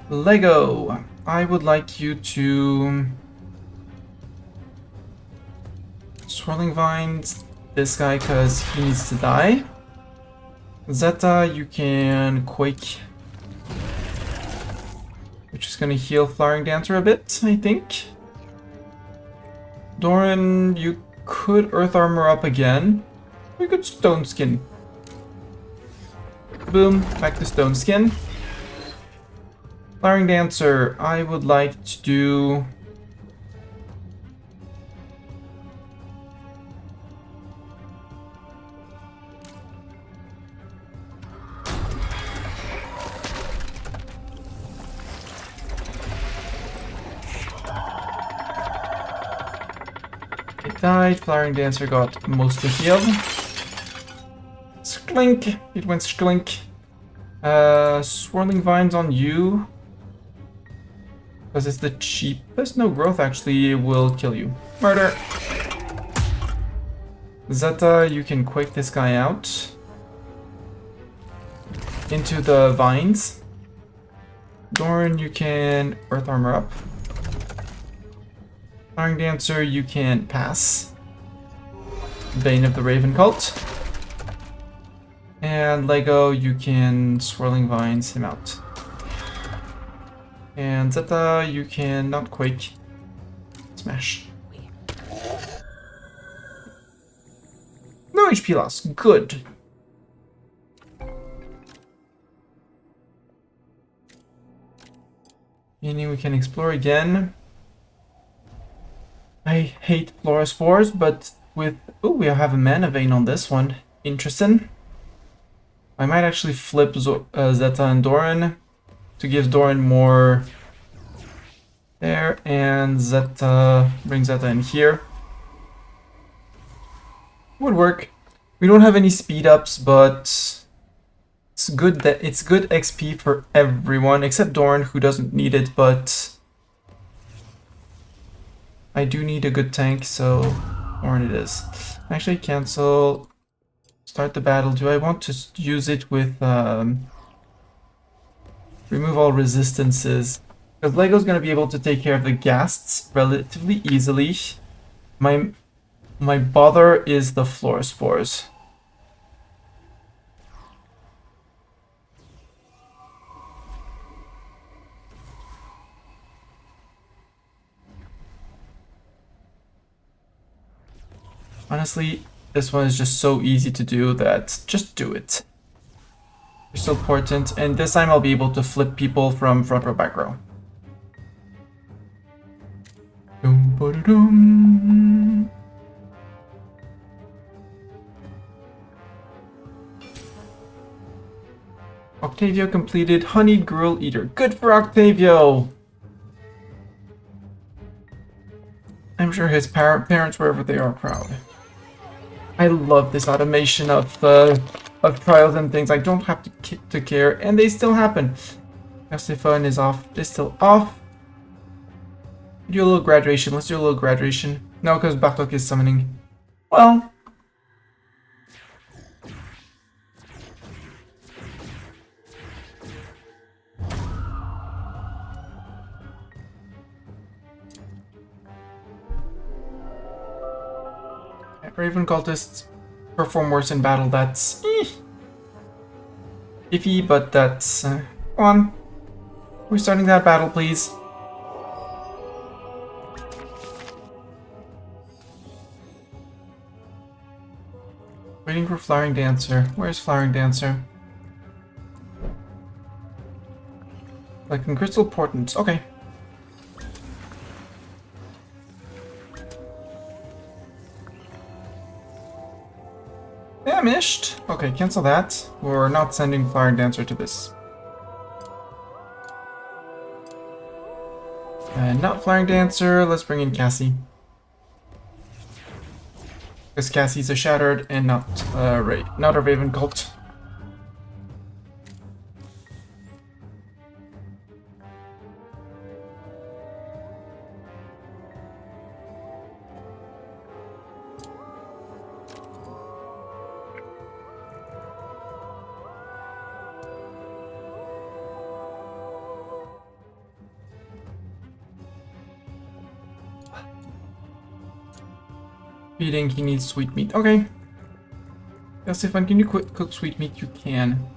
Speaker 1: Lego, I would like you to... Swirling Vines, this guy, because he needs to die. Zeta, you can Quake, which is gonna heal Flowering Dancer a bit, I think. Doran, you could Earth Armor up again. We could Stone Skin. Boom, back to Stone Skin. Flowering Dancer, I would like to do... It died, Flowering Dancer got mostly healed. Sklink, it went Sklink. Swirling Vines on you. Because it's the cheapest. No, growth actually will kill you. Murder! Zeta, you can Quake this guy out. Into the vines. Doran, you can Earth Armor up. Flowering Dancer, you can pass. Bane of the Raven Cult. And Lego, you can Swirling Vines him out. And Zeta, you can not Quake. Smash. No HP loss. Good. Meaning we can explore again. I hate Fluorospores, but with... Oh, we have a Mana Vein on this one. Interesting. I might actually flip Zeta and Doran to give Doran more there, and Zeta, bring Zeta in here. Would work. We don't have any speed ups, but it's good that it's good XP for everyone except Doran, who doesn't need it, but I do need a good tank, so Doran it is. Actually, cancel. Start the battle. Do I want to use it with remove all resistances? Because Lego's gonna be able to take care of the ghasts relatively easily. My bother is the Fluorospores. Honestly, this one is just so easy to do that just do it. They're so important, and this time I'll be able to flip people from front row, back row. Dum, ba-da-dum. Octavio completed Honeyed Gruel Eater. Good for Octavio! I'm sure his parents, wherever they are, proud. I love this automation of trials and things. I don't have to care, and they still happen. Stefan is off. Is still off. Do a little graduation. Let's do a little graduation. No, because Bartok is summoning. Well. Raven cultists perform worse in battle. That's iffy, but that's come on. We're starting that battle, please. Waiting for Flowering Dancer. Where's Flowering Dancer? Like in Crystal Portents. Okay. Famished. Okay, cancel that. We're not sending Flowering Dancer to this. And not Flowering Dancer. Let's bring in Cassie. Because Cassie's a Shattered and not a Raven Cult. Feeding, he needs sweet meat. Okay. Stefan, can you cook sweet meat? You can.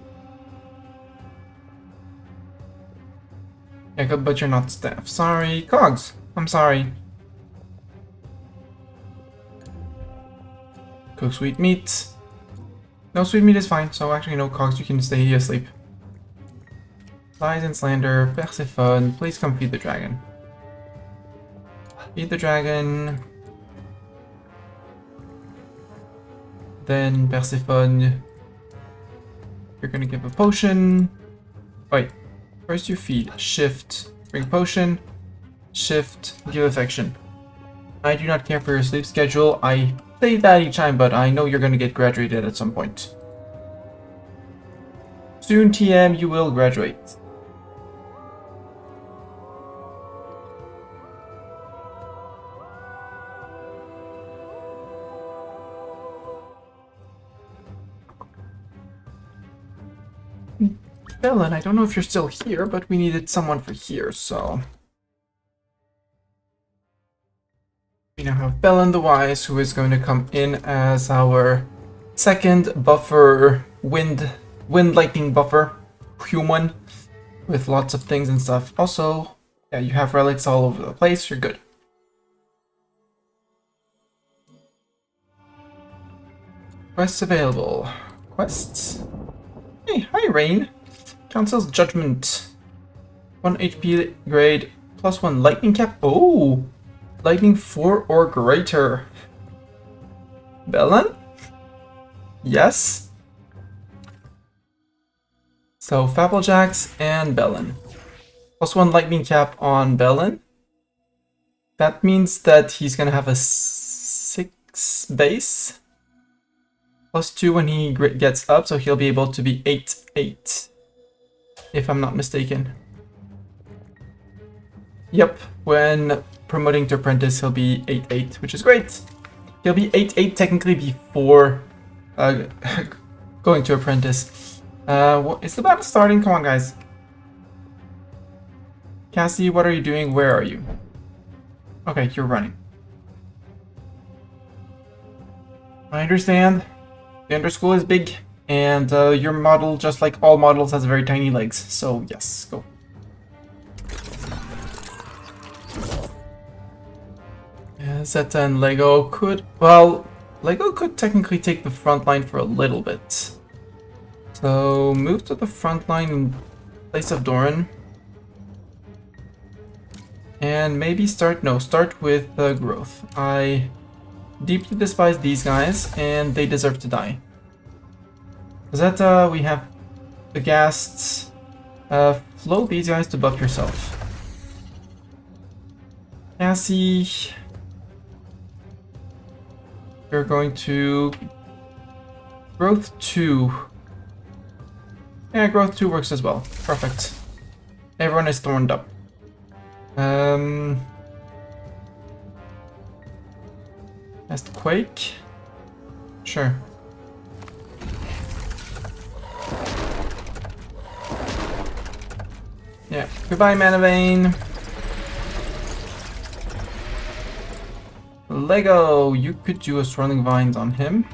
Speaker 1: Yeah, but you're not staff. Sorry. Cogs, I'm sorry. Cook sweet meat. No, sweet meat is fine. So actually, no, Cogs, you can stay asleep. Lies and slander. Persephone, please come feed the dragon. Feed the dragon. Then Persephone, you're gonna give a potion. Wait, first you feed. Shift, bring potion. Shift, give affection. I do not care for your sleep schedule. I say that each time, but I know you're gonna get graduated at some point. Soon, TM, you will graduate. Bellin, I don't know if you're still here, but we needed someone for here, so... We now have Bellin the Wise, who is going to come in as our second buffer, wind lightning buffer, human, with lots of things and stuff. Also, yeah, you have relics all over the place, you're good. Quests available. Quests. Hey, hi Rain. Council's Judgment. 1 HP grade, +1 lightning cap. Oh! Lightning 4 or greater. Bellin? Yes? So, Fabblejacks and Bellin. +1 lightning cap on Bellin. That means that he's gonna have a 6 base. +2 when he gets up, so he'll be able to be 8-8. If I'm not mistaken. Yep, when promoting to apprentice, he'll be 8-8, which is great. He'll be 8-8 technically before going to apprentice. Is the battle starting? Come on, guys. Cassie, what are you doing? Where are you? Okay, you're running. I understand. The underschool is big. And your model, just like all models, has very tiny legs. So yes, go. Yeah, Zeta and Lego could... Well, Lego could technically take the front line for a little bit. So move to the front line in place of Doran. And maybe start with growth. I deeply despise these guys, and they deserve to die. Zeta, we have the ghasts. Flow these guys to buff yourself. Cassie, you're going to growth 2. Yeah, growth 2 works as well. Perfect. Everyone is thorned up. Cast Quake. Sure. Yeah. Goodbye, Manavane. Lego, you could do a Swirling Vines on him.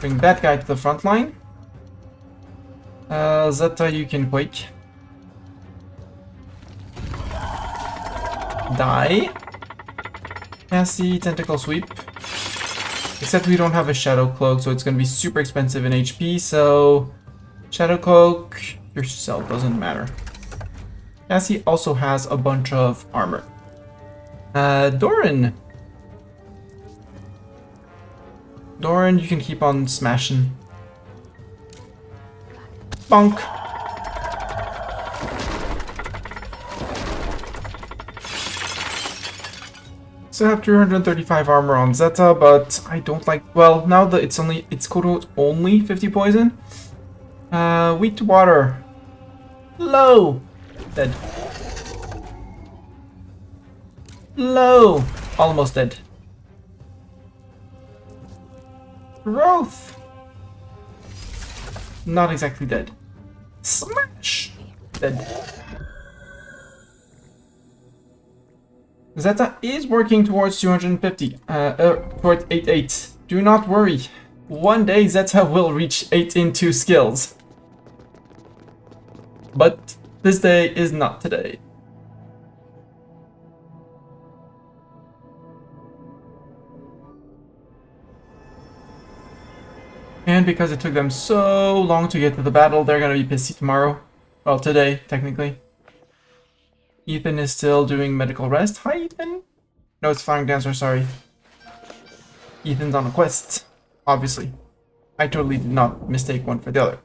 Speaker 1: Bring that guy to the front line. Zeta, you can Quake. Die. Cassie, Tentacle Sweep. Except we don't have a Shadow Cloak, so it's gonna be super expensive in HP, so... Shadow Cloak, yourself, doesn't matter. Cassie also has a bunch of armor. Doran. Doran, you can keep on smashing. Bonk. So I have 235 armor on Zeta, but I don't like... Well, now that it's quote only 50 poison. Weak to water. Low. Dead. Low. Almost dead. Growth. Not exactly dead. Smash. Dead. Zeta is working towards 250. Towards 8-8. Do not worry. One day Zeta will reach 8 in 2 skills. But this day is not today. And because it took them so long to get to the battle, they're gonna be pissy tomorrow. Well, today, technically. Ethan is still doing medical rest. Hi, Ethan. No, it's Flying Dancer, sorry. Ethan's on a quest, obviously. I totally did not mistake one for the other.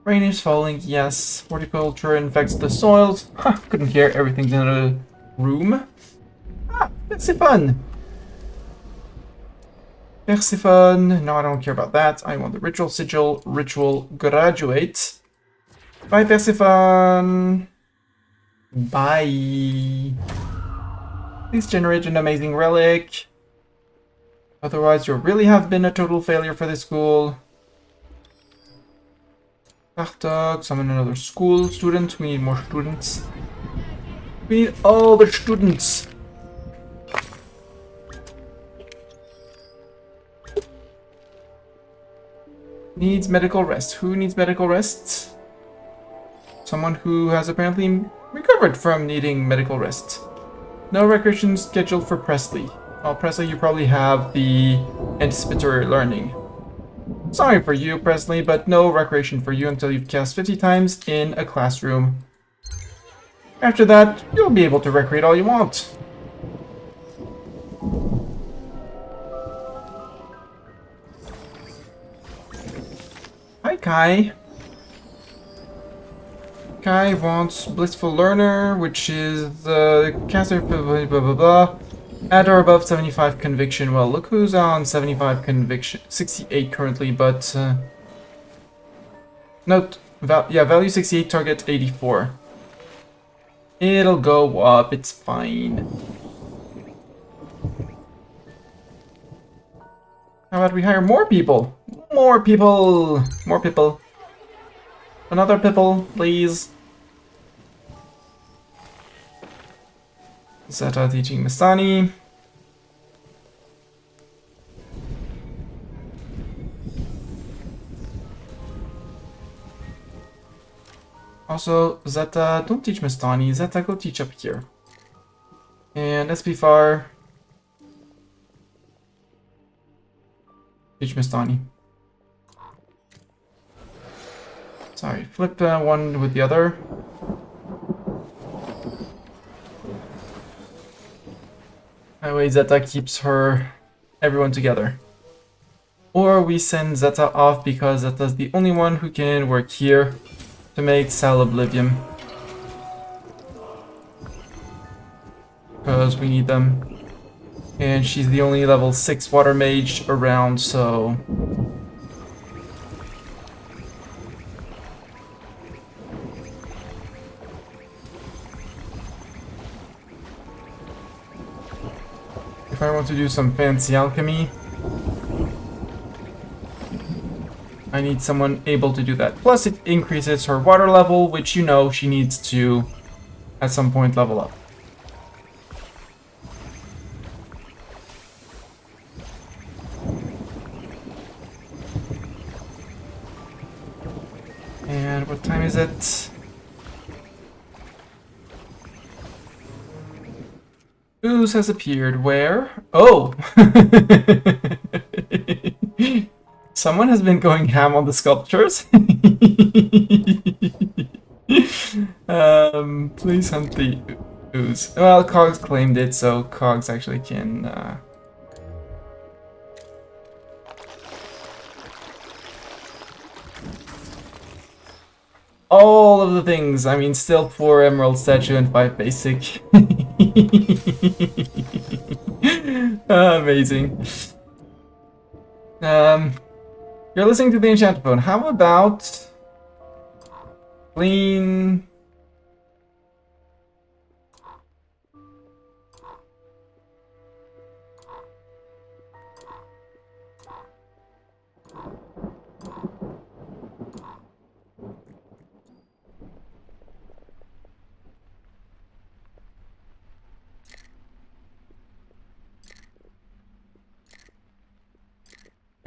Speaker 1: Rain is falling, yes. Horticulture infects the soils. Ha, couldn't hear, everything's in a room. Ah, that's fun. Persephone, no, I don't care about that. I want the Ritual Sigil, Ritual Graduate. Bye, Persephone. Bye. Please generate an amazing relic. Otherwise, you really have been a total failure for this school. Dog, summon another school student. We need more students. We need all the students. Needs medical rest. Who needs medical rest? Someone who has apparently recovered from needing medical rest. No recreation scheduled for Presley. Well, Presley, you probably have the anticipatory learning. Sorry for you, Presley, but no recreation for you until you've cast 50 times in a classroom. After that, you'll be able to recreate all you want. Hi, Kai. Kai wants Blissful Learner, which is caster blah blah blah blah. At or above 75 conviction. Well, look who's on 75 conviction. 68 currently, but note, value 68, target 84. It'll go up, it's fine. How about we hire more people? More people! More people. Another people, please. Zeta teaching Mastani. Also, Zeta, don't teach Mastani. Zeta, go teach up here. And SPFAR. Teach Mastani. Sorry, flip one with the other. That way Zeta keeps everyone together. Or we send Zeta off because Zeta's the only one who can work here to make Sal Oblivion. Because we need them. And she's the only level 6 water mage around, so... if I want to do some fancy alchemy, I need someone able to do that. Plus it increases her water level, which you know she needs to, at some point, level up. And what time is it? Ooze has appeared. Where? Oh! Someone has been going ham on the sculptures. Please hunt the ooze. Well, Cogs claimed it, so Cogs actually can... all of the things. I mean, still 4 emerald statue and 5 basic. Amazing. You're listening to the enchanted phone. How about clean?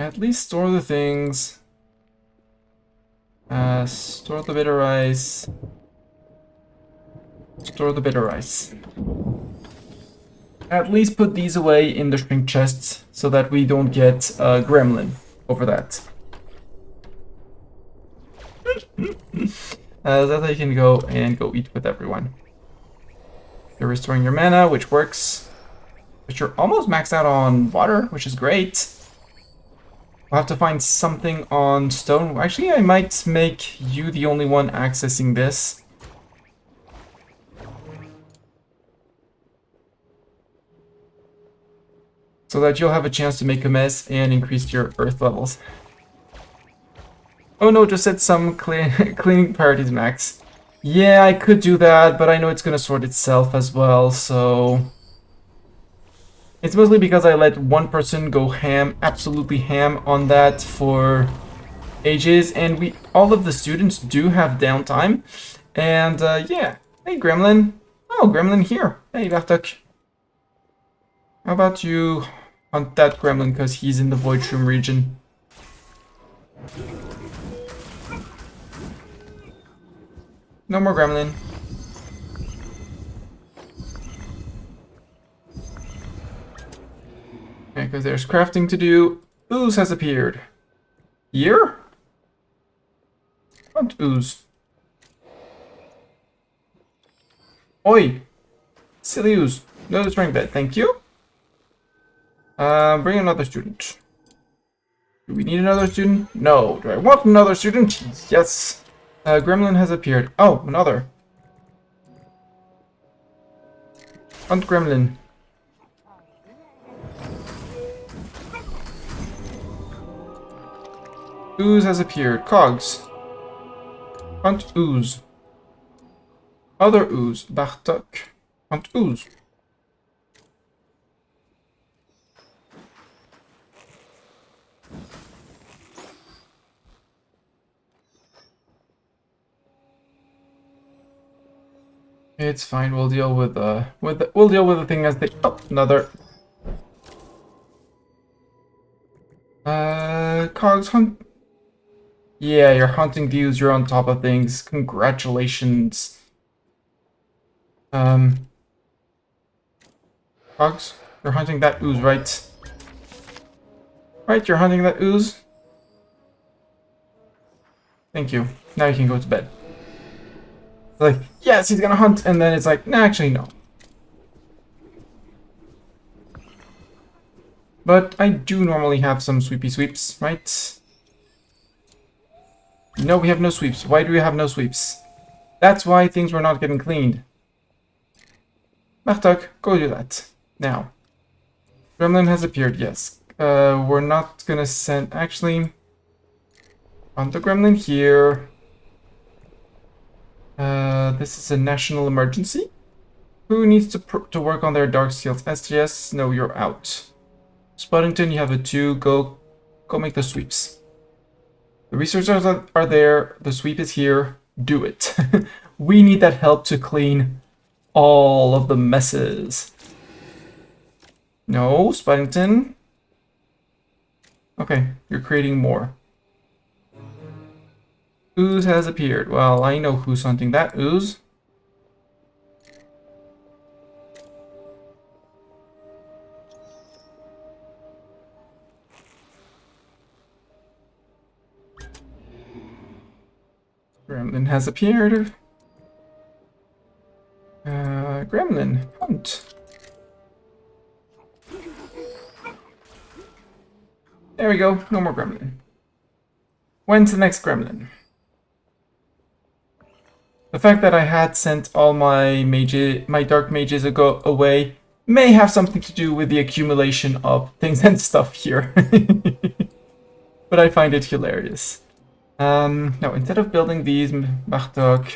Speaker 1: At least store the things. Store the bitter rice. Store the bitter rice. At least put these away in the shrink chests so that we don't get a gremlin over that. That you can go and go eat with everyone. You're restoring your mana, which works. But you're almost maxed out on water, which is great. We'll have to find something on stone. Actually, I might make you the only one accessing this. So that you'll have a chance to make a mess and increase your earth levels. Oh no, just set some cleaning priorities max. Yeah, I could do that, but I know it's gonna sort itself as well, so... It's mostly because I let one person go ham, absolutely ham on that for ages, and all of the students do have downtime. And yeah, hey Gremlin. Oh, Gremlin here. Hey Bartok. How about you hunt that Gremlin because he's in the Void Shroom region? No more Gremlin. Okay, because there's crafting to do. Ooze has appeared. Here? What ooze? Oi! Silly ooze. No destroying bed, thank you. Bring another student. Do we need another student? No. Do I want another student? Yes. Gremlin has appeared. Oh, another. Hunt Gremlin. Ooze has appeared. Cogs. Hunt ooze. Other ooze. Bartok. Hunt ooze. It's fine. We'll deal with the thing as they. Oh, another. Cogs hunt. Yeah, you're hunting views. You're on top of things. Congratulations. Cogs, you're hunting that ooze, right? Right, you're hunting that ooze. Thank you. Now you can go to bed. Like, yes, he's gonna hunt, and then it's like, nah, actually, no. But I do normally have some sweepy sweeps, right? No, we have no sweeps. Why do we have no sweeps? That's why things were not getting cleaned. Bartok, go do that. Now. Gremlin has appeared, yes. We're not gonna send... Actually... On the Gremlin here... this is a national emergency. Who needs to work on their dark skills? SGS, no, you're out. Spuddington, you have a 2. Go make the sweeps. The resources are there. The sweep is here. Do it. We need that help to clean all of the messes. No, Spuddington. Okay, you're creating more. Ooze has appeared. Well, I know who's hunting that ooze. Gremlin has appeared. Gremlin, hunt. There we go, no more Gremlin. When's the next Gremlin? The fact that I had sent all my dark mages away may have something to do with the accumulation of things and stuff here. But I find it hilarious. No, instead of building these, Bartok,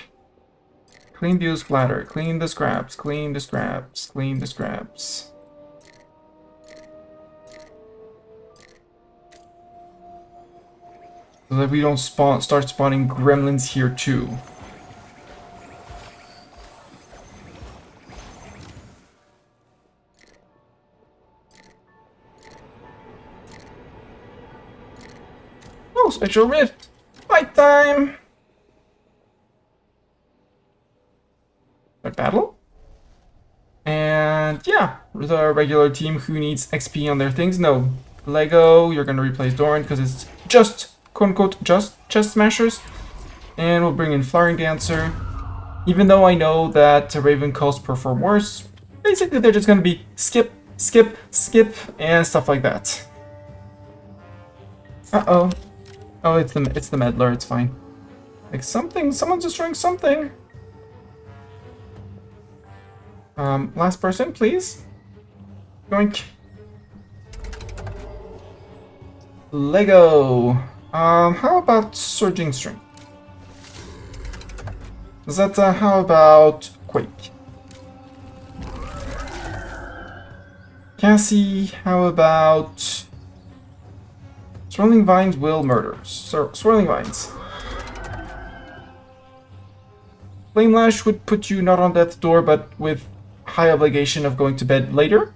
Speaker 1: clean the ooze splatter, clean the scraps, clean the scraps, clean the scraps. So that we don't start spawning gremlins here too. Spectral Rift! Fight time! Start battle? And yeah, the regular team who needs XP on their things. No, Lego, you're gonna replace Doran because it's just, quote unquote, just chest smashers. And we'll bring in Flowering Dancer. Even though I know that Raven calls perform worse, basically they're just gonna be skip, skip, skip, and stuff like that. Uh-oh. Oh, it's the meddler, it's fine. Like someone's destroying something. Last person, please. Yoink. Lego. How about Surging String? Zeta, how about Quake? Cassie, how about Swirling Vines will murder. Swirling Vines. Flame Lash would put you not on death's door, but with high obligation of going to bed later.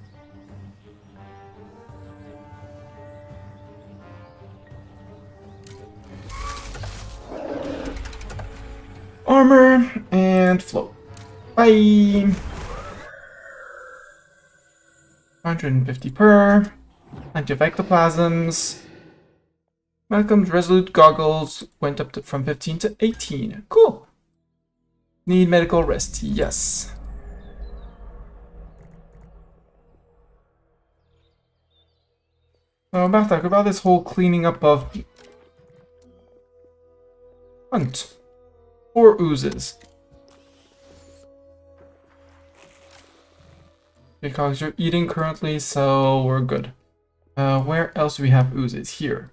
Speaker 1: Armor and float. Bye. 150 per. Plenty of ectoplasms. Malcolm's Resolute Goggles went up from 15 to 18. Cool. Need medical rest. Yes. So about talk about this whole cleaning up of hunt. 4 oozes. Because you're eating currently, so we're good. Where else do we have oozes? Here.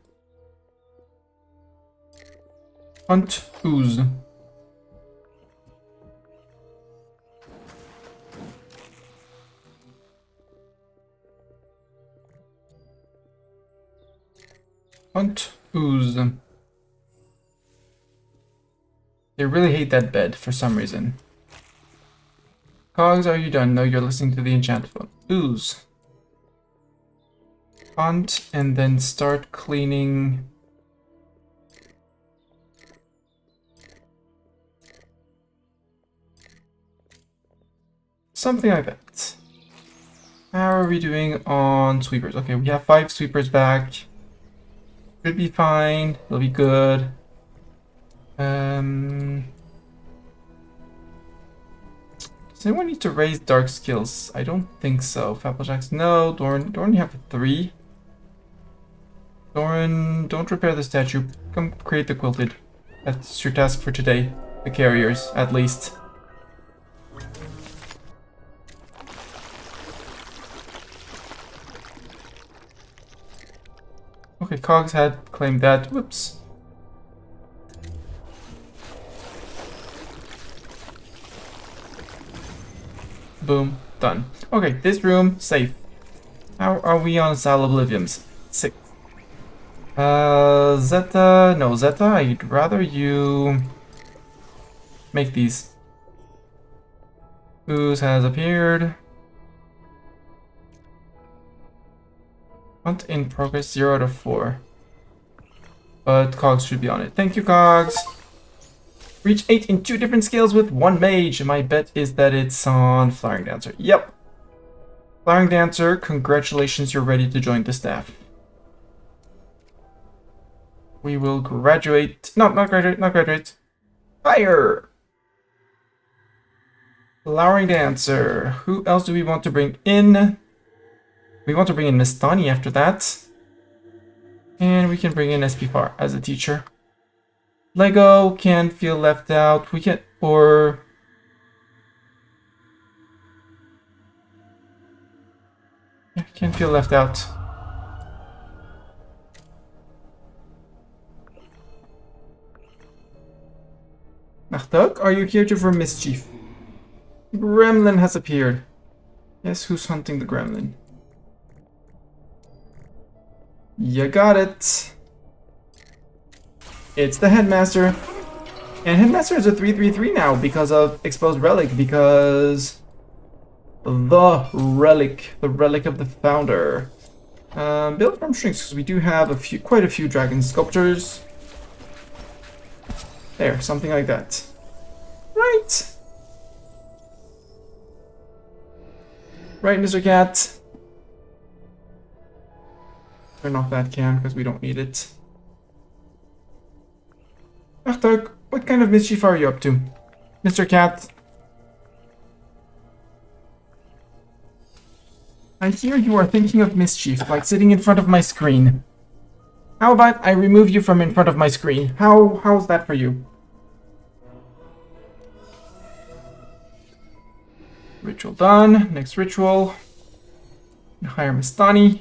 Speaker 1: Hunt ooze. Hunt ooze. They really hate that bed for some reason. Cogs, are you done? No, you're listening to the enchant phone. Ooze. Hunt and then start cleaning. Something like that. How are we doing on sweepers? Okay, we have 5 sweepers back. Should be fine. It'll be good. Does anyone need to raise dark skills? I don't think so. Fapplejacks, no. Doran, you have 3. Doran, don't repair the statue. Come create the quilted. That's your task for today. The carriers, at least. Okay, Cogs had claimed that. Whoops. Boom. Done. Okay, this room, safe. How are we on Sal Oblivions? 6. Zeta... No, Zeta, I'd rather you make these. Ooze has appeared. Hunt in progress, 0 out of 4. But Cogs should be on it. Thank you, Cogs! Reach 8 in 2 different scales with 1 mage. My bet is that it's on Flowering Dancer. Yep. Flowering Dancer, congratulations, you're ready to join the staff. We will graduate. No, not graduate. Fire! Flowering Dancer. Who else do we want to bring in? We want to bring in Miss Tani after that. And we can bring in SPFAR as a teacher. Lego can feel left out. We can, or... Yeah, can feel left out. Nachtuk, are you here to for mischief? Gremlin has appeared. Yes, who's hunting the gremlin? You got it. It's the Headmaster. And Headmaster is a 3/3/3 now because of Exposed Relic, because the relic of the founder. Build from shrinks, because we do have quite a few dragon sculptures. There, something like that. Right. Right, Mr. Cat. Turn off that cam because we don't need it. Achtung, what kind of mischief are you up to, Mr. Cat? I hear you are thinking of mischief, like sitting in front of my screen. How about I remove you from in front of my screen? How's that for you? Ritual done. Next ritual. Hire Mistani.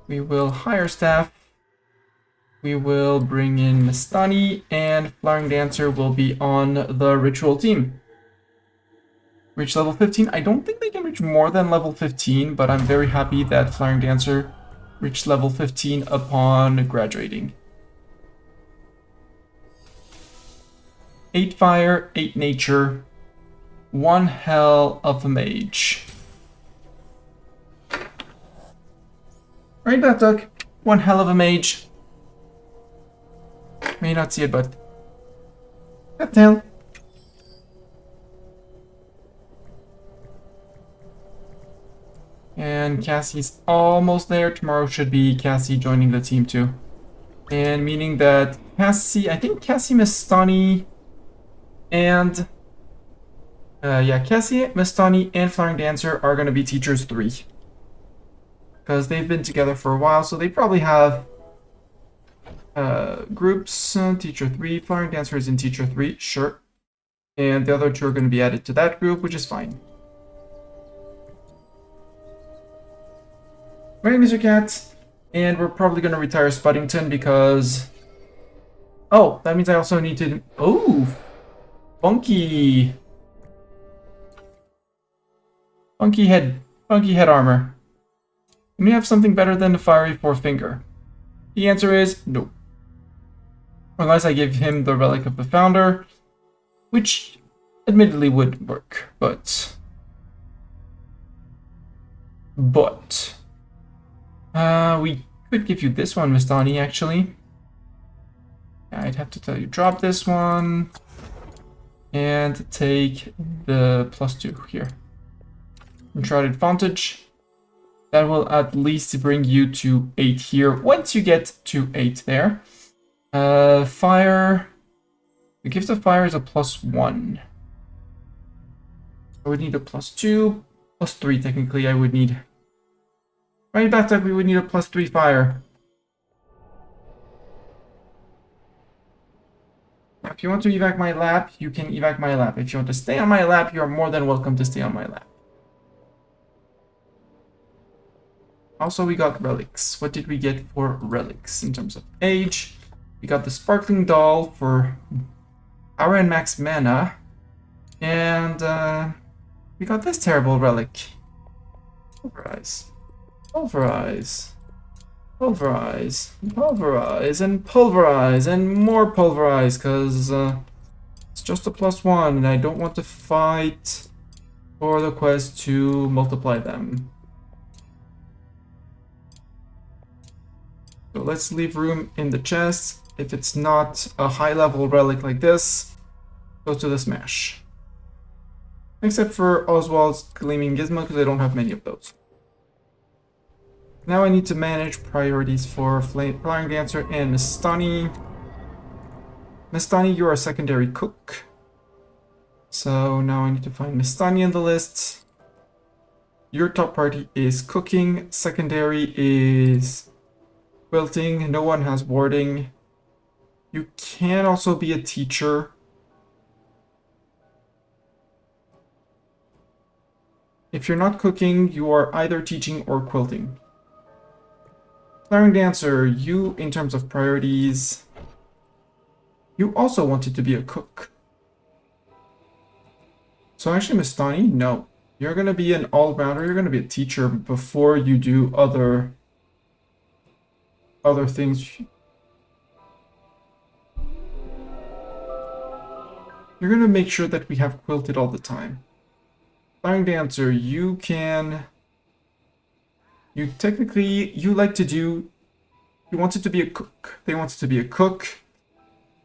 Speaker 1: We will hire staff. We will bring in Mistani, and Flying Dancer will be on the ritual team. Reach level 15. I don't think they can reach more than level 15, but I'm very happy that Flying Dancer reached level 15 upon graduating. 8 fire, 8 nature, 1 hell of a mage. Right, that duck. 1 hell of a mage. May not see it, but that tail. And Cassie's almost there. Tomorrow should be Cassie joining the team too. And meaning that Cassie, I think Cassie, Mistani, and Cassie, Mistani, and Flying Dancer are going to be teachers 3. Because they've been together for a while, so they probably have groups. Teacher 3, Flying Dancer is in teacher 3, sure. And the other 2 are going to be added to that group, which is fine. Right, Mr. Cat. And we're probably going to retire Spuddington because... Oh, that means I also need to... Oh! Funky! Funky head armor. Can we have something better than the Fiery Forefinger? The answer is no. Unless I give him the Relic of the Founder, which admittedly would work, but... we could give you this one, Mistani, actually. I'd have to tell you, drop this one, and take the +2 here. Uncharted Vantage. That will at least bring you to 8 here, once you get to 8 there. Fire. The Gift of Fire is a +1. I would need a +2, +3 technically I would need. Right, Bathtub, we would need a +3 fire. If you want to evac my lap, you can evac my lap. If you want to stay on my lap, you are more than welcome to stay on my lap. Also, we got relics. What did we get for relics in terms of age? We got the Sparkling Doll for Power and Max Mana. And we got this terrible relic. Pulverize. Pulverize. Pulverize. Pulverize. And pulverize. And more pulverize. Because it's just a +1. And I don't want to fight for the quest to multiply them. So let's leave room in the chest. If it's not a high-level relic like this, go to the smash. Except for Oswald's Gleaming Gizmo, because I don't have many of those. Now I need to manage priorities for Flying Dancer and Mistani. Mistani, you're a secondary cook. So now I need to find Mistani in the list. Your top priority is cooking. Secondary is quilting. No one has warding. You can also be a teacher. If you're not cooking, you are either teaching or quilting. Flying Dancer, you, in terms of priorities, you also wanted to be a cook. So actually, Mistani, no. You're going to be an all-rounder. You're going to be a teacher before you do other things. You're going to make sure that we have quilted all the time. Flying Dancer, you can... You technically, you like to do... You wanted to be a cook. They wanted to be a cook.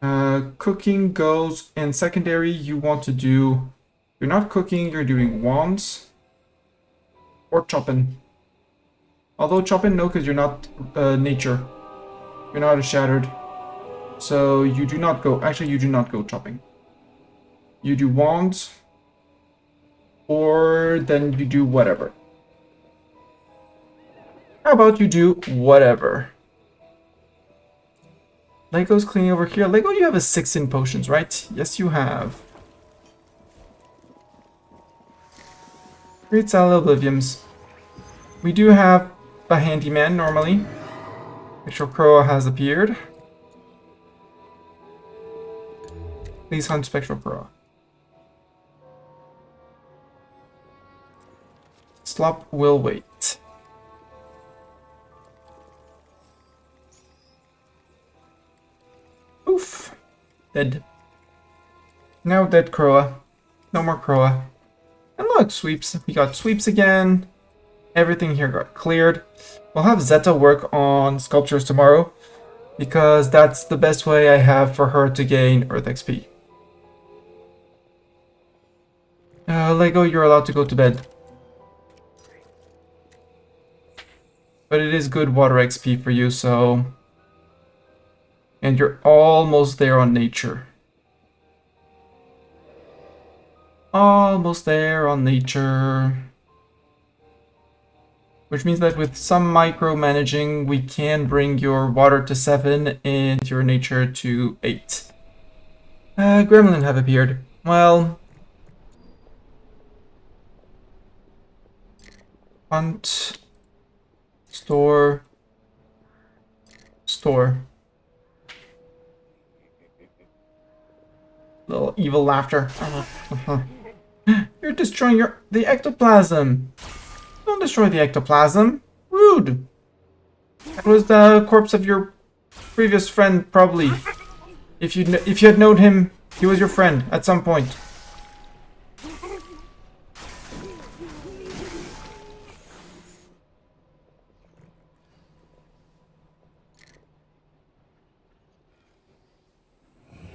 Speaker 1: Cooking goes, and secondary you want to do... You're not cooking, you're doing wands. Or chopping. Although chopping, no, because you're not nature. You're not a shattered. So you do not go... Actually, you do not go chopping. You do wands. Or then you do whatever. How about you do whatever? Lego's cleaning over here. Lego, you have a 6 in potions, right? Yes, you have. Great Salad Oblivions. We do have a handyman normally. Spectral Crow has appeared. Please hunt Spectral Crow. Slop will wait. Oof. Dead. Now dead Croa. No more Croa. And look, sweeps. We got sweeps again. Everything here got cleared. We'll have Zeta work on sculptures tomorrow, because that's the best way I have for her to gain Earth XP. Lego, you're allowed to go to bed. But it is good water XP for you, so... And you're almost there on nature. Almost there on nature. Which means that with some micromanaging, we can bring your water to 7 and your nature to 8. Gremlin have appeared. Well... Hunt... Store... Store. Little evil laughter. You're destroying the ectoplasm. Don't destroy the ectoplasm. Rude. That was the corpse of your previous friend, probably. If you had known him, he was your friend at some point.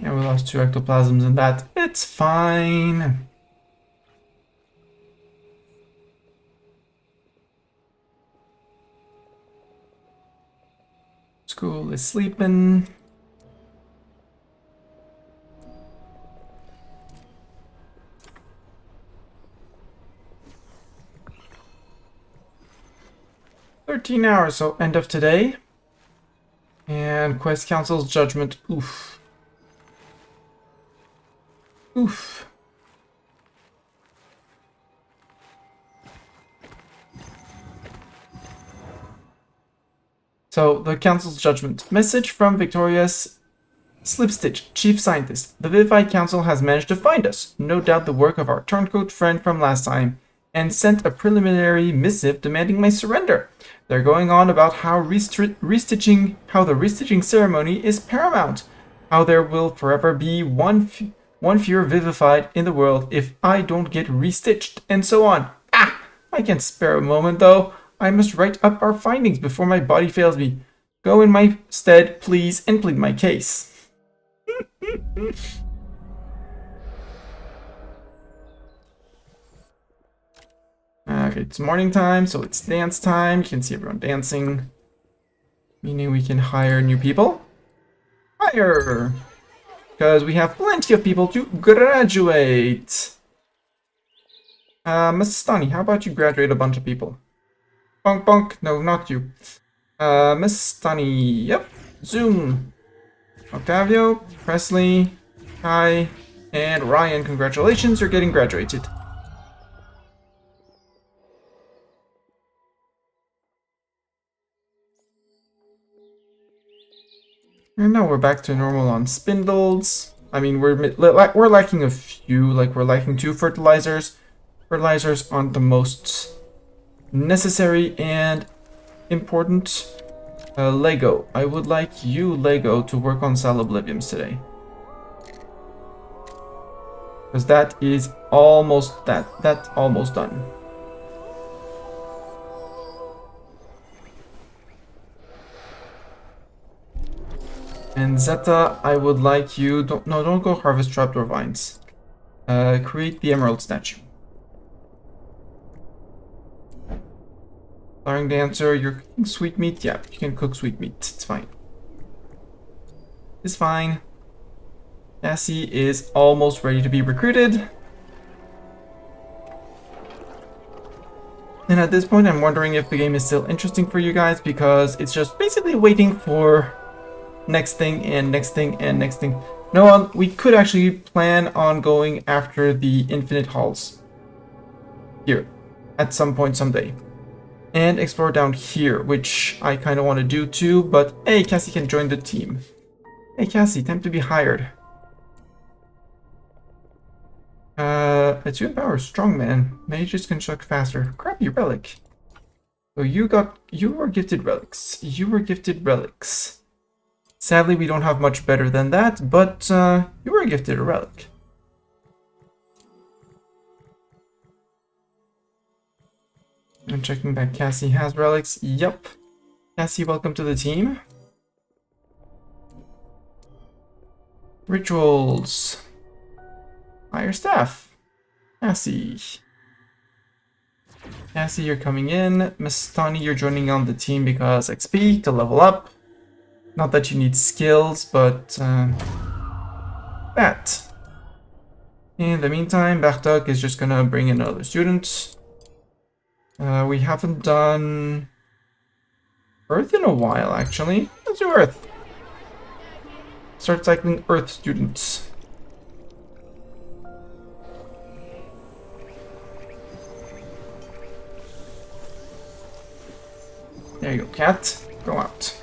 Speaker 1: Yeah, we lost 2 ectoplasms in that. It's fine. School is sleeping. $13, so end of today. And Quest Council's Judgment. Oof. Oof. So, the Council's Judgment. Message from Victoria's Slipstitch, Chief Scientist. The Vivified Council has managed to find us, no doubt the work of our turncoat friend from last time, and sent a preliminary missive demanding my surrender. They're going on about how the restitching ceremony is paramount, how there will forever be one fewer Vivified in the world if I don't get restitched, and so on. Ah! I can't spare a moment, though. I must write up our findings before my body fails me. Go in my stead, please, and plead my case. Okay, it's morning time, so it's dance time. You can see everyone dancing. Meaning we can hire new people. Hire! Because we have plenty of people to graduate. Mrs. Stani, how about you graduate a bunch of people? Bonk bonk. No, not you. Mrs. Stani. Yep. Zoom. Octavio, Presley, Kai, and Ryan. Congratulations, you're getting graduated. And now we're back to normal on spindles. I mean, we're lacking a few. Like, we're lacking 2 fertilizers. Fertilizers aren't the most necessary and important. Lego. I would like you, Lego, to work on Salad Oblivions today. Because that is almost that's almost done. And Zeta, I would like you... Don't go harvest trapdoor vines. Create the emerald statue. Flying dancer, you're cooking sweetmeat? Yeah, you can cook sweetmeat. It's fine. It's fine. Cassie is almost ready to be recruited. And at this point, I'm wondering if the game is still interesting for you guys, because it's just basically waiting for next thing and next thing and next thing. No, we could actually plan on going after the infinite halls here at some point someday. And explore down here, which I kind of want to do too, but hey, Cassie can join the team. Hey Cassie, time to be hired. Let's you empower strongman. Mages construct faster. Crappy relic. So you were gifted relics. You were gifted relics. Sadly, we don't have much better than that, but you were gifted a relic. I'm checking that Cassie has relics. Yep. Cassie, welcome to the team. Rituals. Hire staff. Cassie. Cassie, you're coming in. Mastani, you're joining on the team because XP to level up. Not that you need skills, but that. In the meantime, Bartok is just gonna bring in another student. We haven't done Earth in a while, actually. Let's do Earth. Start cycling Earth students. There you go, cat. Go out.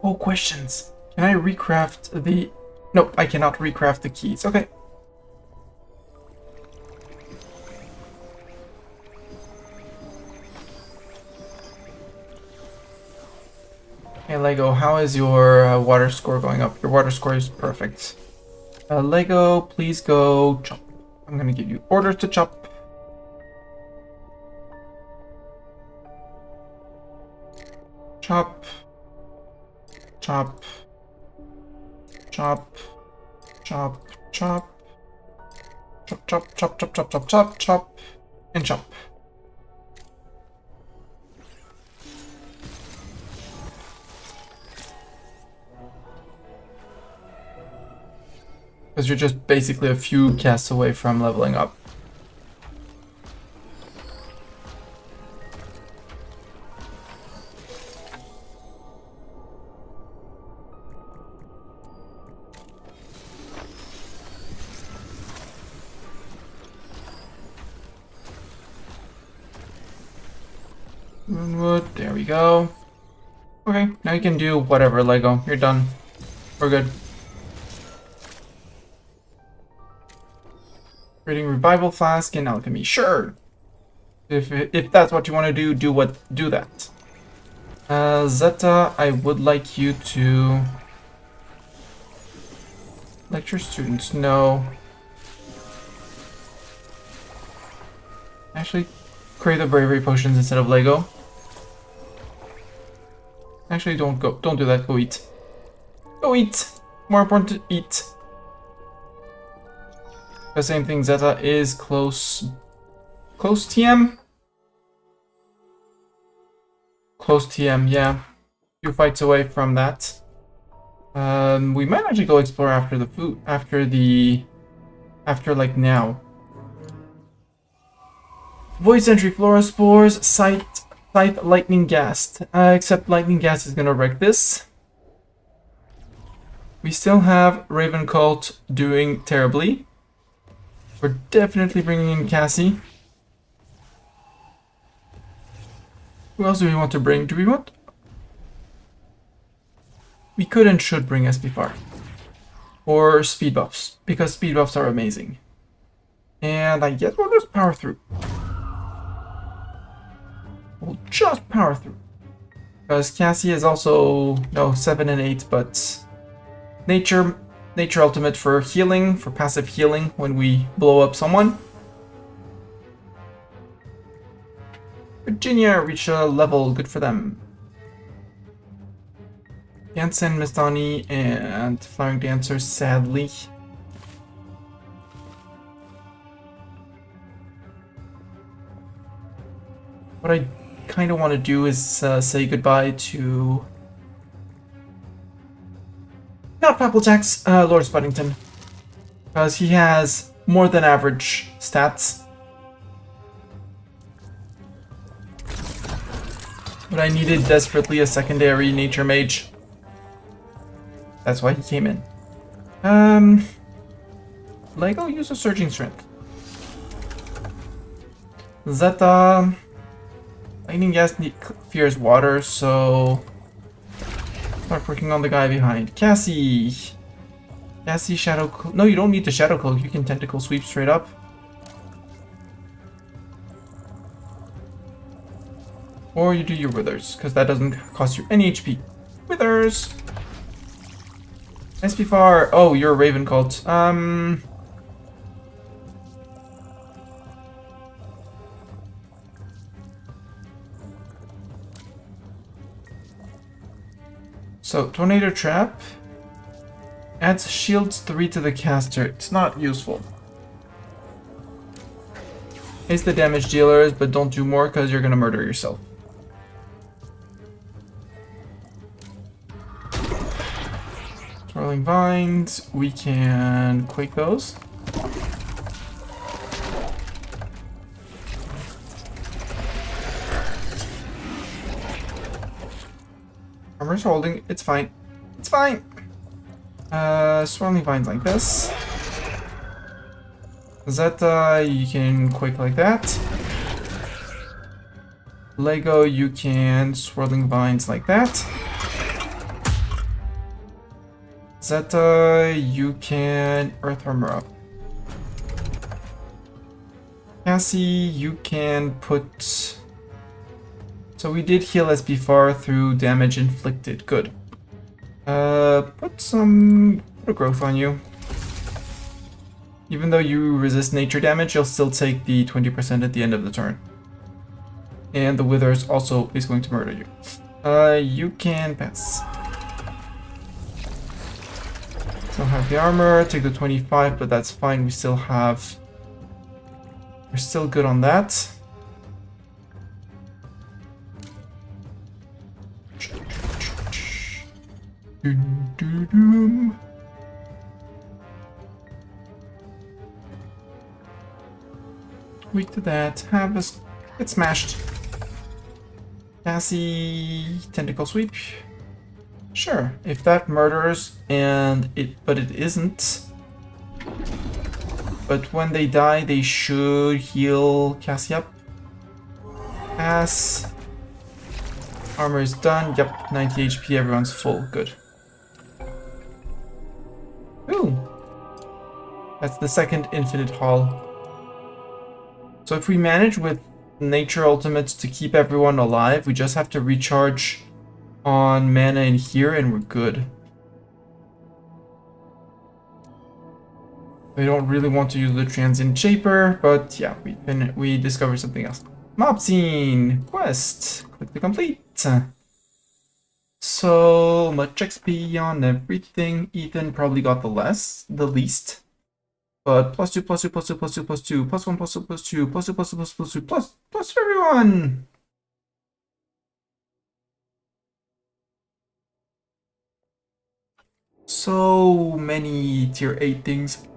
Speaker 1: Oh, questions. Can I recraft the... No, I cannot recraft the keys. Okay. Hey Lego, how is your water score going up? Your water score is perfect. Lego, please go chop. I'm gonna give you orders to chop. Chop. Chop. Chop. Chop. Chop. Chop, chop, chop, chop, chop, chop, chop, chop, and chop. Because you're just basically a few casts away from leveling up. Wood, there we go. Okay, now you can do whatever, Lego. You're done. We're good. Creating revival flask and alchemy. Sure. If that's what you want to do that. Zeta, I would like you to lecture students. No. Actually, create the bravery potions instead of Lego. Actually, don't do that. Go eat. Go eat. More important to eat. The same thing. Zeta is close TM. Close TM. Yeah, few fights away from that. We might actually go explore after the food. After like now. Void entry flora spores. Scythe lightning gas. Except lightning gas is gonna wreck this. We still have Raven Cult doing terribly. We're definitely bringing in Cassie. Who else do we want to bring? Do we want... We could and should bring SPFAR. Or speed buffs, because speed buffs are amazing. And I guess we'll just power through. We'll just power through. Because Cassie is also, no, 7 and 8, but Nature Ultimate for healing, for passive healing when we blow up someone. Virginia reached a level, good for them. Jansen, Mistani, and Flying Dancer, sadly. What I kind of want to do is say goodbye to... not Papplejacks, Lord Spuddington. Because he has more than average stats. But I needed desperately a secondary nature mage. That's why he came in. Lego, use a surging strength. Zeta, lightning gas fears water, so start working on the guy behind. Cassie, shadow. No, you don't need the shadow cloak. You can tentacle sweep straight up. Or you do your withers, because that doesn't cost you any HP. Withers. SP far. Oh, you're a Raven cult. So, Tornado Trap adds shields 3 to the caster. It's not useful. It's the damage dealers, but don't do more because you're gonna murder yourself. Swirling Vines, we can quake those. Armor's holding, it's fine. It's fine! Swirling Vines like this. Zeta, you can quake like that. Lego, you can Swirling Vines like that. Zeta, you can Earth Armor up. Cassie, you can put... So we did heal SB4 through damage inflicted. Good. Put some growth on you. Even though you resist nature damage, you'll still take the 20% at the end of the turn. And the Withers also is going to murder you. You can pass. Still have the armor, take the 25, but that's fine. We still have... We're still good on that. Weak to that. Have us get smashed. Cassie, tentacle sweep. Sure, if that murders but it isn't. But when they die, they should heal Cassie up. Pass. Armor is done. Yep, 90 HP. Everyone's full. Good. Ooh. That's the second infinite haul. So if we manage with nature ultimates to keep everyone alive, we just have to recharge on mana in here and we're good. We don't really want to use the transient shaper, but yeah, we discovered something else. Mob scene quest. Click to complete. So much XP on everything. Ethan probably got the least. But +2, +2, +2, +2, +2, +1, +2, +2, +2, +2, +2, plus for everyone. So many tier 8 things.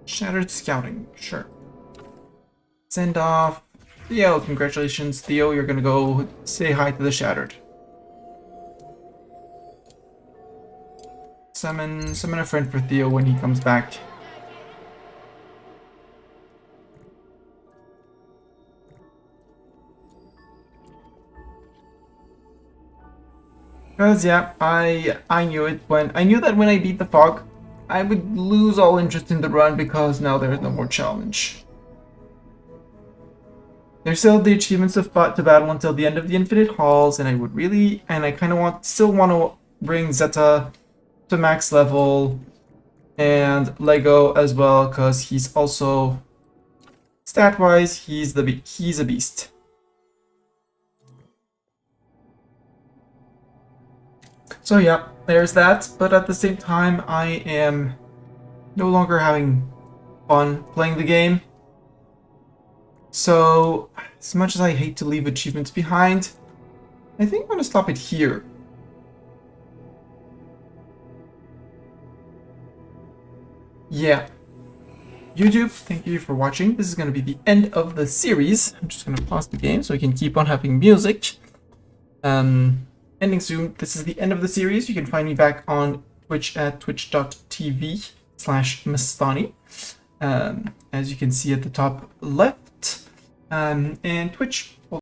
Speaker 1: Shattered Scouting, sure. Send off Theo, congratulations. Theo, you're gonna go say hi to the Shattered. Summon a friend for Theo when he comes back. Because yeah, I knew it when I knew that when I beat the fog, I would lose all interest in the run because now there is no more challenge. There's still the achievements to battle until the end of the Infinite Halls, and I kind of still want to bring Zeta to max level, and Lego as well, because he's also stat-wise, he's a beast. So yeah, there's that, but at the same time, I am no longer having fun playing the game. So, as much as I hate to leave achievements behind, I think I'm going to stop it here. Yeah. YouTube, thank you for watching. This is going to be the end of the series. I'm just going to pause the game so we can keep on having music. Ending soon. This is the end of the series. You can find me back on Twitch at twitch.tv/Mastani. As you can see at the top left. And Twitch